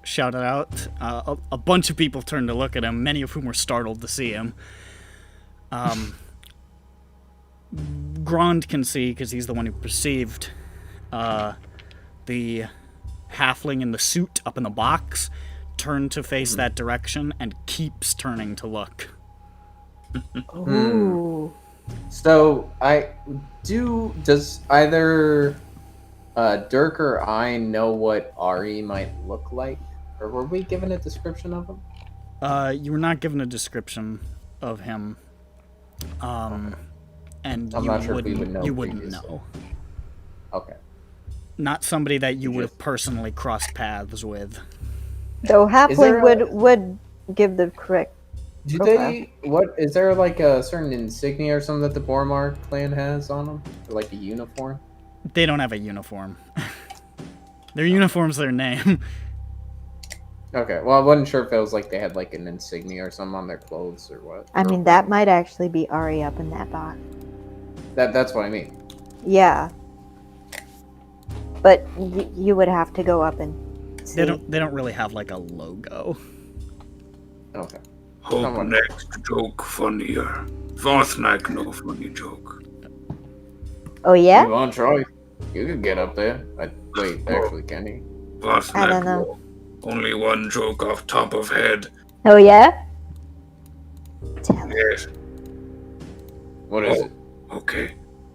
shouted out, a bunch of people turned to look at him, many of whom were startled to see him. Grond can see, because he's the one who perceived, the halfling in the suit up in the box turned to face that direction and keeps turning to look. Ooh. So does either Dirk or I know what Ari might look like? Or were we given a description of him? You were not given a description of him. And I'm not sure if we would know you wouldn't previously. know. Okay. Not somebody that you would have personally crossed paths with. Though halfling would give the correct. Do profile. is there like a certain insignia or something that the Bormar clan has on them? Or like a uniform? They don't have a uniform. Their uniform's their name. Okay, well I wasn't sure if it was like they had like an insignia or something on their clothes or what. I mean, that might actually be Ari up in that box. That's what I mean. Yeah. But you would have to go up and see. They don't really have like a logo. Okay. Hope next joke funnier. Vothnak no funny joke. Oh yeah? You want to try? You could get up there. Wait, actually, can he? Vothnak, I don't know. Only one joke off top of head. Oh yeah? Yes. What is it? Okay.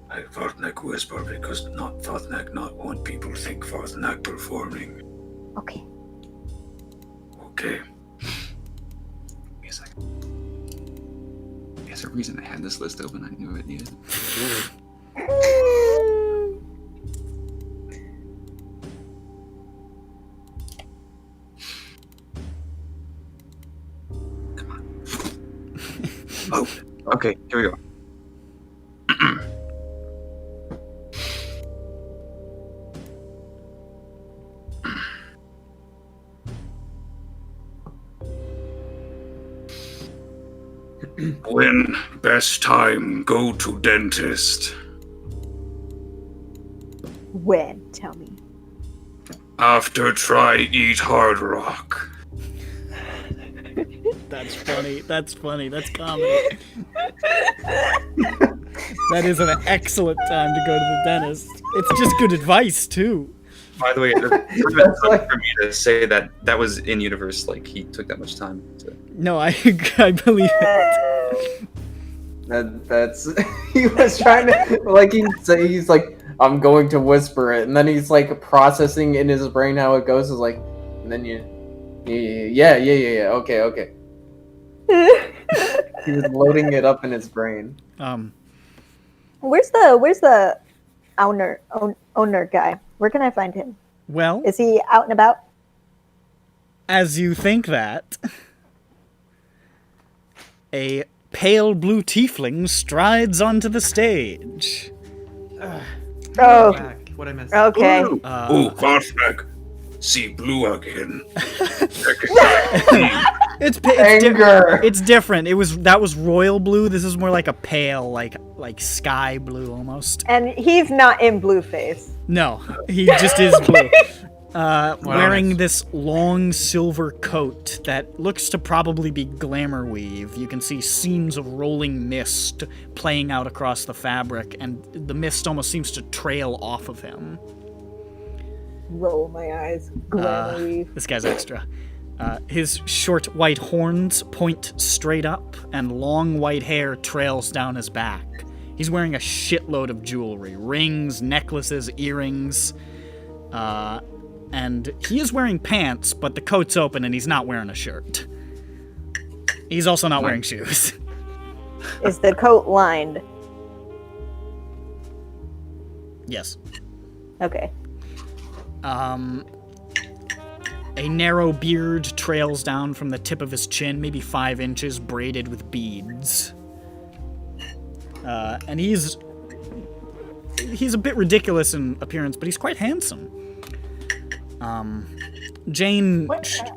I Vothnak whisper because not Vothnak not want people think Vothnak performing. Okay. Okay. Yes, there's a reason I had this list open. I knew it needed. Come on. Oh, okay. Here we go. When best time go to dentist? When? Tell me. After try eat hard rock. That's funny. That's funny. That's comedy. That is an excellent time to go to the dentist. It's just good advice, too. By the way, it's like for me to say that was in universe. Like he took that much time to. No, I believe it. That's he was trying to like he's like I'm going to whisper it, and then he's like processing in his brain how it goes. Is like, and then yeah, okay. He was loading it up in his brain. Where's the owner guy? Where can I find him? Well, is he out and about? As you think that, a pale blue tiefling strides onto the stage. Oh, what I missed? Okay. Vosnek, see blue again. It's different. That was royal blue. This is more like a pale, like sky blue almost. And he's not in Blueface. No, he just is blue. Wearing this long silver coat that looks to probably be glamour weave. You can see scenes of rolling mist playing out across the fabric, and the mist almost seems to trail off of him. Roll my eyes. Glamour weave. This guy's extra. His short white horns point straight up, and long white hair trails down his back. He's wearing a shitload of jewelry. Rings, necklaces, earrings. And he is wearing pants, but the coat's open and he's not wearing a shirt. He's also not wearing shoes. Is the coat lined? Yes. Okay. A narrow beard trails down from the tip of his chin, maybe 5 inches, braided with beads. And he's a bit ridiculous in appearance, but he's quite handsome. Jane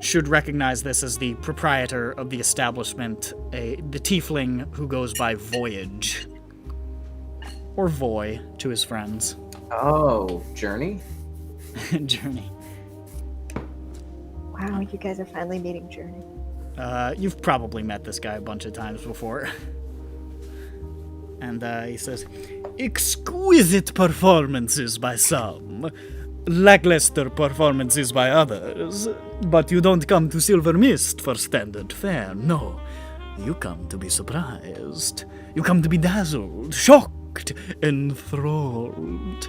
should recognize this as the proprietor of the establishment, the tiefling who goes by Voyage. Or Voy to his friends. Oh, Journey? Journey. Wow, you guys are finally meeting Journey. You've probably met this guy a bunch of times before. And he says, exquisite performances by some, lackluster performances by others. But you don't come to Silver Mist for standard fare, no. You come to be surprised. You come to be dazzled, shocked, enthralled.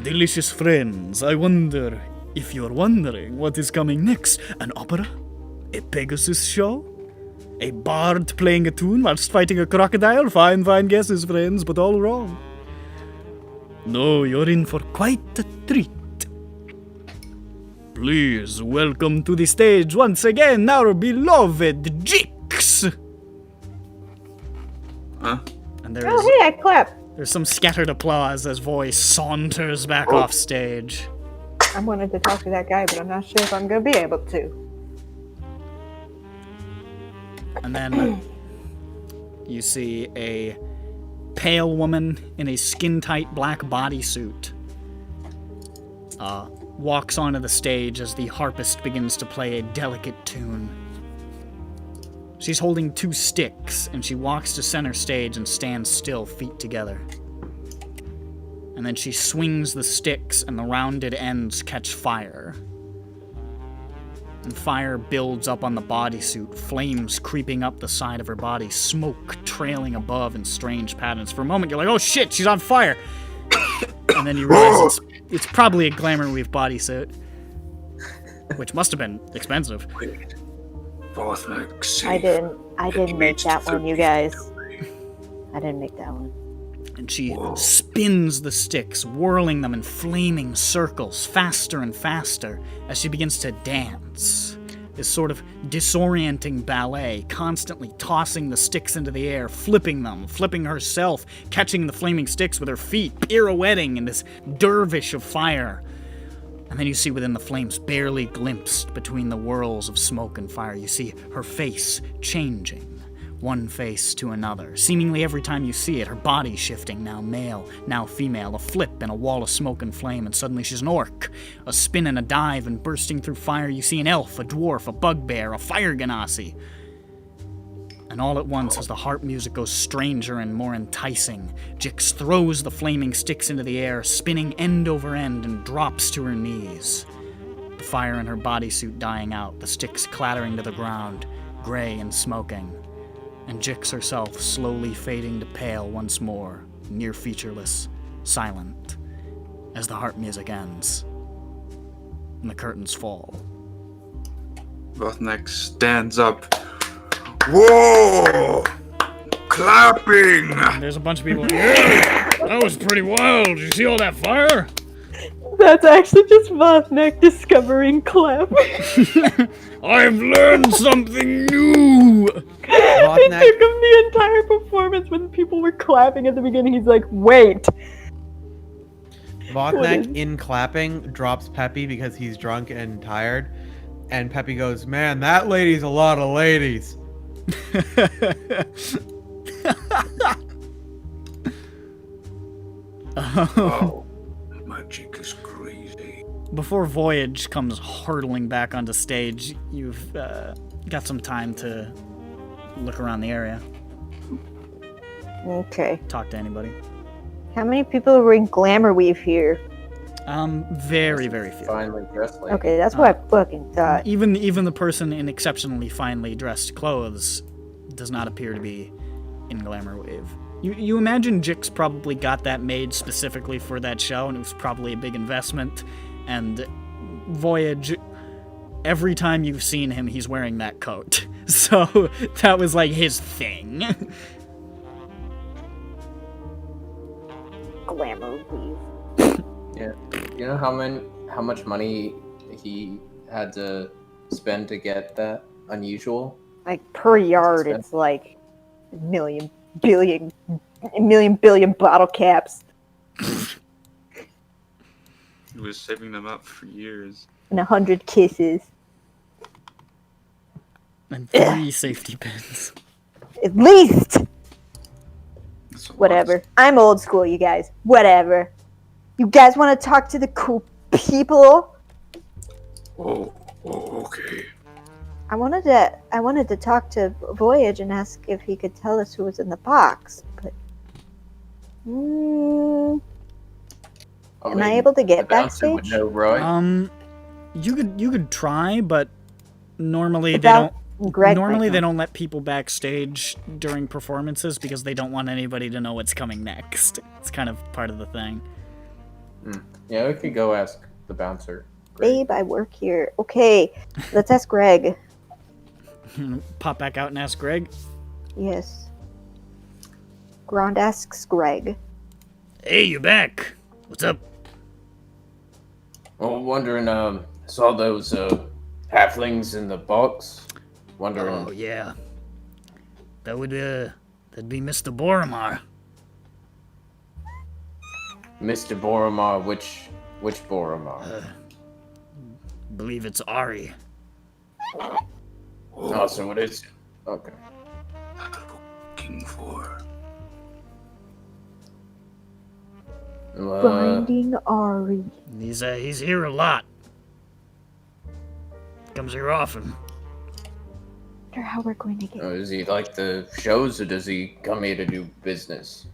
Delicious friends, I wonder if you're wondering what is coming next. An opera? A Pegasus show? A bard playing a tune whilst fighting a crocodile? Fine guesses, friends, but all wrong. No, you're in for quite a treat. Please welcome to the stage once again our beloved Jix. Huh? And Hey, I clap. There's some scattered applause as Voice saunters back off stage. I wanted to talk to that guy, but I'm not sure if I'm going to be able to. And then you see a pale woman in a skin-tight black bodysuit walks onto the stage as the harpist begins to play a delicate tune. She's holding 2 sticks, and she walks to center stage and stands still, feet together. And then she swings the sticks, and the rounded ends catch fire. And fire builds up on the bodysuit, flames creeping up the side of her body, smoke trailing above in strange patterns. For a moment, you're like, oh shit, she's on fire! And then you realize it's probably a glamour weave bodysuit. Which must have been expensive. I didn't make that one, you guys. I didn't make that one. And she spins the sticks, whirling them in flaming circles, faster and faster, as she begins to dance. This sort of disorienting ballet, constantly tossing the sticks into the air, flipping them, flipping herself, catching the flaming sticks with her feet, pirouetting in this dervish of fire. And then you see within the flames, barely glimpsed between the whirls of smoke and fire, you see her face changing. One face to another. Seemingly every time you see it, her body shifting, now male, now female, a flip and a wall of smoke and flame, and suddenly she's an orc. A spin and a dive, and bursting through fire you see an elf, a dwarf, a bugbear, a fire ganassi. And all at once, as the harp music goes stranger and more enticing, Jix throws the flaming sticks into the air, spinning end over end, and drops to her knees. The fire in her bodysuit dying out, the sticks clattering to the ground, gray and smoking, and Jix herself slowly fading to pale once more, near featureless, silent, as the harp music ends, and the curtains fall. Bothneck stands up. Whoa! Clapping! And there's a bunch of people. Yeah, that was pretty wild. Did you see all that fire? That's actually just Bothneck discovering clapping. I've learned something new. It took him the entire performance when people were clapping at the beginning. He's like, wait. Bothneck, in clapping, drops Peppy because he's drunk and tired. And Peppy goes, man, that lady's a lot of ladies. Oh, magic is crazy. Before Voyage comes hurtling back onto stage, you've got some time to look around the area. Okay. Talk to anybody. How many people are in Glamour Weave here? Very, very few. Finely dressed lady. Okay, that's what I fucking thought. Even the person in exceptionally finely dressed clothes does not appear to be in Glamour Wave. You imagine Jix probably got that made specifically for that show, and it was probably a big investment. And Voyage, every time you've seen him, he's wearing that coat. So that was like his thing. Glamour Weave. Yeah. You know how much money he had to spend to get that unusual? Like per yard, it's like a million billion bottle caps. He was saving them up for years. And 100 kisses. And 3 safety pins. At least! Whatever. I'm old school, you guys. Whatever. You guys want to talk to the cool people? Oh, okay. I wanted to talk to Voyage and ask if he could tell us who was in the box, but am I able to get backstage? Know, Roy. You could try, but normally Without they don't let people backstage during performances because they don't want anybody to know what's coming next. It's kind of part of the thing. Yeah, we could go ask the bouncer. Babe, I work here. Okay, let's ask Greg. Pop back out and ask Greg? Yes. Grand asks Greg. Hey, you back? What's up? Well, wondering, saw those, halflings in the box. Wondering. Oh, yeah. That'd be Mr. Boromar. Mr. Boromar, which Boromar? Believe it's Ari. Oh, so it is. Okay. Looking for. Finding Ari. He's here a lot. Comes here often. Wonder how we're going to get. Is he like the shows, or does he come here to do business?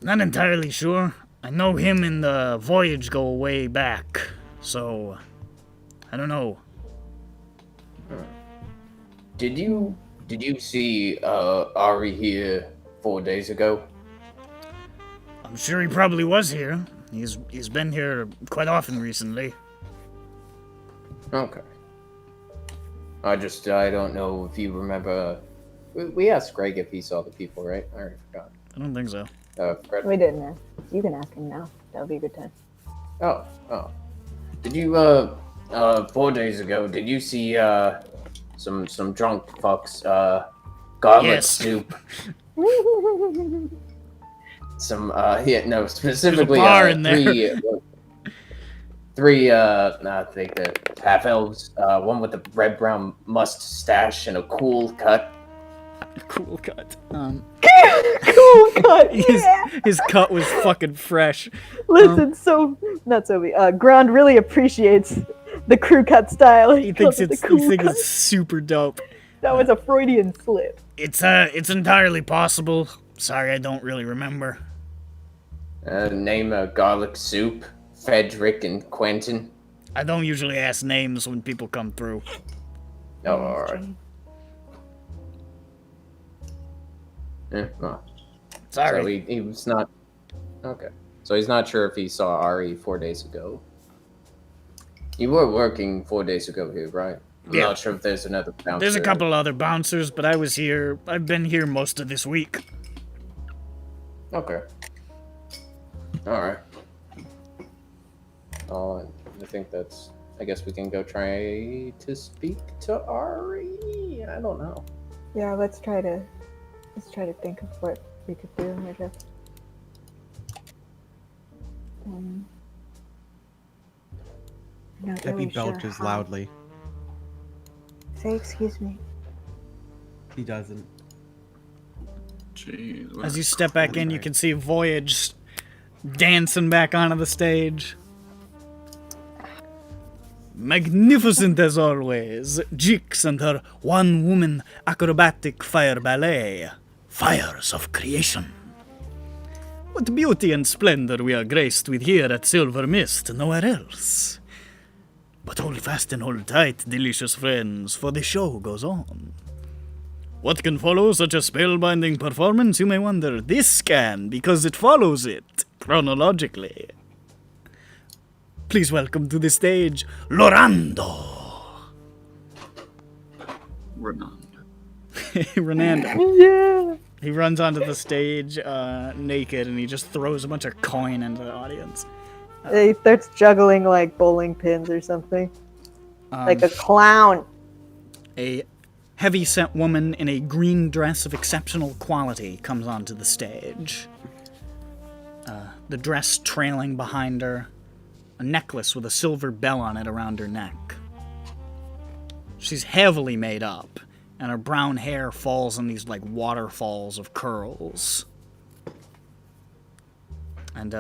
Not entirely sure. I know him and the Voyage go way back, so I don't know. Did you see Ari here 4 days ago? I'm sure he probably was here. He's been here quite often recently. Okay. I don't know if you remember. We asked Greg if he saw the people, right? I already forgot. I don't think so. Fred. We didn't ask. You can ask him now. That would be a good time. Oh. Did you 4 days ago? Did you see some drunk fucks goblet soup? Some specifically in there. three I think half elves, one with a red brown mustache and a cool cut. Cool cut. Cool cut. His cut was fucking fresh. Listen, not Sovi. Ground really appreciates the crew cut style. He thinks it's super dope. That was a Freudian slip. It's entirely possible. Sorry, I don't really remember. Name a garlic soup, Frederick and Quentin. I don't usually ask names when people come through. Oh, alright. Oh. Sorry. So he was not... Okay. So he's not sure if he saw Ari 4 days ago. You were working 4 days ago here, right? I'm Yeah. not sure if there's another bouncer. There's a couple other bouncers, but I've been here most of this week. Okay. Alright. I think that's... I guess we can go try to speak to Ari? I don't know. Yeah, let's try to think of what we could do, I guess. Not Debbie really sure belches how. loudly. Say excuse me. He doesn't. Jeez. As you step back in, you can see Voyage dancing back onto the stage. Magnificent as always, Jix and her one-woman acrobatic fire ballet, Fires of Creation. What beauty and splendor we are graced with here at Silver Mist, nowhere else. But hold fast and hold tight, delicious friends, for the show goes on. What can follow such a spellbinding performance, you may wonder? This can, because it follows it, chronologically. Please welcome to the stage, Lorando. Renando. Yeah. He runs onto the stage naked, and he just throws a bunch of coin into the audience. He starts juggling like bowling pins or something. Like a clown. A heavy-set woman in a green dress of exceptional quality comes onto the stage. The dress trailing behind her, a necklace with a silver bell on it around her neck. She's heavily made up, and her brown hair falls in these like waterfalls of curls. And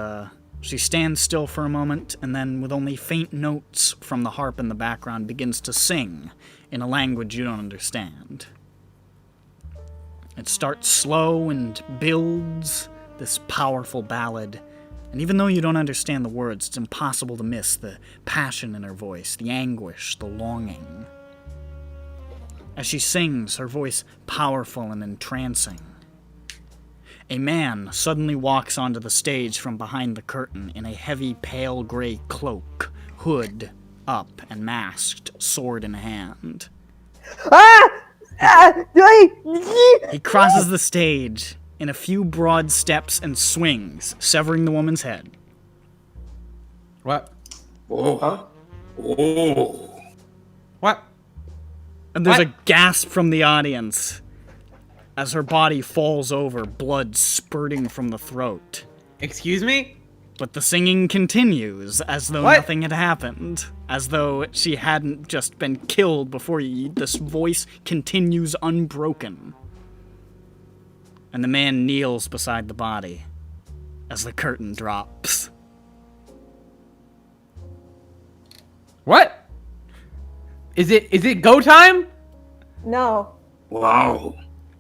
she stands still for a moment, and then with only faint notes from the harp in the background begins to sing in a language you don't understand. It starts slow and builds this powerful ballad, and even though you don't understand the words, it's impossible to miss the passion in her voice, the anguish, the longing. As she sings, her voice powerful and entrancing, a man suddenly walks onto the stage from behind the curtain in a heavy pale gray cloak, hood up and masked, sword in hand. He crosses the stage in a few broad steps and swings, severing the woman's head. What? Oh. Huh? Oh. What? And there's What? a gasp from the audience as her body falls over, blood spurting from the throat. Excuse me? But the singing continues, as though What? nothing had happened. As though she hadn't just been killed before this voice continues unbroken. And the man kneels beside the body as the curtain drops. What? Is it go time? No, Wow.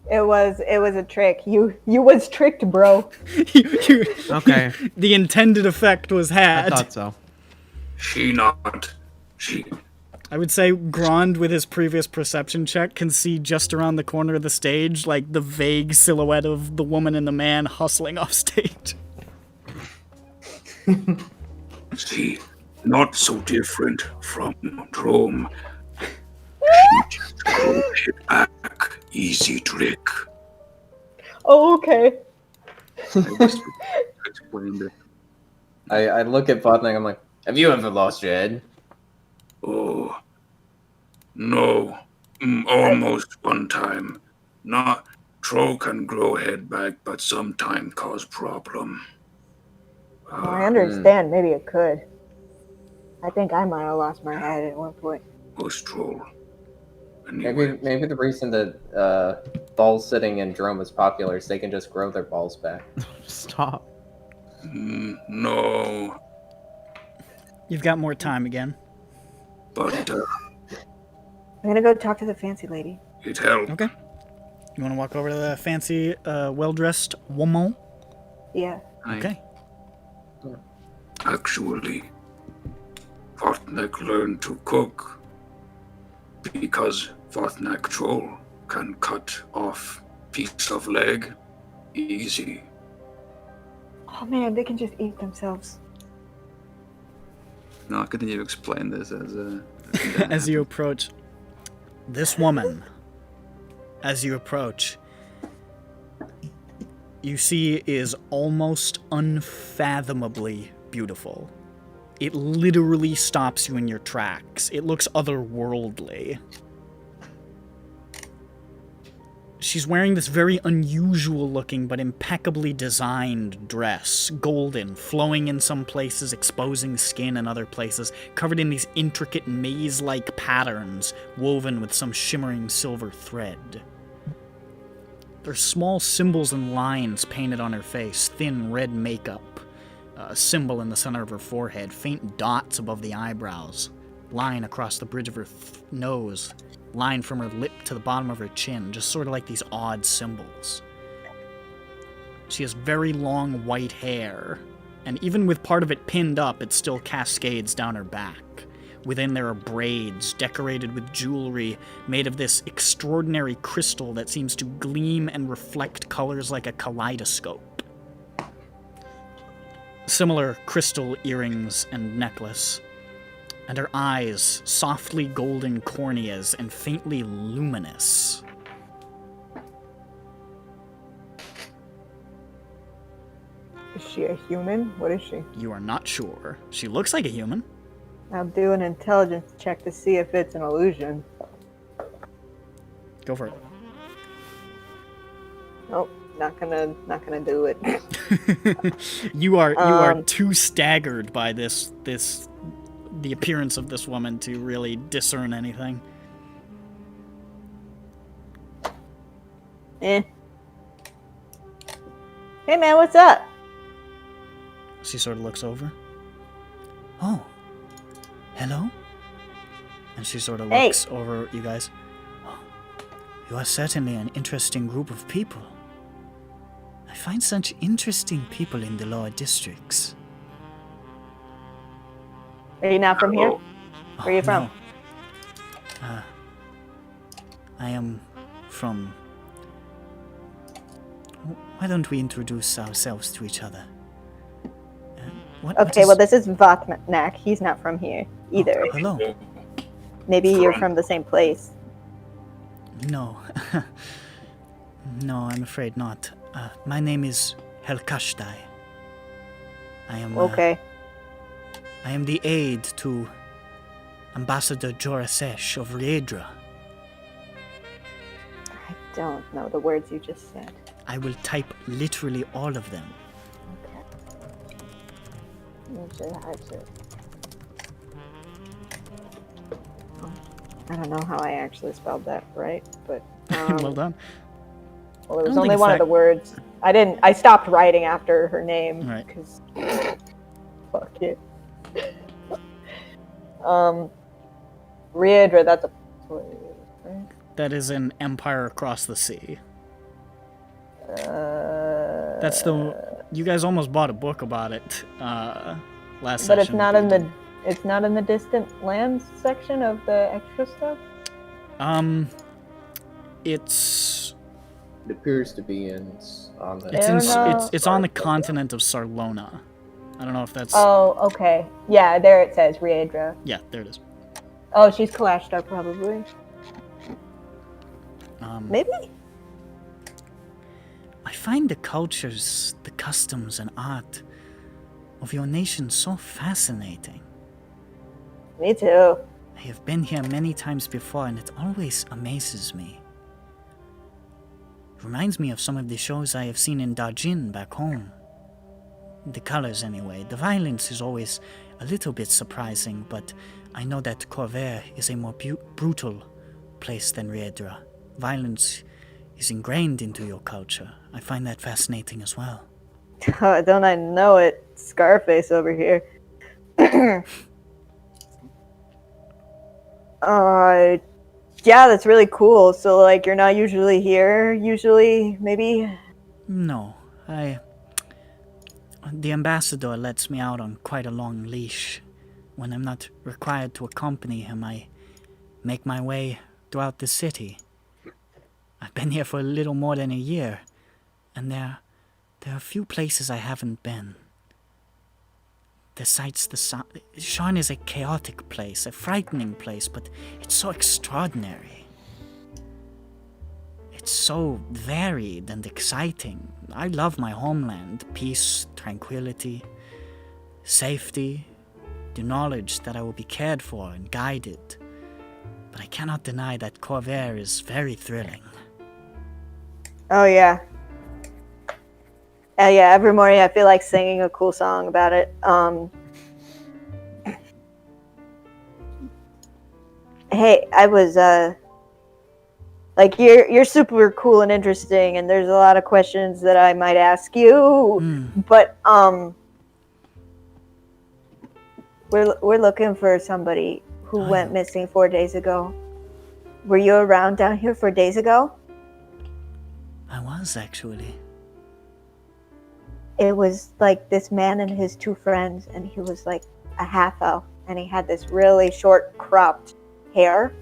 it was a trick. You was tricked, bro. Okay. The intended effect was had. I thought so. She not. She. I would say Grand, with his previous perception check, can see just around the corner of the stage, like, the vague silhouette of the woman and the man hustling off stage. She not so different from Rome. She just go it back. Easy trick. Oh, okay. Explained it. I look at Botnik, I'm like, have you ever lost your head? Oh. No. Almost one time. Not Troll can grow head back, but sometime cause problem. Well, I understand. Maybe it could. I think I might have lost my head at one point. Was Troll. Anyway. Maybe the reason that ball sitting in Jerome is popular is they can just grow their balls back. Stop. No. You've got more time again. But I'm gonna go talk to the fancy lady. It helped. Okay. You want to walk over to the fancy, well-dressed woman? Yeah. Okay. Actually, Vatnak learned to cook because Vatnak Troll can cut off piece of leg easy. Oh man, they can just eat themselves. Not gonna you explain this as a As you approach this woman, as you approach, you see is almost unfathomably beautiful. It literally stops you in your tracks. It looks otherworldly. She's wearing this very unusual looking but impeccably designed dress. Golden, flowing in some places, exposing skin in other places, covered in these intricate maze-like patterns woven with some shimmering silver thread. There's small symbols and lines painted on her face, thin red makeup, a symbol in the center of her forehead, faint dots above the eyebrows, line across the bridge of her nose, line from her lip to the bottom of her chin, just sort of like these odd symbols. She has very long white hair, and even with part of it pinned up, it still cascades down her back. Within there are braids decorated with jewelry made of this extraordinary crystal that seems to gleam and reflect colors like a kaleidoscope. Similar crystal earrings and necklace. And her eyes, softly golden corneas and faintly luminous. Is she a human? What is she? You are not sure. She looks like a human. I'll do an intelligence check to see if it's an illusion. Go for it. Nope, not gonna do it. You are too staggered by the appearance of this woman to really discern anything. Hey man, what's up? She sort of looks over. Oh, hello? And she sort of looks over at you guys. Oh, you are certainly an interesting group of people. I find such interesting people in the lower districts. Are you not from here? Where are you from? No. I am from... Why don't we introduce ourselves to each other? Well, this is Vatnak. He's not from here either. Oh, hello. Maybe you're from the same place. No. No, I'm afraid not. My name is Helkashtai. I am... Okay. I am the aide to Ambassador Jorasesh of Riedra. I don't know the words you just said. I will type literally all of them. I don't know how I actually spelled that right, but well done. Well, it was only one of the words. I stopped writing after her name right? Because fuck it. Riedra, that's a place, right? That is an empire across the sea. That's the... You guys almost bought a book about it last session. But it's not in the distant lands section of the extra stuff? It's... It appears to be on the... It's on the continent of Sarlona. I don't know if that's... Oh, okay. Yeah, there it says Riedra. Yeah, there it is. Oh, she's Callestan, probably. Maybe? I find the cultures, the customs, and art of your nation so fascinating. Me too. I have been here many times before, and it always amazes me. It reminds me of some of the shows I have seen in Darjin back home. The colors, anyway. The violence is always a little bit surprising, but I know that Corvair is a more brutal place than Riedra. Violence is ingrained into your culture. I find that fascinating as well. Don't I know it? Scarface over here. Yeah, that's really cool. So, like, you're not usually here, usually, maybe? No, the ambassador lets me out on quite a long leash. When I'm not required to accompany him, I make my way throughout the city. I've been here for a little more than a year, and there are a few places I haven't been. Sharn is a chaotic place, a frightening place, but it's so extraordinary. It's so varied and exciting. I love my homeland. Peace, tranquility, safety, the knowledge that I will be cared for and guided. But I cannot deny that Corvair is very thrilling. Oh, yeah. Yeah, every morning I feel like singing a cool song about it. Hey, I was, like, you're super cool and interesting, and there's a lot of questions that I might ask you, but, we're looking for somebody who went missing 4 days ago. Were you around down here 4 days ago? I was, actually. It was like this man and his two friends, and he was like a half-elf, and he had this really short cropped hair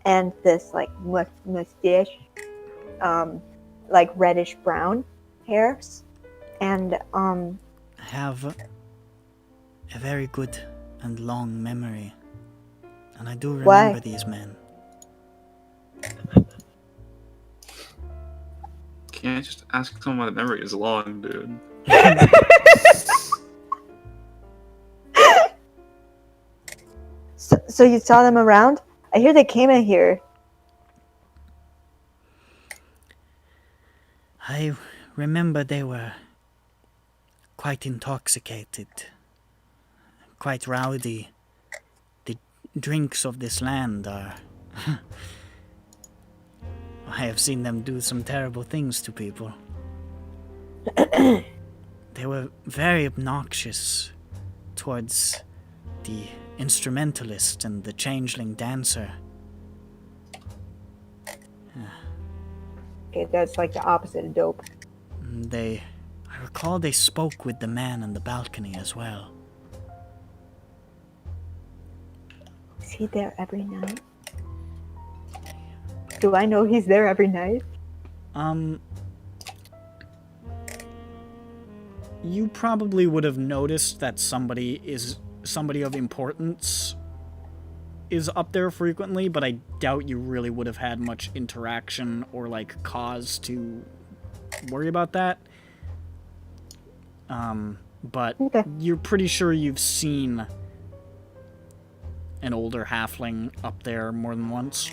and this like mustache, like reddish brown hairs, and I have a very good and long memory, and I do remember these men. Can't just ask someone why the memory is long, dude. So you saw them around? I hear they came in here. I remember they were quite intoxicated, quite rowdy. The drinks of this land are... I have seen them do some terrible things to people. They were very obnoxious towards the instrumentalist and the changeling dancer. Okay, that's like the opposite of dope. I recall they spoke with the man on the balcony as well. Is he there every night? Do I know he's there every night? You probably would have noticed that somebody of importance is up there frequently, but I doubt you really would have had much interaction or like cause to worry about that. But you're pretty sure you've seen an older halfling up there more than once.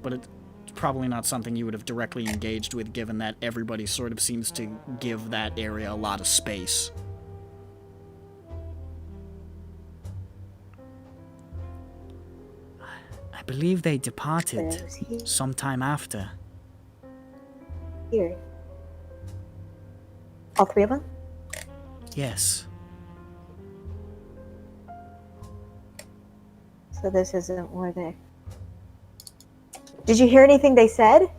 But it's probably not something you would have directly engaged with, given that everybody sort of seems to give that area a lot of space. I believe they departed sometime after. Here. All three of them? Yes. So this isn't where they... Did you hear anything they said?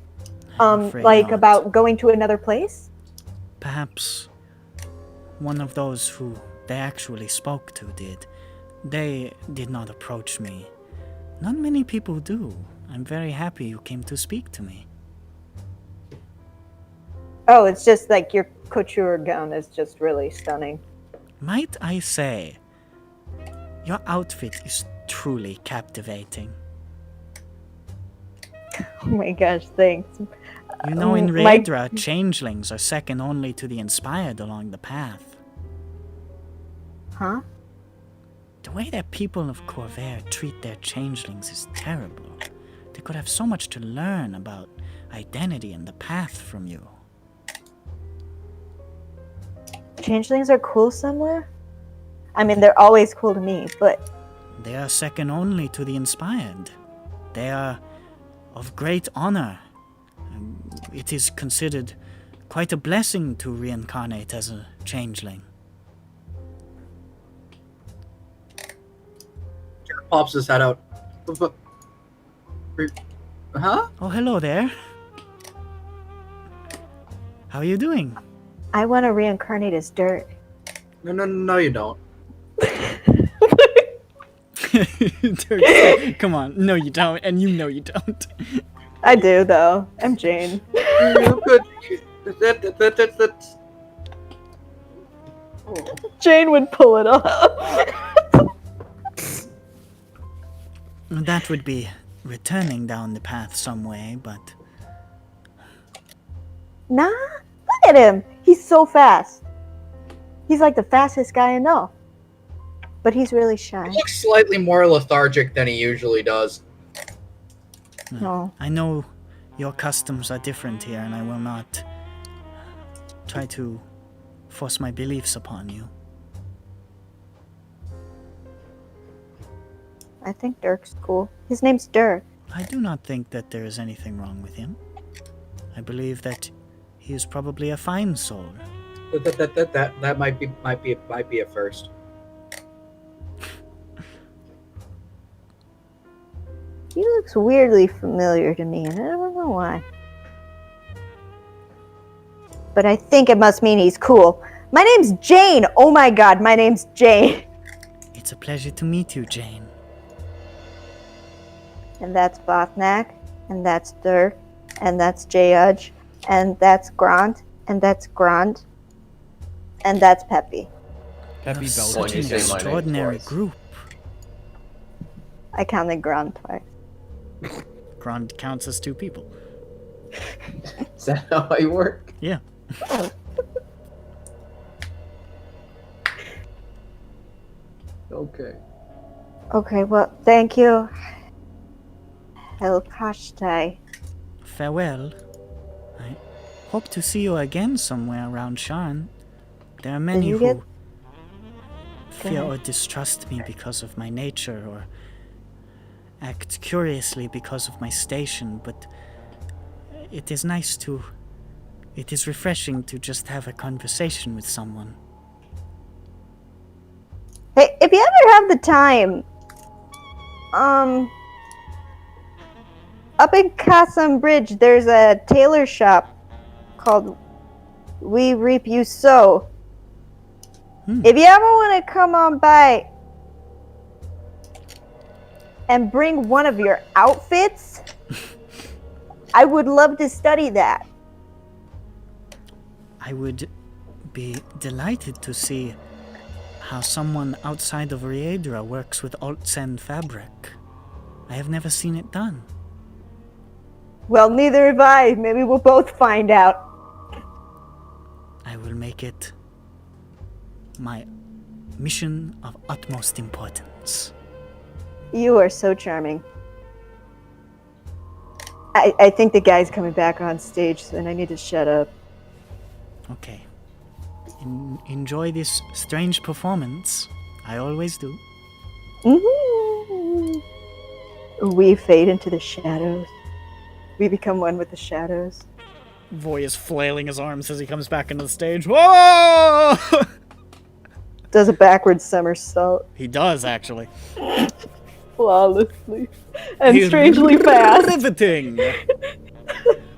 Like not. About going to another place? Perhaps one of those who they actually spoke to did. They did not approach me. Not many people do. I'm very happy you came to speak to me. Oh, it's just like your couture gown is just really stunning. Might I say, your outfit is truly captivating. Oh my gosh, thanks. You know, in Raedra, changelings are second only to the inspired along the path. Huh? The way that people of Corvair treat their changelings is terrible. They could have so much to learn about identity and the path from you. Changelings are cool somewhere? I mean, they're always cool to me, but... They are second only to the inspired. They are of great honor. It is considered quite a blessing to reincarnate as a changeling. Jared pops his head out. Huh? Oh, hello there. How are you doing? I want to reincarnate as dirt. No, you don't. Dirk, come on. No, you don't. And you know you don't. I do, though. I'm Jane. You could. That's. Jane would pull it off. That would be returning down the path some way, but... Nah, look at him. He's so fast. He's like the fastest guy I know. But he's really shy. He looks slightly more lethargic than he usually does. No. I know your customs are different here, and I will not try to force my beliefs upon you. I think Dirk's cool. His name's Dirk. I do not think that there is anything wrong with him. I believe that he is probably a fine soul. That might be a first. He looks weirdly familiar to me, and I don't know why. But I think it must mean he's cool. My name's Jane! Oh my god, my name's Jane! It's a pleasure to meet you, Jane. And that's Bothnak, and that's Dirk, and that's Judge, and that's Grant, and that's Grant, and that's Peppy. Peppy Such an extraordinary group. I counted Grant twice. Grant counts as two people. Is that how I work? Yeah. Okay. Okay, well, thank you. Helpashtai. Farewell. I hope to see you again somewhere around Sharn. There are many you who get- fear or distrust me because of my nature, or act curiously because of my station, but it is refreshing to just have a conversation with someone. Hey, if you ever have the time, up in Kassam Bridge, there's a tailor shop called We Reap You Sow. If you ever want to come on by and bring one of your outfits, I would love to study that. I would be delighted to see how someone outside of Riedra works with Alt-Sen fabric. I have never seen it done. Well, neither have I. Maybe we'll both find out. I will make it my mission of utmost importance. You are so charming. I think the guy's coming back on stage, and I need to shut up. Okay. Enjoy this strange performance. I always do. We fade into the shadows. We become one with the shadows. Voy is flailing his arms as he comes back into the stage. Whoa! Does a backwards somersault. He does, actually. Flawlessly. And strangely fast.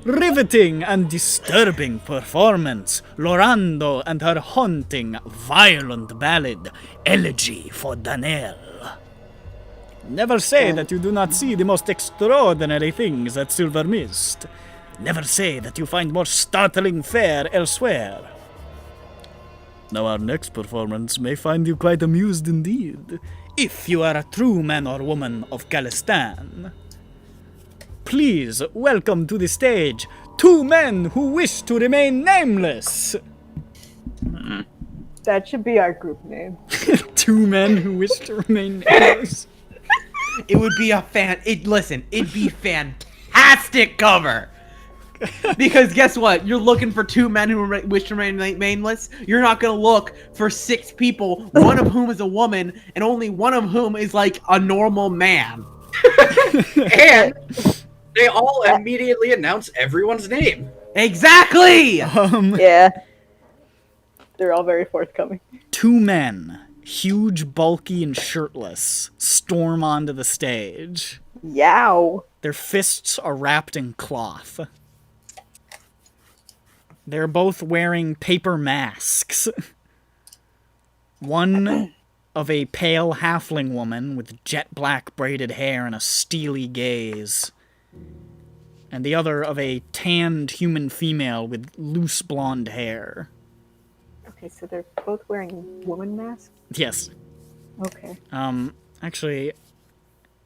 Riveting and disturbing performance. Lorando and her haunting, violent ballad, Elegy for Danelle. Never say that you do not see the most extraordinary things at Silver Mist. Never say that you find more startling fare elsewhere. Now our next performance may find you quite amused indeed, if you are a true man or woman of Callestan. Please welcome to the stage two men who wish to remain nameless. That should be our group name. Two men who wish to remain nameless. It would be it'd be fantastic cover. Because guess what? You're looking for two men who wish to remain nameless. You're not gonna look for six people, one of whom is a woman, and only one of whom is like a normal man. And they all immediately announce everyone's name. Exactly! Yeah. They're all very forthcoming. Two men, huge, bulky, and shirtless, storm onto the stage. Yow. Their fists are wrapped in cloth. They're both wearing paper masks. One of a pale halfling woman with jet black braided hair and a steely gaze. And the other of a tanned human female with loose blonde hair. Okay, so they're both wearing woman masks? Yes. Okay. Actually,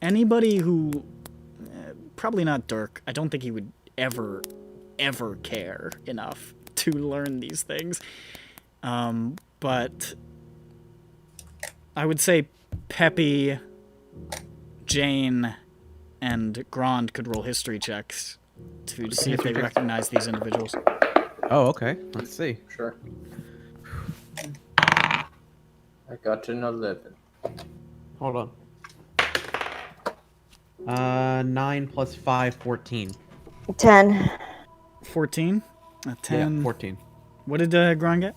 anybody who... probably not Dirk. I don't think he would ever care enough to learn these things. But I would say Peppy, Jane, and Grand could roll history checks to see if they recognize these individuals. Oh, okay. Let's see. Sure. I got an 11. Hold on. 9 plus 5, 14. 10. 14? 10. Yeah, 14. What did Grand get?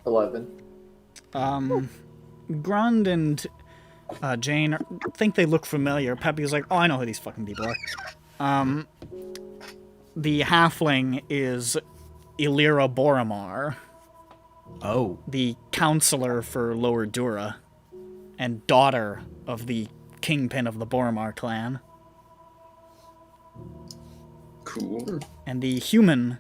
11. Grand and Jane think they look familiar. Peppy's like, oh, I know who these fucking people are. The halfling is Illyra Boromar. Oh. The counselor for Lower Dura. And daughter of the kingpin of the Boromar clan. Cool. And the human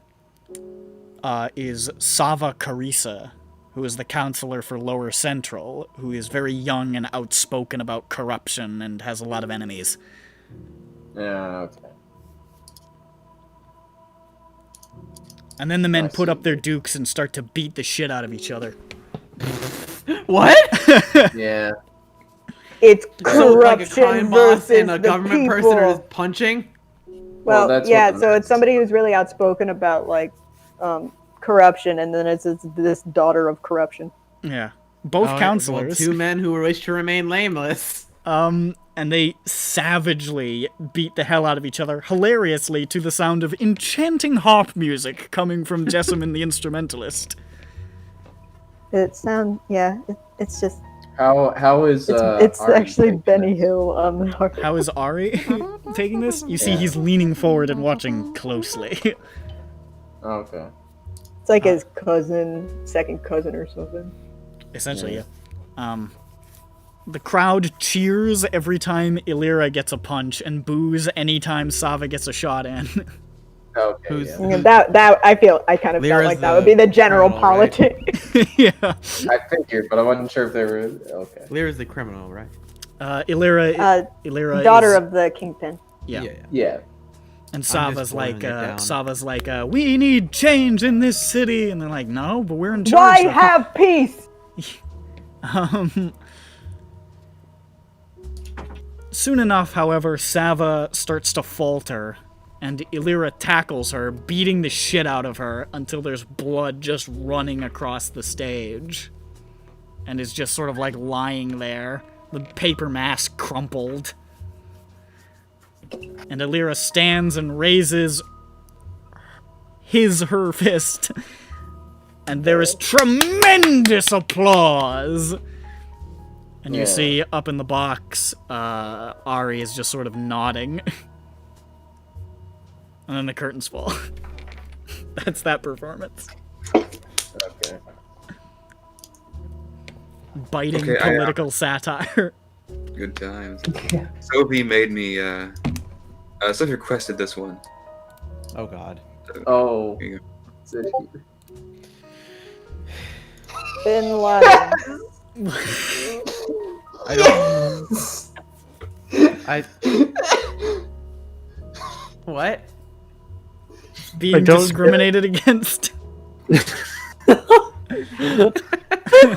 is Sava Carissa, who is the counselor for Lower Central, who is very young and outspoken about corruption and has a lot of enemies. Yeah, okay. And then the men put up their dukes and start to beat the shit out of each other. What? Yeah. It's So, like a corruption crime boss versus and a the government people. person are punching? Well, that's yeah, what the so it's somebody who's really outspoken about, like, corruption, and then it's this daughter of corruption. Yeah. Both Oh, counselors. well, two men who wish to remain nameless. And they savagely beat the hell out of each other, hilariously to the sound of enchanting harp music coming from Jessamine the instrumentalist. It sounds, yeah, it's just... How is It's Ari actually taking Benny it? Hill. How is Ari taking this? You see, he's leaning forward and watching closely. Okay. It's like his cousin, second cousin or something. Essentially, yeah. The crowd cheers every time Illyra gets a punch and boos anytime Sava gets a shot in. Okay. Yeah, that I kind of felt Lyra's like that would be the general criminal, right? politic. Yeah. I figured, but I wasn't sure if they were okay. Lyra's the criminal, right? Illyra daughter is, of the kingpin. Yeah. And just Sava's boiling like, it down. we need change in this city, and they're like, no, but we're in Why charge. now." have peace? Soon enough, however, Sava starts to falter, and Illyra tackles her, beating the shit out of her until there's blood just running across the stage. And is just sort of like lying there, the paper mask crumpled. And Illyra stands and raises her fist. And there is tremendous applause! And you see up in the box, Ari is just sort of nodding. And then the curtains fall. That's that performance. Okay. Biting Okay, political satire. Good times. Sophie made me, Sophie requested this one. Oh, God. Oh. Here you go. Is it here? Bin Laden. I don't... What? Being discriminated against.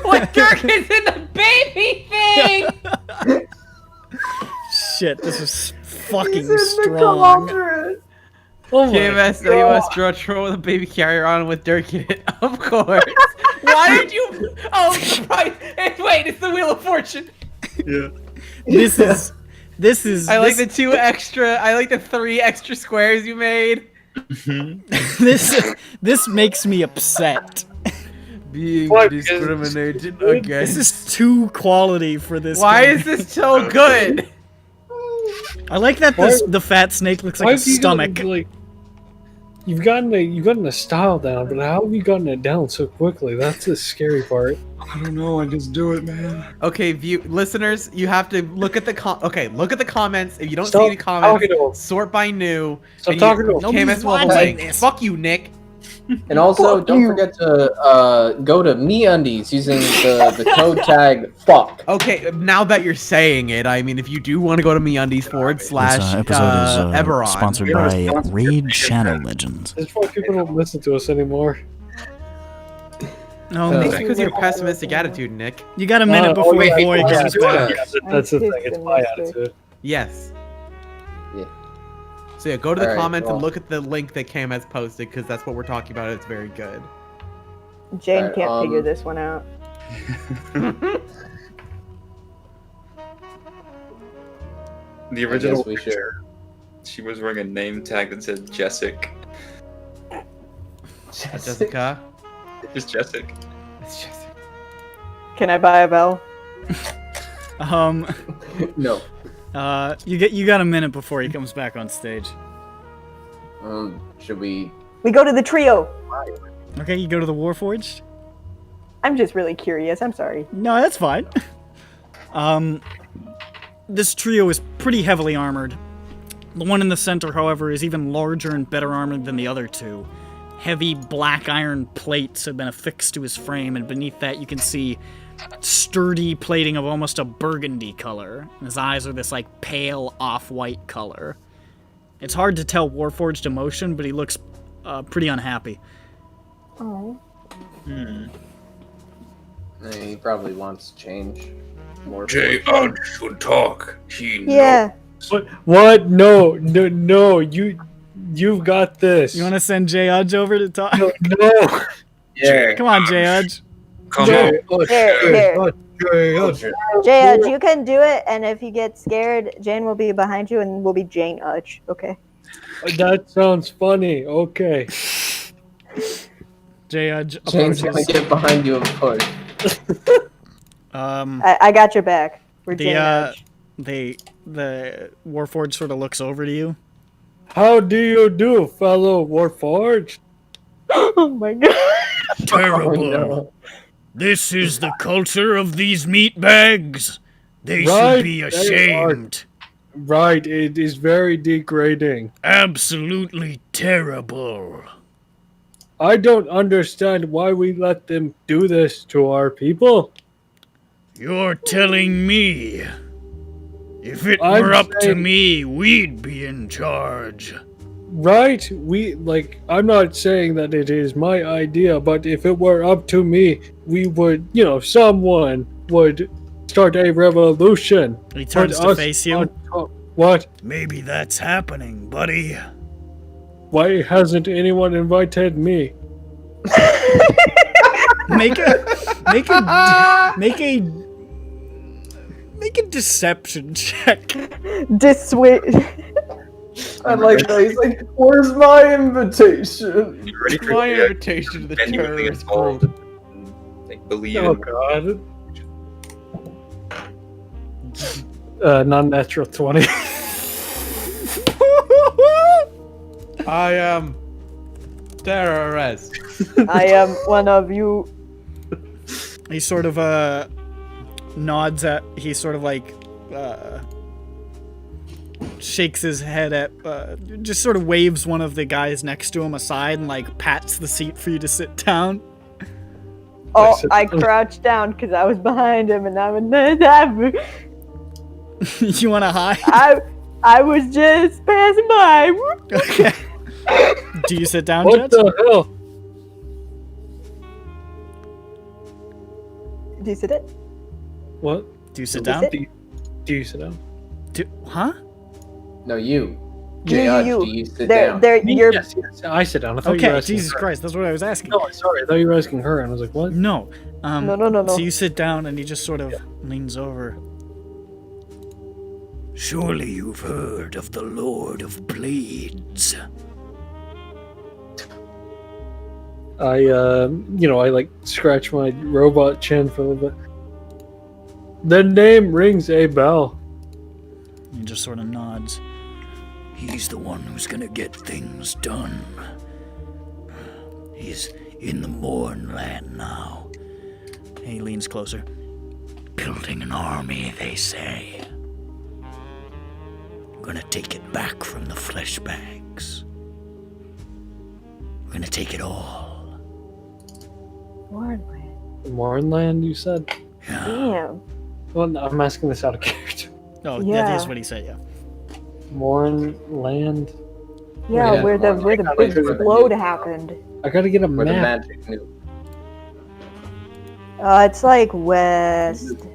What Dirk is in the baby thing? Shit, this is fucking The strong. Cauldron. Oh my KMS, you must draw a troll with a baby carrier on with Dirk in it. Of course. Why did you... Oh, surprise. Hey, wait, it's the Wheel of Fortune. Yeah. This is. I like the 3 extra squares you made. This makes me upset. Being What discriminated This against. is too quality for this. Why game. is this so good? I like that the fat snake looks like a stomach. You've gotten the style down, but how have you gotten it down so quickly? That's the scary part. I don't know. I just do it, man. Okay, listeners, you have to look at the look at the comments. If you don't see any comments, sort by new. Stop talking to him. Nobody's watching this. Fuck you, Nick. And also, don't forget to go to MeUndies using the code tag FUCK. Okay, now that you're saying it, I mean, if you do want to go to MeUndies / This episode is EBERRON. sponsored by Raid Shadow Legends. That's why people don't listen to us anymore. No, it's because of your pessimistic attitude, Nick. You got a minute before Boy comes back. That's the thing. It's my attitude. Yes. Yeah. So yeah, go to the comments and look at the link that Cam has posted because that's what we're talking about. It's very good. Jane can't figure this one out. The original picture, she was wearing a name tag that said Jessic. Jessica? Just Jessic. It's Jessica. Can I buy a bell? No. You got a minute before he comes back on stage. Should we? We go to the trio. Okay, you go to the Warforged? I'm just really curious. I'm sorry. No, that's fine. This trio is pretty heavily armored. The one in the center, however, is even larger and better armored than the other two. Heavy black iron plates have been affixed to his frame, and beneath that you can see sturdy plating of almost a burgundy color. His eyes are this, like, pale off-white color. It's hard to tell Warforged emotion, but he looks pretty unhappy. Oh. He probably wants change. More. Jay should talk. He knows. What? No. You've got this. You want to send Jay Udge over to talk? No. Yeah. Come on, Jay Udge. Come on. Here. Jay Udge, you can do it, and if you get scared, Jane will be behind you, and we'll be Jane Udge, okay? That sounds funny. Okay. Jay Udge Jane's gonna get behind you and push. I got your back. We're Jane Udge. The Warforged sort of looks over to you. How do you do, fellow Warforged? Oh my god. Terrible. Oh, no. This is the culture of these meatbags. They should be ashamed. Right, it is very degrading. Absolutely terrible. I don't understand why we let them do this to our people. You're telling me. If it were up to me, we'd be in charge. Right? I'm not saying that it is my idea, but if it were up to me, we would, someone would start a revolution. He turns to face you. What? Maybe that's happening, buddy. Why hasn't anyone invited me? Make a deception check. Dissuade. I like that. He's like, "Where's my invitation? My invitation to the terrorist group." Believe. Oh god. Non-natural 20. I am terrorist. I am one of you. He sort of nods at. He sort of like shakes his head at. Just sort of waves one of the guys next to him aside and like pats the seat for you to sit down. Oh, I crouched down because I was behind him, and I was. You want to hide? I was just passing by. Okay. Do you sit down, What Judge? the hell? Do you sit it? What? Do you sit Do you down? sit? Do you sit down? Huh? No, you. You. Do you sit down? You're. Yes, I sit down. I thought you were Okay, asking Jesus her. Christ, that's what I was asking. No, sorry. I thought you were asking her, and I was like, what? No. No. So you sit down and he just sort of leans over. Surely you've heard of the Lord of Blades. I like scratch my robot chin for a little bit. The name rings a bell. He just sort of nods. He's the one who's gonna get things done. He's in the Mornland now. He leans closer. Building an army, they say. Gonna take it back from the flesh bags. We're gonna take it all. Mornland. Mornland, you said? Damn. Well, no, I'm asking this out of character. Oh, Yeah. that is what he said, yeah. Mornland. Yeah, Yeah, where the big Mornland. explode happened. I gotta get a Where the map. magic knew. It's like west.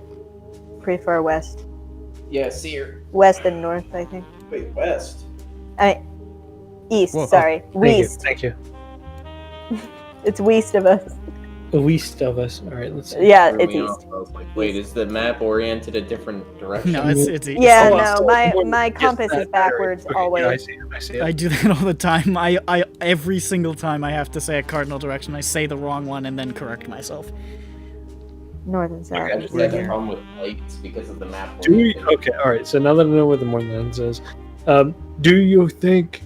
Pretty far west. Yeah, Seer. West and north, I think. Wait, west. East, Whoa. sorry. West. Thank you. It's west of us. The least of us. All right, let's see. Yeah, Threw it's me east. off. I was like, wait, is the map oriented a different direction? No, it's Yeah, Oh, no, so my one my gets compass that is backwards Okay, always. Yeah, I see it. I do that all the time. I every single time I have to say a cardinal direction, I say the wrong one and then correct myself. North and south. I just had a problem with lights because of the map. Do you, okay, all right. So now that I know where the Mornlands is, do you think,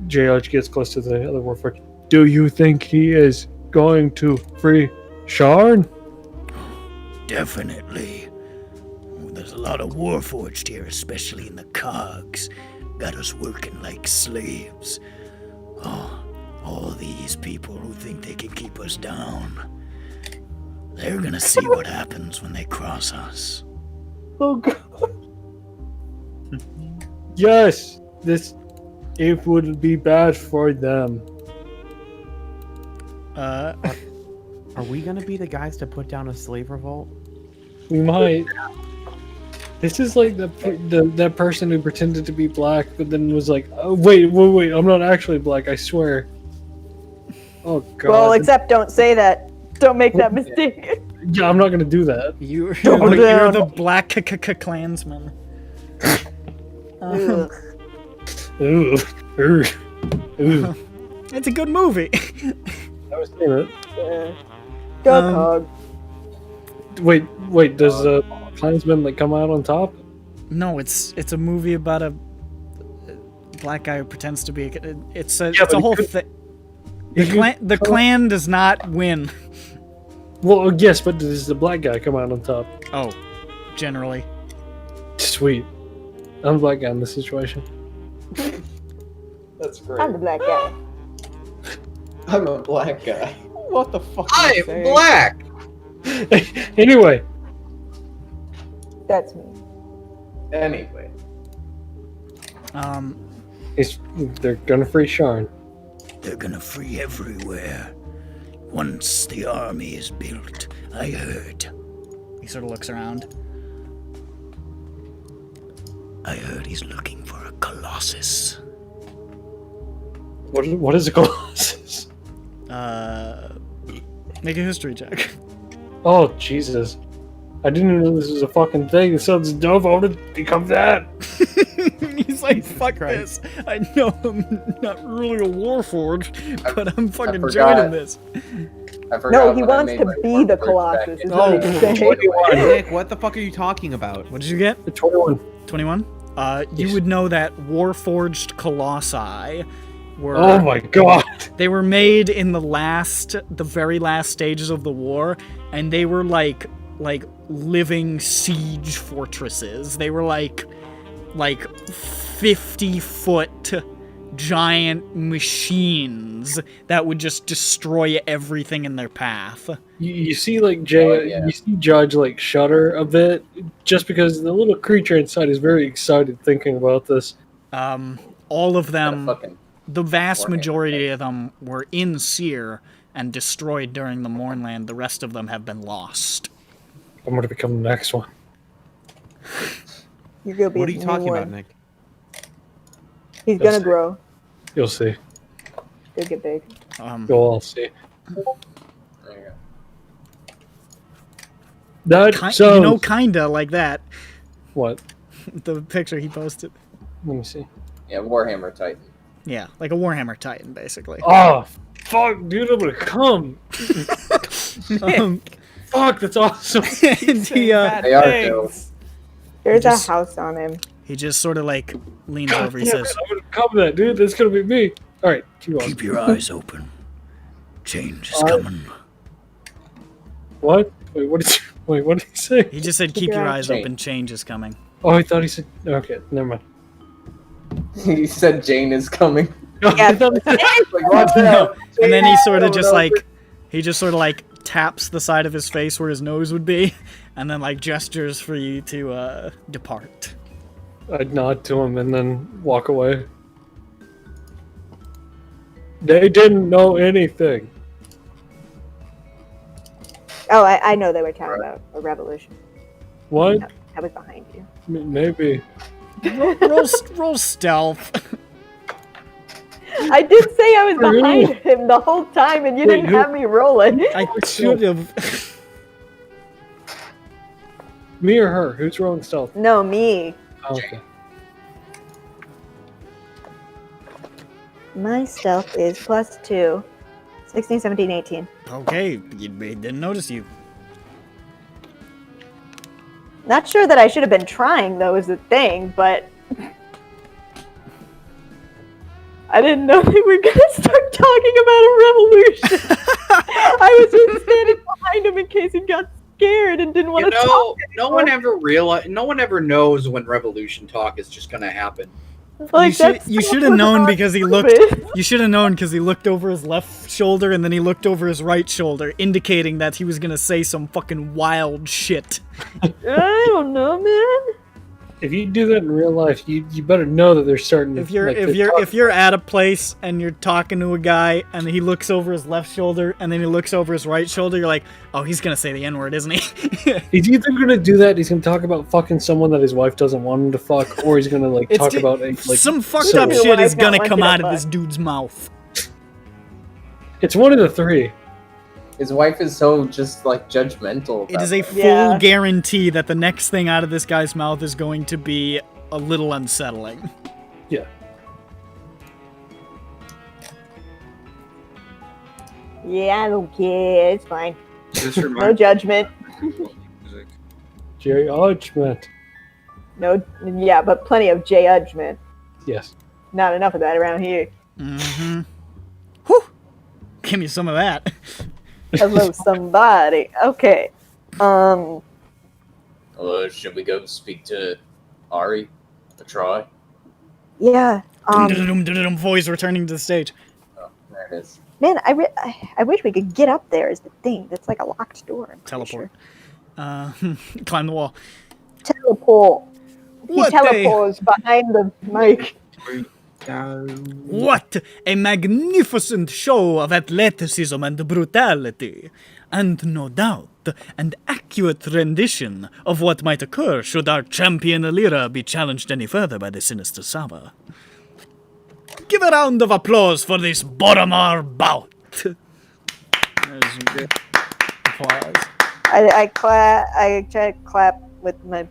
JH gets close to the other Warforged, do you think he is going to free Sharn? Definitely. There's a lot of Warforged here, especially in the cogs. Got us working like slaves. Oh, all these people who think they can keep us down. They're gonna see what happens when they cross us. Oh god. Yes, it would be bad for them. Are we gonna be the guys to put down a slave revolt? We might. This is like that person who pretended to be black, but then was like, "Oh, wait, I'm not actually black. I swear." Oh god. Well, except don't say that. Don't make that mistake. Yeah, I'm not gonna do that. You're Double you're down. the black Klansman. Ugh. Ooh. Ooh. Ooh. It's a good movie. I was saying Go Um, Cog. it. Wait, does Klansman like come out on top? No, it's a movie about a black guy who pretends to be. It's a but he whole could- thing. He could The Klan does not win. Well, yes, but does the black guy come out on top? Oh, generally. Sweet. I'm the black guy in this situation. That's great. I'm the black guy. I'm a black guy. What the fuck? are you I'm saying? black. Anyway, That's me. Anyway. they're gonna free Sharn. They're gonna free everywhere. Once the army is built, I heard. He sort of looks around. I heard he's looking for a colossus. What is a Colossus? Make a history check. Oh Jesus! I didn't even know this was a fucking thing. It sounds dope. I want to become that. He's like, fuck this. I know I'm not really a warforged, but I'm fucking forgot. joining this. I forgot No, he when I wants made to my be the Warforged Colossus. back Is in- what he's saying. Nick, what the fuck are you talking about? What did you get? 21. 21? You Yes. would know that warforged colossi were. Oh my god! They were made in the very last stages of the war, and they were like living siege fortresses. They were like 50-foot giant machines that would just destroy everything in their path. You see, like Jay, you see Judge like shudder a bit, just because the little creature inside is very excited thinking about this. All of them, fucking the vast Warhammer. majority of them were in Seer and destroyed during the Mornland. The rest of them have been lost. I'm gonna become the next one. You're gonna be What are a you new talking one. about, Nick? He's gonna grow. You'll see. He'll get big. You'll all see. There you go. That sounds. Kinda like that. What? The picture he posted. Let me see. Yeah, Warhammer Titan. Yeah, like a Warhammer Titan, basically. Oh, fuck, dude! I'm gonna come. Um, Fuck, that's awesome. and he, They are dope. There's Just- a house on him. He just sort of like leans over. He says, I'm gonna come that, dude. That's gonna be me. All right, Keep your eyes open. Change is coming. What? Wait, what did he say? He just said, keep your eyes open. Change is coming. Oh, I thought he said. Okay, never mind. He said Jane is coming. Yeah. No. And then he sort of just like, he just sort of like taps the side of his face where his nose would be, and then like gestures for you to depart. I'd nod to him and then walk away. They didn't know anything. Oh, I know they were talking about a revolution. What? No, I was behind you. Maybe. Roll stealth. I did say I was behind him the whole time, and you didn't have me rolling. I should have. Me or her? Who's rolling stealth? No, me. Oh, okay. My stealth is +2. 16, 17, 18. Okay, he didn't notice you. Not sure that I should have been trying, though, is the thing, but... I didn't know they were gonna start talking about a revolution. I was just standing behind him in case he got scared and didn't want to talk. No one ever knows when revolution talk is just gonna happen. Like, you should have known because he looked. You should have known because he looked over his left shoulder and then he looked over his right shoulder, indicating that he was gonna say some fucking wild shit. I don't know, man. If you do that in real life, you better know that they're starting. If you're at a place and you're talking to a guy and he looks over his left shoulder and then he looks over his right shoulder, you're like, oh, he's gonna say the N-word, isn't he? He's either gonna do that, he's gonna talk about fucking someone that his wife doesn't want him to fuck, or he's gonna talk about some fucked up shit is gonna come out of this dude's mouth. It's one of the three. His wife is so just judgmental. It is a full guarantee that the next thing out of this guy's mouth is going to be a little unsettling. Yeah. Yeah, I don't care. It's fine. No judgment. Judgment. No, yeah, but plenty of judgment. Yes. Not enough of that around here. Mm-hmm. Whew. Give me some of that. Hello, somebody. Okay. Should we go speak to Ari? Try? Yeah. Voice returning to the stage. Oh, there it is. Man, I wish we could get up there is the thing. That's like a locked door. Teleport. Climb the wall. Teleport. He teleports behind the mic. What a magnificent show of athleticism and brutality, and no doubt an accurate rendition of what might occur should our champion Alira be challenged any further by the sinister Sava. Give a round of applause for this Boromar bout. Applause. I try to clap with my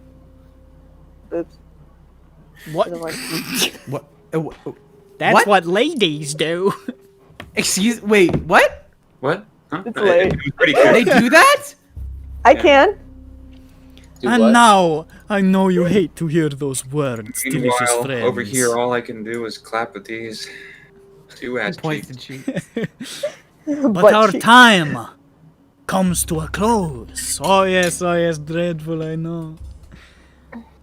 boobs. What? What? That's what ladies do. Wait, what? What? Huh? It's late. It was pretty good. They do that? I can. And now, I know you hate to hear those words, delicious Meanwhile, friends. over here, all I can do is clap with these two ass cheeks. But our time comes to a close. Oh yes, dreadful, I know.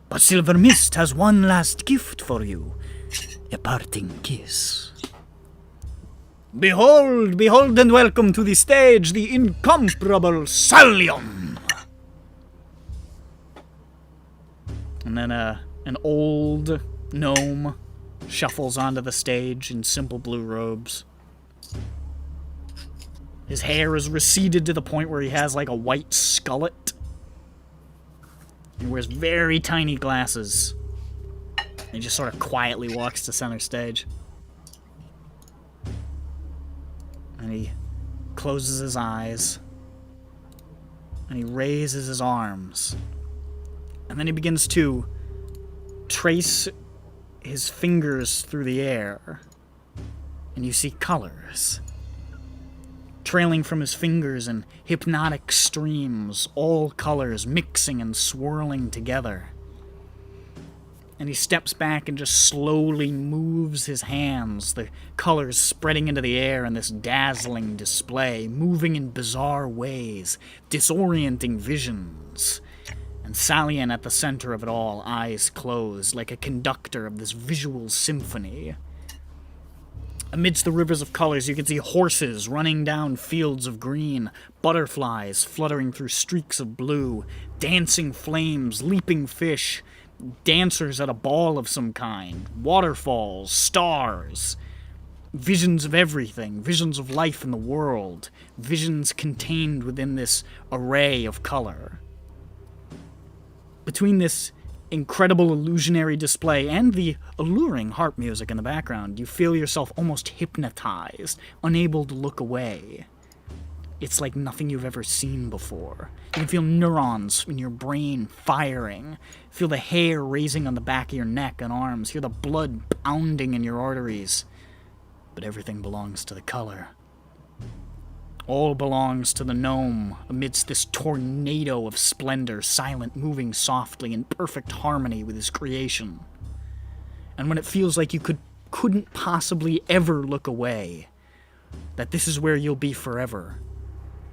But Silver Mist has one last gift for you. A parting kiss. Behold, behold and welcome to the stage, the incomparable Salion! And then an old gnome shuffles onto the stage in simple blue robes. His hair is receded to the point where he has like a white skullet. He wears very tiny glasses. He just sort of quietly walks to center stage. And he closes his eyes. And he raises his arms. And then he begins to trace his fingers through the air. And you see colors. Trailing from his fingers in hypnotic streams, all colors mixing and swirling together. And he steps back and just slowly moves his hands, the colors spreading into the air in this dazzling display, moving in bizarre ways, disorienting visions. And Salian at the center of it all, eyes closed, like a conductor of this visual symphony. Amidst the rivers of colors, you can see horses running down fields of green, butterflies fluttering through streaks of blue, dancing flames, leaping fish, dancers at a ball of some kind, waterfalls, stars, visions of everything, visions of life in the world, visions contained within this array of color. Between this incredible illusionary display and the alluring harp music in the background, you feel yourself almost hypnotized, unable to look away. It's like nothing you've ever seen before. You can feel neurons in your brain firing, feel the hair raising on the back of your neck and arms, hear the blood pounding in your arteries. But everything belongs to the color. All belongs to the gnome amidst this tornado of splendor, silent, moving softly in perfect harmony with his creation. And when it feels like you couldn't possibly ever look away, that this is where you'll be forever,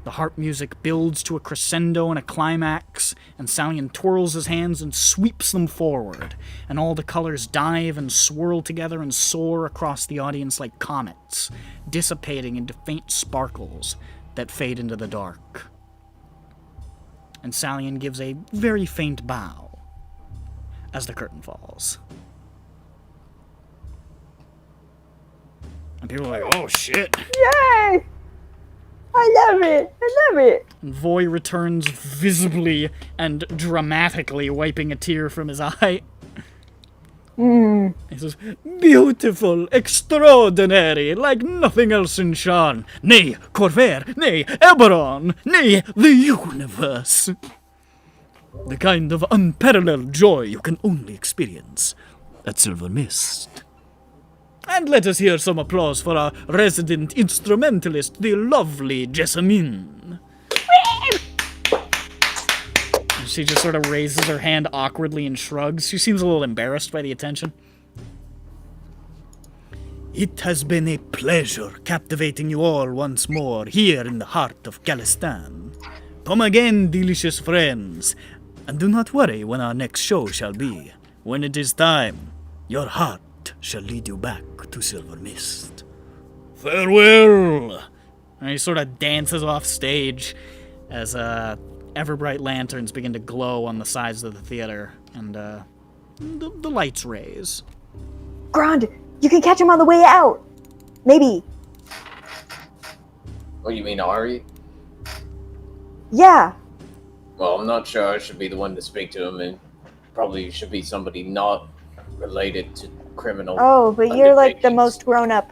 the harp music builds to a crescendo and a climax, and Salian twirls his hands and sweeps them forward, and all the colors dive and swirl together and soar across the audience like comets, dissipating into faint sparkles that fade into the dark. And Salian gives a very faint bow as the curtain falls. And people are like, oh shit! Yay! I love it! I love it! And Voy returns visibly and dramatically, wiping a tear from his eye. He says, beautiful, extraordinary, like nothing else in Shan. Nay, Corvair, nay, EBERRON, nay, the universe. The kind of unparalleled joy you can only experience at Silver Mist. And let us hear some applause for our resident instrumentalist, the lovely Jessamine. And she just sort of raises her hand awkwardly and shrugs. She seems a little embarrassed by the attention. It has been a pleasure captivating you all once more here in the heart of Callestan. Come again, delicious friends, and do not worry when our next show shall be. When it is time, your heart shall lead you back to Silver Mist. Farewell! And he sort of dances off stage as ever-bright lanterns begin to glow on the sides of the theater, and the lights raise. Grand, you can catch him on the way out. Maybe. What do you mean, Ari? Yeah. Well, I'm not sure I should be the one to speak to him, and probably should be somebody not related to criminal. Oh, but you're like the most grown up.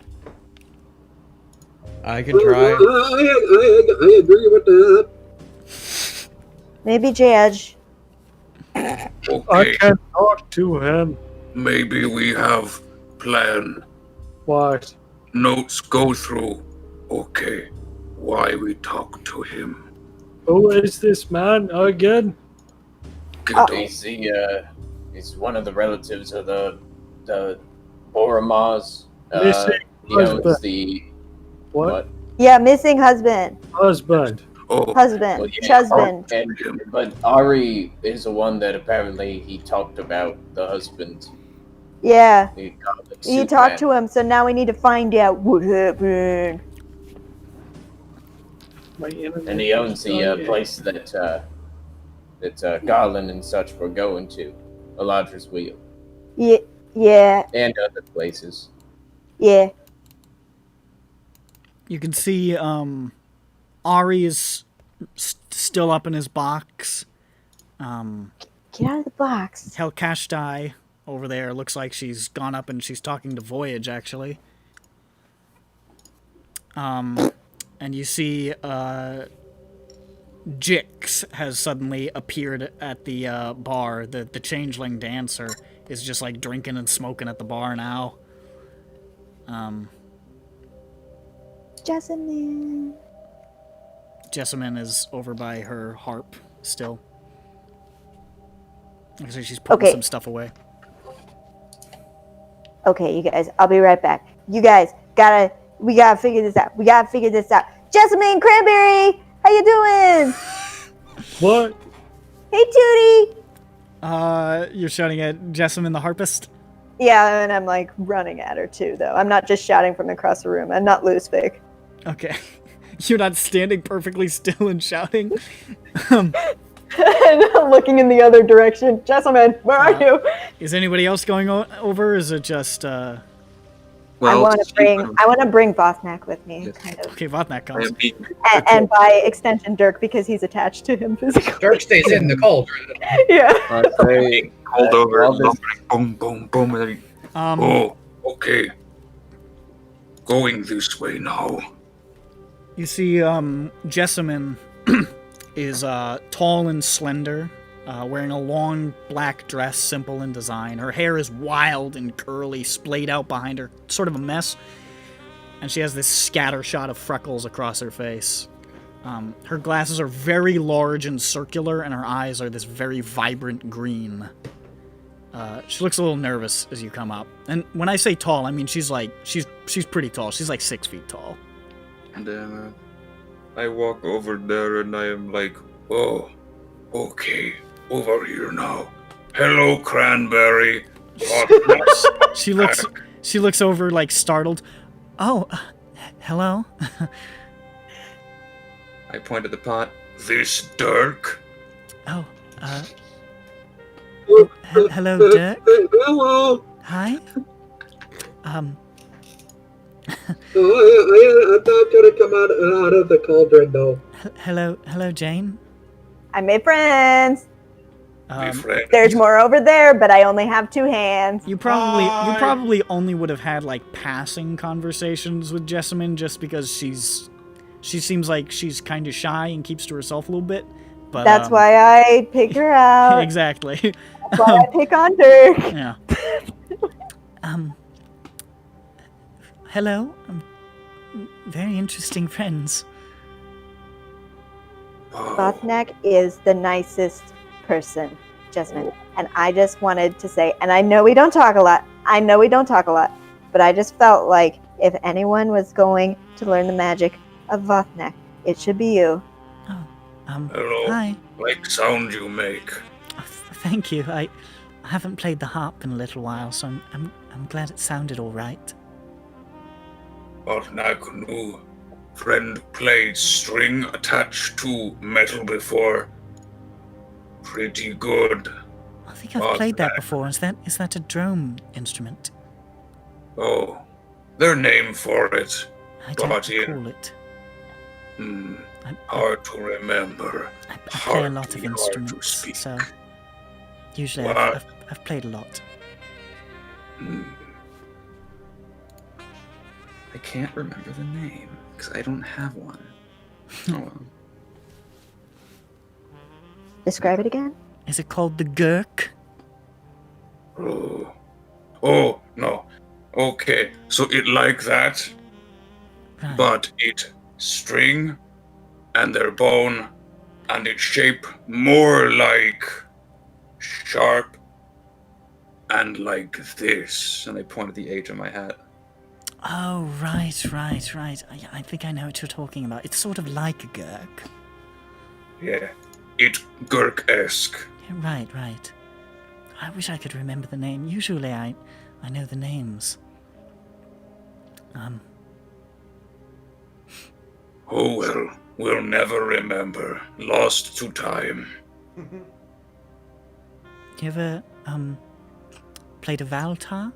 I can try. I agree with that. Maybe Judge. I Okay, can't talk to him. maybe we have plan. What? Notes go through. Okay, why we talk to him? Who is this man again? He's one of the relatives of the Boromas. Missing He owns husband. the What? Yeah, missing husband. Husband. Oh, Husband. Well, yeah, Husband. but Ari is the one that apparently he talked about the husband. Yeah. He You talked to him, so now we need to find out what happened. And he owns the place that Garland and such were going to, Eladri's Wheel, Yeah. Yeah. and other places. Yeah. You can see Ari is still up in his box. Get out of the box. Helkashtai over there looks like she's gone up and she's talking to Voyage, actually. And you see Jix has suddenly appeared at the bar. The changeling dancer is just like drinking and smoking at the bar now. Jessamine. Jessamine is over by her harp still. Looks like she's putting Okay. some stuff away. Okay, you guys, I'll be right back. You guys we gotta figure this out. Jessamine Cranberry, how you doing? What? Hey, Tootie. You're shouting at Jessamine the harpist? Yeah, and I'm like running at her too, though. I'm not just shouting from across the room. I'm not loose fake. Okay. You're not standing perfectly still and shouting? And I'm looking in the other direction. Jessamine, where are you? Is anybody else going over? Or is it just, I want to bring Vothnak with me, kind of. Okay, Vothnak comes. And by extension, Dirk, because he's attached to him physically. Dirk stays in the cauldron. Yeah. Hold over. Boom, boom, boom. Oh, okay. Going this way now. You see, Jessamine is tall and slender, wearing a long black dress, simple in design. Her hair is wild and curly, splayed out behind her, sort of a mess. And she has this scatter shot of freckles across her face. Her glasses are very large and circular, and her eyes are this very vibrant green. She looks a little nervous as you come up. And when I say tall, I mean she's pretty tall. She's like 6 feet tall. And I walk over there and I am like, oh, okay, over here now. Hello, Cranberry. She looks over like startled. Oh, hello. I point at the pot. This Dirk? Oh, hello, Dirk. Hello. Hi. I'm not gonna come out of the cauldron though. Hello, Jane. I made friends. Friends. There's more over there, but I only have 2 hands. You probably only would have had like passing conversations with Jessamine just because she seems like she's kind of shy and keeps to herself a little bit. But that's why I picked her out. Exactly. That's why I pick on Dirk. Yeah. Hello. Very interesting friends. Vothnak is the nicest person, Jessamine. And I just wanted to say, and I know we don't talk a lot, but I just felt like if anyone was going to learn the magic of Vothnak, it should be you. Hello. Hi. Like sound you make. Thank you. I haven't played the harp in a little while, so I'm glad it sounded all right. Vothnak knew. Friend played string attached to metal before. Pretty good. I think I've played that before. Is that a drone instrument? Oh, their name for it. I don't recall it. Hard to remember. I play a lot of instruments, so usually I've played a lot. I can't remember the name because I don't have one. Oh well. Describe it again. Is it called the Gurk? Oh no. Okay, so it like that, Right. but it string and their bone, and it shape more like sharp and like this. And I point at the H on my hat. Oh, right. I think I know what you're talking about. It's sort of like a Gurk. Yeah, it Gurk-esque. Yeah, right. I wish I could remember the name. Usually I know the names. Oh well, we'll never remember. Lost to time. You ever, played a Valtar?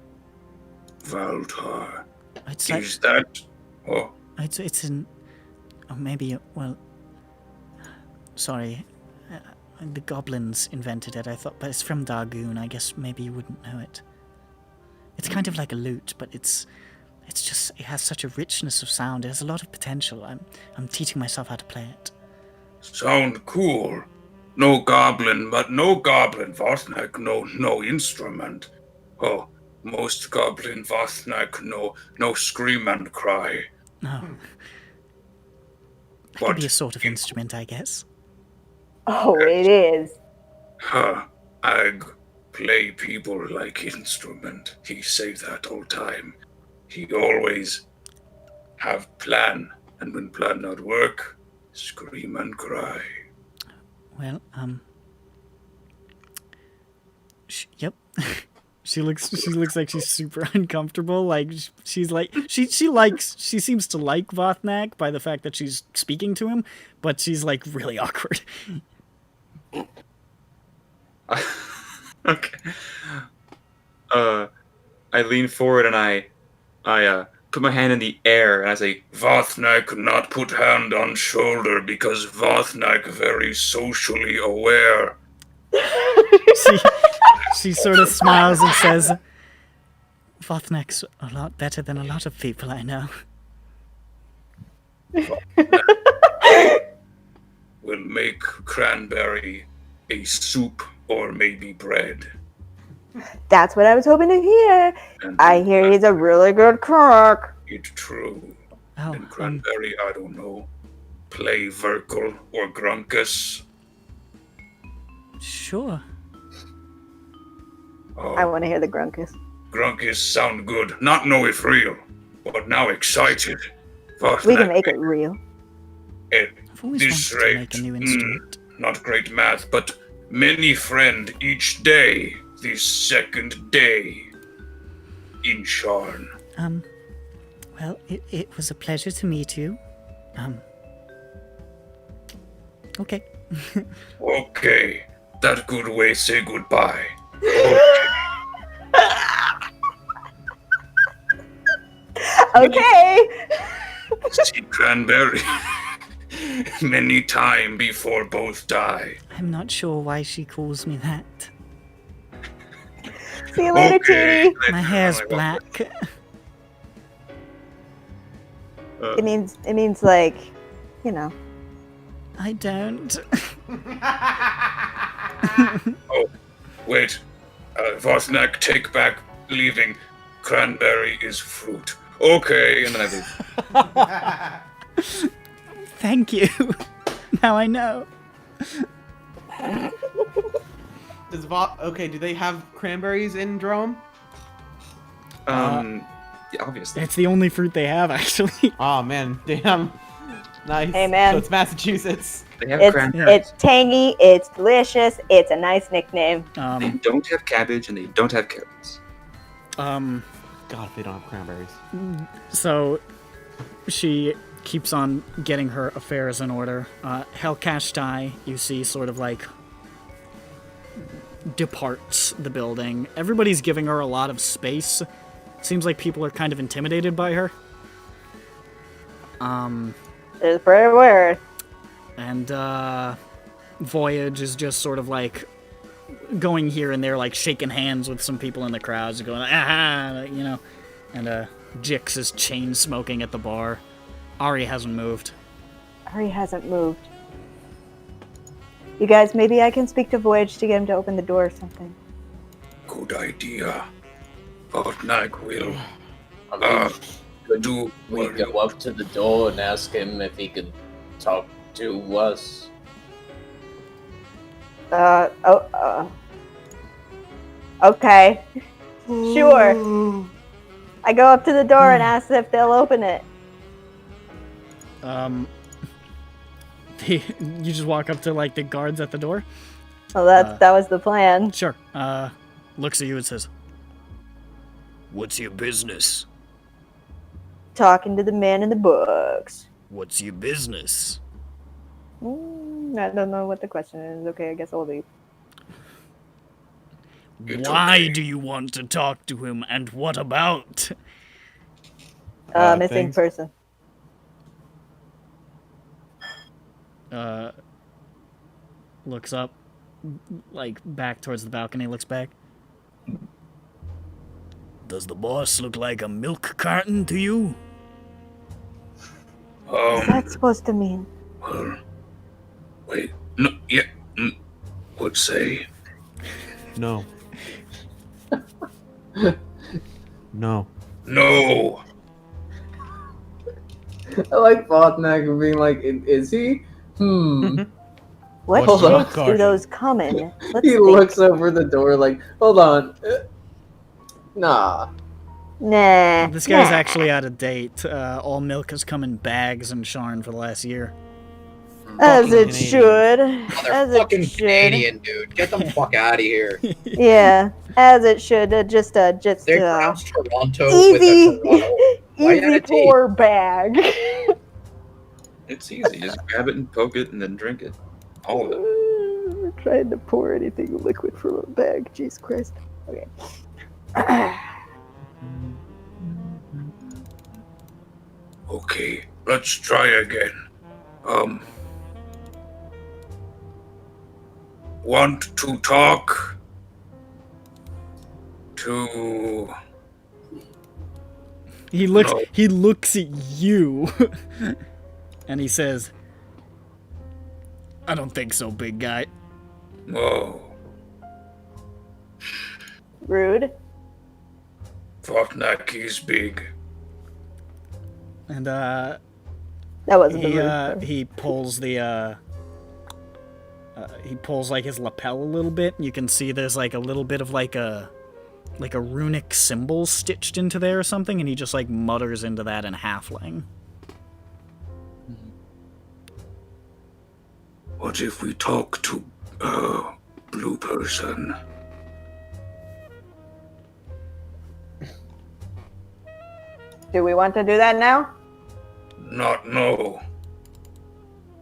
Valtar. It's like, Is that... Oh, it's in... Oh, maybe, well... Sorry. The goblins invented it, I thought, but it's from Dargoon. I guess maybe you wouldn't know it. It's kind of like a lute, but it's just... It has such a richness of sound. It has a lot of potential. I'm teaching myself how to play it. sound cool. No goblin, but no goblin Vothnak, no instrument. Oh, most goblin Vothnak, no scream and cry. No. That could be a sort of instrument, I guess. Oh, it is. Ag play people like instrument. He say that all time. He always have plan, and when plan not work, scream and cry. Well, yep. She looks like she's super uncomfortable. Like she's like she seems to like Vothnak by the fact that she's speaking to him, but she's like really awkward. Okay. I lean forward and I put my hand in the air and I say, Vothnak not put hand on shoulder because Vothnak very socially aware. She sort of smiles and says, Vothnak's a lot better than a lot of people I know. Will make cranberry a soup or maybe bread. That's what I was hoping to hear. And I hear he's a really good cook. It's true. Oh, and cranberry, I don't know. Play Verkle or Grunkus. Sure. Oh, I want to hear the Grunkus. Grunkus sound good. Not know if real, but now excited. We can make it real. At I've always this wanted to rate, make a new instrument. not great math, but many friend each day. The second day in Sharn. Well, it was a pleasure to meet you. Okay. Okay, that good way say goodbye. Okay. See cranberry many time before both die. I'm not sure why she calls me that. See you later, Okay. Tootie. My hair's black. It means like, you know. I don't. Oh, wait. Vothnak, take back leaving. Cranberry is fruit. Okay, and then I leave. Thank you. Now I know. Okay, do they have cranberries in Drome? yeah, obviously. It's the only fruit they have, actually. Oh man, damn. Nice. Hey, man. So it's Massachusetts. They have It's cranberries. it's tangy. It's delicious. It's a nice nickname. They don't have cabbage and they don't have carrots. God, if they don't have cranberries. So she keeps on getting her affairs in order. Helkashtai, you see, sort of like departs the building. Everybody's giving her a lot of space. Seems like people are kind of intimidated by her. There's a pretty word. And Voyage is just sort of like going here and there, like shaking hands with some people in the crowds, going, ah, you know. And Jix is chain smoking at the bar. Ari hasn't moved. Ari hasn't moved. You guys, maybe I can speak to Voyage to get him to open the door or something. Good idea. Vothnak will do. We go up to the door and ask him if he could talk to us. Okay. Sure. I go up to the door and ask if they'll open it. You just walk up to like the guards at the door. Oh, that was the plan. Sure. Looks at you and says, What's your business? Talking to the man in the books. What's your business? I don't know what the question is. Okay, I guess I'll leave. Why do you want to talk to him, and what about? Missing person. Looks up, like back towards the balcony, looks back. Does the boss look like a milk carton to you? What's that supposed to mean? Well, wait, no, yeah, would say. No. No. No. I like Vothnak being like, is he? What Hold on. shapes do those come in? Let's He think. looks over the door like, hold on. Nah. Nah. This guy's nah. actually out of date. All milk has come in bags and Sharn for the last year. As it Canadian. should. Oh, they're As it fucking should. Canadian, dude. Get them fuck out of here. Yeah, as it should. Just They pronounce Toronto easy, with a Toronto. Why easy add a T? pour bag. It's easy. Just grab it and poke it and then drink it. All of it. We're trying to pour anything liquid from a bag. Jesus Christ. Okay. Okay, let's try again. Want to talk to... He looks No. he looks at you and he says, I don't think so, big guy. Oh, Rude. Fotnak is big. And That wasn't the he rude part. he pulls the he pulls like his lapel a little bit, and you can see there's like a little bit of like a runic symbol stitched into there or something, and he just like mutters into that in halfling. What if we talk to, blue person? Do we want to do that now? Not no.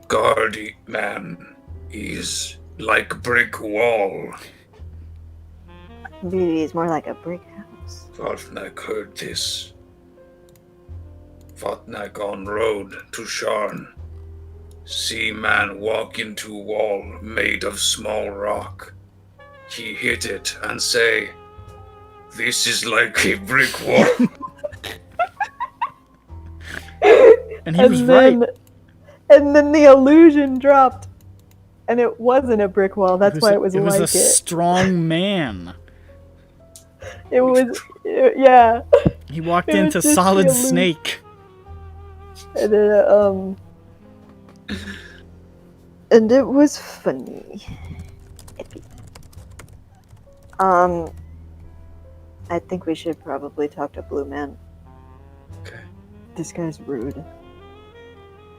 Guardy man is like brick wall. Beauty is more like a brick house. Fotnak heard this. Fotnak on road to Sharn. See man walk into wall made of small rock. He hit it and say, "This is like a brick wall." And he was right. And then the illusion dropped. And it wasn't a brick wall. That's why it was It was like a it. strong man. It was, yeah. He walked It was into just the Solid illusion. Snake. And then, and it was funny. I think we should probably talk to Blue Man. Okay. This guy's rude.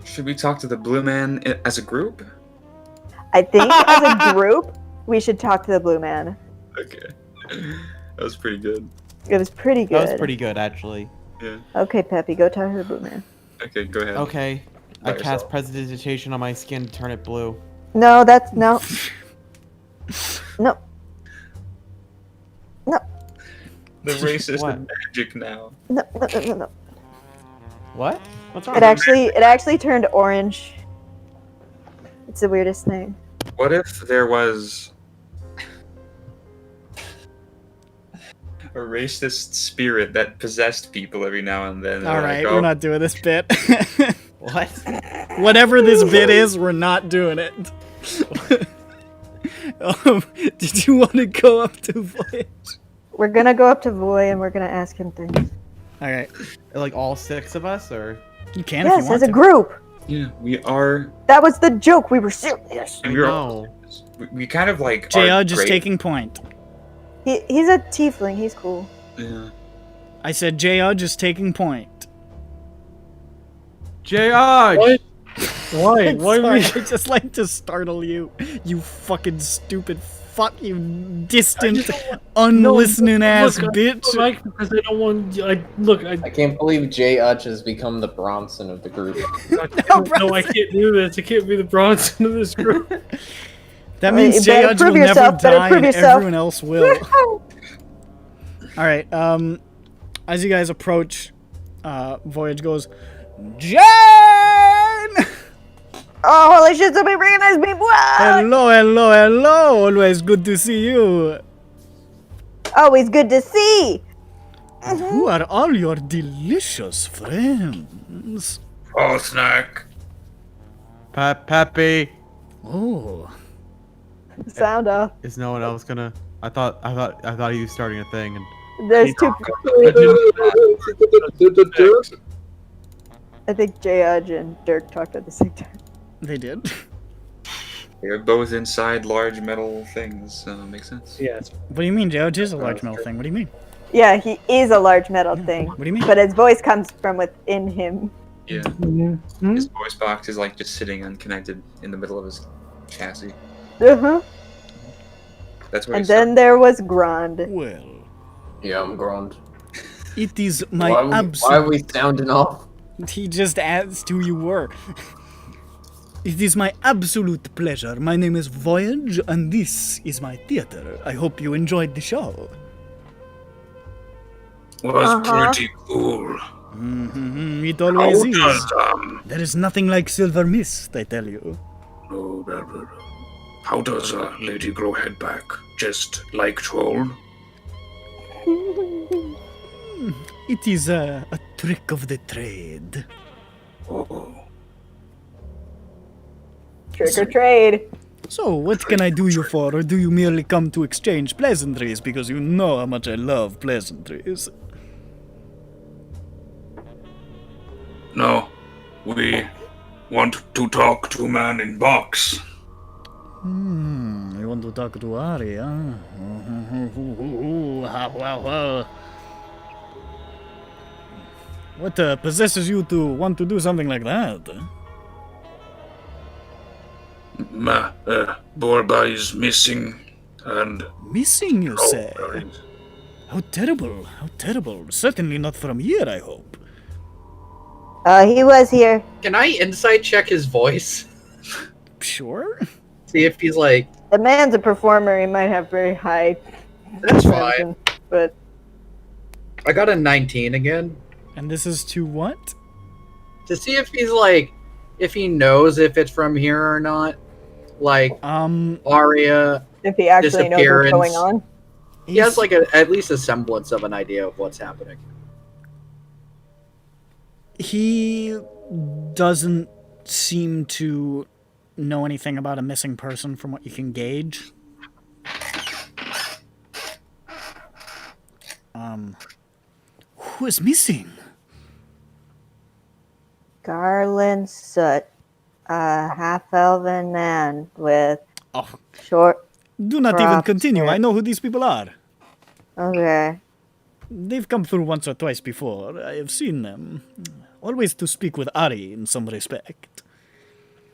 Should we talk to the blue man as a group? I think as a group, we should talk to the Blue Man. Okay. That was pretty good. It was pretty good. That was pretty good, actually. Yeah. Okay, Peppy, go talk to the Blue Man. Okay, go ahead. Okay. By I cast yourself. prestidigitation on my skin to turn it blue. No, that's no. No. No. The racist What? and magic now. No. No. No. No. No. What? What's wrong? It actually turned orange. It's the weirdest thing. What if there was a racist spirit that possessed people every now and then? All right, we're not doing this bit. What? Whatever this bit is, we're not doing it. Did you want to go up to Voyage? We're gonna go up to Voy and we're gonna ask him things. All right, Like all 6 of us, or? you can if you Yes, want as a to. group. Yeah, we are. That was the joke. We were serious. And we're No. we kind of like. J. are Udge is great. taking point. He's a tiefling. He's cool. Yeah. I said J. Udge is taking point. J.R. What? Why? Why Sorry, we? I just like to startle you. You fucking stupid fuck, you distant, unlistening ass Look, bitch. Like, because I don't want. Look, I can't believe Jay Utch has become the Bronson of the group. no, I can't do this. I can't be the Bronson of this group. That means You J. better Udge prove will never yourself, better die prove and yourself. everyone else will. Alright, as you guys approach, Voyage goes, Jane! Oh, holy shit! Somebody recognize me! What? Hello, hello, hello! Always good to see you. Always good to see. Who are all your delicious friends? Fotnak. Peppy. Oh, Sound off. Is no one else gonna? I thought he was starting a thing, and There's two. I think J. Udge and Dirk talked at the same time. they did. They're both inside large metal things. Makes sense. Yes. What do you mean, Joe? It is a large metal thing. What do you mean? Yeah, he is a large metal thing. What do you mean? But his voice comes from within him. Yeah. Mm-hmm. His voice box is like just sitting unconnected in the middle of his chassis. Uh-huh. That's where. And then there was Grand. Well, Yeah, I'm groaned. it is my Why absolute... are we sounding off? He just asked who you were. It is my absolute pleasure. My name is Voyage, and this is my theater. I hope you enjoyed the show. Was pretty cool. It always is. Does, There is nothing like silver mist, I tell you. no, how does a lady grow head back? Just like troll? It is a trick of the trade. Oh. Trick or trade. So, what can I do you for, or do you merely come to exchange pleasantries because you know how much I love pleasantries? No, we want to talk to man in box. You want to talk to Ari, huh? What possesses you to want to do something like that? Borba is missing, and... Missing, you say? How terrible, how terrible. Certainly not from here, I hope. He was here. Can I insight check his voice? Sure. See if he's like... The man's a performer. He might have very high... That's fine. But... I got a 19 again. And this is to what? To see if he's like... If he knows if it's from here or not. Like, Arya... If he actually knows what's going on. He has like at least a semblance of an idea of what's happening. He doesn't seem to know anything about a missing person from what you can gauge. Who is missing? Garland Soot. A half-elven man with short... Do not even continue. I know who these people are. Okay. They've come through once or twice before. I have seen them. Always to speak with Ari in some respect.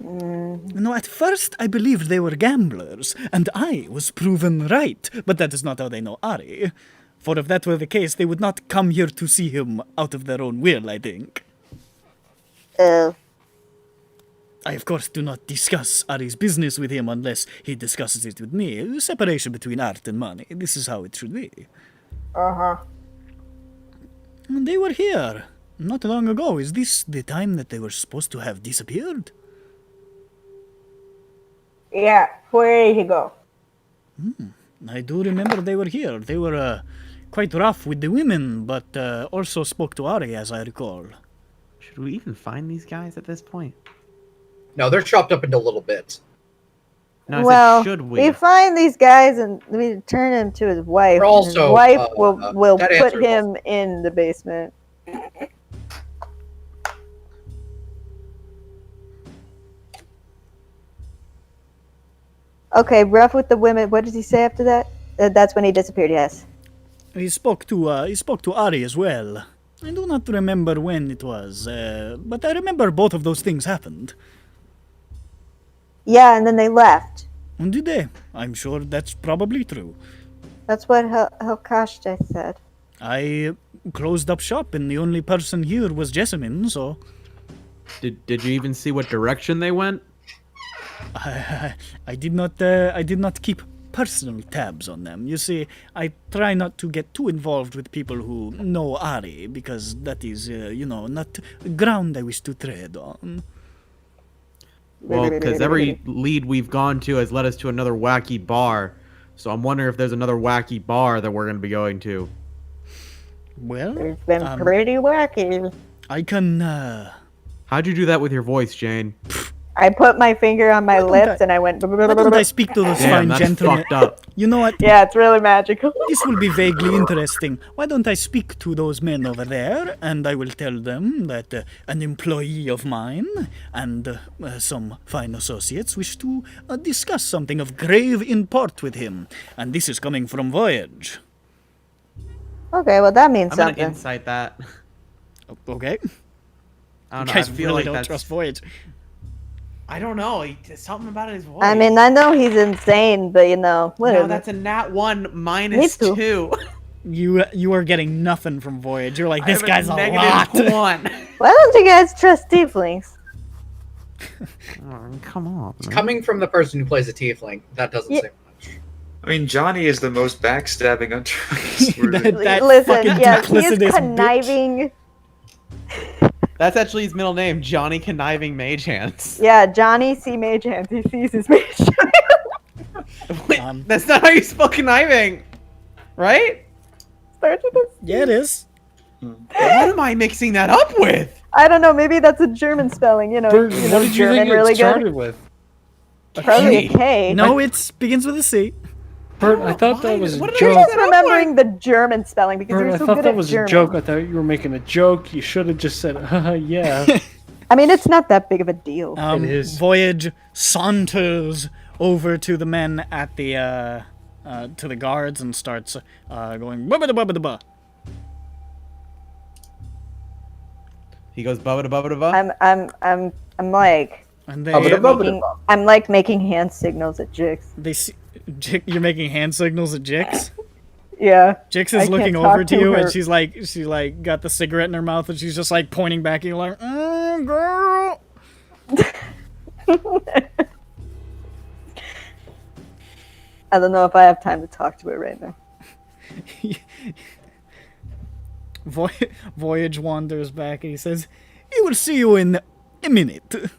No, at first I believed they were gamblers, and I was proven right. But that is not how they know Ari. For if that were the case, they would not come here to see him out of their own will, I think. I, of course, do not discuss Ari's business with him unless he discusses it with me. Separation between art and money. This is how it should be. Uh-huh. They were here not long ago. Is this the time that they were supposed to have disappeared? Yeah, where did he go? I do remember they were here. They were quite rough with the women, but also spoke to Ari, as I recall. Should we even find these guys at this point? No, they're chopped up into little bits. No, I Well, said, should we? we find these guys and we return him to his wife. We're and his also, wife will that put answers him in the basement. Okay, rough with the women. What did he say after that? That's when he disappeared. Yes. He spoke to Ari as well. I do not remember when it was, but I remember both of those things happened. Yeah, and then they left. And did they? I'm sure that's probably true. That's what Helkashte said. I closed up shop, and the only person here was Jessamine, so... Did you even see what direction they went? I did not keep personal tabs on them. You see, I try not to get too involved with people who know Ari, because that is, not ground I wish to tread on. Well, because every lead we've gone to has led us to another wacky bar. So I'm wondering if there's another wacky bar that we're going to be going to. Well, it's been pretty wacky. I can, How'd you do that with your voice, Jane? I put my finger on my lips and I went. Why don't I speak to those Damn, fine that's gentlemen? fucked up. You know what? Yeah, it's really magical. This will be vaguely interesting. Why don't I speak to those men over there, and I will tell them that an employee of mine and some fine associates wish to discuss something of grave import with him, and this is coming from Voyage. Okay, well that means I'm something. gonna insight that. Okay. I don't You know. guys I feel really like don't that's... trust Voyage. I don't know. Something about his voice. I mean, I know he's insane, but you know, whatever. No, that's a nat 1 minus Me too. 2. You are getting nothing from Voyage. You're like, this I guy's have a a lot. negative 1. Why don't you guys trust tieflings? Oh, come on. It's coming from the person who plays a tiefling. That doesn't say much. I mean, Johnny is the most backstabbing, untrustworthy. that Listen, fucking yes, he is duplicitous bitch. conniving. That's actually his middle name, Johnny Conniving Mage Hands. Yeah, Johnny C. Mage Hands. He sees his mage hands. Wait, that's not how you spell conniving, right? Starts with a C. Yeah, it is. What am I mixing that up with? I don't know. Maybe that's a German spelling. You know, Bert, you what know did you German think it really started good. with? Probably a K. No, it begins with a C. Bert, I thought that was a What did I You're joke. just remembering the German spelling because Bert, you're I so thought good that at was German. a joke. I thought you were making a joke. You should have just said, yeah. I mean, it's not that big of a deal. It is. Voyage saunters over to the men at the to the guards and starts going bubba da bubba da ba. He goes bubba da bubba da ba. I'm like. And they I'm like making hand signals at Jix. they see, you're making hand signals at Jix. Yeah. Jix I is can't looking talk over to to you, her. and she's like got the cigarette in her mouth, and she's just like pointing back at you, like, girl. I don't know if I have time to talk to her right now. Voyage wanders back, and he says, "He will see you in a minute."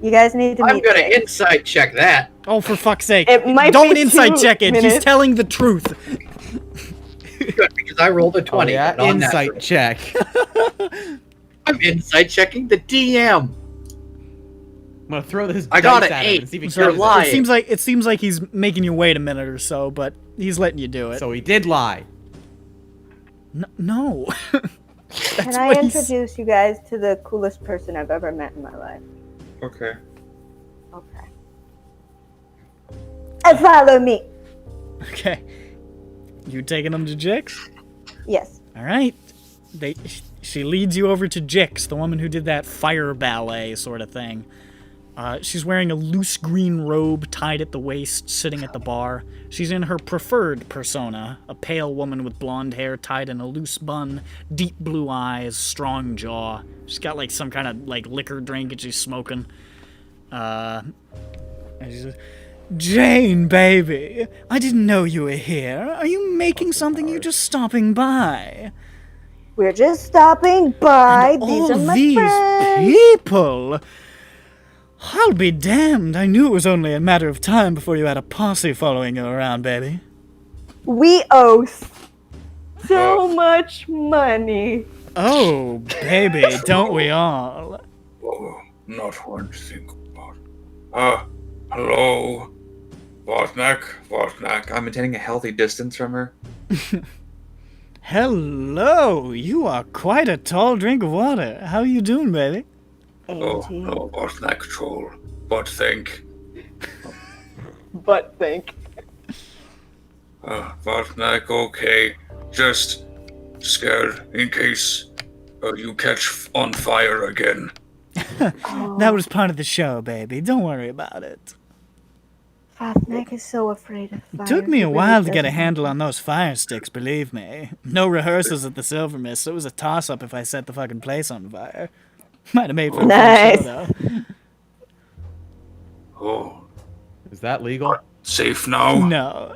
You guys need to I'm meet gonna Jix. insight check that. Oh, for fuck's sake! It might Don't be insight 2 check it. He's minutes. telling the truth. Good, because I rolled a 20. Yeah, but insight unnatural. check. I'm insight checking the DM. I'm gonna throw this I got dice an at him 8. and see if he You're kills it. lying. It seems like he's making you wait a minute or so, but he's letting you do it. So he did lie. No. Can I introduce you guys to the coolest person I've ever met in my life? Okay. Okay. And follow me. Okay. You taking them to Jix? Yes. All right. She leads you over to Jix, the woman who did that fire ballet sort of thing. She's wearing a loose green robe tied at the waist, sitting at the bar. She's in her preferred persona, a pale woman with blonde hair tied in a loose bun, deep blue eyes, strong jaw. She's got like some kind of like liquor drink that she's smoking. And she says, "Jane, baby, I didn't know you were here. Are you making something? Or you just stopping by?" We're just stopping by. And These all are my these friends. people. I'll be damned. I knew it was only a matter of time before you had a posse following you around, baby. We owe so much money. Oh, baby, don't we all? Oh, not one to think about. Hello? Vosnak? I'm maintaining a healthy distance from her. Hello, you are quite a tall drink of water. How are you doing, baby? Oh, no, Vosnak troll. But think. Vosnak, okay. Just scared in case you catch on fire again. That was part of the show, baby. Don't worry about it. Fosnak is so afraid of fire. It took me He a really while to get a doesn't. handle on those fire sticks, believe me. No rehearsals at the Silver Mist, so it was a toss-up if I set the fucking place on fire. Might have made for a Nice. fun show, though. Oh, Is that legal? safe now? No.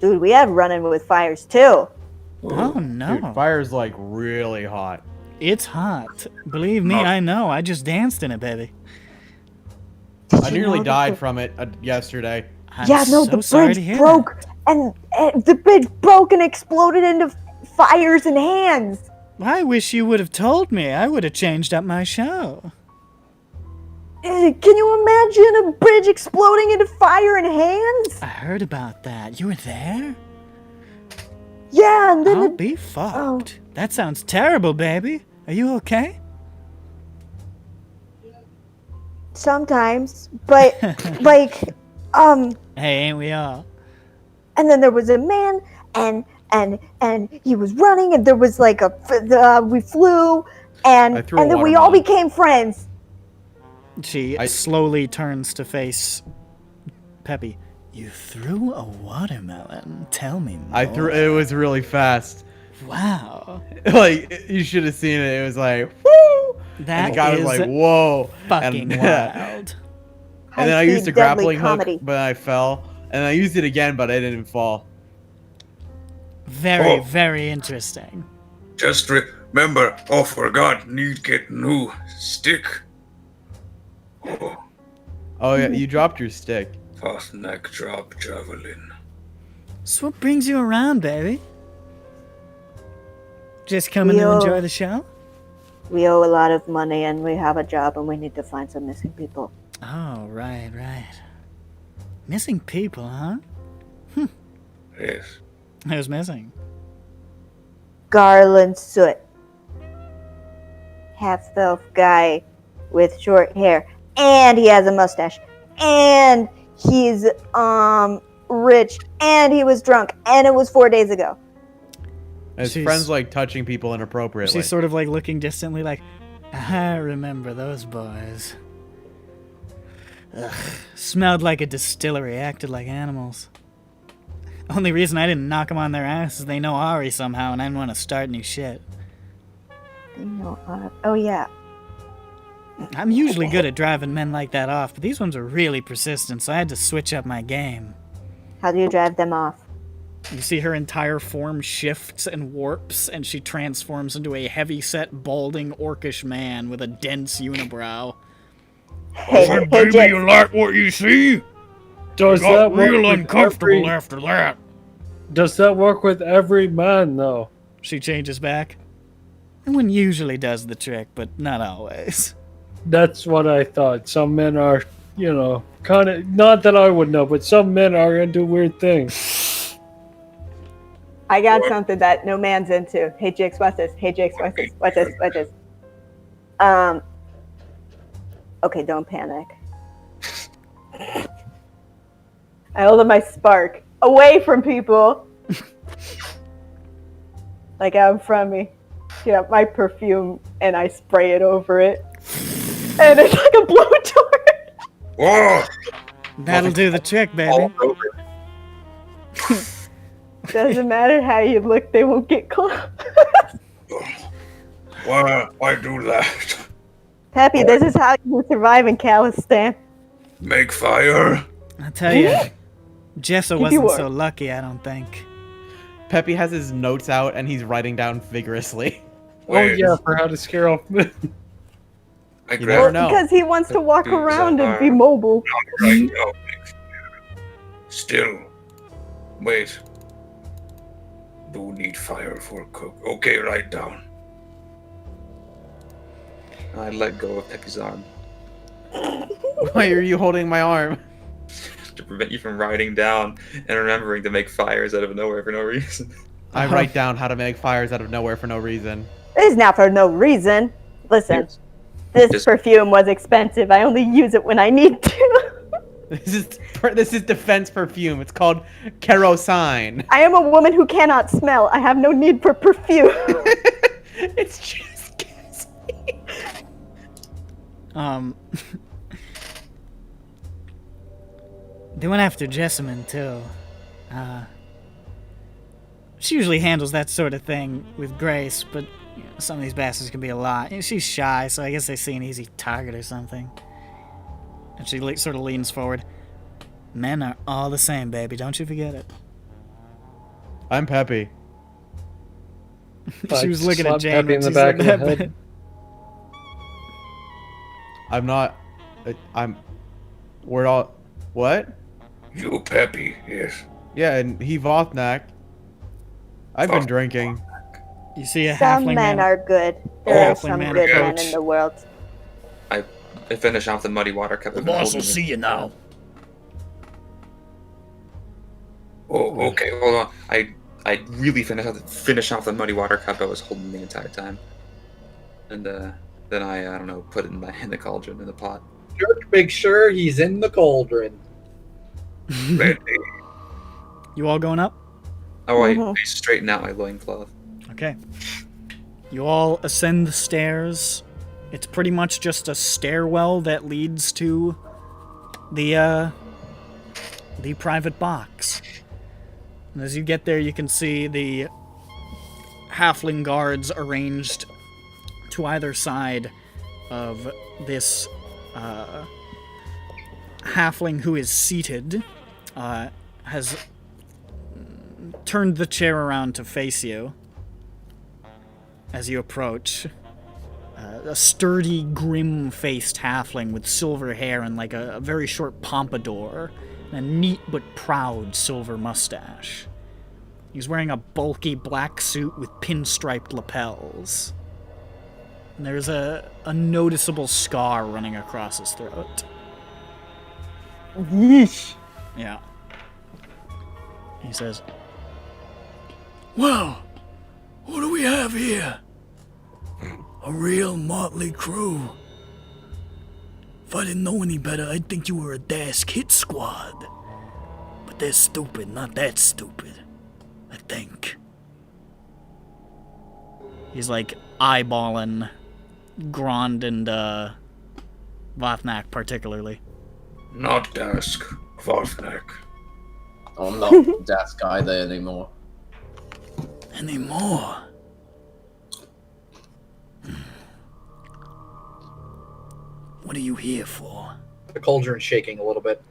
Dude, we have running with fires too. Oh, no. Dude, fire's like really hot. It's hot. Believe me, I know. I just danced in it, baby. I nearly died from it yesterday. I'm Yeah, no, so the sorry to bridge hear broke, and the bridge broke and exploded into fires and hands. I wish you would have told me. I would have changed up my show. Can you imagine a bridge exploding into fire and hands? I heard about that. You were there? Yeah, and then I'll be fucked. That sounds terrible, baby. Are you okay? sometimes, but like, Hey, ain't we all? And then there was a man, and he was running, and there was like we flew, and then we all became friends. She slowly turns to face Peppy. You threw a watermelon. Tell me more. It was really fast. Wow. Like, you should have seen it. It was like, woo! That and the guy was like, whoa. Fucking wild. And then I used a grappling hook, but I fell. And I used it again, but I didn't fall. Very, very interesting. Just remember, forgot, need get new stick. Oh yeah, you dropped your stick. Fast neck drop javelin. So what brings you around, baby? Just coming to enjoy the show? We owe a lot of money, and we have a job, and we need to find some missing people. Oh, right. Missing people, huh? Yes. Who's missing? Garland Soot. Half-elf guy with short hair. And he has a mustache. And he's rich. And he was drunk. And it was 4 days ago. His friends like touching people inappropriately. She's sort of like looking distantly like, I remember those boys. Ugh, smelled like a distillery, acted like animals. Only reason I didn't knock them on their ass is they know Ari somehow and I didn't want to start new shit. They know Ari. Oh, yeah. I'm usually good at driving men like that off, but these ones are really persistent, so I had to switch up my game. How do you drive them off? You see her entire form shifts and warps, and she transforms into a heavy-set, balding, orcish man with a dense unibrow. Hey, baby, Jake. You like what you see? Does got that real uncomfortable after that. Does that work with every man, though? She changes back. And one usually does the trick, but not always. That's what I thought. Some men are, kind of, not that I would know, but some men are into weird things. I got something that no man's into. Hey, Jix, watch this. Hey, Jix, watch this. Watch this. Watch this. Okay, don't panic. I hold up my spark away from people. Like out in front of me. Get out my perfume and I spray it over it. And it's like a blowtorch. Whoa! That'll do the trick, baby. Doesn't matter how you look, they won't get close. Why do that? Peppy, this is how you survive in Callestan. Make fire? I'll tell you, Jessa wasn't so lucky, I don't think. Peppy has his notes out and he's writing down vigorously. Oh yeah, for how to scare off men. You never know. Because he wants to walk around and be mobile. Right now, still. Wait. Do need fire for cook. Okay, write down. I let go of Peppy's arm. Why are you holding my arm? To prevent you from writing down and remembering to make fires out of nowhere for no reason. I write down how to make fires out of nowhere for no reason. It's not for no reason. Listen, this perfume was expensive. I only use it when I need to. This is defense perfume. It's called kerosene. I am a woman who cannot smell. I have no need for perfume. It's just They went after Jessamine, too. She usually handles that sort of thing with grace, but some of these bastards can be a lot. She's shy, so I guess they see an easy target or something. And she sort of leans forward. Men are all the same, baby. Don't you forget it. I'm Peppy. She was looking at Jane Peppy in the back of the head. I'm not. We're all. What? You Peppy, yes. Yeah, and he Vothnak. I've been drinking. You see a Some halfling men man. are good. There are Halfling some man good men approach. in the world. I finish off the muddy water cup. The I've been boss will holding see it. you now. Oh, okay, hold on. I really finish off the muddy water cup I was holding the entire time, and then I don't know, put it in the cauldron in the pot. Jerk, make sure he's in the cauldron. Ready. You all going up? Oh, I straighten out my loincloth. Okay. You all ascend the stairs. It's pretty much just a stairwell that leads to the private box. And as you get there, you can see the halfling guards arranged to either side of this halfling who is seated, has turned the chair around to face you as you approach. A sturdy, grim-faced halfling with silver hair and like a very short pompadour and a neat but proud silver mustache. He's wearing a bulky black suit with pinstriped lapels. And there's a noticeable scar running across his throat. Yeesh. Yeah. He says, Well, what do we have here? A real motley crew. If I didn't know any better, I'd think you were a Dask hit squad. But they're stupid, not that stupid. I think. he's like eyeballing Grond and Vothnak particularly. Not Dask, Vothnak. I'm not that guy there anymore. Anymore? What are you here for? The cauldron's shaking a little bit.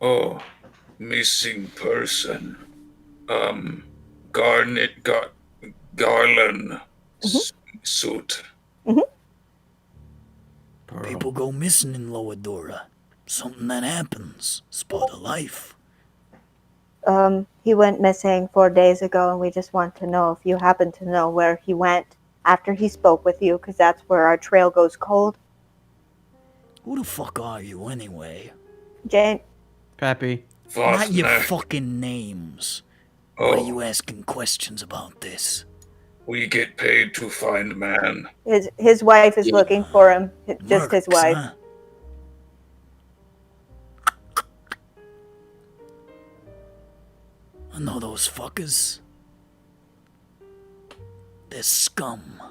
Oh, missing person. Garland suit. People go missing in Lower Dora. Something that happens. It's part of life. He went missing 4 days ago, and we just want to know if you happen to know where he went after he spoke with you, because that's where our trail goes cold. Who the fuck are you, anyway? Jane. Peppy. Not your fucking names. Why are you asking questions about this? We get paid to find man. His wife is looking for him. Just his wife. Huh? I know those fuckers. They're scum.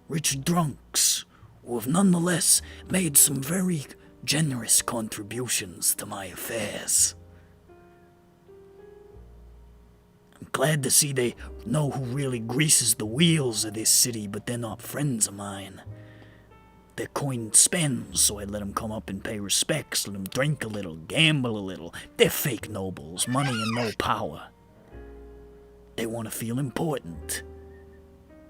Rich drunks who have nonetheless made some very generous contributions to my affairs. I'm glad to see they know who really greases the wheels of this city, but they're not friends of mine. Their coin spends, so I let them come up and pay respects, let them drink a little, gamble a little. They're fake nobles, money and no power. They want to feel important.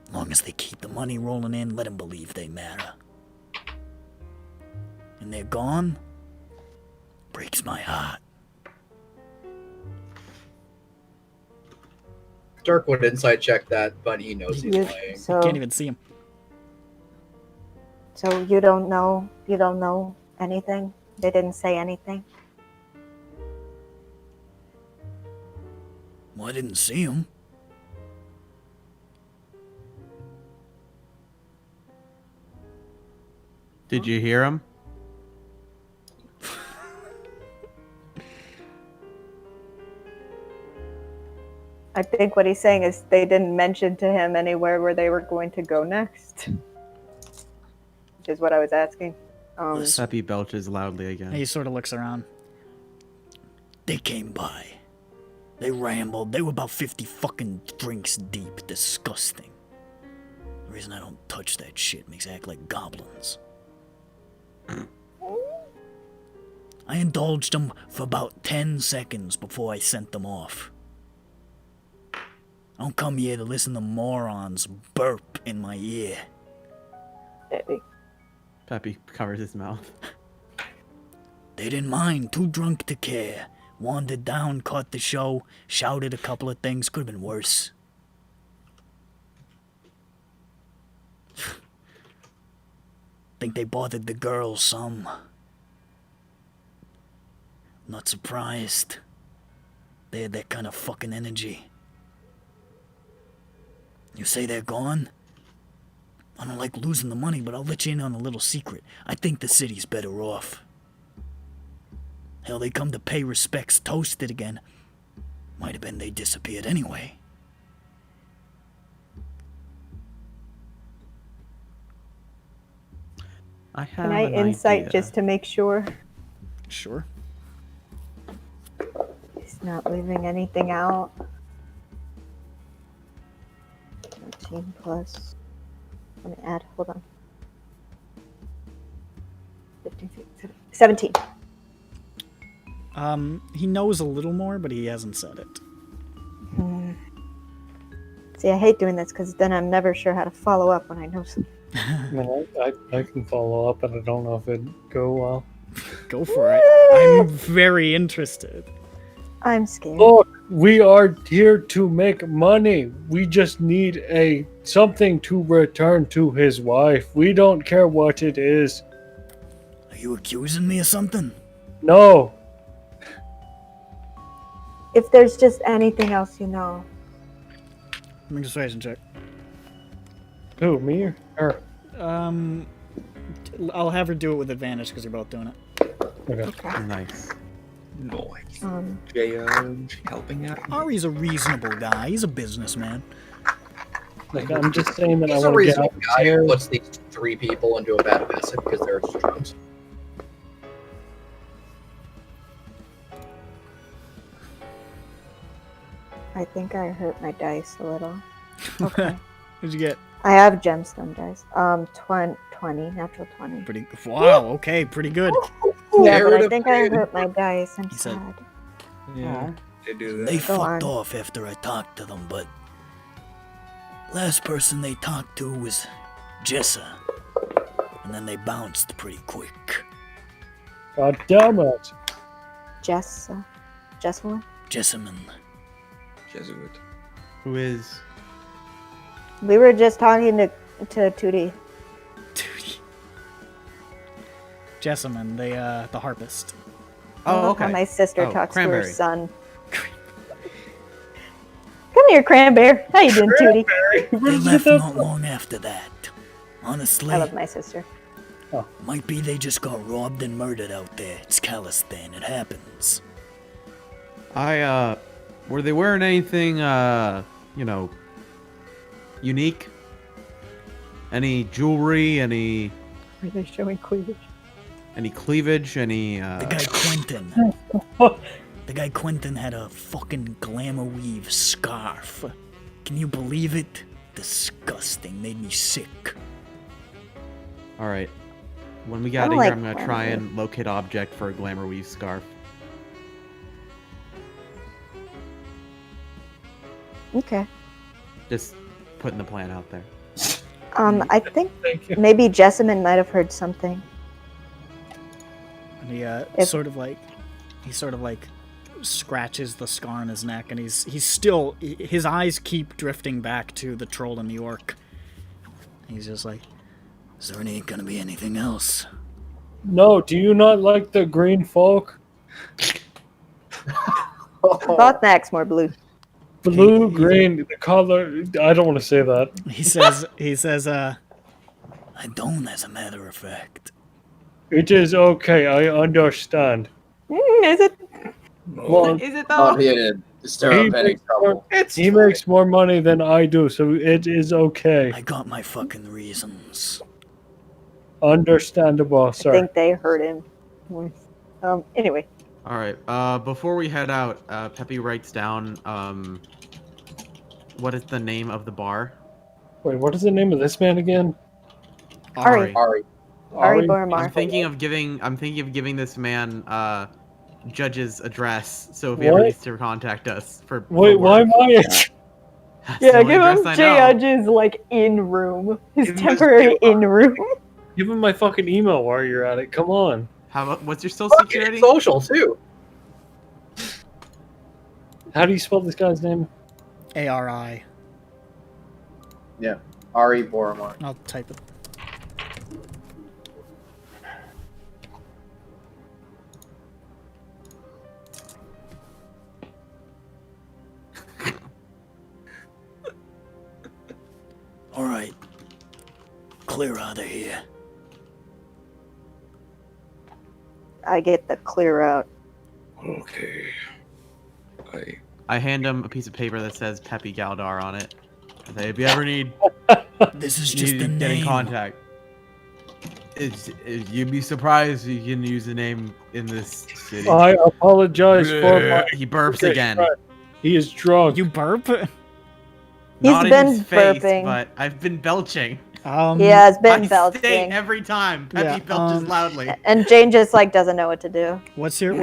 As long as they keep the money rolling in, let them believe they matter. And they're gone? Breaks my heart. Dirk would inside check that, but he knows he's lying. You can't even see him. So you don't know anything? They didn't say anything? Well, I didn't see him. Did you hear him? I think what he's saying is they didn't mention to him anywhere where they were going to go next. Which is what I was asking. Peppy belches loudly again. He sort of looks around. They came by. They rambled. They were about 50 fucking drinks deep. Disgusting. The reason I don't touch that shit makes they act like goblins. I indulged them for about 10 seconds before I sent them off. I don't come here to listen to morons burp in my ear. Peppy covers his mouth. They didn't mind, too drunk to care. Wandered down, caught the show, shouted a couple of things. Could have been worse. Think they bothered the girls some. Not surprised. They had that kind of fucking energy. You say they're gone? I don't like losing the money, but I'll let you in on a little secret. I think the city's better off. Hell, they come to pay respects, toasted again. Might have been they disappeared anyway. Can I insight just to make sure? Sure. He's not leaving anything out. 13 plus. Let me add. Hold on. 15, 17. He knows a little more, but he hasn't said it. See, I hate doing this because then I'm never sure how to follow up when I know something. I can follow up, but I don't know if it'd go well. Go for it. I'm very interested. I'm scared. Look, we are here to make money. We just need something to return to his wife. We don't care what it is. Are you accusing me of something? No. If there's just anything else you know. Make a persuasion check. Who, me or her? I'll have her do it with advantage because you're both doing it. Okay. Nice. Nice. Judge helping out. Ari's a reasonable guy. He's a businessman. Like, I'm just saying that He's I a want to get reasonable out guy here. who puts these 3 people into a bad mess because they're drugs. I think I hurt my dice a little. Okay. What'd you get? I have gemstone dice. 20, natural 20. Pretty. Wow. Okay. Pretty good. Yeah, but I think I hurt my dice. I'm sad. Yeah. They do They that. fucked off after I talked to them, but last person they talked to was Jessa. And then they bounced pretty quick. God damn it. Jessamine? Jessamine. Jesuit. Who is? We were just talking to Tootie. Jessamine, the harpist. Oh, okay. How my sister talks to Cranberry. her son. Come here, Cranberry. How you doing, Tootie? They left not long after that. Honestly, I love my sister. might be they just got robbed and murdered out there. It's Callestan. It happens. Were they wearing anything, unique? Any jewelry? Any Were they showing cleavage? Any cleavage? Any? The guy Quentin. The guy Quentin had a fucking glamour weave scarf. Can you believe it? Disgusting. Made me sick. All right. When we get I out don't of here, like I'm gonna try and locate object for a glamour weave scarf. Okay. Just putting the plan out there. I think Thank you. maybe Jessamine might have heard something. And he sort of like scratches the scar on his neck, and he's still, his eyes keep drifting back to the troll in New York. He's just like, Is there gonna be anything else? No, do you not like the green folk? Bothnak's more blue. Blue, green, the color. I don't want to say that. he says, I don't, as a matter of fact. It is okay. I understand. Is it? Well, Is it Not though? here to stir up any trouble. he makes more money than I do, so it is okay. I got my fucking reasons. Understandable, I sir. think they heard him. Anyway. All right. Before we head out, Peppy writes down what is the name of the bar? Wait, what is the name of this man again? Ari. Ari. Ari Bormar. I'm thinking of giving this man Judge's address, so if he ever What? needs to contact us for. Wait, why am I? That's the Yeah, only give him address I know. Judge's like in room. His Give him his temporary in room. Give him my fucking email while you're at it. Come on. How about what's your social Fuck, security? it's social too. How do you spell this guy's name? ARI. Yeah, Ari Boromar. I'll type it. All right. Clear out of here. I get the clear out. Okay. I hand him a piece of paper that says Peppy Galdar on it. I say, if you ever need, This is just the get in name. contact. You'd be surprised if you can use the name in this city. I apologize for my... He burps Okay, again. right. He is drunk. You burp? Not He's in been his face, burping. but I've been belching. He has been I belching. state every time Peppy belches loudly. And Jane just like doesn't know what to do. What's your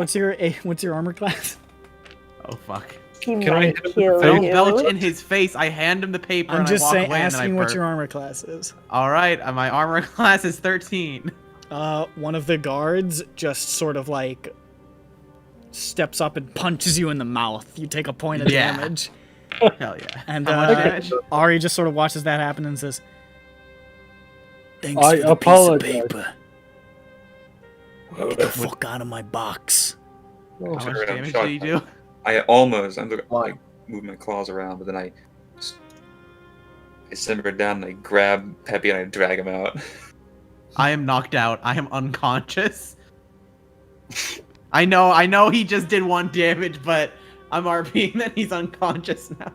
armor class? Oh fuck. He might kill Don't you. belch in his face. I hand him the paper I'm and just I walk saying, away and then I asking what burp. your armor class is. All right, my armor class is 13. One of the guards just sort of like steps up and punches you in the mouth. You take a point of Yeah. damage. Hell yeah. And How much damage? Ari just sort of watches that happen and says, Thanks I for the apologize. piece of paper. Get the fuck out of my box. How much Considering I'm damage shocked, do you do? I'm like moving my claws around, but then I simmer down and I grab Peppy and I drag him out. I am knocked out. I am unconscious. I know he just did 1 damage, but I'm RPing that he's unconscious now.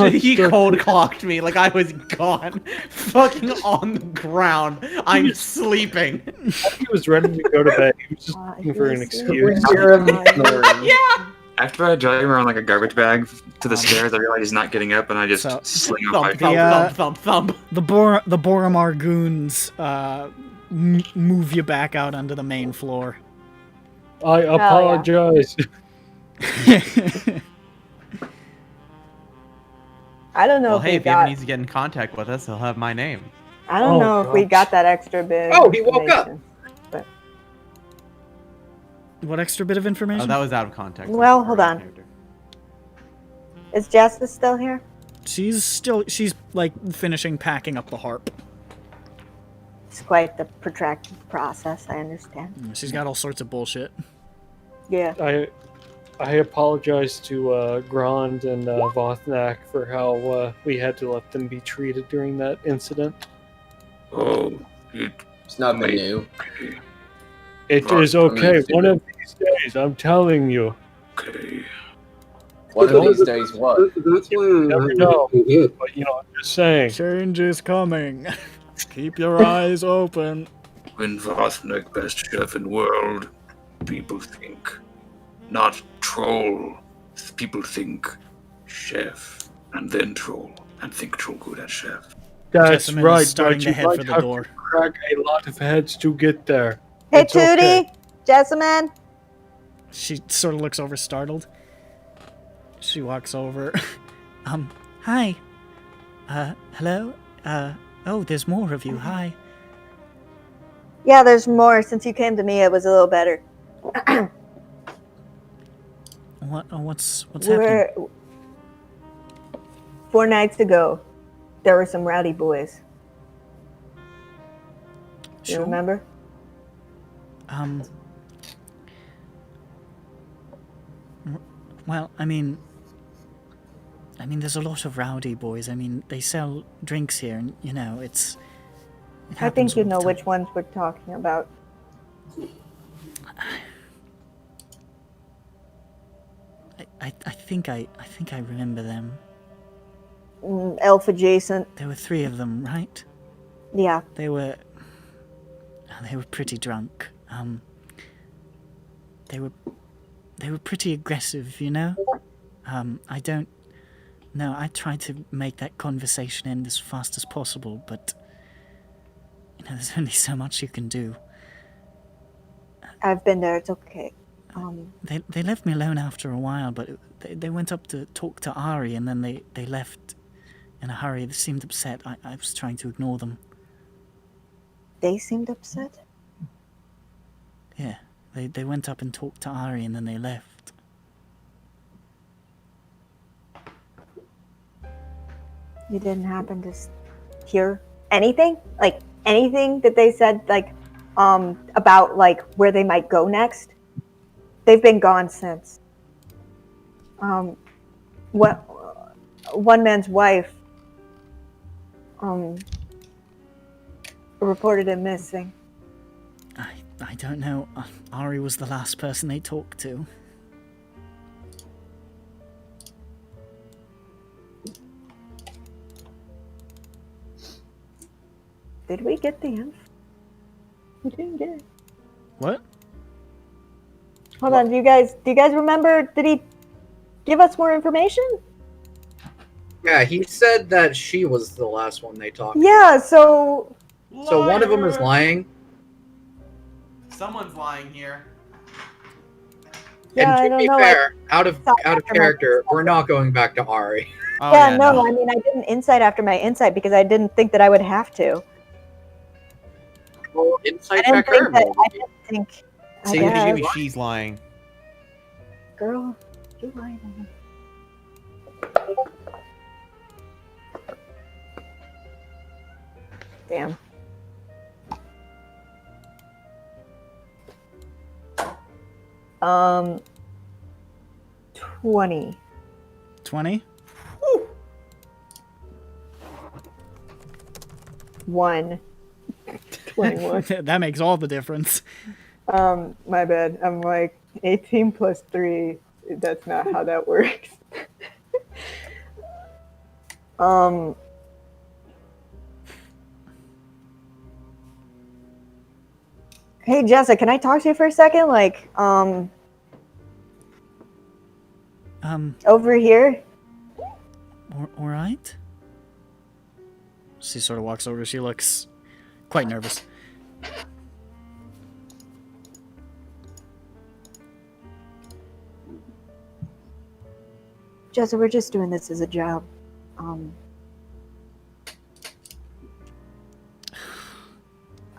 He cold clocked me like I was gone. Fucking on the ground. I'm sleeping. He was ready to go to bed. He was just looking for an excuse. Yeah. After I drag him around like a garbage bag to the stairs, I realize he's not getting up, and I just sling him off my thump. The Boromar goons move you back out onto the main floor. I apologize. I don't know Well, if hey, we if he ever got. needs to get in contact with us, he'll have my name. I don't know if we got that extra bit. Oh, he woke up. But What extra bit of information? Oh, that was out of context. well, hold on. Is Justice still here? She's like finishing packing up the harp. It's quite the protracted process. I understand. She's got all sorts of bullshit. Yeah. I apologize to Grond and Vothnak for how we had to let them be treated during that incident. Oh, it's nothing new. It is okay. One of these days, I'm telling you. Okay. One of these days, what? That's why I Never know. But I'm just saying. Change is coming. Keep your eyes open. When Vothnak, best chef in world, people think not troll. People think chef, and then troll, and think troll good at chef. That's Jessamine is right, starting but to you head might for the have door. to crack a lot of heads to get there. Hey, It's Tootie! okay. Jessamine! She sort of looks over startled. She walks over. Hi. Hello? Oh, there's more of you. Hi. Yeah, there's more. Since you came to me, it was a little better. What's happening? 4 nights ago, there were some rowdy boys. You remember? Well, I mean, there's a lot of rowdy boys. I mean, they sell drinks here, and it I think happens you all the know time. which ones we're talking about. I think I remember them. Elf adjacent. There were 3 of them, right? Yeah. They were pretty drunk. They were pretty aggressive, I don't know. I tried to make that conversation end as fast as possible, but there's only so much you can do. I've been there. It's okay. They left me alone after a while, but they went up to talk to Ari, and then they left in a hurry. They seemed upset. I was trying to ignore them. They seemed upset? Yeah, They went up and talked to Ari and then they left. You didn't happen to hear anything? Like, anything that they said, like, about, like, where they might go next? They've been gone since. One man's wife, reported him missing. I don't know. Ari was the last person they talked to. Did we get the info? We didn't get it. What? Hold on, do you guys remember, did he give us more information? Yeah, he said that she was the last one they talked Yeah, so... to. So one of them is lying. Someone's lying here. Yeah, I And to don't be know, fair, out of after my character, we're not going back to Ari. Oh, yeah, no, I mean, I did an insight after my insight because I didn't think that I would have to. Well, insight I didn't check her. think maybe. I See, guess. maybe she's lying. Girl, you lying to me. Damn. Um, 20. 20? 1. 21. That makes all the difference. My bad. I'm like 18 plus 3. That's not how that works. Hey Jessica, can I talk to you for a second? Like, over here. All right. She sort of walks over. She looks quite nervous. Jessica, we're just doing this as a job.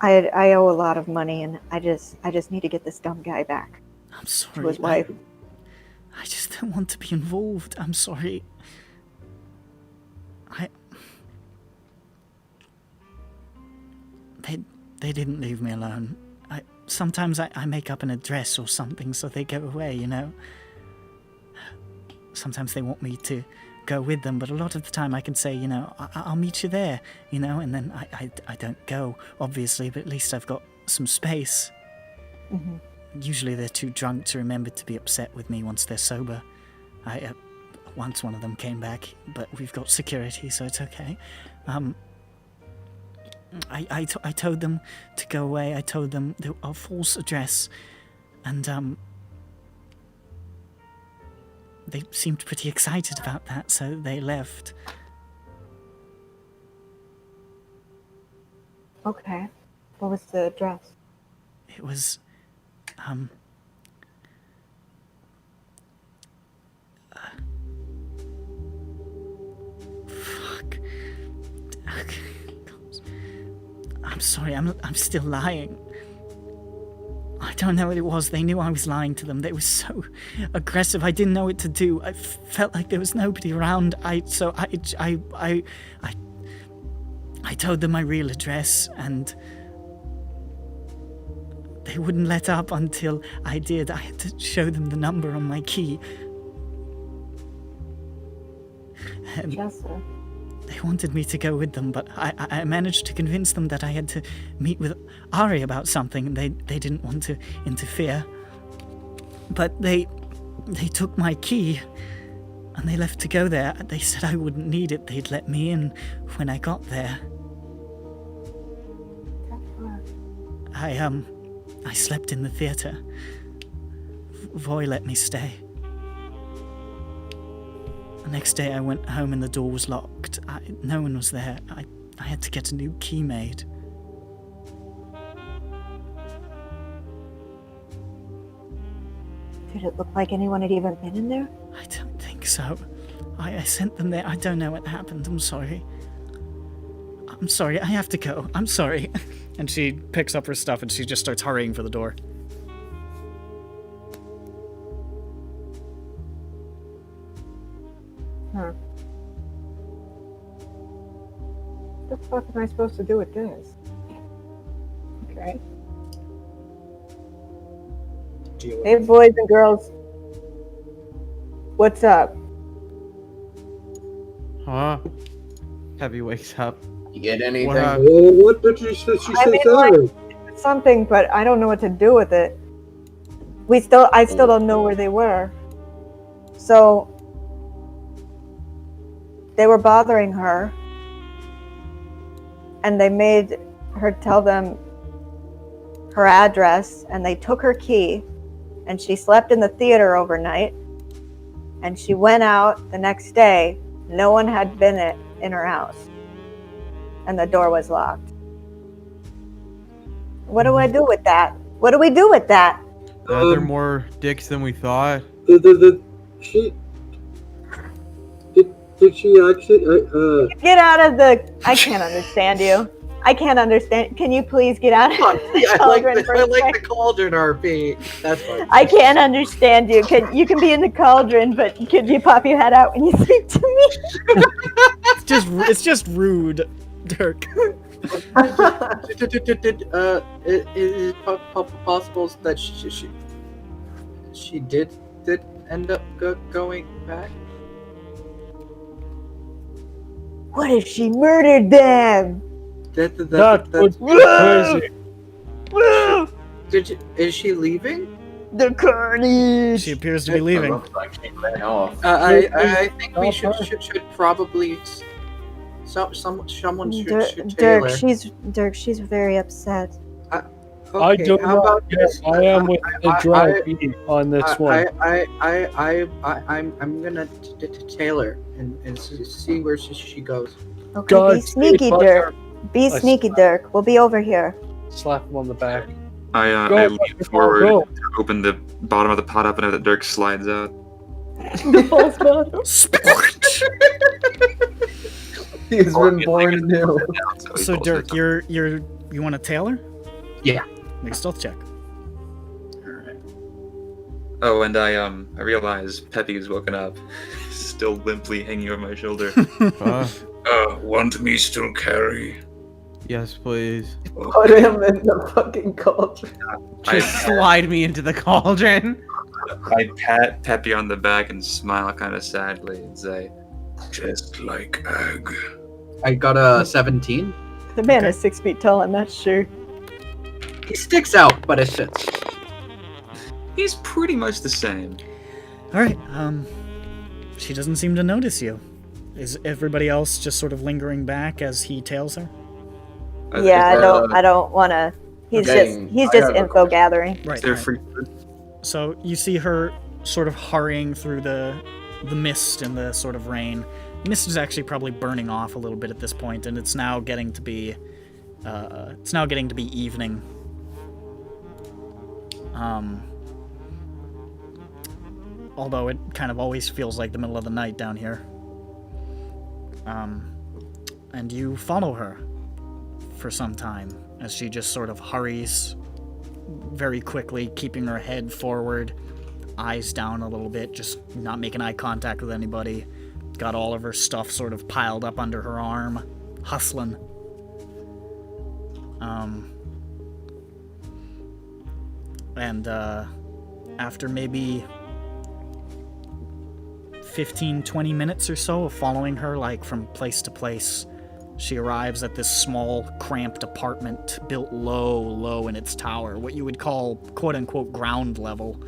I owe a lot of money, and I just need to get this dumb guy back. I'm sorry. To his wife. I just don't want to be involved. I'm sorry. They didn't leave me alone. Sometimes I make up an address or something so they go away, you know. Sometimes they want me to go with them, but a lot of the time I can say, you know, I'll meet you there, you know, and then I don't go, obviously, but at least I've got some space. Mm-hmm. Usually they're too drunk to remember to be upset with me once they're sober. Once one of them came back, but we've got security, so it's okay. I told them to go away. I told them a false address, and they seemed pretty excited about that, so they left. Okay. What was the address? It was, fuck. I'm sorry, I'm still lying. I don't know what it was. They knew I was lying to them. They were so aggressive. I didn't know what to do. I felt like there was nobody around. I told them my real address, and they wouldn't let up until I did. I had to show them the number on my key. And Jessica. they wanted me to go with them, but I managed to convince them that I had to meet with Ari about something, and they didn't want to interfere. But they took my key, and they left to go there. They said I wouldn't need it. They'd let me in when I got there. I slept in the theater. Voy let me stay. The next day I went home and the door was locked. No one was there. I had to get a new key made. Did it look like anyone had even been in there? I don't think so. I sent them there. I don't know what happened. I'm sorry. I'm sorry. I have to go. I'm sorry. And she picks up her stuff and she just starts hurrying for the door. fuck am I supposed to do with this? Okay. Hey, boys and girls. What's up? Huh? Heavy wakes up. You get anything? What did she say? Something, but I don't know what to do with it. I still don't know where they were. So they were bothering her, and they made her tell them her address, and they took her key, and she slept in the theater overnight, and she went out the next day. No one had been in her house, and the door was locked. What do I do with that? What do we do with that? Are there more dicks than we thought? Did she actually? Get out of the. I can't understand you. I can't understand. Can you please get out of the cauldron? I like the cauldron, RP. That's fine. I can't understand you. You can be in the cauldron, but could you pop your head out when you speak to me? It's just rude, Dirk. Is it possible that she did end up going back? What if she murdered them? That would be crazy. Is she leaving? The carnage. She appears to be leaving. I think we should probably. Someone should Dirk, Taylor. she's very upset. I don't know. Yes, I am with the dry beat on this one. I'm gonna Taylor and see where she goes. Okay, God, be sneaky, fuck Dirk. her. Be sneaky, Dirk. We'll be over here. Slap him on the back. I lean forward to open the bottom of the pot up, and the Dirk slides out. The false bottom. He's been born new. So Dirk, you want a tailor? Yeah. Make a stealth check. Oh, and I realize Peppy is woken up, still limply hanging over my shoulder. Want me still carry? Yes, please. Put him in the fucking cauldron. Just slide me into the cauldron. I pat Peppy on the back and smile kind of sadly and say, "Just like Ag." I got a 17. The man is 6 feet tall. I'm not sure. He sticks out, but it fits. He's pretty much the same. All right. She doesn't seem to notice you. Is everybody else just sort of lingering back as he tails her? Yeah, I don't want to. He's just info gathering. Right. They're free. So you see her sort of hurrying through the mist and the sort of rain. Mist is actually probably burning off a little bit at this point, and it's now getting to be evening. Although it kind of always feels like the middle of the night down here. And you follow her for some time as she just sort of hurries very quickly, keeping her head forward, eyes down a little bit, just not making eye contact with anybody. Got all of her stuff sort of piled up under her arm, hustling. And after maybe 15-20 minutes or so of following her, like, from place to place, she arrives at this small, cramped apartment built low in its tower, what you would call, quote-unquote, ground level.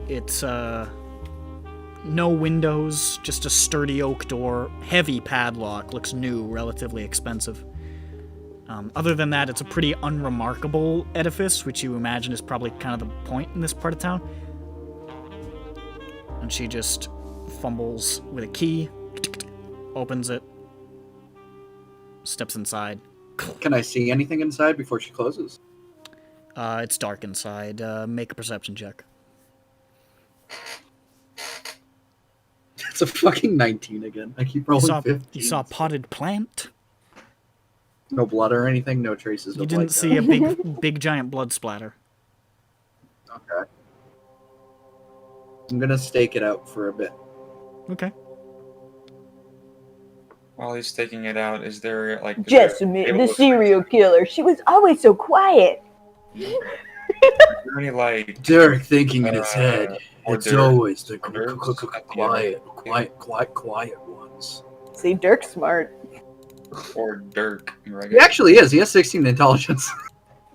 It's no windows, just a sturdy oak door, heavy padlock, looks new, relatively expensive. Other than that, it's a pretty unremarkable edifice, which you imagine is probably kind of the point in this part of town. And she just fumbles with a key, opens it, steps inside. Can I see anything inside before she closes? It's dark inside. Make a perception check. It's a fucking 19 again. I keep rolling 15. You saw a potted plant? No blood or anything? No traces of You didn't see a big giant blood splatter. Okay. I'm gonna stake it out for a bit. Okay. While he's taking it out, is there like Jessamine, the serial killer. She was always so quiet. Is there any like Dirk thinking in his head. It's always the quiet ones. See, Dirk's smart. Or Dirk? He actually is. He has 16 intelligence.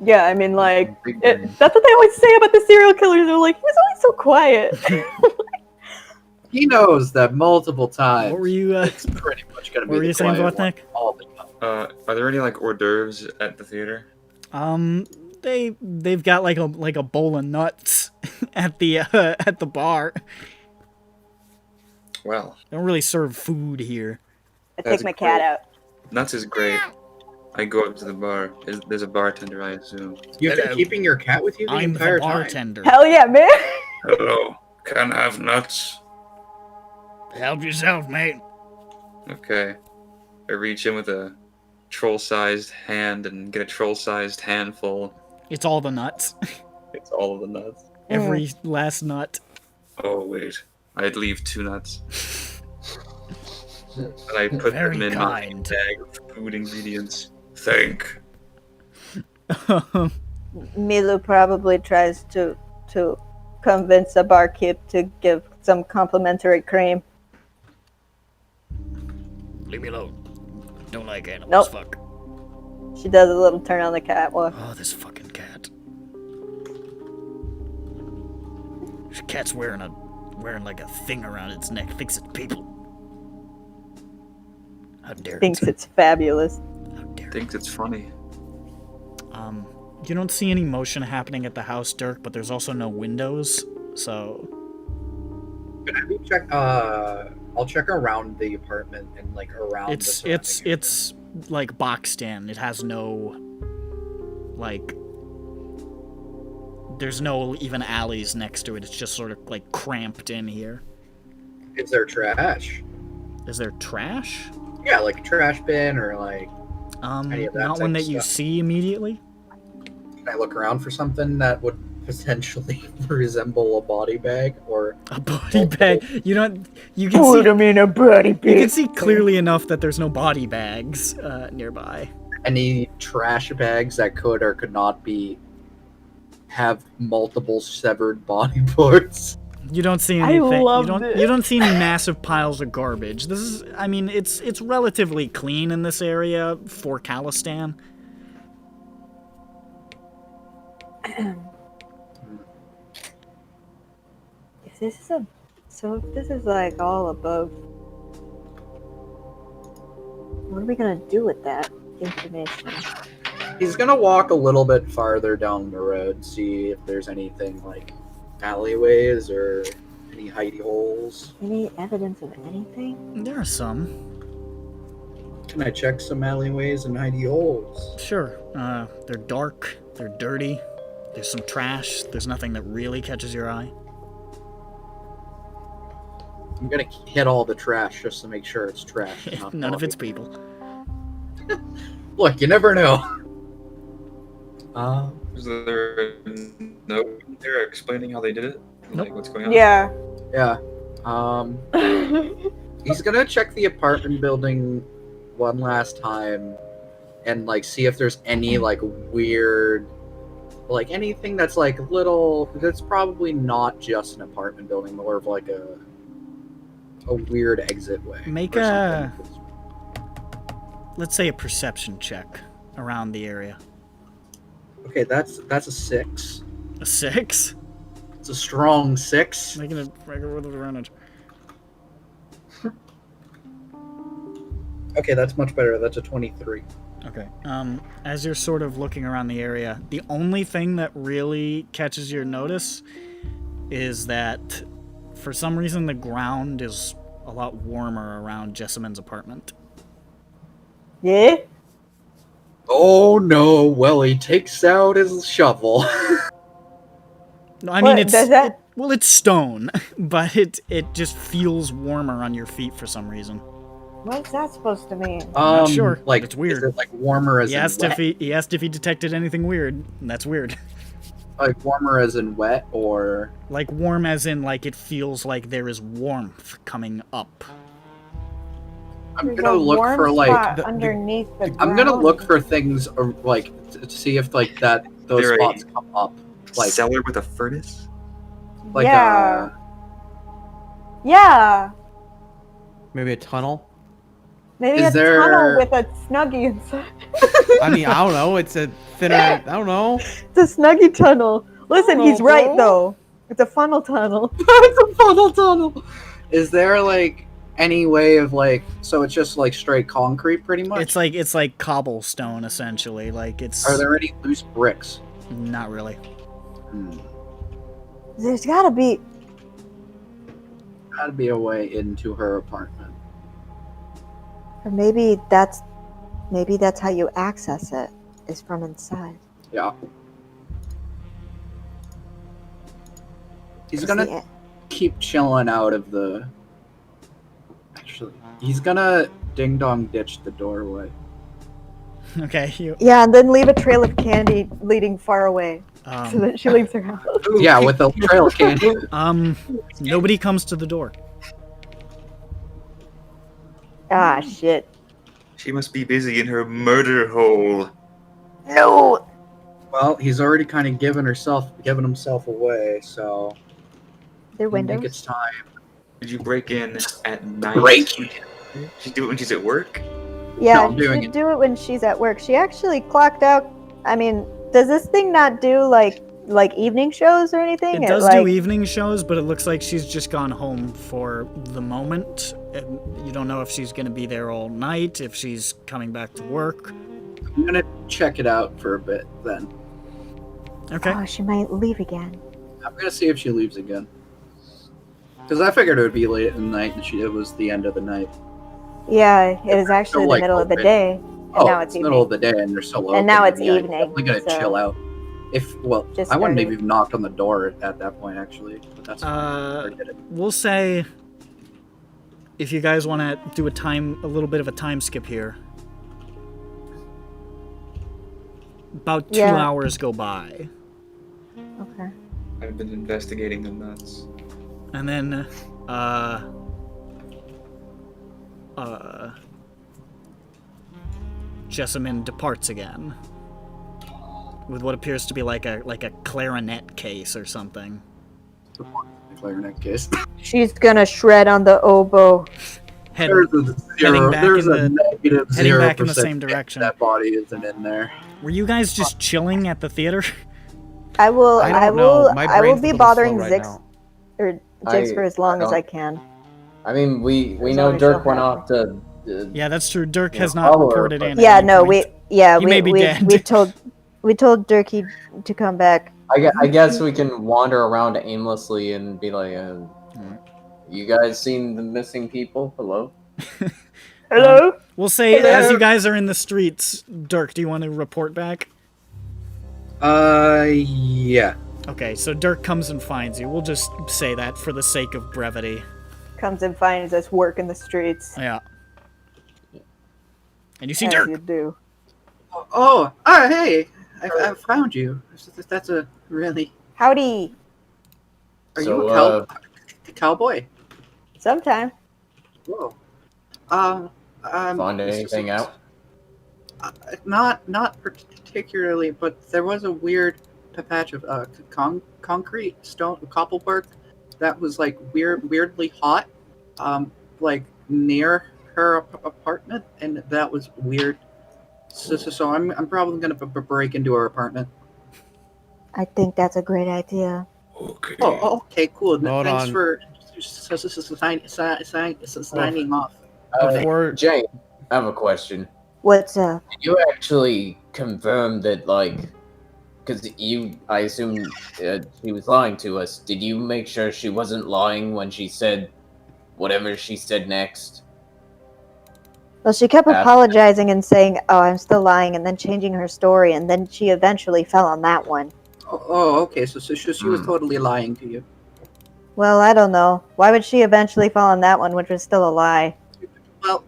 Yeah, I mean, like, that's what they always say about the serial killers. They're like, he was always so quiet. He knows that multiple times. What were you? It's pretty much gonna be. What were you saying, Vorthnek? All the time. Are there any like hors d'oeuvres at the theater? They've got like a bowl of nuts at the bar. Well, They don't really serve food here. I take my cat out. Nuts is great. I go up to the bar. There's a bartender, I assume. You've been keeping your cat with you the I'm entire the bartender. Hell yeah, man. Hello. Can I have nuts? Help yourself, mate. Okay. I reach in with a troll-sized hand and get a troll-sized handful. It's all the nuts. It's all of the nuts. Every last nut. Oh, wait. I'd leave 2 nuts. And I put Very them in kind. my bag of food ingredients. Thank. Milu probably tries to convince the barkeep to give some complimentary cream. Leave me alone. Don't like animals. Nope. Fuck. She does a little turn on the cat. Well, Oh, this fucking cat. This cat's wearing like a thing around its neck. Thinks it's people. How dare thinks it? it's fabulous. How dare it? Thinks it's funny. You don't see any motion happening at the house, Dirk, but there's also no windows, so... Can I check? I'll check around the apartment and like around. It's like boxed in. It has no, like, there's no even alleys next to it. It's just sort of like cramped in here. Is there trash? Is there trash? Yeah, like a trash bin or like. Any of that Not type one of that you stuff. see immediately. Can I look around for something that would potentially resemble a body bag or a body bag? You don't. You can Put see. him in a body bag. You can see clearly enough that there's no body bags nearby. any trash bags that could or could not have multiple severed body parts? You don't see I anything. love You don't see any massive piles of garbage. This is, I mean, it's relatively clean in this area for Callestan. If this is like all above, what are we gonna do with that information? He's gonna walk a little bit farther down the road, see if there's anything like alleyways or any hidey holes. Any evidence of anything? There are some. Can I check some alleyways and hidey holes? Sure. They're dark. They're dirty. There's some trash. There's nothing that really catches your eye. I'm gonna hit all the trash just to make sure it's trash. not None of body. it's people. Look, you never know. Is there a note there explaining how they did it? Like what's going on? Yeah. Yeah. He's gonna check the apartment building one last time and like see if there's any like weird, like anything that's like little. That's probably not just an apartment building, more of like a weird exit way. Make or a, something. let's say, a perception check around the area. Okay, that's a 6. A 6? It's a strong 6. Making a regular with advantage. Okay, that's much better. That's a 23. Okay. As you're sort of looking around the area, the only thing that really catches your notice is that for some reason the ground is a lot warmer around Jessamine's apartment. Yeah? Oh no, well he takes out his shovel. No, I mean What, it's does that- well, it's stone, but it just feels warmer on your feet for some reason. What's that supposed to mean? Not sure. Like It's weird. Is it like warmer as He in asked wet? if he asked if he detected anything weird, and that's weird. Like warmer as in wet, or like warm as in like it feels like there is warmth coming up. I'm gonna look for like underneath the I'm gonna look for things like to see if like those There spots come up. Like cellar with a furnace. Like yeah. Yeah. Maybe a tunnel. Maybe Is a there- tunnel with a snuggie inside. I mean, I don't know. It's a thinner. I don't know. It's a snuggie tunnel. Listen, he's right though. It's a funnel tunnel. It's a funnel tunnel. Is there like any way of like so it's just like straight concrete pretty much? It's like cobblestone essentially. Like it's. Are there any loose bricks? Not really. There's gotta be a way into her apartment. or maybe that's how you access it, is from inside. Yeah. He's Is gonna the- keep chilling out of the. Actually, he's gonna ding dong ditch the doorway. Okay. You. Yeah, and then leave a trail of candy leading far away. So that she leaves her house. Yeah, with a trail of candy. Nobody comes to the door. Ah, shit. She must be busy in her murder hole. No. Well, he's already kind of given himself away, so. Their I think windows. it's time. Did you break in at night? Break. She do it when she's at work. Yeah, No, I'm doing she'd it. do it when she's at work. She actually clocked out. I mean, does this thing not do like evening shows or anything? It does like, do evening shows, but it looks like she's just gone home for the moment. And you don't know if she's going to be there all night, if she's coming back to work. I'm gonna check it out for a bit then. Okay. Oh, she might leave again. I'm gonna see if she leaves again. Because I figured it would be late at night and it was the end of the night. Yeah, it is actually the like, middle of the open. day. And Oh, now it's it's the evening. middle of the day and they're still open. And now it's yeah, I'm evening, definitely gonna so- chill out. Just I wouldn't have started. even knocked on the door at that point actually. But that's fine. Forget it. We'll say if you guys want to do a little bit of a time skip here. About 2 Yeah. hours go by. Okay. I've been investigating the nuts. And then, Jessamine departs again. With what appears to be like a clarinet case or something. Clarinet case. She's gonna shred on the oboe. There's a zero. There's a negative heading 0% back in the same chance direction. that body isn't in there. Were you guys just chilling at the theater? I will. I I, don't know. will. My I will brain's a be little bothering slow right Zix now. or Jix for as long as don't- I can. I mean, we As know long as Dirk you'll went have off to. Yeah, that's true. Dirk has Yeah, not follow her, reported but- in. Yeah. at any No. point. We may be we dead. we told Dirky to come back. I guess we can wander around aimlessly and be like, "You guys seen the missing people? Hello." Hello. We'll say Hello? as you guys are in the streets, Dirk, do you want to report back? Yeah. Okay, so Dirk comes and finds you. We'll just say that for the sake of brevity. Comes and finds us work in the streets. Yeah. And you see As Dirk. you do. Oh, hey! I found you. That's a really. Howdy. Are So, you a cowboy? Sometime. Whoa. Find anything out? Not particularly, but there was a weird patch of concrete, stone, cobblework that was like weirdly hot, like near her apartment, and that was weird. So I'm probably gonna break into her apartment. I think that's a great idea. Okay. Oh, okay, cool. Hold Thanks on. for signing off. Before Jane, I have a question. What's up? Did you actually confirm that, like, because I assume she was lying to us. Did you make sure she wasn't lying when she said whatever she said next? Well, she kept apologizing and saying, "Oh, I'm still lying," and then changing her story, and then she eventually fell on that one. Oh, okay. So she was totally lying to you. Well, I don't know. Why would she eventually fall on that one, which was still a lie? Well,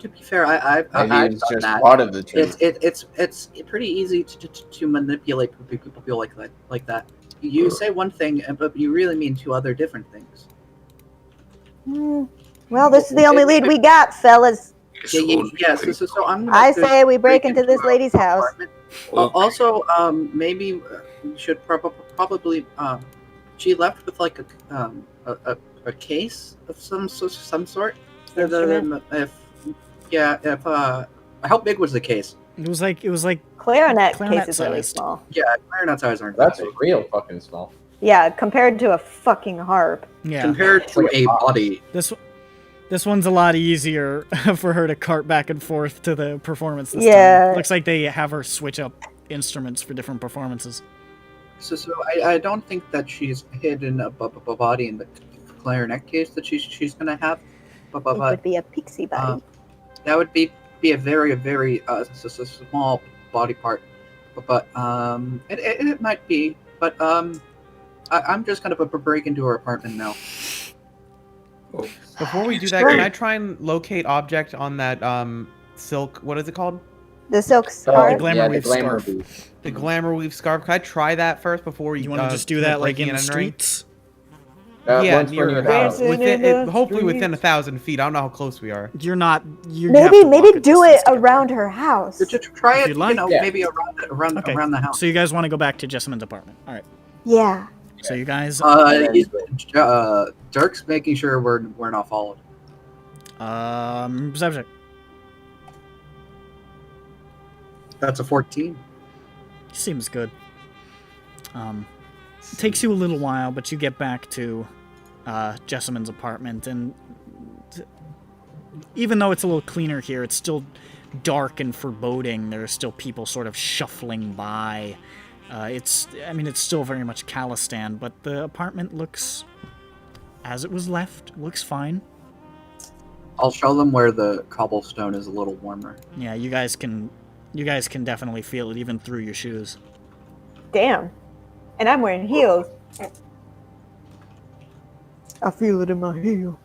to be fair, I've Maybe done it's just that. part of the truth. It's pretty easy to manipulate people like that. You say one thing, but you really mean two other different things. Well, this is the only lead we got, fellas. Yes. So I say we break into this lady's house. Also, maybe we should probably. She left with like a case of some sort. How big was the case? It was like clarinet case is really small. Yeah, clarinet size aren't. That's real fucking small. Yeah, compared to a fucking harp. Yeah. Compared to a body. This one's a lot easier for her to cart back and forth to the performance this Yeah. time. Looks like they have her switch up instruments for different performances. So I don't think that she's hidden a body in the clarinet case that she's gonna have. It would be a pixie body. That would be a very small body part, but it might be. But I'm just gonna break into her apartment now. Before we do that, can I try and locate object on that silk? What is it called? The silk scarf. The glamour weave scarf. The glamour weave scarf. Can I try that first before you want to just do that like in the streets? Yeah, hopefully within 1,000 feet. I don't know how close we are. You're not. Maybe do it around her house. Just try it. Like. Maybe around the house. So you guys want to go back to Jessamine's apartment? All right. Yeah. So you guys. Dirk's making sure we're not followed. Perception. That's a 14. Seems good. Takes you a little while, but you get back to Jessamine's apartment, and even though it's a little cleaner here, it's still dark and foreboding. There are still people sort of shuffling by. It's still very much Callestan, but the apartment looks as it was left. Looks fine. I'll show them where the cobblestone is a little warmer. Yeah, you guys can definitely feel it even through your shoes. Damn. And I'm wearing heels. I feel it in my heel.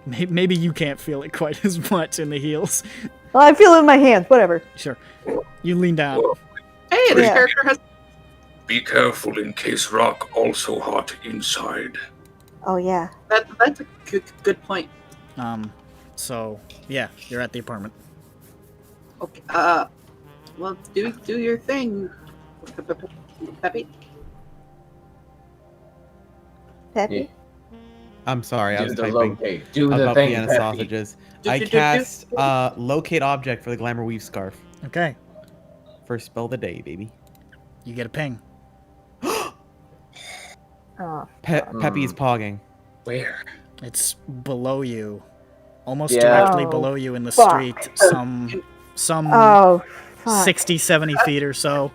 Maybe you can't feel it quite as much in the heels. Well, I feel it in my hands. Whatever. Sure. You lean down. Hey, this character has. Be careful in case rock also hot inside. Oh yeah. That's a good point. So yeah, you're at the apartment. Okay. Well, do your thing, Peppy. Peppy. I'm sorry, I was typing Do the about thing, Vienna Peppy. sausages. I cast locate object for the glamour weave scarf. Okay. First spell of the day, baby. You get a ping. Peppy is pogging. Where? It's below you, almost Yeah. directly Oh, below you in the fuck. street. Some Oh, fuck. 60, 70 feet or so.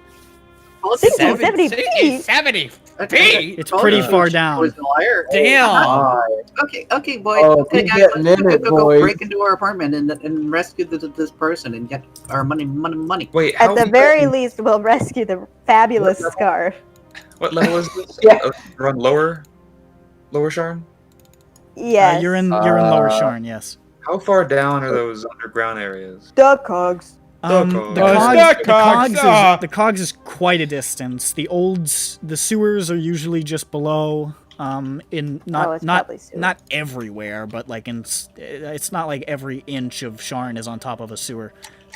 60, 70 feet? 70 feet? It's pretty far down. Damn. Okay, boys. Oh, Okay, keep guys, getting let's in it, go boys. break into our apartment and rescue this person and get our money. Wait, At the very least, we'll rescue the fabulous scarf. What level is this? Yeah. We're on lower Sharn? Yes. You're in Lower Sharn, yes. How far down are those underground areas? Duck cogs. The cogs is quite a distance. The sewers are usually just below. Not everywhere, but like it's not like every inch of Sharn is on top of a sewer.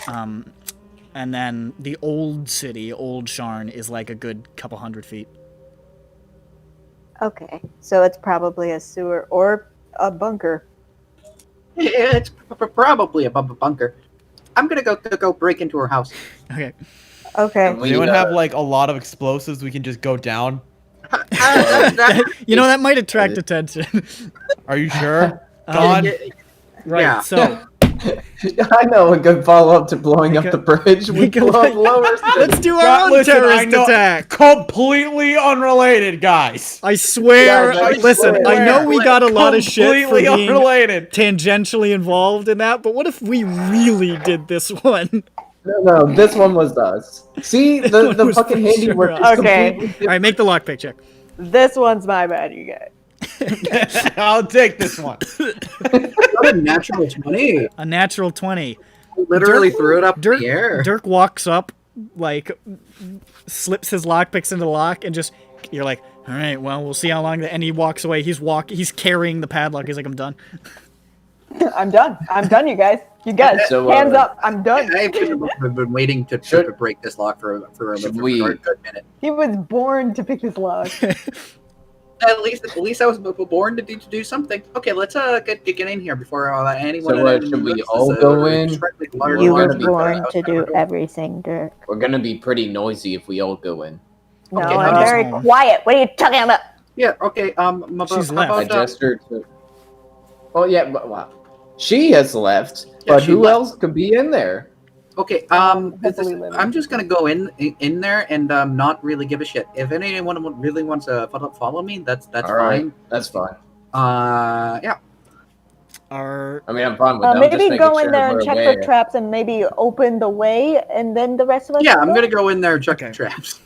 And then the old city, Old Sharn, is like a good couple hundred feet. Okay, so it's probably a sewer or a bunker. Yeah, it's probably a bunker. I'm gonna go break into her house. Okay. Okay. Does anyone have like a lot of explosives we can just go down? That might attract attention. Are you sure? God. Right. Yeah. So I know a good follow-up to blowing up the bridge. We blow up lower. Let's do our own terrorist attack. Completely unrelated, guys. I swear. I know we got a lot of shit for being unrelated, tangentially involved in that, but what if we really did this one? No, this one was us. See, the fucking handiwork is Okay. completely All right, make the lockpick check. This one's my bad, you guys. I'll take this one. What a natural 20. A natural 20. Literally threw it up in the air. Dirk walks up, like, slips his lockpicks into the lock, and just, you're like, all right, well, we'll see how long, and he walks away. He's carrying the padlock. He's like, I'm done. I'm done. I'm done, you guys. You guys, So, hands up. I'm done. I've been waiting to break this lock for a good minute. He was born to pick this lock. At least I was born to do something. Okay, let's get in here before anyone. So should we all go in? You were born to do everything, Dirk. We're gonna be pretty noisy if we all go in. No, Okay, I'm very quiet. What are you talking about? Yeah. Okay. She's left. I gestured to. Oh yeah, but wow. She has left, but who else could be in there? Okay. I'm just gonna go in there and not really give a shit. If anyone really wants to follow me, that's All fine. right, that's fine. Yeah. Are I mean, I'm fine with that. Maybe go in there and check for traps and maybe open the way, and then the rest of us. Yeah, I'm gonna go in there and check the traps.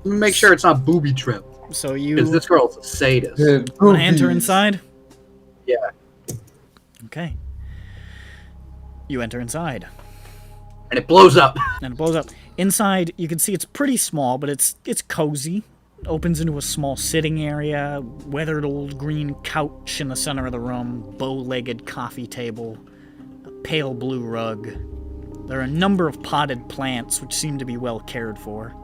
Make sure it's not booby trap. So you. Because this girl's a sadist. Want to enter inside? Yeah. Okay. You enter inside. And it blows up. And it blows up. Inside, you can see it's pretty small, but it's cozy. It opens into a small sitting area, weathered old green couch in the center of the room, bow-legged coffee table, a pale blue rug. There are a number of potted plants which seem to be well cared for.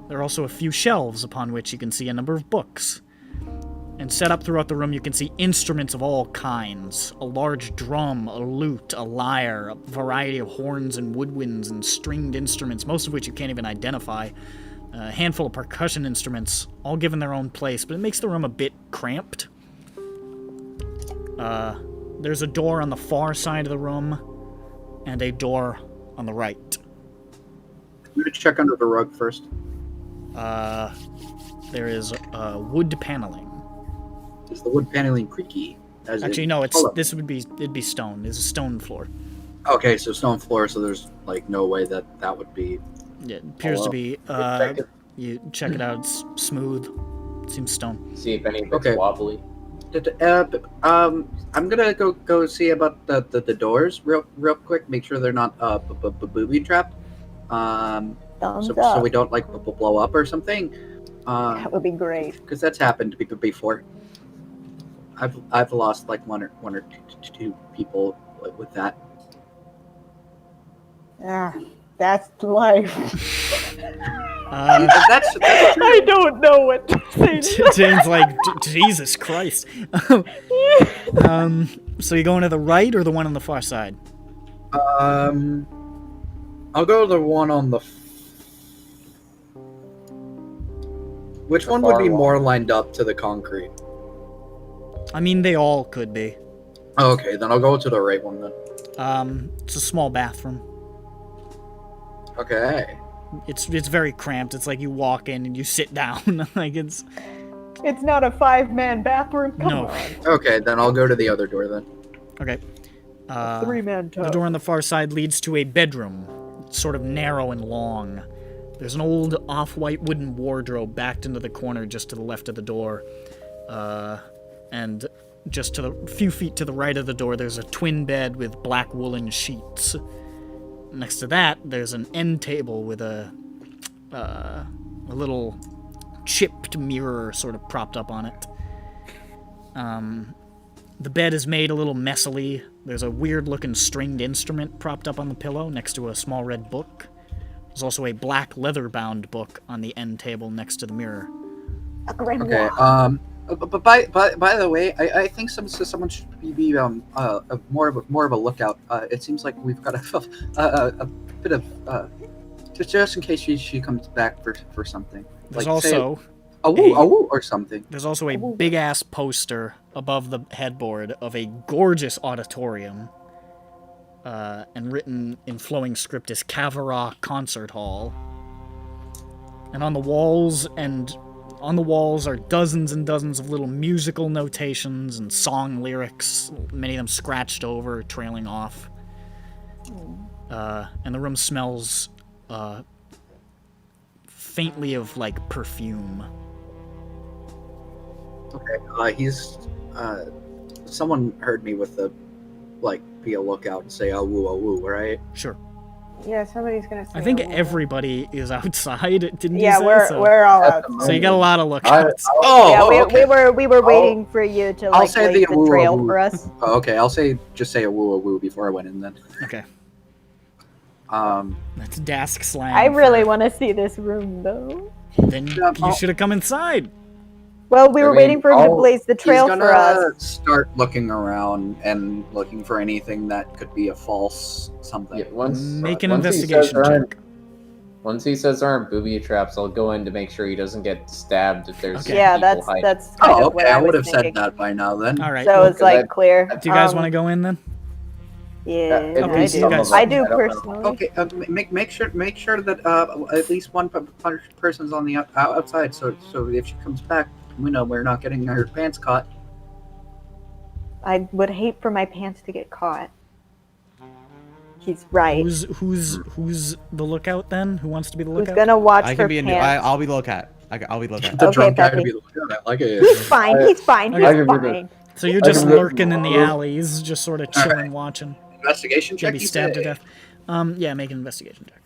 There are also a few shelves upon which you can see a number of books. And set up throughout the room, you can see instruments of all kinds. A large drum, a lute, a lyre, a variety of horns and woodwinds and stringed instruments, most of which you can't even identify. A handful of percussion instruments, all given their own place, but it makes the room a bit cramped. There's a door on the far side of the room, and a door on the right. I'm gonna check under the rug first. There is wood paneling. Is the wood paneling creaky? Actually, no. It'd be stone. It's a stone floor. Okay, so stone floor. So there's like no way that would be. Yeah, it appears to be. You check it out. It's smooth. It seems stone. See if any of it's wobbly. I'm gonna go see about the doors real quick. Make sure they're not booby trapped. So we don't like blow up or something. That would be great. Because that's happened before. I've lost like one or two people with that. Ah, that's life. That's true. I don't know what to say. Jane's like, Jesus Christ. So you going to the right or the one on the far side? I'll go to the one on the. Which one would be more lined up to the concrete? I mean, they all could be. Okay, then I'll go to the right one then. It's a small bathroom. Okay. It's very cramped. It's like you walk in and you sit down. Like it's not a 5-man bathroom. Come on. Okay, then I'll go to the other door then. Okay. 3-man tub. The door on the far side leads to a bedroom. It's sort of narrow and long. There's an old off-white wooden wardrobe backed into the corner just to the left of the door. And just to the few feet to the right of the door, there's a twin bed with black woolen sheets. Next to that, there's an end table with a little chipped mirror sort of propped up on it. The bed is made a little messily. There's a weird-looking stringed instrument propped up on the pillow next to a small red book. There's also a black leather-bound book on the end table next to the mirror. Okay. But by the way, I think someone should be more of a lookout. It seems like we've got a bit of just in case she comes back for something. There's like, also a woo or something. There's also a big ass poster above the headboard of a gorgeous auditorium, and written in flowing script is Cavara Concert Hall. And on the walls are dozens and dozens of little musical notations and song lyrics, many of them scratched over, trailing off. And the room smells faintly of, like, perfume. Okay. He's. Someone heard me with the, be a lookout and say "oh woo," right? Sure. Yeah, somebody's gonna say. I think oh, everybody is outside. Didn't Yeah, you say? we're all out. So you got a lot of lookouts. Yeah, we were waiting for you to I'll say lay the woo, trail woo. for us. Oh, okay, I'll just say a woo before I went in then. Okay. That's Dask slang. I really want to see this room though. Then you should have come inside. Well, we were waiting for him to blaze the trail he's for gonna us. start looking around and looking for anything that could be a false something. Yeah, Make an investigation check. Once he says there aren't booby traps, I'll go in to make sure he doesn't get stabbed if there's Yeah, people that's hiding. that's kind of what I I would was have thinking. said that by now then. All right. So it's like clear. Do you guys want to go in then? Yeah, at Okay, least so some you of guys- them. I do don't know. personally. Okay, make sure that at least one person's on the outside, so if she comes back, we know we're not getting her pants caught. I would hate for my pants to get caught. He's right. Who's the lookout then? Who wants to be the Who's lookout? gonna watch I for can be pants? I'll be the lookout. I'll be the lookout. The Okay, drunk guy to Peppy. be the lookout. I like it. He's fine. He's fine. Okay. He's fine. So you're just lurking in the alleys, just sort of chilling, watching. Investigation check. Maybe you stabbed to say? death. Yeah, make an investigation check.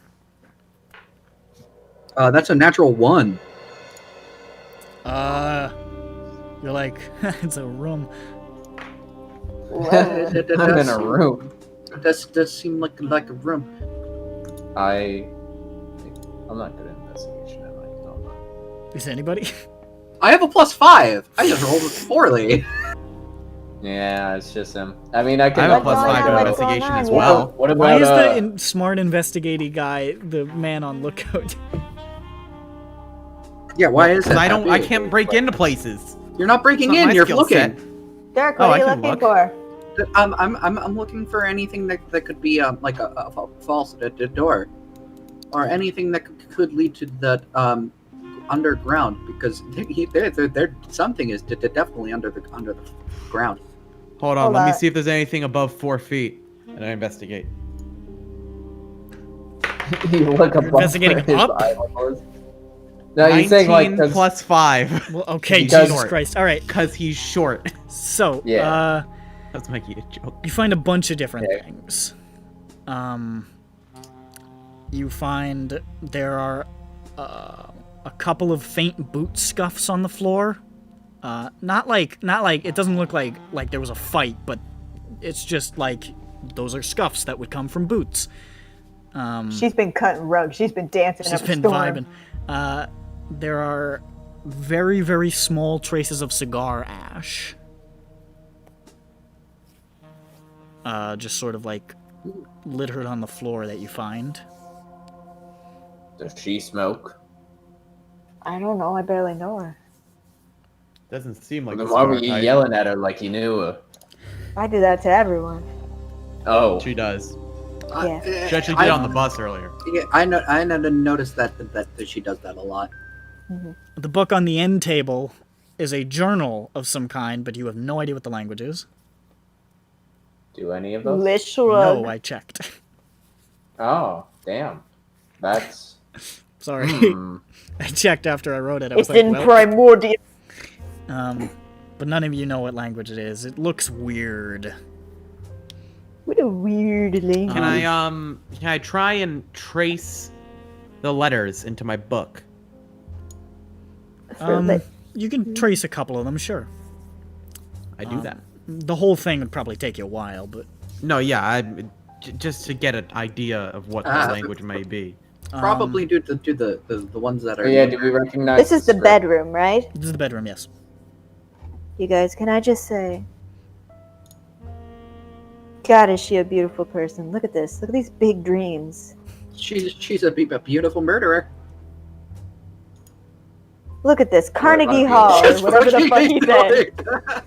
That's a natural 1. You're like, it's a room. I'm in a room. Does seem like a room. I'm not good at investigation, am I? No. Is anybody? I have a +5. I just rolled it poorly. Yeah, it's just him. I mean, I I can. have a What's going +5 on? to What's going investigation on? as Yeah. well. What about Why is the smart investigating guy the man on lookout? Yeah, why is Because that? I can't break into places. You're not breaking It's not in. my You're skill looking. set. Derek, Oh, what I are you can looking look. for? I'm looking for anything that could be like a false door, or anything that could lead to that underground, because there something is definitely under the ground. Hold on, Hold let me on. see if there's anything above 4 feet, and I investigate. You look You're above investigating his up? eyeballs. No, you're saying like 19 plus 5. Well, okay, Because- Jesus Christ. All right. Because he's short. So, Yeah. That's making a joke. you find a bunch of different Yeah. things. You find there are a couple of faint boot scuffs on the floor. Not like it doesn't look like there was a fight, but it's just like those are scuffs that would come from boots. She's been cutting rugs. She's been dancing She's up a been storm. vibing. There are very, very small traces of cigar ash. Just sort of like littered on the floor that you find. Does she smoke? I don't know. I barely know her. Doesn't seem like Then the why were smart you type. yelling at her like you knew her? I do that to everyone. Oh, She does. Yeah. She actually did on the bus earlier. Yeah, I noticed that she does that a lot. The book on the end table is a journal of some kind, but you have no idea what the language is. do any of those? No, I checked. Oh, damn. That's. Sorry. Hmm. I checked after I wrote it. I was It's like, in well, primordial. but none of you know what language it is. It looks weird. What a weird language. Can I try and trace the letters into my book? You can trace a couple of them, sure. I do that. The whole thing would probably take you a while, but No, yeah, just to get an idea of what the language may be. Probably due to the ones that are. Oh, yeah, do we recognize? This is the script? bedroom, right? this is the bedroom, yes. You guys, can I just say, God, is she a beautiful person? Look at this. Look at these big dreams. She's a beautiful murderer. Look at this, Carnegie Hall, or whatever the fuck he said.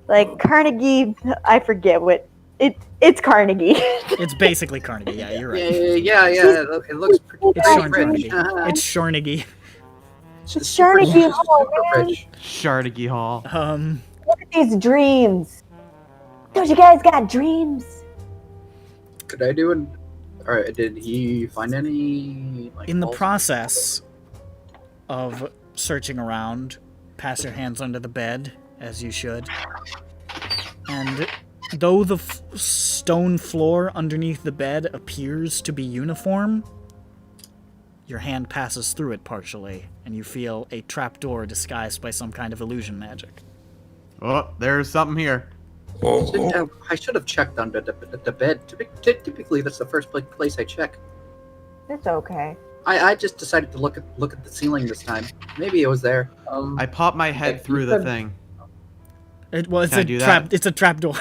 Like Carnegie, I forget what it's Carnegie. It's basically Carnegie. Yeah, you're right. Yeah. It looks pretty It's Carnegie. rich. It's Carnegie. It's Carnegie Hall, man. rich. Shardigy Hall. Look at these dreams. Don't you guys got dreams? Could I do an? All right. Did he find any? Like, In the false- process of searching around, pass your hands under the bed, as you should. And though the stone floor underneath the bed appears to be uniform, your hand passes through it partially, and you feel a trapdoor disguised by some kind of illusion magic. Oh, there's something here. I should have checked under the bed. Typically, that's the first place I check. It's okay. I just decided to look at the ceiling this time. Maybe it was there. I popped my head through the thing. It's a trap door.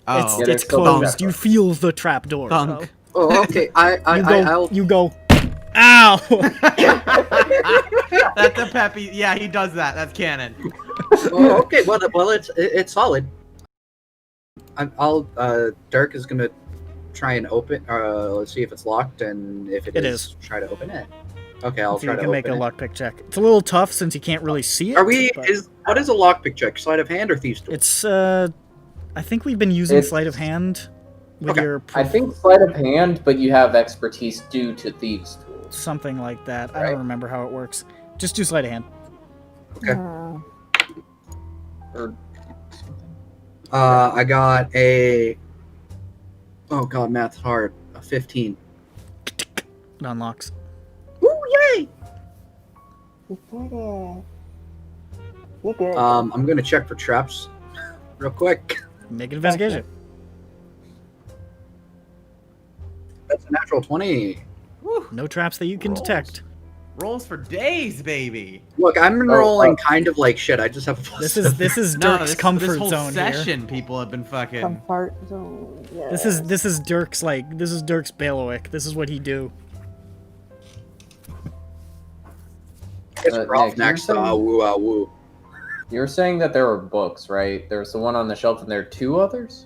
Oh, it's closed. You feel the trap door. Thunk. Oh, okay. You go. Ow! That's a Peppy. Yeah, he does that. That's canon. Oh, okay. Well, it's solid. Dirk is gonna try and open. Let's see if it's locked, and if it is, try to open it. Okay, I'll try to open it. You can make a lockpick check. It's a little tough since you can't really see it. What is a lockpick check? Sleight of hand or thieves' tool? It's I think we've been using sleight of hand with your. I think sleight of hand, but you have expertise due to thieves' tools. Something like that. Right. I don't remember how it works. Just do sleight of hand. Okay. I got a. Oh god, math's hard. A 15. It unlocks. Woo! Yay! You did it. You good? I'm gonna check for traps, real quick. Make an investigation. That's a natural 20. Woo. No traps that you can detect. Rolls for days, baby. Look, I'm rolling kind of like shit. I just have a plus. This is Dirk's comfort this whole zone session, here. People have been fucking. Comfort zone. Yes. This is Dirk's bailiwick. This is what he do. It's rough next. Woo. You were saying that there were books, right? There was the one on the shelf, and there are two others.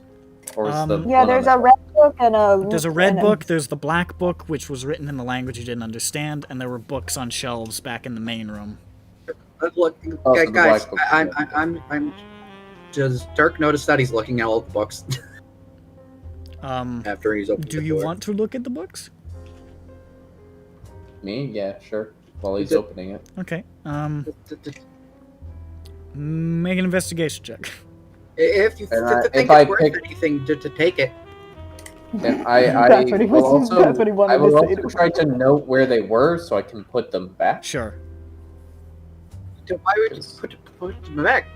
Or is there's a red book and a. There's a red book. There's the black book, which was written in the language you didn't understand, and there were books on shelves back in the main room. Look, guys, I'm. Does Dirk notice that he's looking at all the books? After he's opened. Do you want to look at the books? Me? Yeah, sure. While he's opening it. Okay. Make an investigation check. If you think it's worth anything to take it. And I will also try to note where they were so I can put them back. Sure. Why would you put them back?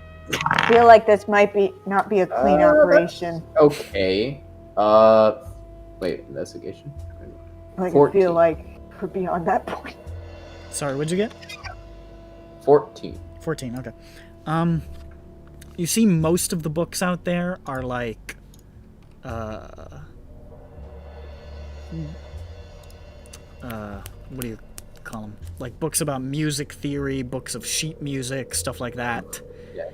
I feel like this might not be a clean operation. Okay. Wait, investigation. I feel like we're beyond that point. Sorry, what'd you get? 14. 14, okay. You see most of the books out there are like, what do you call them? Like books about music theory, books of sheet music, stuff like that. Yeah.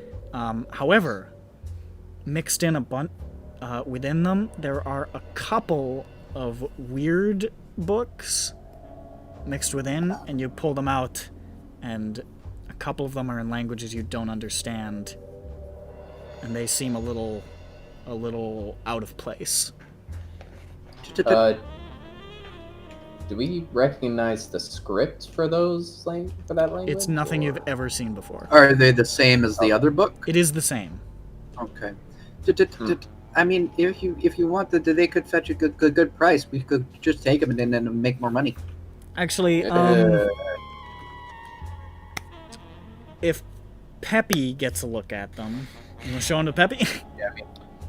However, mixed in within them, there are a couple of weird books mixed within, and you pull them out, and a couple of them are in languages you don't understand. And they seem a little out of place. Do we recognize the script for those for that language? It's nothing you've ever seen before. Are they the same as the other book? It is the same. Okay. I mean, if you want that, they could fetch a good price. We could just take them and then make more money. Actually, if Peppy gets a look at them. You want to show him to Peppy? Yeah,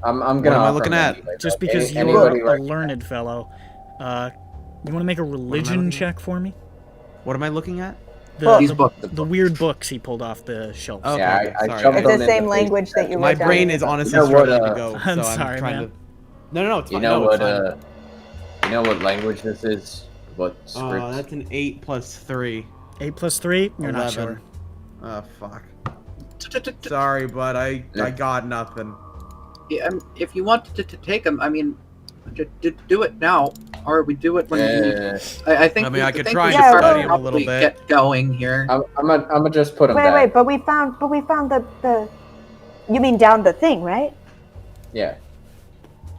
I mean, I'm gonna. What am I looking at? Anyway, just because you're a learned fellow. You want to make a religion check for me? What am I looking at? The weird books he pulled off the shelf. Okay, yeah, I sorry. It's the same language that you wrote My down. brain is honestly struggling to go. I'm so sorry, trying man. to. No, it's fine. You know what language this is? What script? That's an 8 plus 3. 8 plus 3? You're 11. not sure. Oh fuck. Sorry, but I got nothing. Yeah, if you want to take them, I mean, do it now, or we do it when we need. I think. I mean, I could try we to should study them a little bit. Get going here. I'm gonna just put them back. Wait, but we found the. You mean down the thing, right? Yeah.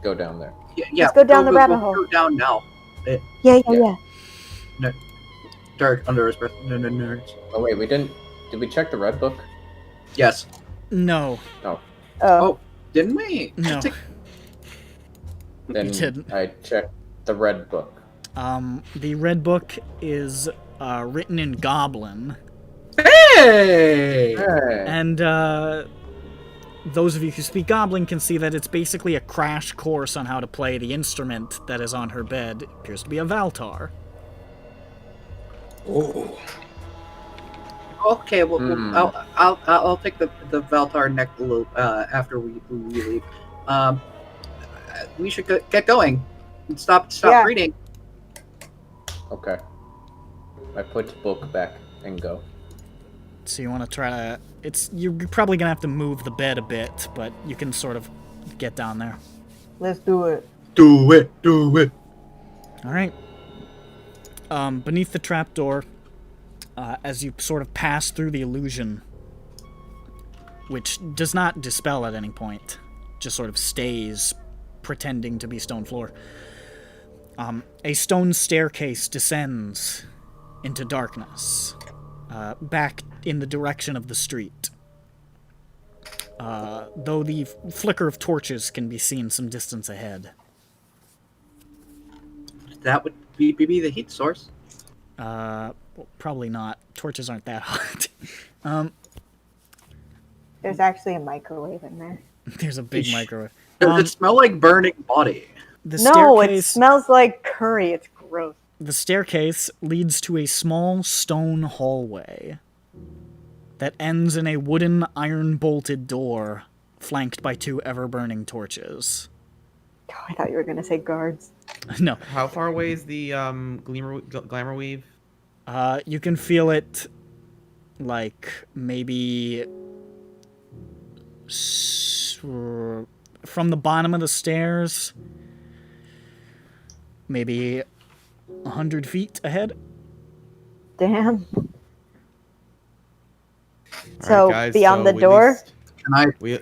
Go down there. Yeah. Let's go down the rabbit hole. Go down now. Yeah. Dark under his breath. No. Oh wait, we didn't. Did we check the red book? Yes. No. Oh, didn't we? No. Then You didn't. I checked the red book. The red book is written in Goblin. Hey! And those of you who speak Goblin can see that it's basically a crash course on how to play the instrument that is on her bed. It appears to be a Valtar. Oh. Okay, well, I'll take the Valtar neck after we leave. We should get going. Stop reading. Okay. I put the book back and go. So you want to try to... You're probably going to have to move the bed a bit, but you can sort of get down there. Let's do it. Do it. All right. Beneath the trapdoor, as you sort of pass through the illusion, which does not dispel at any point, just sort of stays pretending to be stone floor, a stone staircase descends into darkness, back in the direction of the street. Though the flicker of torches can be seen some distance ahead. That would be the heat source. Well, probably not. Torches aren't that hot. There's actually a microwave in there. There's a big microwave. Does it smell like burning body? No, it smells like curry. It's gross. The staircase leads to a small stone hallway that ends in a wooden, iron-bolted door flanked by 2 ever-burning torches. Oh, I thought you were going to say guards. No. How far away is the glamour weave? You can feel it, like, maybe... from the bottom of the stairs, maybe 100 feet ahead. Damn. All right, guys, beyond the door?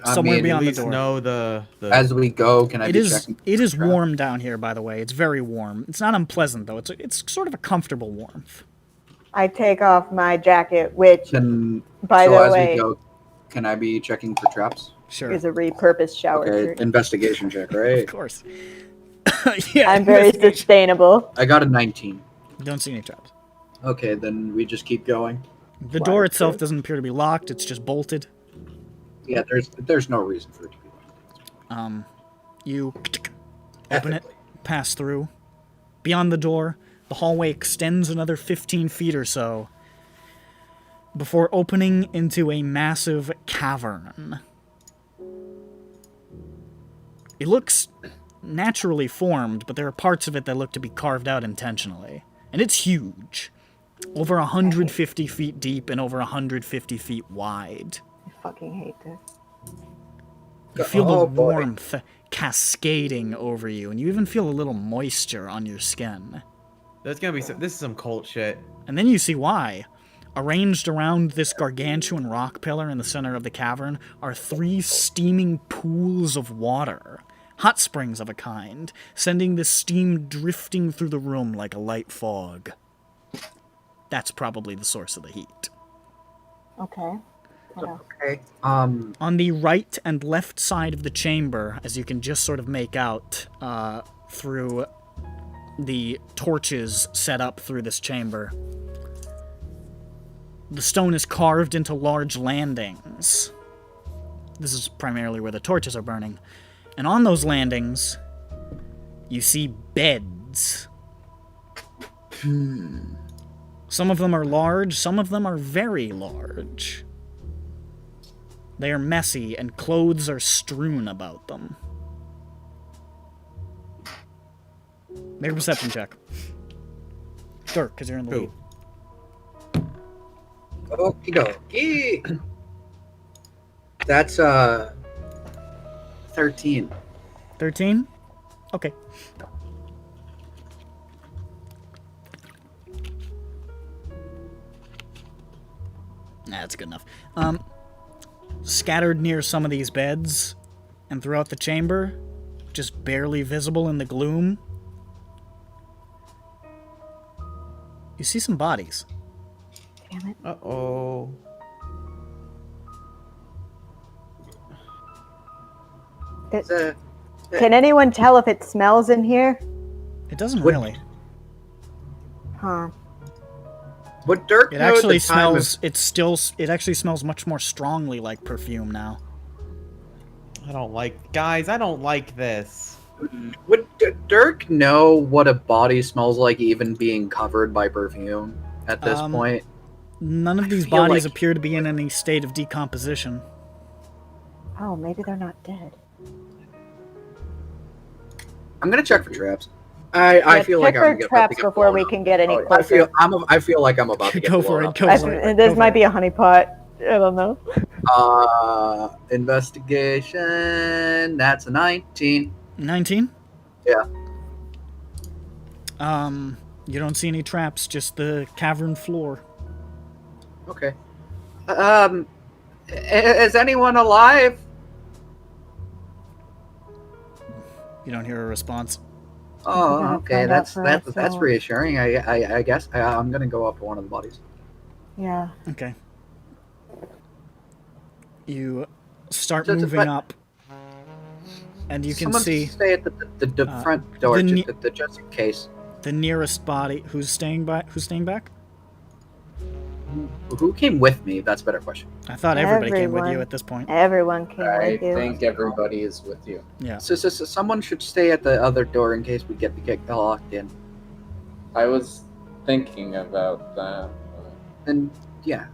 Somewhere beyond the door. Know the As we go, can I checking? It is warm down here, by the way. It's very warm. It's not unpleasant, though. It's sort of a comfortable warmth. I take off my jacket, which, by so the as way, we go, can I be checking for traps? Sure. is a repurposed shower Okay, shirt. investigation check, right? Of course. Yeah, I'm very sustainable. I got a 19. Don't see any traps. Okay, then we just keep going. The door itself doesn't appear to be locked. It's just bolted. Yeah, there's no reason for it to be locked. You open it, pass through. Beyond the door, the hallway extends another 15 feet or so before opening into a massive cavern. It looks naturally formed, but there are parts of it that look to be carved out intentionally. And it's huge. Over 150 feet deep and over 150 feet wide. I fucking hate this. You feel the warmth cascading over you, and you even feel a little moisture on your skin. There's gonna be this is some cult shit. And then you see why. Arranged around this gargantuan rock pillar in the center of the cavern are 3 steaming pools of water. Hot springs of a kind, sending the steam drifting through the room like a light fog. That's probably the source of the heat. Okay. Okay. On the right and left side of the chamber, as you can just sort of make out through the torches set up through this chamber, the stone is carved into large landings. This is primarily where the torches are burning. And on those landings, you see beds. Some of them are large, some of them are very large. They are messy, and clothes are strewn about them. Make a perception check. Dirk, because you're in the lead. Okie dokie. That's 13. 13? Okay. Nah, that's good enough. Scattered near some of these beds and throughout the chamber, just barely visible in the gloom, you see some bodies. Damn it. Uh-oh. Can anyone tell if it smells in here? It doesn't really. Huh. Would Dirk It know actually the time smells. It actually smells much more strongly like perfume now. I don't like this. Would Dirk know what a body smells like, even being covered by perfume at this point? None of these bodies appear to be in any state of decomposition. Oh, maybe they're not dead. I'm gonna check for traps. I feel like I'm check for traps before we can get any closer. I feel like I'm about to get Go for it. Go for it. This might be a honeypot. I don't know. Investigation. That's a 19. 19? Yeah. You don't see any traps, just the cavern floor. Okay. Is anyone alive? You don't hear a response. Oh, okay. That's reassuring. I guess I'm gonna go up to one of the bodies. Yeah. Okay. You start moving up, and you can see. Stay at the front door, just in case. The nearest body. Who's staying back? Who's staying back? Who came with me? That's a better question. I thought everybody came with you at this point. Everyone came with you. I think everybody is with you. Yeah. So someone should stay at the other door in case we get locked in. I was thinking about that. And yeah.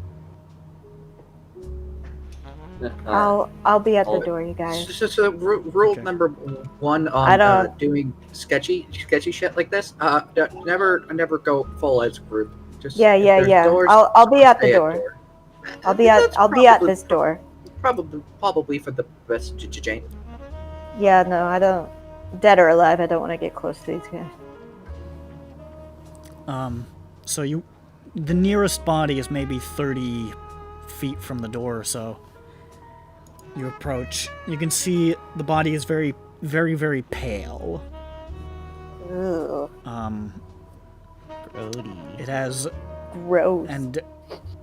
I'll be at the door, you guys. So rule number 1 on doing sketchy shit like this. Never go full as a group. Just yeah. I'll be at the door. I'll be at this door. Probably for the best, Jane. Yeah, no, I don't. Dead or alive, I don't want to get close to these guys. So the nearest body is maybe 30 feet from the door or so. You approach. You can see the body is very, very, very pale. Ooh. It has... Gross. And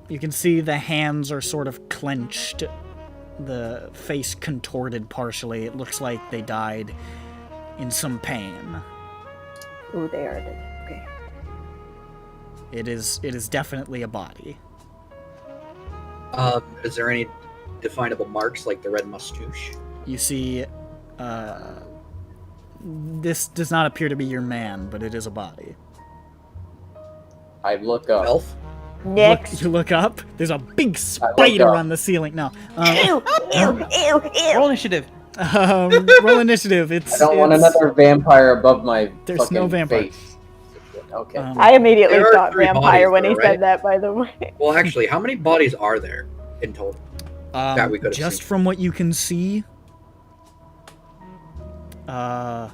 you can see the hands are sort of clenched. The face contorted partially. It looks like they died in some pain. Ooh, they are dead. Okay. It is definitely a body. Is there any definable marks like the red mustache? You see, this does not appear to be your man, but it is a body. I look up. Elf? Next. You look up. There's a big spider on the ceiling. No. Ew. Roll initiative. Roll initiative. I don't want another vampire above my There's no vampire. face. Okay. I immediately There are thought 3 vampire bodies, when he though, said right? that, by the way. Well, actually, how many bodies are there in total? That we could have just seen? from what you can see, more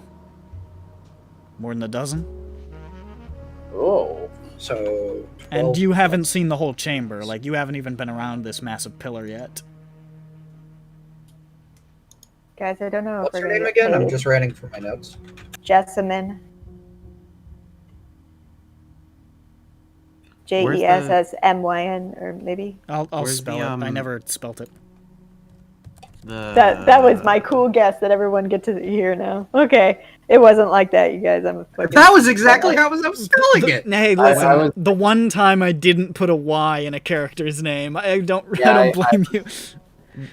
than a dozen. Oh. So. 12. And you haven't seen the whole chamber. Like, you haven't even been around this massive pillar yet. Guys, I don't know What's if her we're name gonna again? get I'm paid. just writing for my notes. Jessamine. Where's the- Jessmyn, or maybe. I'll Where's spell the, it. I never spelt it. That was my cool guess that everyone gets to hear now. Okay, it wasn't like that, you guys. I'm a fucking. That was exactly how I was spelling it. Hey, listen. The one time I didn't put a Y in a character's name, I don't blame you.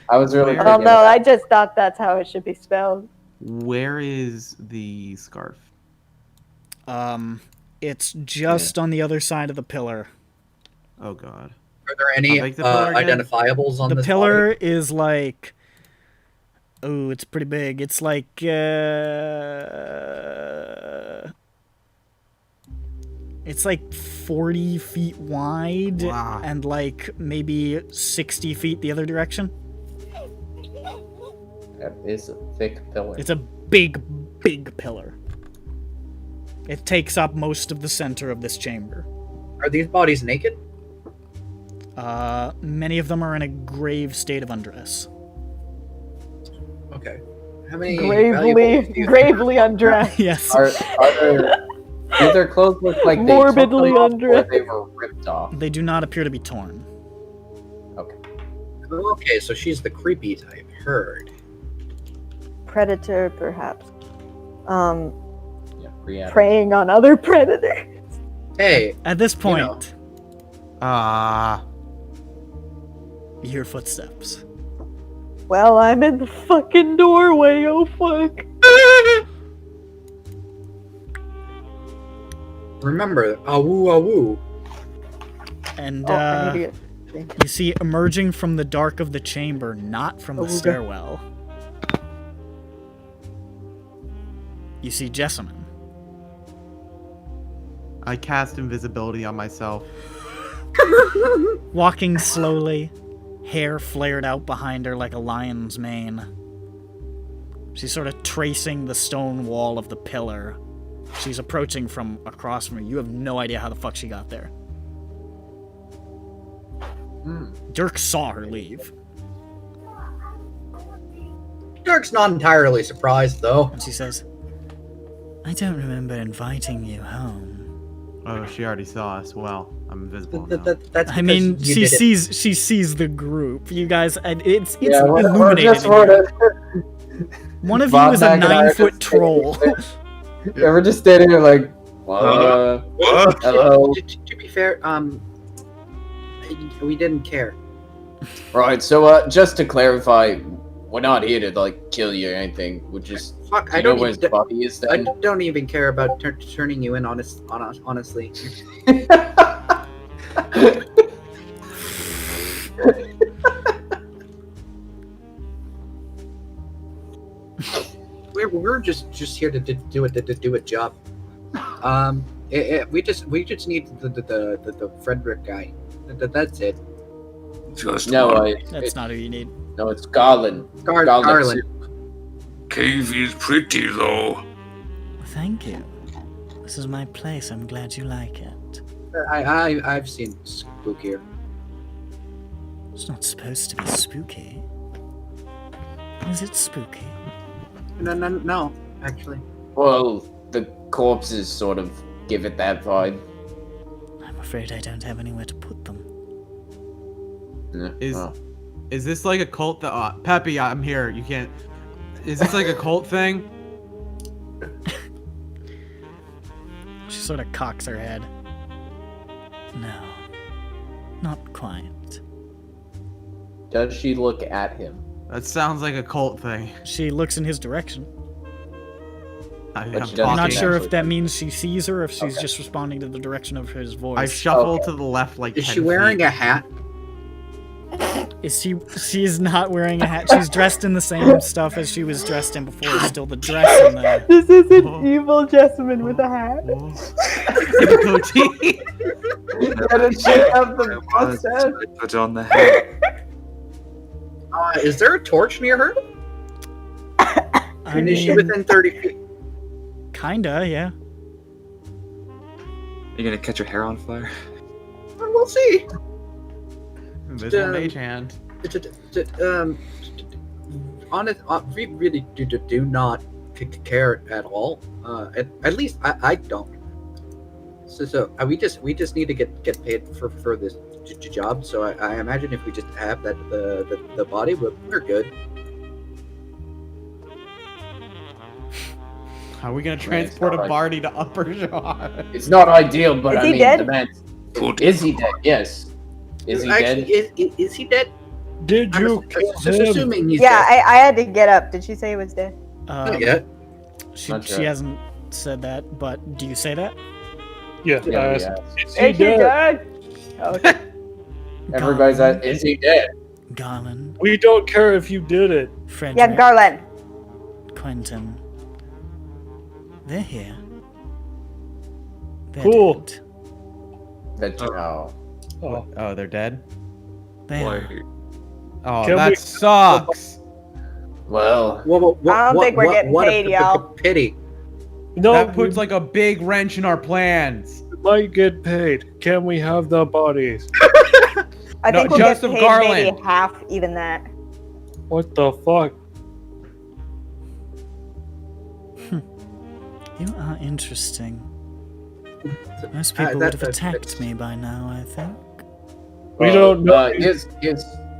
I was really. Oh no, I just thought that's how it should be spelled. Where is the scarf? It's just on the other side of the pillar. Oh god. Are there any How big the pillar again? identifiables on The this pillar body? is like... Oh, it's pretty big. It's like... It's like 40 feet wide Wow. and like maybe 60 feet the other direction. That is a thick pillar. It's a big, big pillar. It takes up most of the center of this chamber. Are these bodies naked? Many of them are in a grave state of undress. Okay. How many valuables do you think Gravely undressed. Yes. Are there? Do their clothes look like they Morbidly took them off or undressed. they were ripped off? They do not appear to be torn. Okay, so she's the creepy type. Heard. predator, perhaps. Yeah, Preying on other predators. Hey. At this point, You you hear footsteps. Well, I'm in the fucking doorway. Oh fuck. Remember, awoo awoo. And I need to get... you see emerging from the dark of the chamber, not from the stairwell. You see Jessamine. I cast invisibility on myself. Walking slowly, hair flared out behind her like a lion's mane. She's sort of tracing the stone wall of the pillar. She's approaching from across from you. You have no idea how the fuck she got there. Dirk saw her leave. Dirk's not entirely surprised, though. And she says, I don't remember inviting you home. Oh, she already saw us. Well, I'm invisible now. That's I mean, she sees the group. You guys, and it's we're illuminated. just sort of. One of you is a 9-foot troll. Yeah, we're just standing there like, what? Hello. To be fair, we didn't care. Right, so just to clarify, we're not here to like kill you or anything. We're just. Fuck, I don't know where Bobby is. I don't even care about turning you in. Honestly. We're just here to do a job. We just need the Frederick guy. That's it. Just That's not who you need. No, it's Garland. Garland. Cave is pretty though. Thank you. This is my place. I'm glad you like it. I've seen spookier. It's not supposed to be spooky. Is it spooky? No, actually. Well, the corpses sort of give it that vibe. I'm afraid I don't have anywhere to put them. Is this like a cult? Peppy, I'm here. You can't. Is this like a cult thing? She sort of cocks her head. No, not quite. Does she look at him? That sounds like a cult thing. She looks in his direction. I'm not sure if that means she sees her or if she's just responding to the direction of his voice. I shuffle to the left like 10 Is she wearing a hat? She is not wearing a hat. She's dressed in the same stuff as she was dressed in before. It's still the dress and the... This is an evil Jessamine with a hat. The goatee. Did she have the mustache? Put on the hat. Is there a torch near her? Is she within 30 feet? Kinda, yeah. You gonna catch your hair on fire? We'll see. Invisible mage hand. We really do not care at all. At least I don't. So we just need to get paid for this job. So I imagine if we just have the body, we're good. How are we gonna transport a body to Upper Shore? It's not ideal, but Is I he mean, dead? the man. Is he dead? Yes. Is he dead? Is he dead? Did you kill him? Assuming he's Yeah, dead. I had to get up. Did she say he was dead? Not yet. She Not sure. hasn't said that, but do you say that? Yeah. Yeah, Is he dead? Okay. Everybody's at. Is he dead? Garland, We don't care if you did it. Frederick, Yeah, Garland. Quentin. They're here. They're Cool. dead. That, oh. Oh, they're dead? They are. Oh, Can that we- sucks. Well, I don't think we're getting paid, y'all. Pity. No, That puts like a big wrench in our plans. we might get paid. Can we have the bodies? I No, think we'll just get of paid Garland. maybe half even that. What the fuck? You are interesting. Most people would have attacked that's- me by now, I think. We don't know.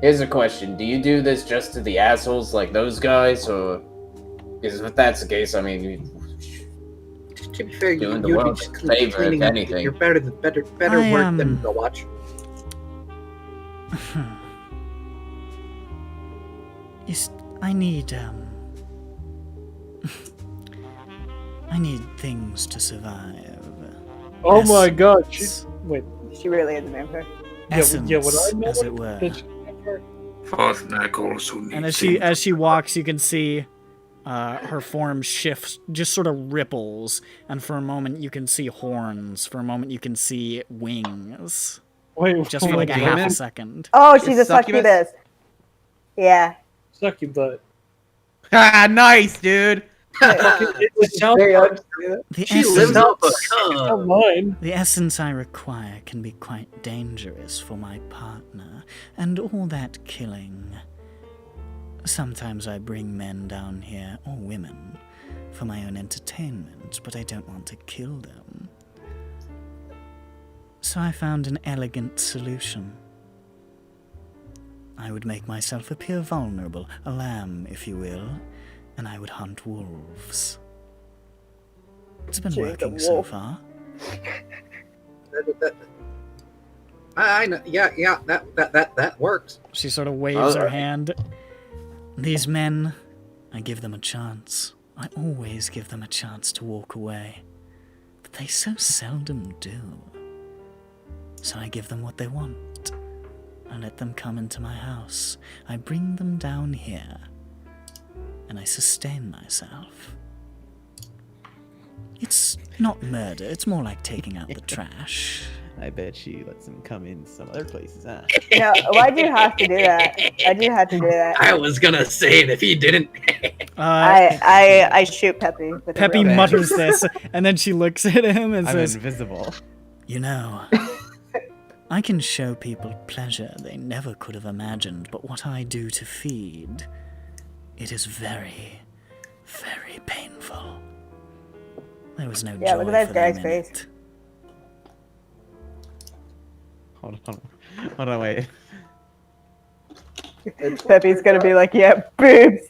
Here's a question. Do you do this just to the assholes like those guys, or Because if that's the case, I mean, To be fair, doing the you'd be world just a favor, cleaning if up. anything. You're better work than the watch. I need, I need things to survive. Oh my god, wait. She really is a vampire. Essence, yeah, what I know as it were. Vosnek also needs And things. as she walks, you can see her form shifts, just sort of ripples, and for a moment you can see horns. For a moment you can see wings. Wait, just for like a half a second. Oh, she's a succubus. Yeah. Succubus. Ah, nice, dude. The She lives off a The essence I require can be quite dangerous for my partner, and all that killing. Sometimes I bring men down here, or women, for my own entertainment, but I don't want to kill them. So I found an elegant solution. I would make myself appear vulnerable, a lamb, if you will, and I would hunt wolves. It's been working so far. I know. Yeah. That works. She sort of waves her hand. These men, I give them a chance. I always give them a chance to walk away. But they so seldom do. So I give them what they want. I let them come into my house. I bring them down here. And I sustain myself. It's not murder, it's more like taking out the trash. I bet she lets them come in some other places, huh? No, why'd you have to do that? Why'd you have to do that? I was gonna say it if he didn't. I shoot Peppy. With Peppy mutters this, and then she looks at him and I'm says, invisible. You know, I can show people pleasure they never could have imagined, but what I do to feed, it is very, very painful. There was no joy look at that for guy's them in face. it. Hold on, wait. Peppy's gonna be like, yeah, boobs.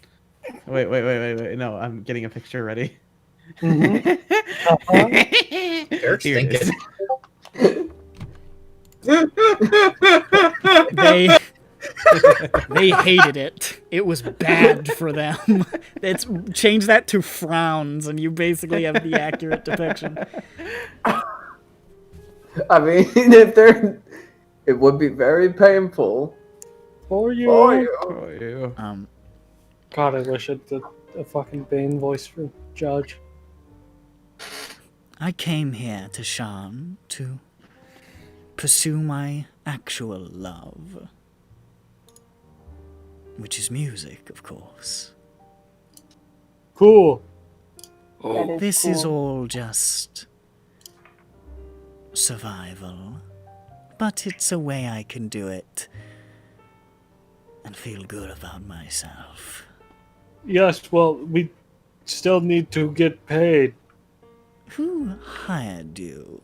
Wait. No, I'm getting a picture ready. Eric's Here it is. They hated it. It was bad for them. It's change that to frowns, and you basically have the accurate depiction. I mean, if they're, it would be very painful for you. For you. God, I wish it did a fucking Bane voice for Judge. I came here to Shan to pursue my actual love. Which is music, of course. Cool. This is all just survival. But it's a way I can do it and feel good about myself. Yes, well, we still need to get paid. Who hired you?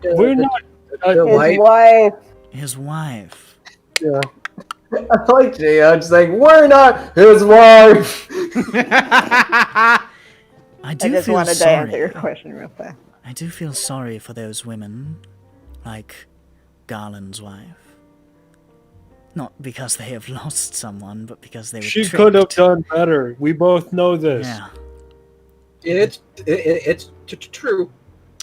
We're not... His wife. His wife. Yeah. I like J.H. saying, we're not his wife! I just wanted to answer your question real fast. I do feel sorry for those women, like Garland's wife. Not because they have lost someone, but because they were She tricked. could have done better. We both know this. Yeah. It's true.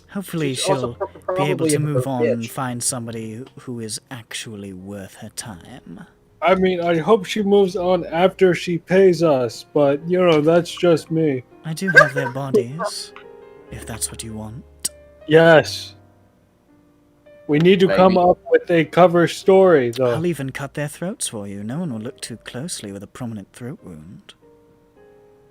Hopefully She's also she'll be probably able to a move on and bitch. find somebody who is actually worth her time. I mean, I hope she moves on after she pays us, but, you know, that's just me. I do have their bodies, if that's what you want. Yes. We need to come up with a cover story, though. I'll even cut their throats for you. No one will look too closely with a prominent throat wound.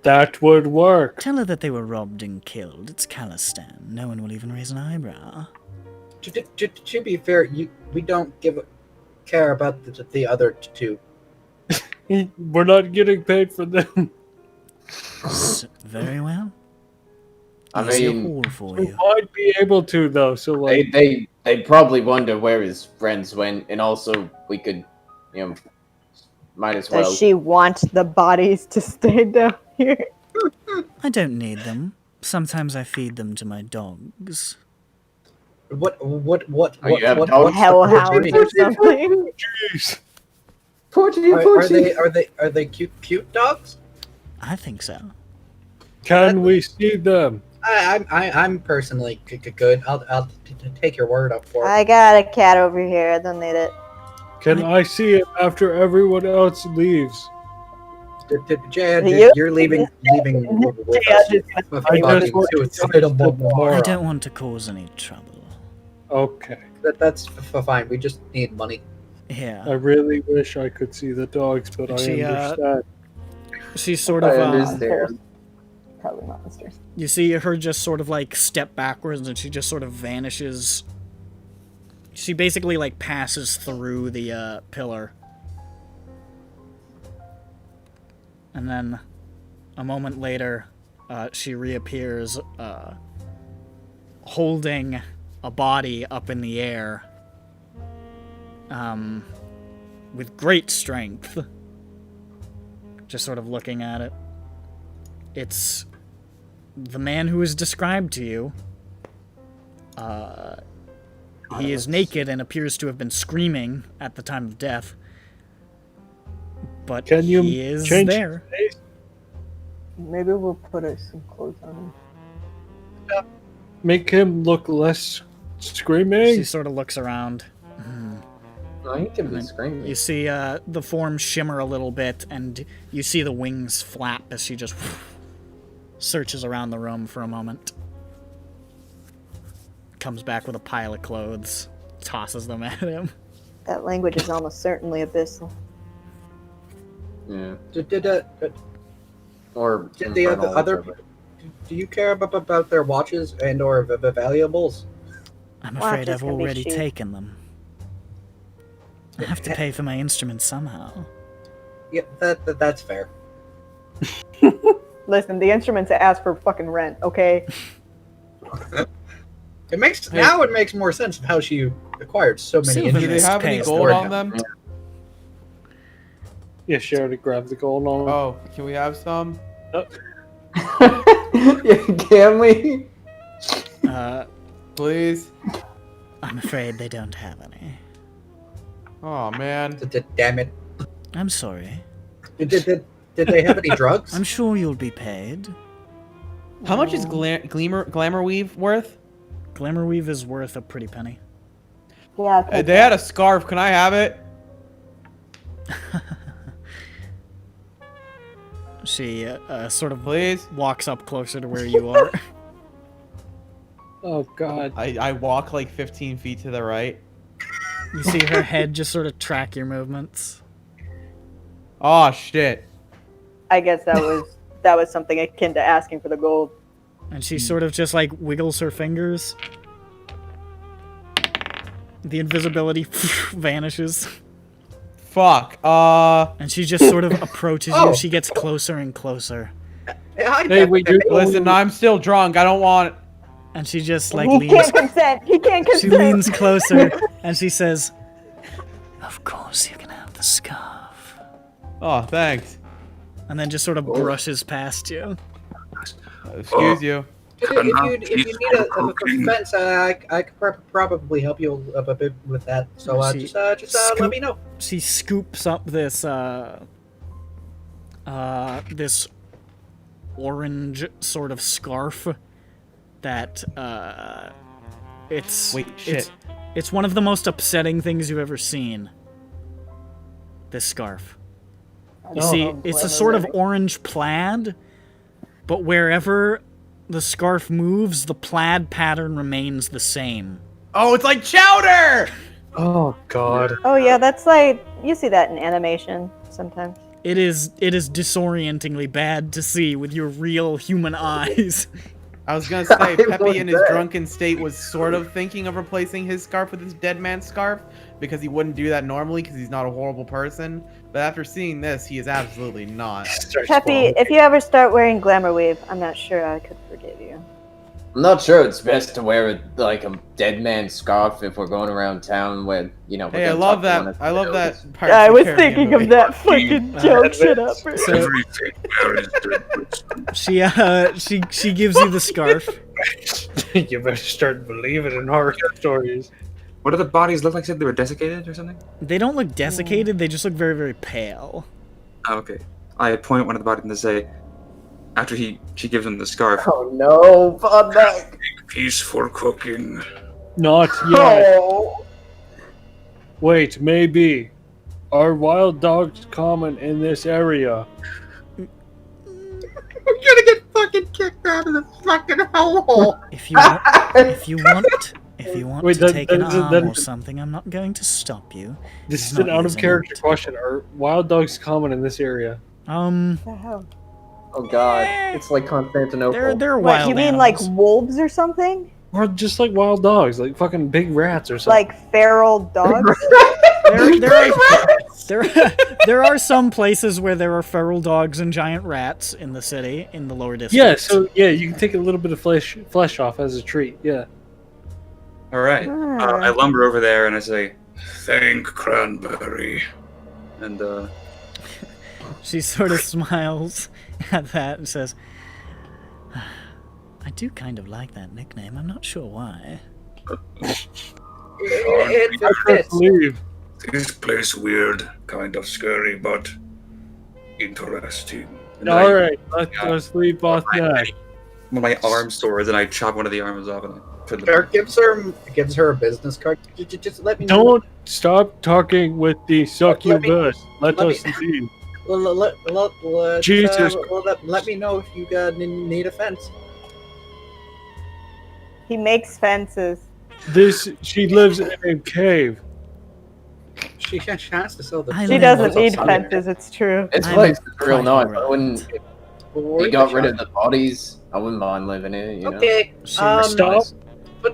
That would work. Tell her that they were robbed and killed. It's Callestan. No one will even raise an eyebrow. To be fair, we don't care about the other two. We're not getting paid for them. Very well. I Easy mean, haul for We you. might be able to, though, so, like... They'd probably wonder where his friends went, and also we could, you know, might as well. Does she want the bodies to stay down here? I don't need them. Sometimes I feed them to my dogs. What hellhounds or something? Jeez. Are they cute dogs? I think so. Can we see them? I'm personally good. I'll take your word up for it. I got a cat over here. I don't need it. Can I see it after everyone else leaves? Jad, you're leaving with us. I don't want to cause any trouble. Okay. That's fine. We just need money. Yeah. I really wish I could see the dogs, but I understand. She's sort of. Probably monsters. You see her just sort of like step backwards, and she just sort of vanishes. She basically like passes through the pillar. And then, a moment later, she reappears, holding a body up in the air, with great strength. Just sort of looking at it. It's the man who is described to you. He is naked and appears to have been screaming at the time of death. But he is there. Maybe we'll put some clothes on him. Make him look less screaming. She sort of looks around. No, he can be screaming. You see the form shimmer a little bit, and you see the wings flap as she just searches around the room for a moment. Comes back with a pile of clothes, tosses them at him. That language is almost certainly abyssal. Yeah. Did the other? Do you care about their watches and or the valuables? I'm afraid I've already taken them. I have to pay for my instruments somehow. Yeah, that's fair. Listen, the instruments ask for fucking rent, okay? It makes more sense of how she acquired so many instruments. Do they have any gold on them? Yeah, she already grabbed the gold on them. Oh, can we have some? Can we? Please? I'm afraid they don't have any. Oh, man. Damn it. I'm sorry. Did they have any drugs? I'm sure you'll be paid. How much is Glamour Weave worth? Glamour Weave is worth a pretty penny. Yeah. They had a scarf. Can I have it? She sort of Please? walks up closer to where you are. Oh, God. I walk like 15 feet to the right. You see her head just sort of track your movements. Oh, shit. I guess that was something akin to asking for the gold. And she sort of just like wiggles her fingers. The invisibility vanishes. Fuck. And she just sort of approaches you. She gets closer and closer. Hey, listen, I'm still drunk. I don't want. And she just like He leans. can't consent. He can't consent. She leans closer and she says, "Of course you can have the scarf." Oh, thanks. And then just sort of brushes past you. Excuse you. If you need a fence, I could probably help you a bit with that. So just let me know. She scoops up this this orange sort of scarf that it's it's one of the most upsetting things you've ever seen. This scarf. You see, it's a sort of orange plaid, but wherever the scarf moves, the plaid pattern remains the same. Oh, it's like chowder! Oh, God. Oh, yeah, that's like, you see that in animation sometimes. It is disorientingly bad to see with your real human eyes. I was gonna say, Peppy in his drunken state was sort of thinking of replacing his scarf with his dead man's scarf, because he wouldn't do that normally because he's not a horrible person. But after seeing this, he is absolutely not. Peppy, if you ever start wearing Glamour Weave, I'm not sure I could forgive you. I'm not sure it's best to wear like a dead man's scarf if we're going around town where, you know. Hey, I love that. I love that. Yeah, I was thinking of that fucking joke. Shut up. She gives you the scarf. You better start believing in horror stories. What do the bodies look like? Said they were desiccated or something? They don't look desiccated. They just look very, very pale. Oh, okay. I point one of the bodies and say, after she gives him the scarf. Oh no, Vodneck! Piece for cooking. Not yet. Oh. Wait, maybe. Are wild dogs common in this area? We're gonna get fucking kicked out of the fucking hellhole. If you want Wait, to take an arm or something, I'm not going to stop you. This is an out of character question. Are wild dogs common in this area? What the hell? Oh god, it's like Constantinople. They're What, wild you mean animals. like wolves or something? Or just like wild dogs, like fucking big rats or something. Like feral dogs? There are some places where there are feral dogs and giant rats in the city, in the lower district. Yeah, so yeah, you can take a little bit of flesh off as a treat. Yeah. All right. I lumber over there and I say, Thank Cranberry. and She sort of smiles at that and says, I do kind of like that nickname. I'm not sure why. It fits. Leave. This place weird, kind of scary, but interesting. All right, let's leave Vodneck. One of my arm swords, and I chop one of the arms off and I put Derek gives her a business card. Just let me know. Don't stop talking with the succubus. Let us leave. Jesus. Let me know if you need a fence. He makes fences. She lives in a cave. She has to sell the. She doesn't need fences, it's true. This place is real nice. I wouldn't. They got rid of the bodies. I wouldn't mind living in it. You know. Okay.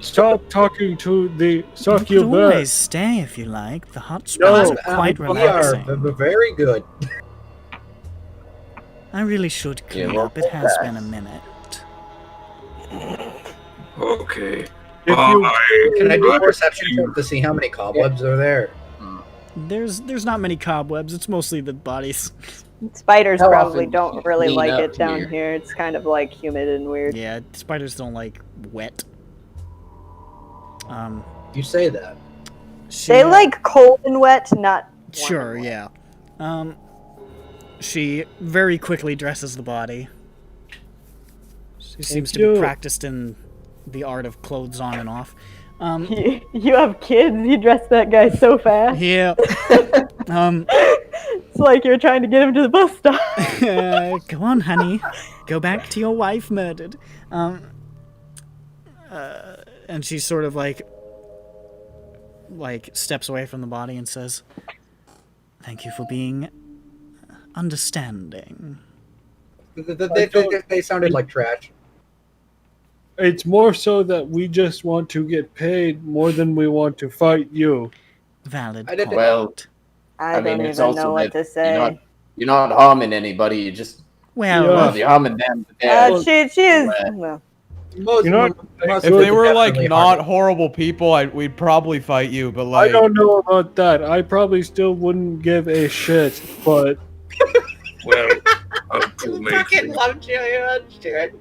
Stop talking to the You can succubus. always stay if you like. The hot springs are quite relaxing. We are very good. I really should clean Yeah, up. It has been a minute. Okay. If Can I do a perception check to see how many cobwebs are there? There's not many cobwebs. It's mostly the bodies. Spiders How probably often don't do you really clean like up it down here? here. It's kind of like humid and weird. Yeah, spiders don't like wet. You say that. They like cold and wet, not warm Sure, and wet. yeah. She very quickly dresses the body. She seems to be practiced in the art of clothes on and off. You have kids. You dress that guy so fast. Yeah. It's like you're trying to get him to the bus stop. Go on, honey. Go back to your wife murdered. And she sort of like steps away from the body and says, "Thank you for being understanding." They sounded like trash. It's more so that we just want to get paid more than we want to fight you. Valid I didn't- point. Well, I I mean, don't it's even also know what that to say. you're not harming anybody. You just Well, you're harming them. but they're- She is. Well, Well, You know, Most If of they them were like definitely not are. horrible people, we'd probably fight you. But I like, don't know about that. I probably still wouldn't give a shit, but Well, to make Fucking love Julian, dude.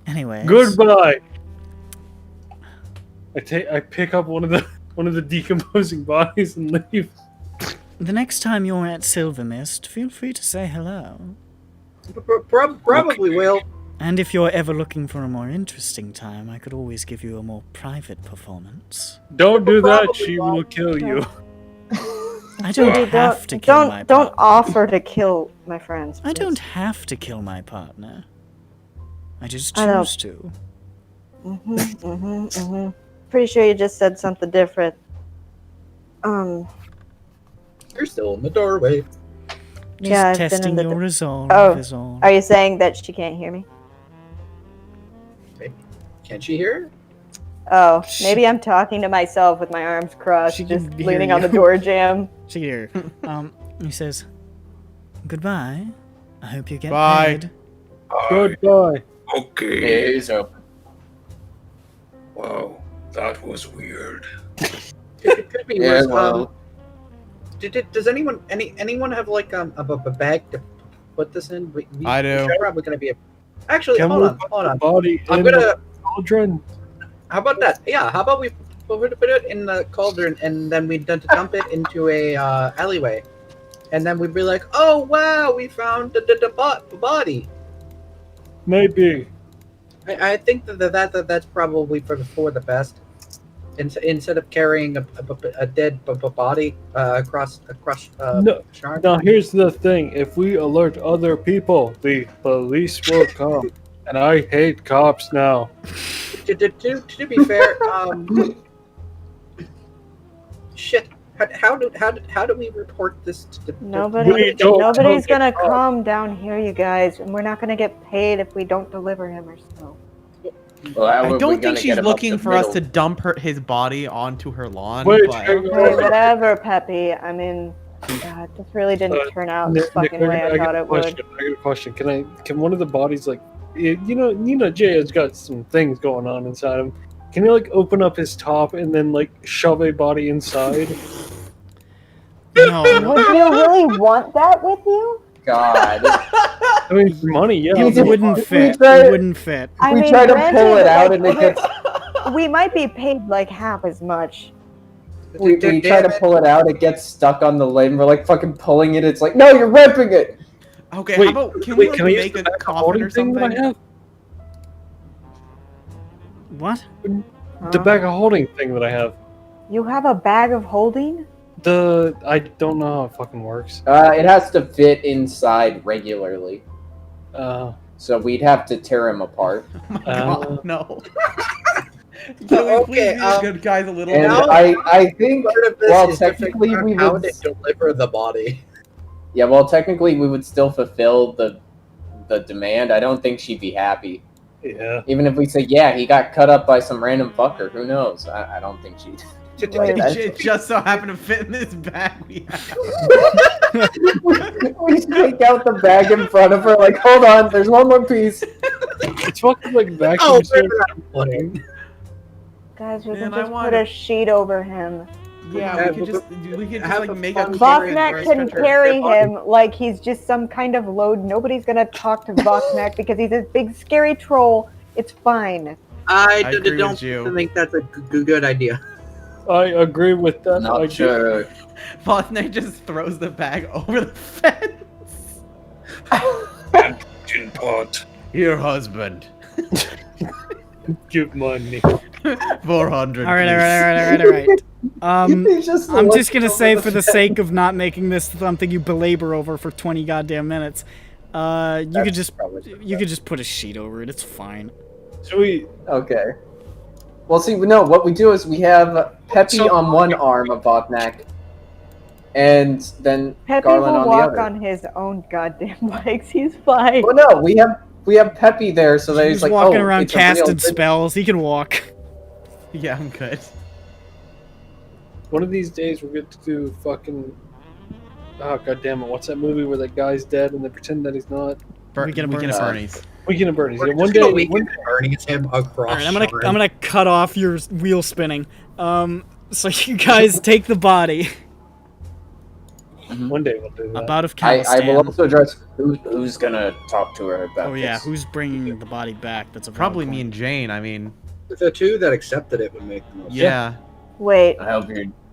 anyways. goodbye. I pick up one of the decomposing bodies and leave. The next time you're at Silvermist, feel free to say hello. Probably will. And if you're ever looking for a more interesting time, I could always give you a more private performance. Don't do that. Probably She won't. will kill you. I don't Dude, have to kill my don't partner. offer to kill my friends. I please. don't have to kill my partner. I just I know. choose to. Pretty sure you just said something different. You're still in the doorway. Just Yeah, I've been in testing the your d- resolve Oh, is all. are you saying that she can't hear me? Can't she hear? Oh, maybe I'm talking to myself with my arms crossed, She just can hear leaning on the you. door jamb. See here. He says, "Goodbye. I hope you get Bye. paid." Goodbye. Okay. He's open. Wow, that was weird. It could be Yeah, worse. well, Does anyone have like a bag to put this in? I do. It's probably gonna be a. Actually, Can hold we on, put hold the on. body I'm in gonna. the cauldron? How about that? Yeah. How about we put it in the cauldron and then we dump it into a alleyway, and then we'd be like, oh wow, we found the body. Maybe. I think that's probably for the best. Instead of carrying a dead body across No. Shark. Now here's the thing: if we alert other people, the police will come, and I hate cops now. To be fair, shit. How do we report this to the Nobody's gonna come down here, you guys, and we're not gonna get paid if we don't deliver him or so. Well, I don't think she's looking for us to dump his body onto her lawn. Wait, but... Okay, whatever, Peppy. I mean, God, this really didn't turn out the fucking way I thought it would. I got a question. Can one of the bodies, like, you know, Jay has got some things going on inside him. Can you like open up his top and then like shove a body inside? No. Would you really want that with you? God. I mean, for money, yeah. It wouldn't fit. It wouldn't fit. I We mean, try to granted, pull it out like, and it gets. we might be paid like half as much. We try to pull it out, it gets stuck on the limb. We're like fucking pulling it. It's like, no, you're ripping it. Okay, Wait, how about can we can I use make the a back coffin holding or thing that I something? have? What? The bag of holding thing that I have. You have a bag of holding? I don't know how it fucking works. It has to fit inside regularly. So we'd have to tear him apart. Oh my God, no. Can we Okay, please be good guys a little And bit? I think, part of this well, is to technically figure out we how would. to deliver the body. Yeah, well, technically we would still fulfill the demand. I don't think she'd be happy. Yeah. Even if we say, yeah, he got cut up by some random fucker. Who knows? I don't think she'd. It just so happened to fit in this bag we have. We take out the bag in front of her, like, hold on, there's one more piece. It's fucking like vacuum sealed. Guys, we Man, can I just wanna- put a sheet over him. Yeah, we could just like make a Vosnak can carry him like he's just some kind of load. Nobody's gonna talk to Vosnak because he's a big scary troll. It's fine. I agree don't with you. think that's a good idea. I agree with that. Not sure. Vosnak just throws the bag over the fence. Gin pot. Your husband. Give money. 400. All right. I'm just gonna looking say, over for the sake of not making this something you belabor over for 20 goddamn minutes, you could just put a sheet over it. It's fine. Sweet. Okay. Well, see, no, what we do is we have Peppy on one arm of Vosnak, and then Peppy Garland will on the walk other. on his own goddamn legs. He's fine. Well, no, we have Peppy there, so that He's he's like, walking oh, around it's a real casting thing. spells. He can walk. Yeah, I'm good. One of these days we're going to do fucking. Oh god damn it! What's that movie where that guy's dead and they pretend that he's not? Weekend at Bernie's. Weekend at Bernie's. We're Yeah, one just day. gonna Weekend at Bernie's him across. All right, I'm gonna cut off your wheel spinning. So you guys take the body. One day we'll do that. About of I will Callestan. also address who's gonna talk to her about Oh yeah, this. who's bringing the body back? That's a valid Probably point. me and Jane. I mean, The two that accepted it would make the most. yeah. Wait, I hope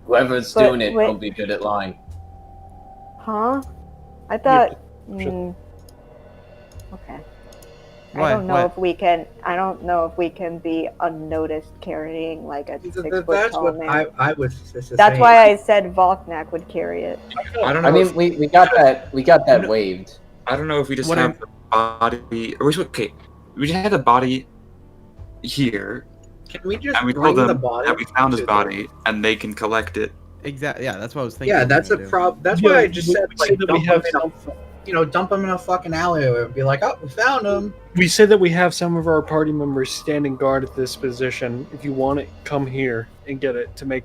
whoever's But doing it wait. will be good at lying. huh? I thought. sure. Okay. What? I don't know What? if we can. I don't know if we can be unnoticed carrying like a 6 foot That's tall what man. I was. That's why I said Vosnak would carry it. I don't know. I mean, if, we got that waived. I don't know if we just What have the body. Or okay, we just had the body here, Can we just and we bring told the them body? that we found his to body, and they can collect it. Exactly. Yeah, that's what I was thinking. Yeah, we that's a were gonna do. problem. That's Yeah, why I just we said said like that dump we have him in a, dump him in a fucking alleyway and be like, oh, we found him. We said that we have some of our party members standing guard at this position. If you want it, come here and get it to make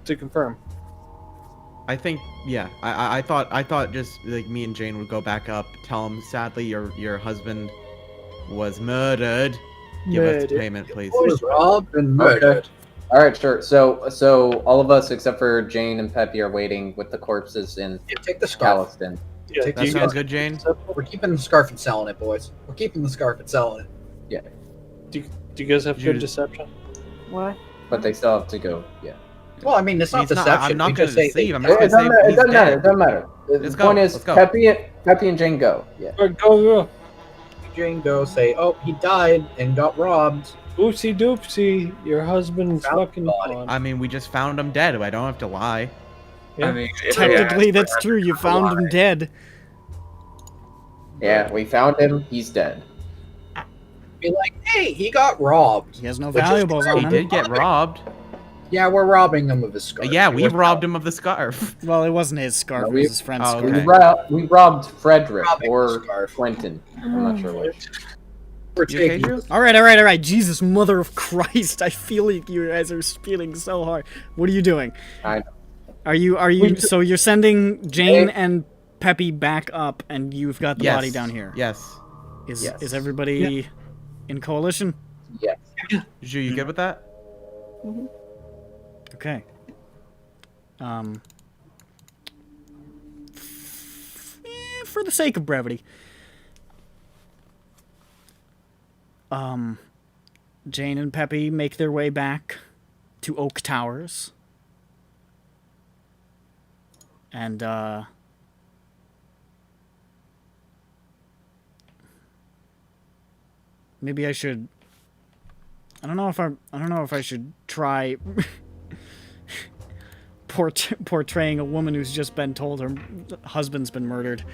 to confirm. I think, yeah. I thought just like me and Jane would go back up, tell him, sadly, your husband was murdered. Give us the payment, please. Was robbed and murdered. All right, sure. So all of us except for Jane and Peppy are waiting with the corpses in Take the scarf. Callestan. Yeah, Take That the sounds scarf. good, Jane. We're keeping the scarf and selling it, boys. We're keeping the scarf and selling it. Do you guys have good deception? What? But they still have to go. Yeah. Well, I mean, it's not deception. I'm not We going just to say deceive. they- I'm just going to say It he's doesn't matter. dead. It doesn't matter. The Let's point go, is, let's go. Peppy and Jane go. Yeah. Go. Jane go say, "Oh, he died and got robbed." Oopsie doopsie, your husband's Found the fucking body. gone. I mean, we just found him dead. I don't have to lie. Yeah. I mean, if Technically, that's true. You found him dead. Yeah, we found him. He's dead. Be like, "Hey, he got robbed." He has no Which is valuables great. on He him. did get robbed. Yeah, we're robbing him of his scarf. Yeah, It we was robbed him of the scarf. Well, it wasn't his scarf. No, It was his friend's Oh, scarf. okay. We robbed Frederick Robbing or the scarf. Quentin. I'm not sure which. We're You okay, taking. Drew? All right. Jesus, mother of Christ! I feel like you guys are feeling so hard. What are you doing? I know. Are you? So you're sending Jane and Peppy back up, and you've got the Yes. body down here. Yes. Yes. Is everybody in coalition? Yes. Ju, you good with that? Okay. For the sake of brevity. Jane and Peppy make their way back to Oak Towers. And, maybe I should... I don't know if I should try portraying a woman who's just been told her husband's been murdered.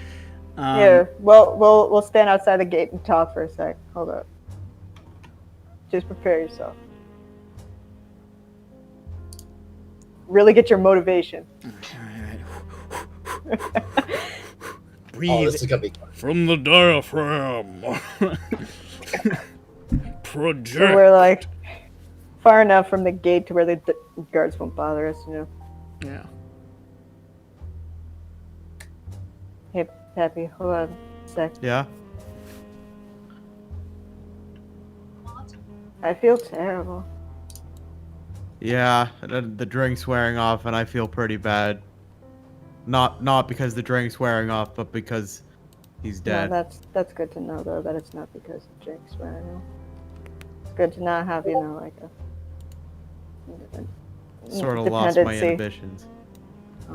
Here, we'll stand outside the gate and talk for a sec. Hold up. Just prepare yourself. Really get your motivation. Breathe. Oh, this is gonna be fun. From the diaphragm. Project. So we're like far enough from the gate to where the guards won't bother us, you know. Yeah. Hey, Peppy, hold on a sec. Yeah. I feel terrible. Yeah, the drink's wearing off, and I feel pretty bad. Not because the drink's wearing off, but because he's dead. No, that's good to know though that it's not because of drinks right now. It's good to not have, you know, like a Sort of lost my dependency. inhibitions. I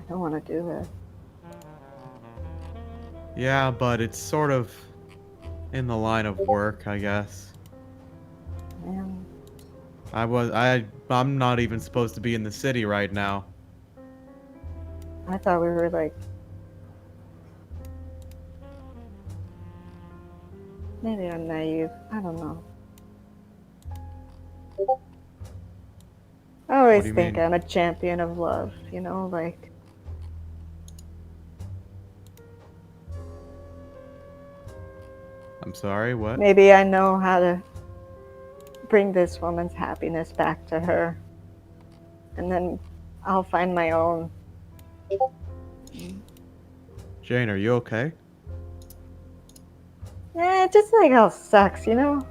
don't want to do that. Yeah, but it's sort of in the line of work, I guess. Man, I'm not even supposed to be in the city right now. I thought we were like. Maybe I'm naive. I don't know. I always do you think mean? I'm a champion of love, you know, like. I'm sorry, what? Maybe I know how to bring this woman's happiness back to her. And then I'll find my own. Jane, are you okay? It just like all sucks, you know?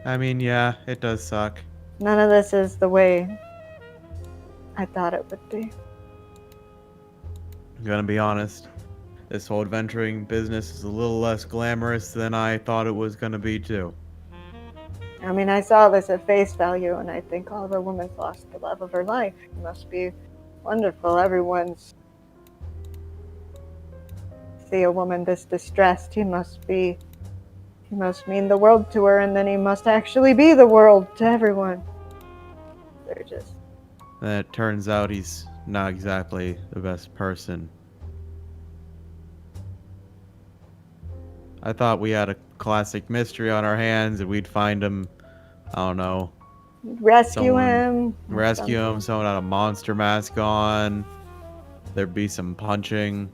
I mean, yeah, it does suck. None of this is the way I thought it would be. I'm gonna be honest. This whole adventuring business is a little less glamorous than I thought it was gonna be, too. I mean, I saw this at face value, and I think all the woman's lost the love of her life. It must be wonderful. Everyone's see a woman this distressed. He must mean the world to her, and then he must actually be the world to everyone. They're just. And it turns out he's not exactly the best person. I thought we had a classic mystery on our hands and we'd find him, I don't know. Rescue him. Rescue him, someone had a monster mask on. There'd be some punching.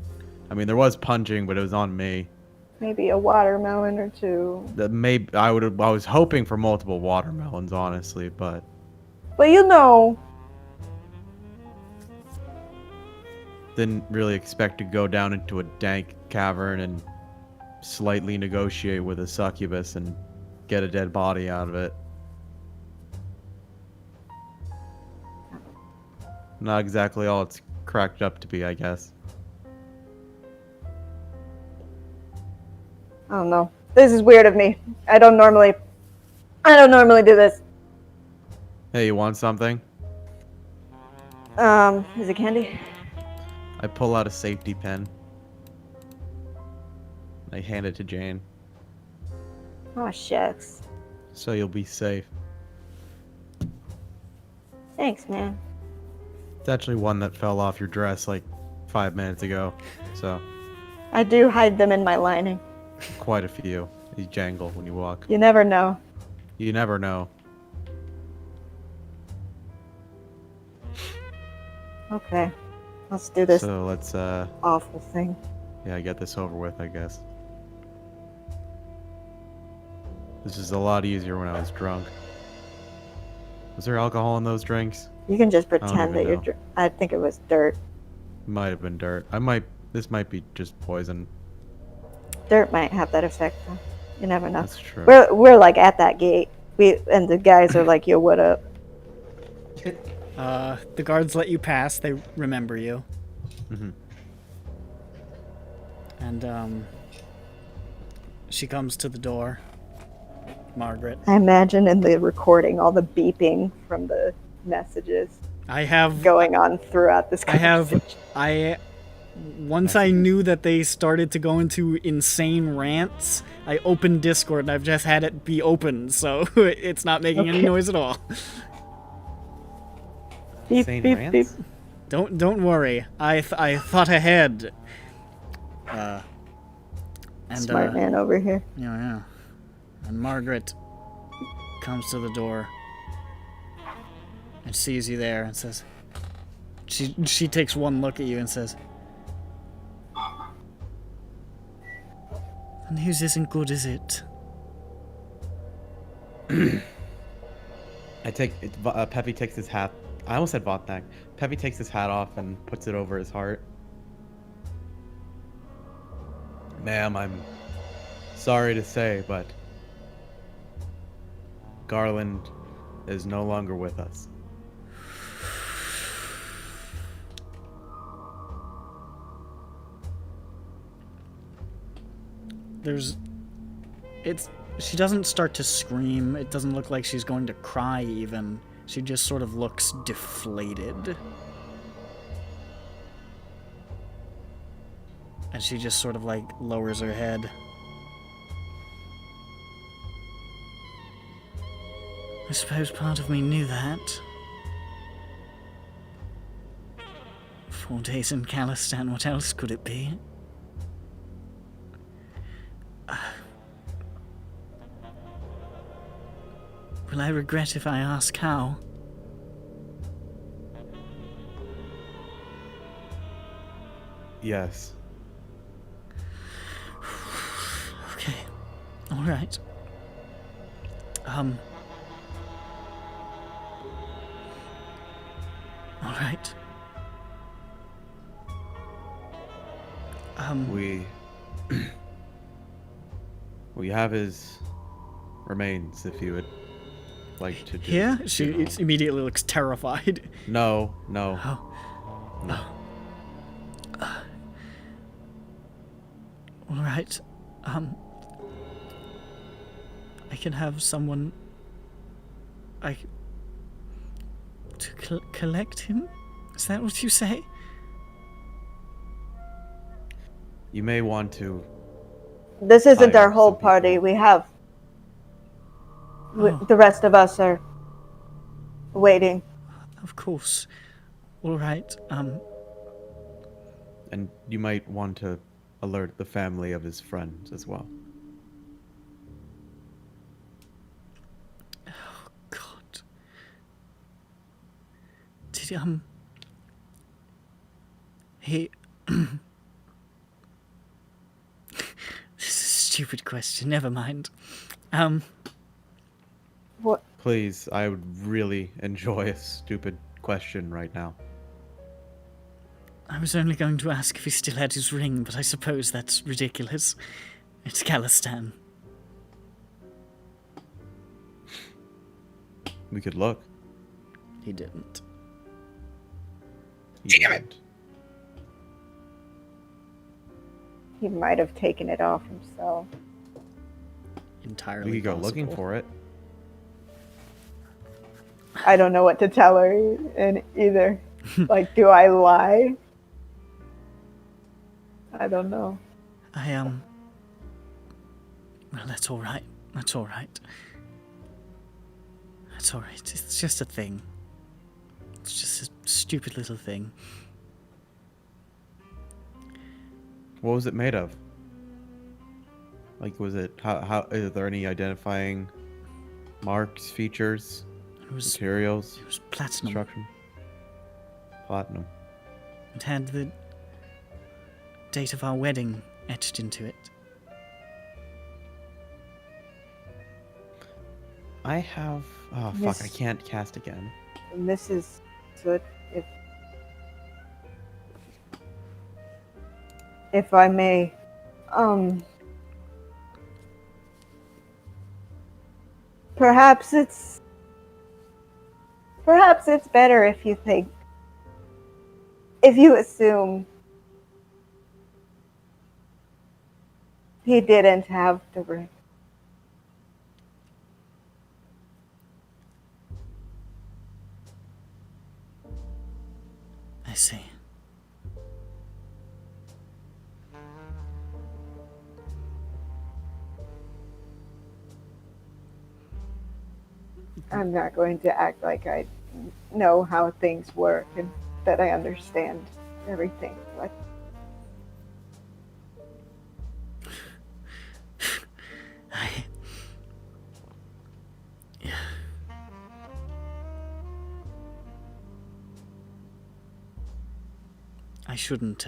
I mean, there was punching, but it was on me. Maybe a watermelon or two. I was hoping for multiple watermelons, honestly, but But you know, didn't really expect to go down into a dank cavern and slightly negotiate with a succubus and get a dead body out of it. Not exactly all it's cracked up to be, I guess. I don't know. This is weird of me. I don't normally do this. Hey, you want something? Is it candy? I pull out a safety pin. I hand it to Jane. Oh, shucks. So you'll be safe. Thanks, man. It's actually one that fell off your dress like 5 minutes ago. So. I do hide them in my lining. Quite a few. You jangle when you walk. You never know. You never know. Okay. Let's do this So let's, awful thing. yeah, get this over with, I guess. This is a lot easier when I was drunk. Was there alcohol in those drinks? You can just I don't pretend that even you're know. I think it was dirt. Might have been dirt. This might be just poison. Dirt might have that effect, though. You never know. That's true. We're like at that gate. And the guys are like, yo, what up? The guards let you pass. They remember you. Mm-hmm. And, she comes to the door. Margaret. I imagine in the recording all the beeping from the messages going on throughout this conversation. Once I knew that they started to go into insane rants, I opened Discord and I've just had it be open, so it's not making any noise at all. Beep, Insane beep, beep. rants? Don't worry. I thought ahead. Smart man over here. Yeah. And Margaret comes to the door and sees you there and says, she takes one look at you and says, "The news isn't good, is it?" Peppy takes his hat. I almost said Votnak. Peppy takes his hat off and puts it over his heart. Ma'am, I'm sorry to say, but Garland is no longer with us. She doesn't start to scream. It doesn't look like she's going to cry even. She just sort of looks deflated. And she just sort of like lowers her head. I suppose part of me knew that. 4 days in Callestan, what else could it be? Will I regret if I ask how? Yes. Okay. Alright. Alright. We have his remains, if you would like to do. Here? She immediately looks terrified. No. Oh. No. Alright. I can have someone... to collect him? Is that what you say? You may want to... This isn't hire our whole some people. party. We have... Oh. The rest of us are waiting. Of course. Alright, And you might want to alert the family of his friends as well. Oh, God. Did, he... This is a stupid question, never mind. What? Please, I would really enjoy a stupid question right now. I was only going to ask if he still had his ring, but I suppose that's ridiculous. It's Callestan. We could look. He didn't. Damn it. He might have taken it off himself. Entirely We could go possible. looking for it. I don't know what to tell her either. Like, do I lie? I don't know. Well, that's all right. That's all right. That's all right. It's just a thing. It's just a stupid little thing. What was it made of? Like, was it how? Are there any identifying marks, features, materials? It was platinum. Construction. Platinum. It had the date of our wedding etched into it. I have. Oh fuck! I can't cast again. Mrs. Soot, if I may, perhaps it's better if you assume he didn't have the ring. I see. I'm not going to act like I know how things work and that I understand everything. But I shouldn't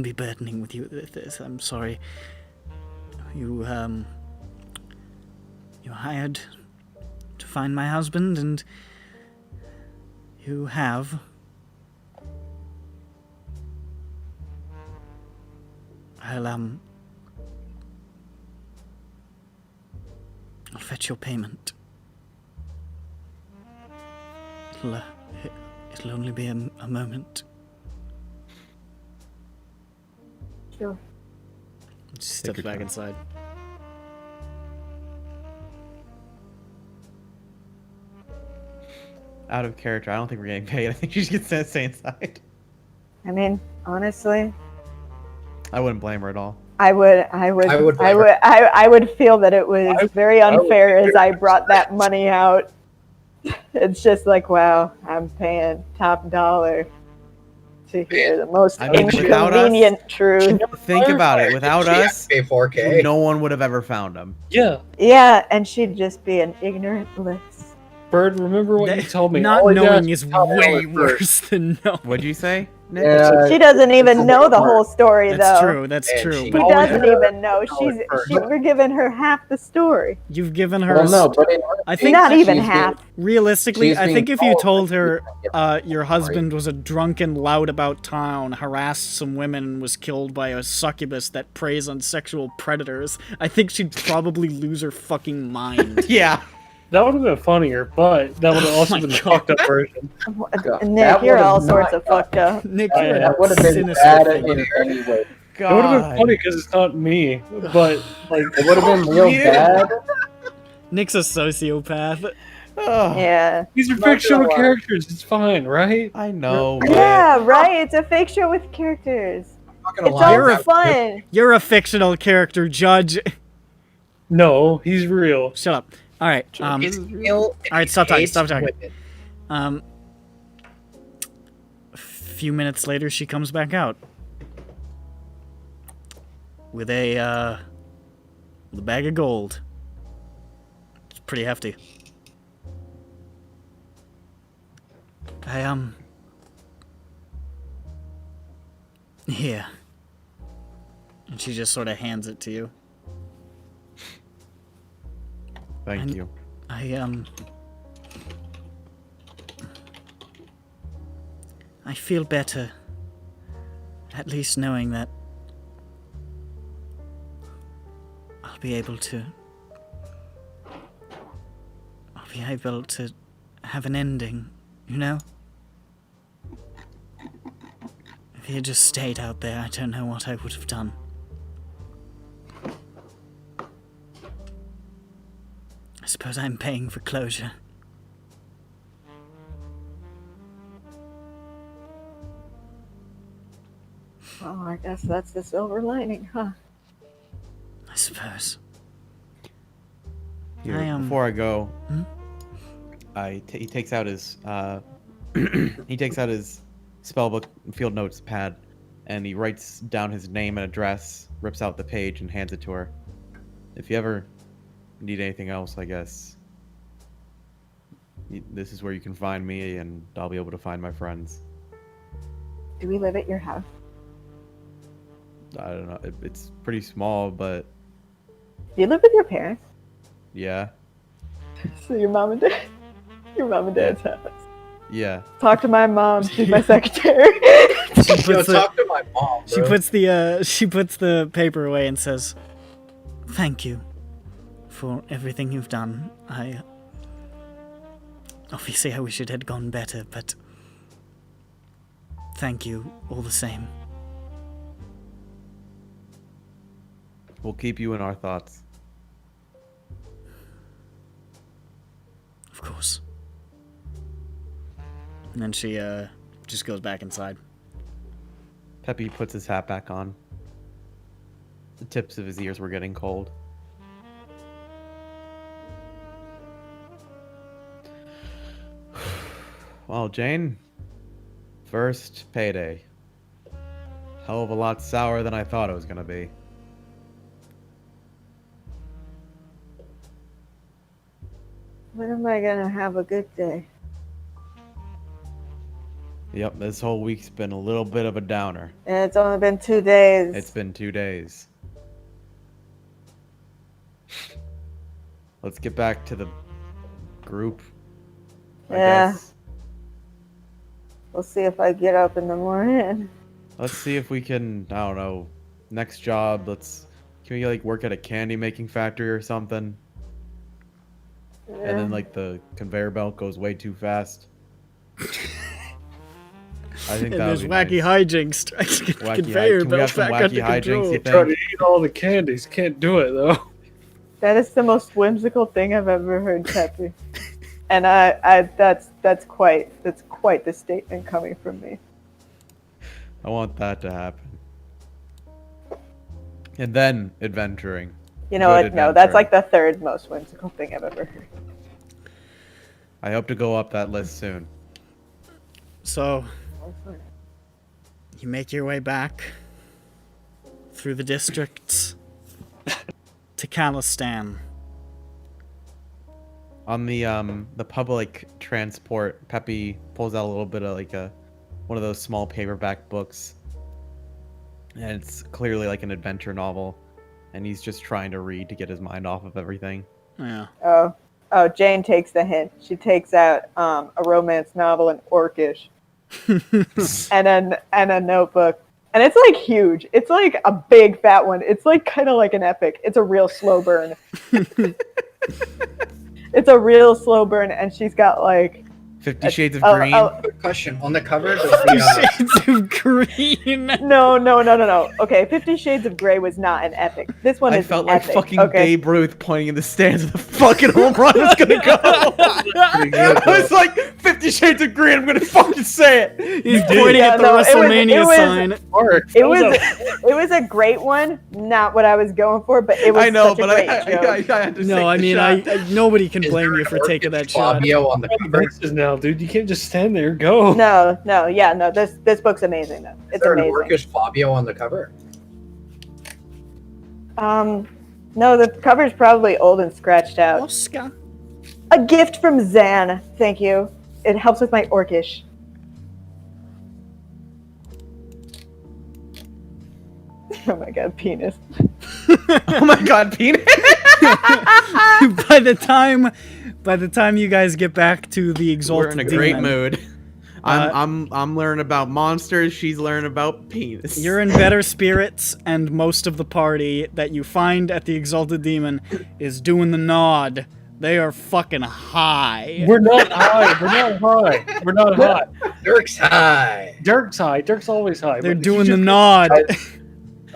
be burdening with you with this. I'm sorry. You hired to find my husband, and you have. I'll fetch your payment. It'll only be a moment. sure. Steps back inside. Out of character. I don't think we're getting paid. I think she just gets to stay inside. I mean, honestly, I wouldn't blame her at all. I would feel that it was very unfair as I brought that money out. It's just like, wow, I'm paying top dollar to hear the most inconvenient truth. Think about it. Without us, pay 4K. No one would have ever found him. Yeah. Yeah, and she'd just be an ignorant bliss. Bird, remember what you told me. Not All he knowing does is tell me way all worse than knowing. What'd you say, Nick? She doesn't even know the whole story, That's though. true. That's true. She But doesn't even know. We're giving her half the story. you've given her. Well, no, but I think not even half. Realistically, I think if you told her your Sorry. husband was a drunken lout about town, harassed some women, and was killed by a succubus that preys on sexual predators, I think she'd probably lose her fucking mind. Yeah. That would have been funnier, but that would have also been the fucked up version. Nick, you're all sorts of fucked up. Nick, I you're am. a That would have been sinister bad figure. in any way. It would have been funny because it's not me, but like It would have been real bad. Nick's a sociopath. Yeah. these are Not gonna fictional lie. characters. It's fine, right? I know. Yeah, right. It's a fake show with characters. I'm not gonna It's lie. all fun. You're a fictional character, Judge. No, he's real. Shut up. All right. It's real. All right. Stop talking. Hates Stop talking. women. A few minutes later, she comes back out with a bag of gold. It's pretty hefty. Here. And she just sort of hands it to you. Thank you. I feel better, at least knowing that I'll be able to have an ending, you know? If he had just stayed out there, I don't know what I would have done. I suppose I'm paying for closure. Oh, I guess that's the silver lining, huh? I suppose. Here, before I go, Hmm? he takes out his he takes out his spellbook and field notes pad, and he writes down his name and address, rips out the page, and hands it to her. If you ever need anything else, I guess this is where you can find me, and I'll be able to find my friends. Do we live at your house? I don't know. It's pretty small, but Do you live with your parents? yeah. So your mom and dad's house. Yeah. Talk to my mom. She's my secretary. Yo, talk to my mom, She bro. puts the paper away and says, "Thank you for everything you've done. Obviously I wish it had gone better, but thank you all the same." We'll keep you in our thoughts. Of course. And then she just goes back inside. Peppy puts his hat back on. The tips of his ears were getting cold. Well, Jane, first payday. Hell of a lot sour than I thought it was gonna be. When am I gonna have a good day? Yep, this whole week's been a little bit of a downer. And it's only been 2 days. It's been 2 days. Let's get back to the group. I Yeah. guess. We'll see if I get up in the morning. Let's see if we can, I don't know, next job, can we like work at a candy making factory or something? And then like the conveyor belt goes way too fast. I think And that there's would be wacky nice. hijinks. Conveyor Can we have belt some back under wacky hijinks, control. you Try to think? eat all the candies. Can't do it though. That is the most whimsical thing I've ever heard, Peppy. And that's quite the statement coming from me. I want that to happen. And then adventuring. You know Good what? No, that's adventuring. like the third most whimsical thing I've ever heard. I hope to go up that list soon. So, you make your way back through the districts to Callestan. On the public transport, Peppy pulls out a little bit of like one of those small paperback books. And it's clearly like an adventure novel. And he's just trying to read to get his mind off of everything. Yeah. Oh, Jane takes the hint. She takes out a romance novel in Orcish. and a notebook. And it's like huge. It's like a big fat one. It's like kind of like an epic. It's a real slow burn. It's a real slow burn, and she's got like 50 Shades of Green. Quick question. On the cover, does the, Shades of Green. No. Okay, 50 Shades of Grey was not an epic. This one I is felt like epic. fucking Okay. Babe Ruth pointing in the stands of the fucking home run was gonna go. I was like, 50 Shades of Green, I'm gonna fucking say it. He's pointing at the WrestleMania sign. It was a great one. Not what I was going for, but it was I know, such a but great I joke. had to No, take I the mean, shot. nobody can blame you for taking that shot. Fabio on the cover? Versus now, dude. You can't just stand there. Go. No. This book's amazing though. It's Is there an amazing. Orcish Fabio on the cover? No, the cover's probably old and scratched out. Oscar. A gift from Zan. Thank you. It helps with my Orcish. Oh my god, penis. Oh my god, penis. By the time you guys get back to the We're exalted in a great demon, mood. I'm learning about monsters. She's learning about penis. You're in better spirits, and most of the party that you find at the Exalted Demon is doing the nod. They are fucking high. We're not high. We're not high. We're not high. Dirk's high. Dirk's high. Dirk's always high. They're but doing the you nod.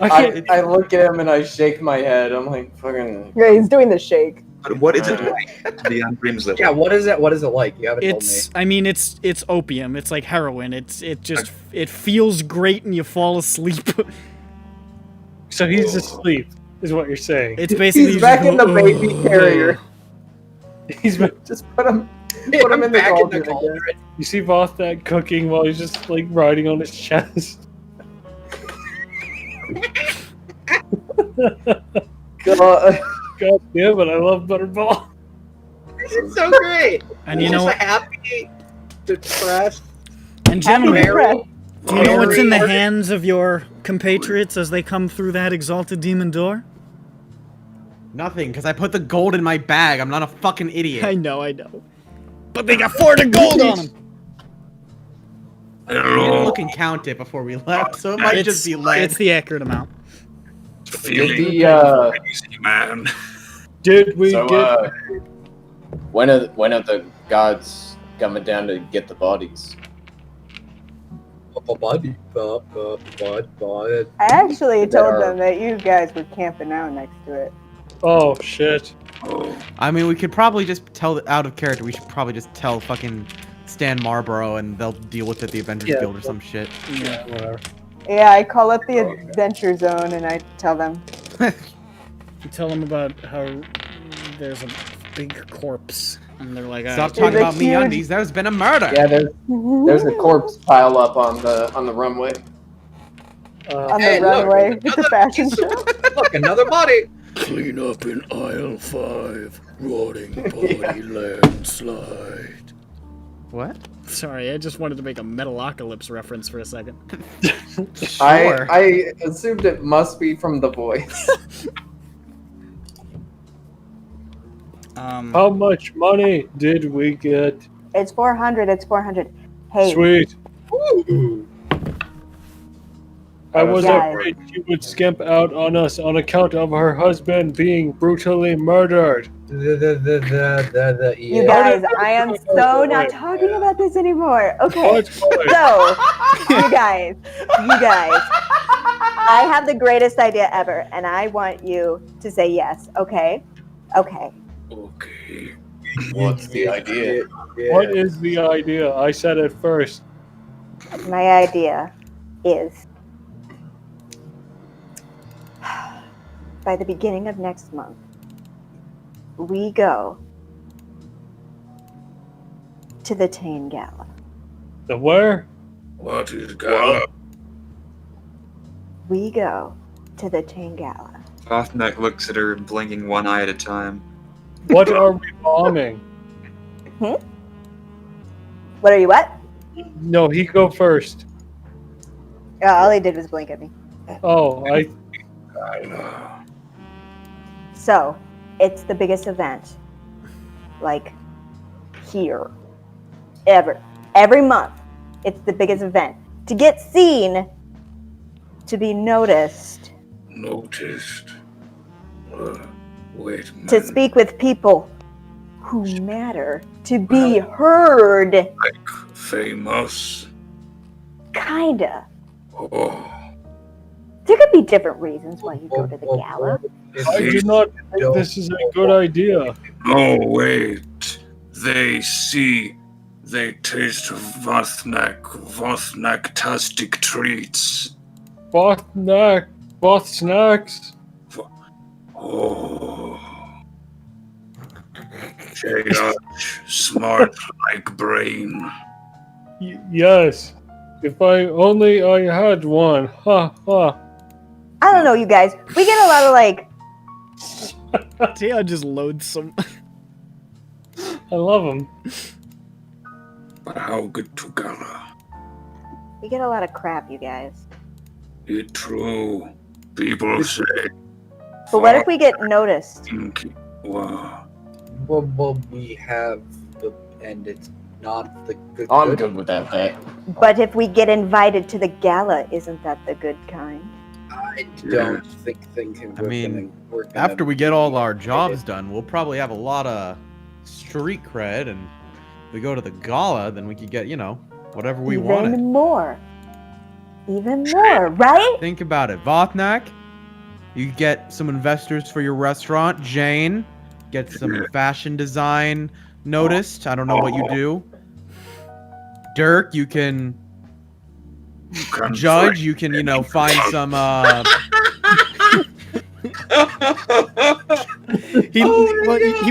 I look at him and I shake my head. I'm like, fucking. Yeah, he's doing the shake. But what is it like to be on Grim's level? Yeah, what is it? What is it like? You haven't told me. I mean, it's opium. It's like heroin. It feels great and you fall asleep. So he's asleep, is what you're saying. It's basically He's back in the baby carrier. He's just put him in the cauldron again. You see Vothnak cooking while he's just like riding on his chest. God damn it! I love Butterball. This is so great. And you know what? Happy, depressed. And gentlemen, do you know what's in the hands of your compatriots as they come through that Exalted Demon door? Nothing, because I put the gold in my bag. I'm not a fucking idiot. I know. But they got 4 gold on them. We didn't look and count it before we left, so it might just be lead. It's the accurate amount. Feeling crazy, man. Did we get? When are the gods coming down to get the bodies? I actually told them that you guys were camping out next to it. Oh shit! I mean, we could probably just tell out of character. We should probably just tell fucking Stan Marlborough, and they'll deal with it. The Avengers Guild or some shit. Yeah, whatever. Yeah, I call up the Adventure Zone and I tell them. You tell them about how there's a big corpse, and they're like, "Stop talking about me undies. There's been a murder." Yeah, there's a corpse pile up on the runway. On the runway, it's a fashion show. Look, another body. Clean up in aisle 5. Rotting body landslide. What? Sorry, I just wanted to make a Metalocalypse reference for a second. Sure. I assumed it must be from The Voice. How much money did we get? It's 400. It's 400. Hey. Sweet. Ooh. I was afraid she would skimp out on us on account of her husband being brutally murdered. You guys, I am so not talking about this anymore. Okay, so you guys, I have the greatest idea ever, and I want you to say yes. Okay. What's the idea? What is the idea? I said it first. My idea is by the beginning of next month, we go to the Tane Gala. The where? What is Gala? We go to the Tane Gala. Vothnak looks at her, blinking one eye at a time. What are we bombing? What are you, what? No, he go first. All he did was blink at me. Oh, I know. So, it's the biggest event, like, here, ever. Every month, it's the biggest event. To get seen, to be noticed. Noticed? Wait a minute. To speak with people who matter. To be heard. Like famous? Kinda. Oh. There could be different reasons why you go to the gala. I do not think this is a good idea. No, wait. They taste Vothnak-tastic treats. Both snacks. Oh. J.H. Smart like brain. Yes. If I only I had one. Ha ha. I don't know, you guys. We get a lot of, like... Tia just loads some... I love them. But how good to Gala? We get a lot of crap, you guys. It's true. People say. But what if we get noticed? Wow. Well, we have, and it's not the good. I'm good with that bet. But if we get invited to the gala, isn't that the good kind? I don't think I mean, after we get all our jobs done, we'll probably have a lot of street cred, and if we go to the gala, then we could get, you know, whatever we want. Even more, right? Think about it, Vothnak. You get some investors for your restaurant. Jane, get some fashion design noticed. I don't know what you do. Dirk, you can judge. You can, you know, find some. He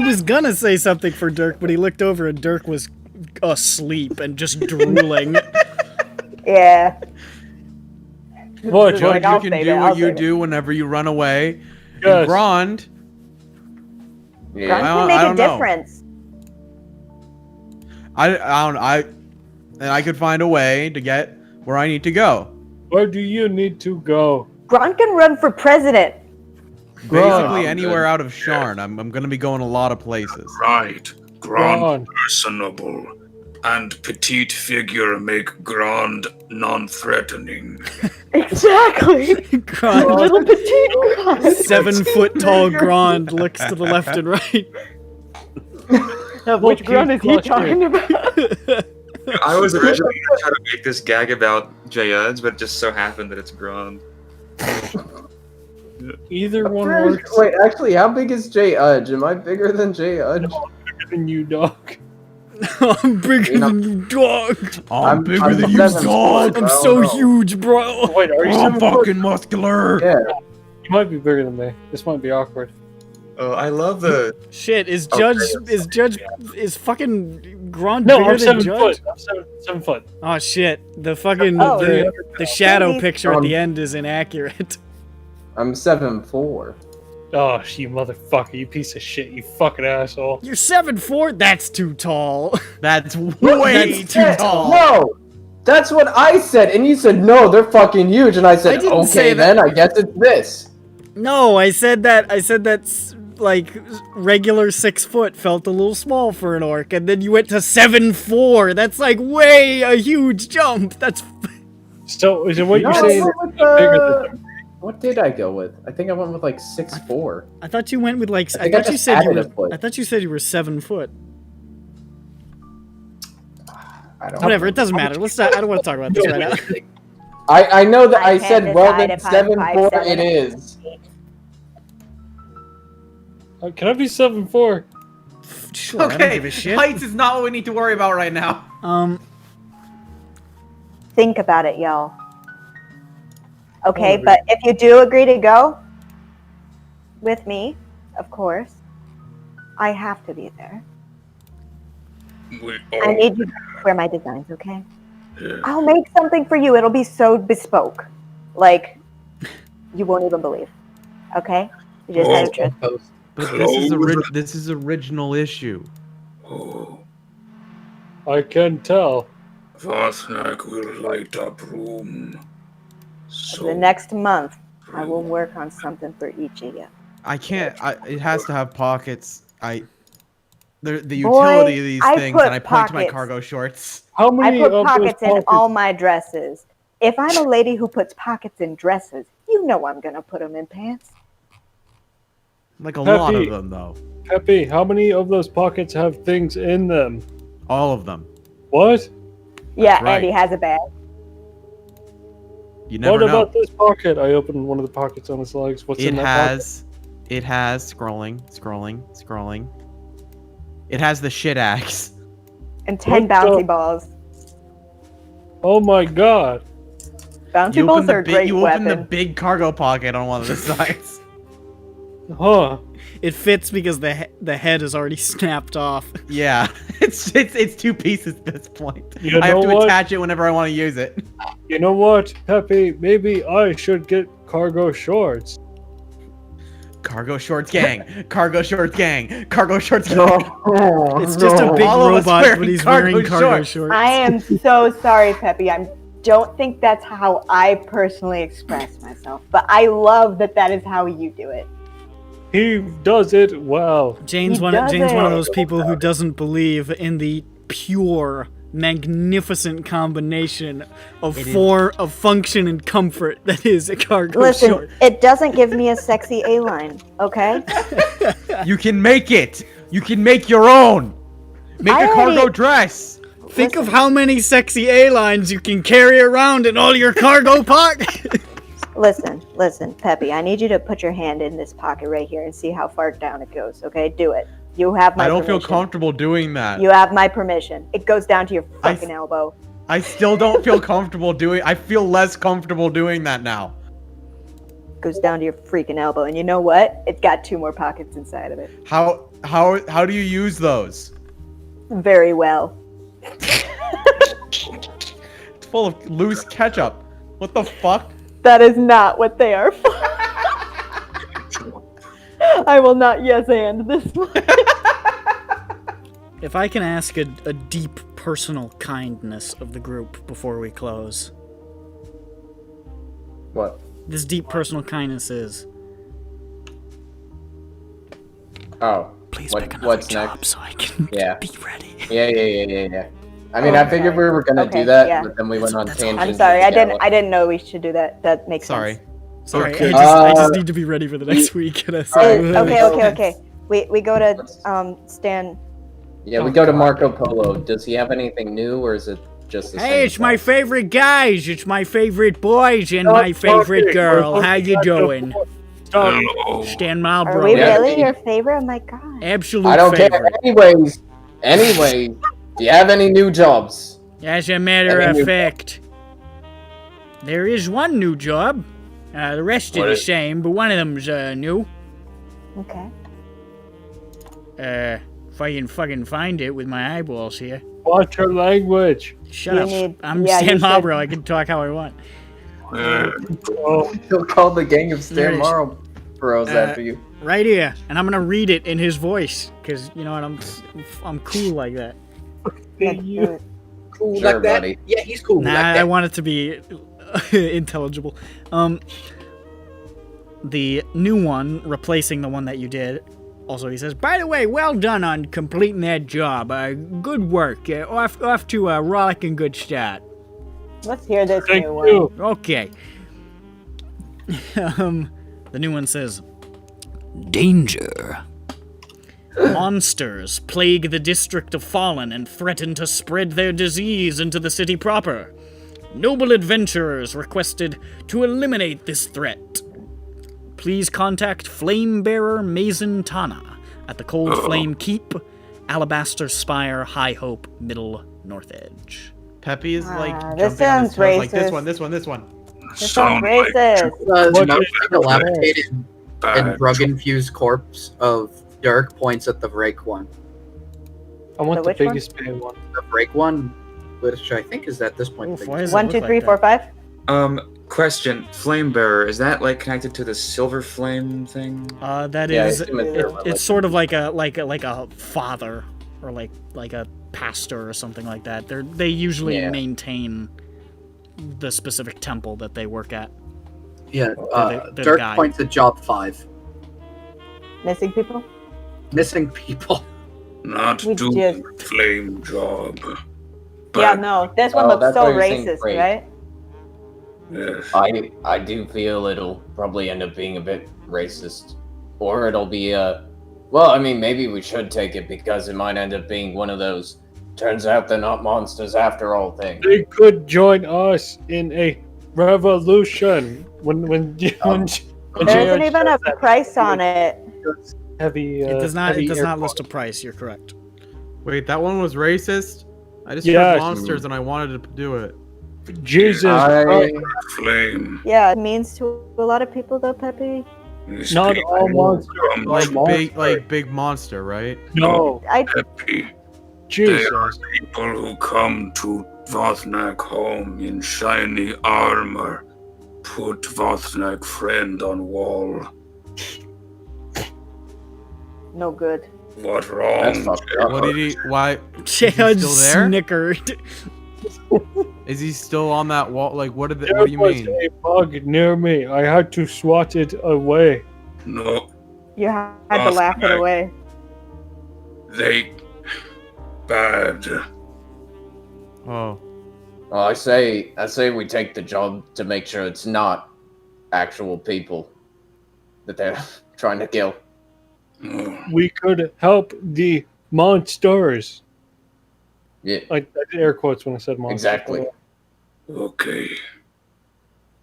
was gonna say something for Dirk, but he looked over and Dirk was asleep and just drooling. Yeah. What, Judge, Like, you can do what you do whenever you run away. And Grond. Grond can make a difference. I could find a way to get where I need to go. Where do you need to go? Grond can run for president. Basically anywhere out of Sharn. I'm going to be going a lot of places. Right. Grand personable. And petite figure make grand non-threatening. Exactly. Grond. Little petite Grond. 7 foot tall Grond looks to the left and right. Which Grond is he talking about? I was originally going to try to make this gag about J-Uds, but it just so happened that it's Grond. Either one works. Wait, actually, how big is J Udge? Am I bigger than J Udge? Bigger than you, dog. I'm bigger than you, dog. I'm bigger than you, dog. I'm so huge, bro. Wait, are you I'm fucking muscular. Yeah. You might be bigger than me. This might be awkward. Oh, I love the shit. Is fucking Grond No, bigger I'm than 7 Judge? foot. I'm 7 foot. Oh shit! The fucking Oh, the shadow picture at the end is inaccurate. I'm 7'4". Oh, you motherfucker! You piece of shit! You fucking asshole! You're 7'4". That's too tall. That's way too tall. No, that's what I said, and you said no, they're fucking huge, and I said didn't say okay, then I guess it's this. No, I said that's like regular 6 foot felt a little small for an orc, and then you went to 7'4". That's like way a huge jump. That's So is it what you're No, saying? I Is went with, bigger than what did I go with? I think I went with like 6'4". I thought you went with like I think I thought you just said you added a were foot. I thought you said you were 7 foot. I don't Whatever, it doesn't matter. Let's not, I don't want to talk about this right now. I know that I can't said well decide then if I'm 7'4" 5'7" it is. Can I be 7'4"? Sure, I don't Okay, give a shit. heights is not what we need to worry about right now. Think about it, y'all. Okay, but if you do agree to go with me, of course, I have to be there. I need you to wear my designs, okay? I'll make something for you. It'll be so bespoke. Like, you won't even believe. Okay? You just have to trust. But this is original issue. Oh, I can tell. Vothnak will light up room. So The next month, I will work on something for each of you. I can't. It has to have pockets. The utility of these I things, put and I point to my pockets. cargo shorts. How I many put of pockets those in all my dresses. If I'm a lady who puts pockets in dresses, you know I'm going to put them in pants. Like a lot of Peppy. them, though. Peppy, how many of those pockets have things in them? All of them. What? Yeah, right. Andy has a bag. You never What know. about this pocket? I opened one of the pockets on his legs. What's in that pocket? It has scrolling. It has the shit axe. And 10 What bouncy the- balls. Oh my god. Bouncy balls are a great You open the weapon. big cargo pocket on one of the sides. Huh. It fits because the head is already snapped off. Yeah, it's two pieces at this point. You I have know to what? attach it whenever I want to use it. You know what, Peppy? Maybe I should get cargo shorts. Cargo shorts gang. Cargo shorts gang. Cargo shorts gang. It's just a big All of us robot, wearing but he's cargo wearing cargo shorts. shorts. I am so sorry, Peppy. I don't think that's how I personally express myself. But I love that is how you do it. He does it well. Jane's He one does of it. those people who doesn't believe in the pure, magnificent combination of function and comfort that is a cargo Listen, short. it doesn't give me a sexy A-line, okay? You can make it. You can make your own. Make a cargo dress. Think of how many sexy A-lines you can carry around in all your cargo pockets. Listen, Peppy, I need you to put your hand in this pocket right here and see how far down it goes, okay? Do it. You have my permission. I don't feel comfortable doing that. You have my permission. It goes down to your fucking elbow. I still don't feel comfortable doing. I feel less comfortable doing that now. Goes down to your freaking elbow, and you know what? It's got 2 more pockets inside of it. How do you use those? Very well. It's full of loose ketchup. What the fuck? That is not what they are for. I will not yes and this one. If I can ask a deep personal kindness of the group before we close. What? This deep personal kindness is... Oh. Please pick another what's job next? so I can be ready. Yeah. I mean, I figured we were gonna do that, but then we went on tangents. I'm sorry, I didn't know we should do that. That makes sense. Sorry, Okay. I just need to be ready for the next week. Okay. We go to Stan. Yeah, we go to Marco Polo. Does he have anything new, or is it just the same? Hey, it's my favorite guys. It's my favorite boys and my favorite girl. How you doing? Hello. Stan Marlboro. Are we really your favorite? Oh my god. Absolute I don't favorite. care. Anyways, do you have any new jobs? As a matter of fact, there is one new job. The rest are the same, but one of them's new. Okay. If I can fucking find it with my eyeballs here. Watch your language. Shut up. I'm Stan Marlboro. I can talk how I want. He'll call the gang of Stan Marlboros after you. Right here, and I'm gonna read it in his voice, cause you know what, I'm cool like that. Cool Sure, like that? buddy. Yeah, he's cool Nah, like that. I want it to be intelligible. The new one, replacing the one that you did. Also, he says, by the way, well done on completing that job. Good work. Off to a rollicking good start. Let's hear this Thank new you. one. Okay. The new one says, danger. Monsters plague the district of Fallen and threaten to spread their disease into the city proper. Noble adventurers requested to eliminate this threat. Please contact Flamebearer Mason Tana at the Cold Flame Keep, Alabaster Spire, High Hope, Middle North Edge. Peppy is like this jumping on his sounds toes, like this racist. one. This sounds Sound like racist. Another dilapidated and bad. drug-infused corpse of Dirk points at the break one. I want The the which one? biggest bad one. The break one, which I think is at this point. Oof, the why biggest is it 1, look 2, like 3, that? 4, 5. Question: Flamebearer, is that like connected to the silver flame thing? That Yeah, I is, assume it's it's sort of like a father or like a pastor or something like that. They usually maintain the specific temple that they work at. Yeah, they're the Dirk guy. points at job 5. Missing people? Missing people. Not We doing just- flame job. Yeah, But, no. This one Oh, looks that's so why you're saying racist, great. right? yes. I do feel it'll probably end up being a bit racist. Or it'll be well, I mean, maybe we should take it because it might end up being one of those turns out they're not monsters after all things. They could join us in a revolution. When There isn't even a price on it. heavy. It does not. heavy It does air not list a price. You're correct. Wait, that one was racist? I just Yes. heard monsters and I wanted to do it. Jesus I- Christ. Flame. Yeah, it means to a lot of people though, Peppy. These Not people all monsters come are from monsters. Big monster, right? No, I Peppy. They Jesus. are people who come to Vothnak home in shiny armor. Put Vothnak friend on wall. no good. What That's wrong? fucked up. What did he? Why? Chad still there? snickered. Is he still on that wall? Like, what There do you was mean? a bug near me. I had to swat it away. No, You had to laugh it away. they bad. Oh. Well, I say we take the job to make sure it's not actual people that they're trying to kill. We could help the monsters. Yeah. I did air quotes when I said monsters. Exactly. Okay.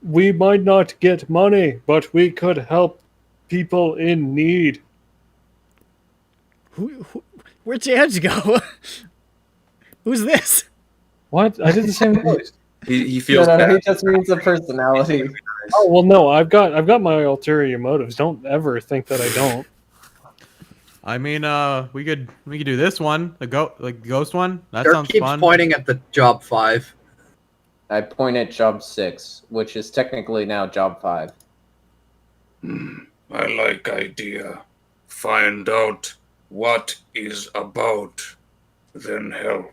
We might not get money, but we could help people in need. Where'd Edge go? Who's this? What? I did the same voice. He feels No, bad. he just means a personality. Oh well, no, I've got my ulterior motives. Don't ever think that I don't. I mean, we could do this one, the ghost one. That Dirk sounds keeps fun. pointing at the job 5. I point at job 6, which is technically now job 5. I like idea. Find out what is about, then help.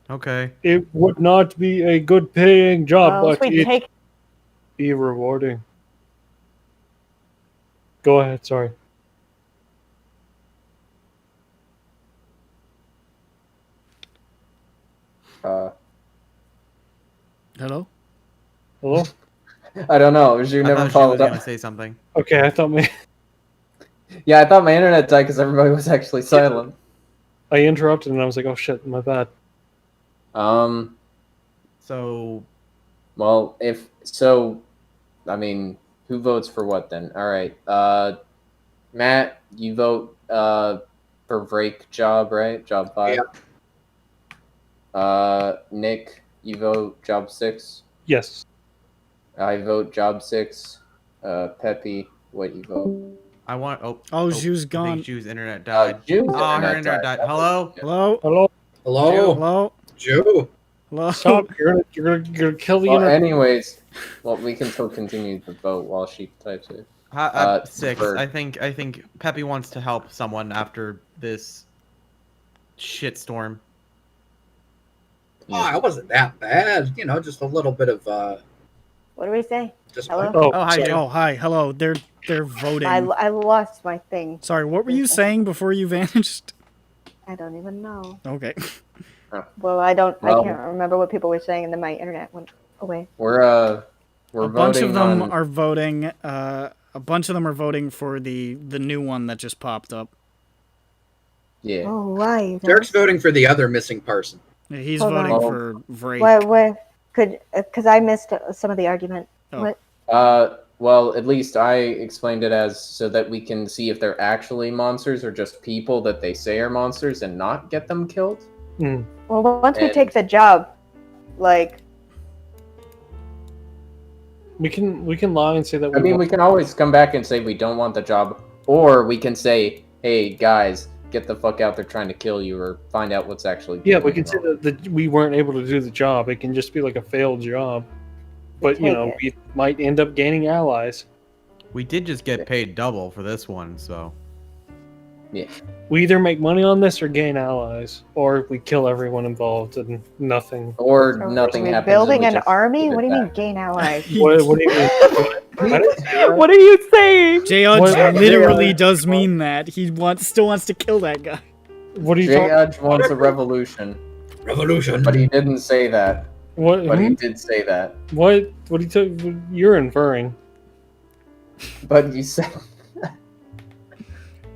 Okay. It would not be a good paying job, Well, but it be rewarding. Go ahead, sorry. Hello? Hello? I don't know. You never followed up. Gonna say something. Okay, I thought Yeah, I thought my internet died because everybody was actually silent. I interrupted and I was like, oh shit, my bad. So. Well, I mean, who votes for what then? All right. Matt, you vote for break job, right? Job 5. Yeah. Nick, you vote job 6. Yes. I vote job 6. Peppy, what you vote? I want. Ju's gone. I think Ju's internet died. Ju's her internet died. Hello. Hello. Hello. Hello. Hello. Joe. Hello. Stop! You're gonna kill the Well, internet. anyways, we can still continue to vote while she types it. 6. Bird. I think Peppy wants to help someone after this shitstorm. Oh, it wasn't that bad. You know, just a little bit of What do we say? just Hello? Oh, hi, Joe. Oh, hi. Hello. They're voting. I lost my thing. Sorry, what were you saying before you vanished? I don't even know. Okay. Well, I can't Well- remember what people were saying, and then my internet went away. We're A bunch voting of them on... are voting. A bunch of them are voting for the new one that just popped up. Yeah. Oh, why? Dirk's voting for the other missing person. Yeah, he's Hold voting on. for Vrake. Why could? Because I missed some of the argument. Oh. What? Well, at least I explained it as so that we can see if they're actually monsters or just people that they say are monsters and not get them killed. Well, once we And- take the job, like, We can lie and say that I mean, we can always come back and say we don't want the job, or we can say, "Hey, guys, get the fuck out! They're trying to kill you," or find out what's actually. Yeah, we going can say on. that we weren't able to do the job. It can just be like a failed job. But, you know, we might end up gaining allies. We did just get paid double for this one, so. Yeah. We either make money on this or gain allies, or we kill everyone involved and nothing. Or are nothing we happens. building and we an just army? give it What do you mean back. gain allies? What do you mean? I didn't say that. What are you saying? J-Udge What- literally does mean that. He still wants to kill that guy. What are you J. talking? Edge wants a revolution, Revolution. but he didn't say that. What? But he did say that. What? What are you're inferring? But you said.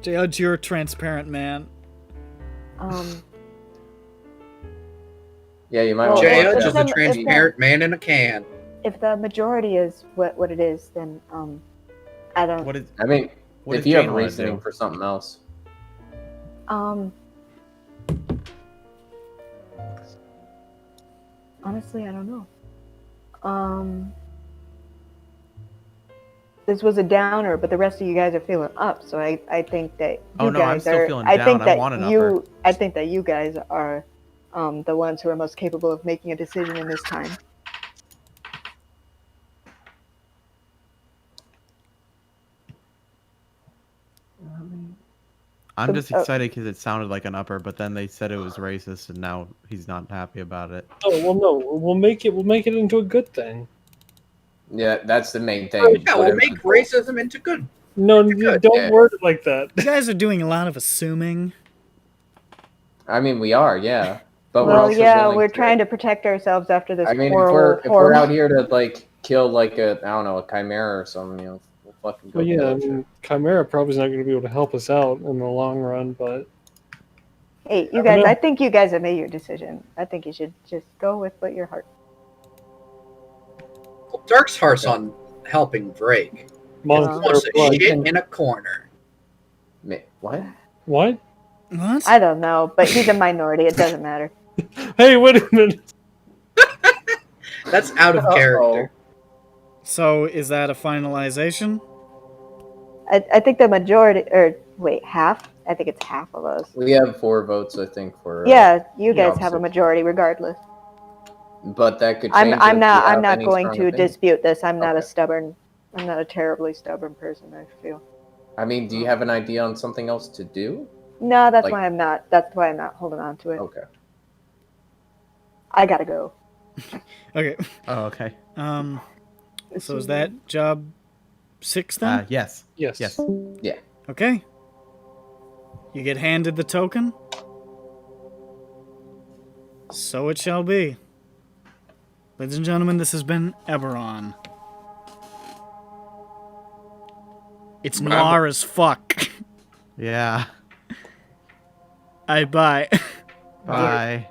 J-Udge, you're a transparent man. Yeah, you might. Well, want to J. look Edge it is up. a transparent man in a can. If the majority is what it is, then I don't. What is? I mean, What if does you have Jane wanna reasoning do? for something else. Honestly, I don't know. This was a downer, but the rest of you guys are feeling up. So I think that you Oh, no, I'm guys still are. feeling I down. think I that want an you. upper. I think that you guys are the ones who are most capable of making a decision in this time. I'm just excited because it sounded like an upper, but then they said it was racist, and now he's not happy about it. Oh well, no. We'll make it into a good thing. Yeah, that's the main thing. Yeah, we'll make racism into good. No, you don't word it like that. You guys are doing a lot of assuming. I mean, we are, yeah. But Well, also yeah, willing we're to- trying to protect ourselves after this I mean, horrible, if we're out here to like kill like a I don't know a chimera or something, you know, we'll fucking go. Well, yeah, kill I it, mean, Chimera probably not going to be able to help us out in the long run, but Hey, you I don't guys, know. I think you guys have made your decision. I think you should just go with what your heart. Well, Dirk's heart's on helping Drake. He Monster wants to blood. shit in a corner. What? What? What? I don't know, but he's a minority. It doesn't matter. Hey, wait a minute. That's out of character. So, is that a finalization? I think the majority, or wait, half? I think it's half of us. We have 4 votes, I think, for. Yeah, you guys job have a search. majority regardless. But that could change. I'm if not. we I'm have not any going strong to opinion. dispute this. I'm not a Okay. stubborn. I'm not a terribly stubborn person. I feel. I mean, do you have an idea on something else to do? No, that's Like- why I'm not. That's why I'm not holding on to it. Okay. I gotta go. Okay. Oh, okay. So is that job 6 then? Yes. Yes. Yes. Yeah. Okay. You get handed the token. So it shall be. Ladies and gentlemen, this has been EBERRON. It's noir as fuck. Yeah. Bye. Bye.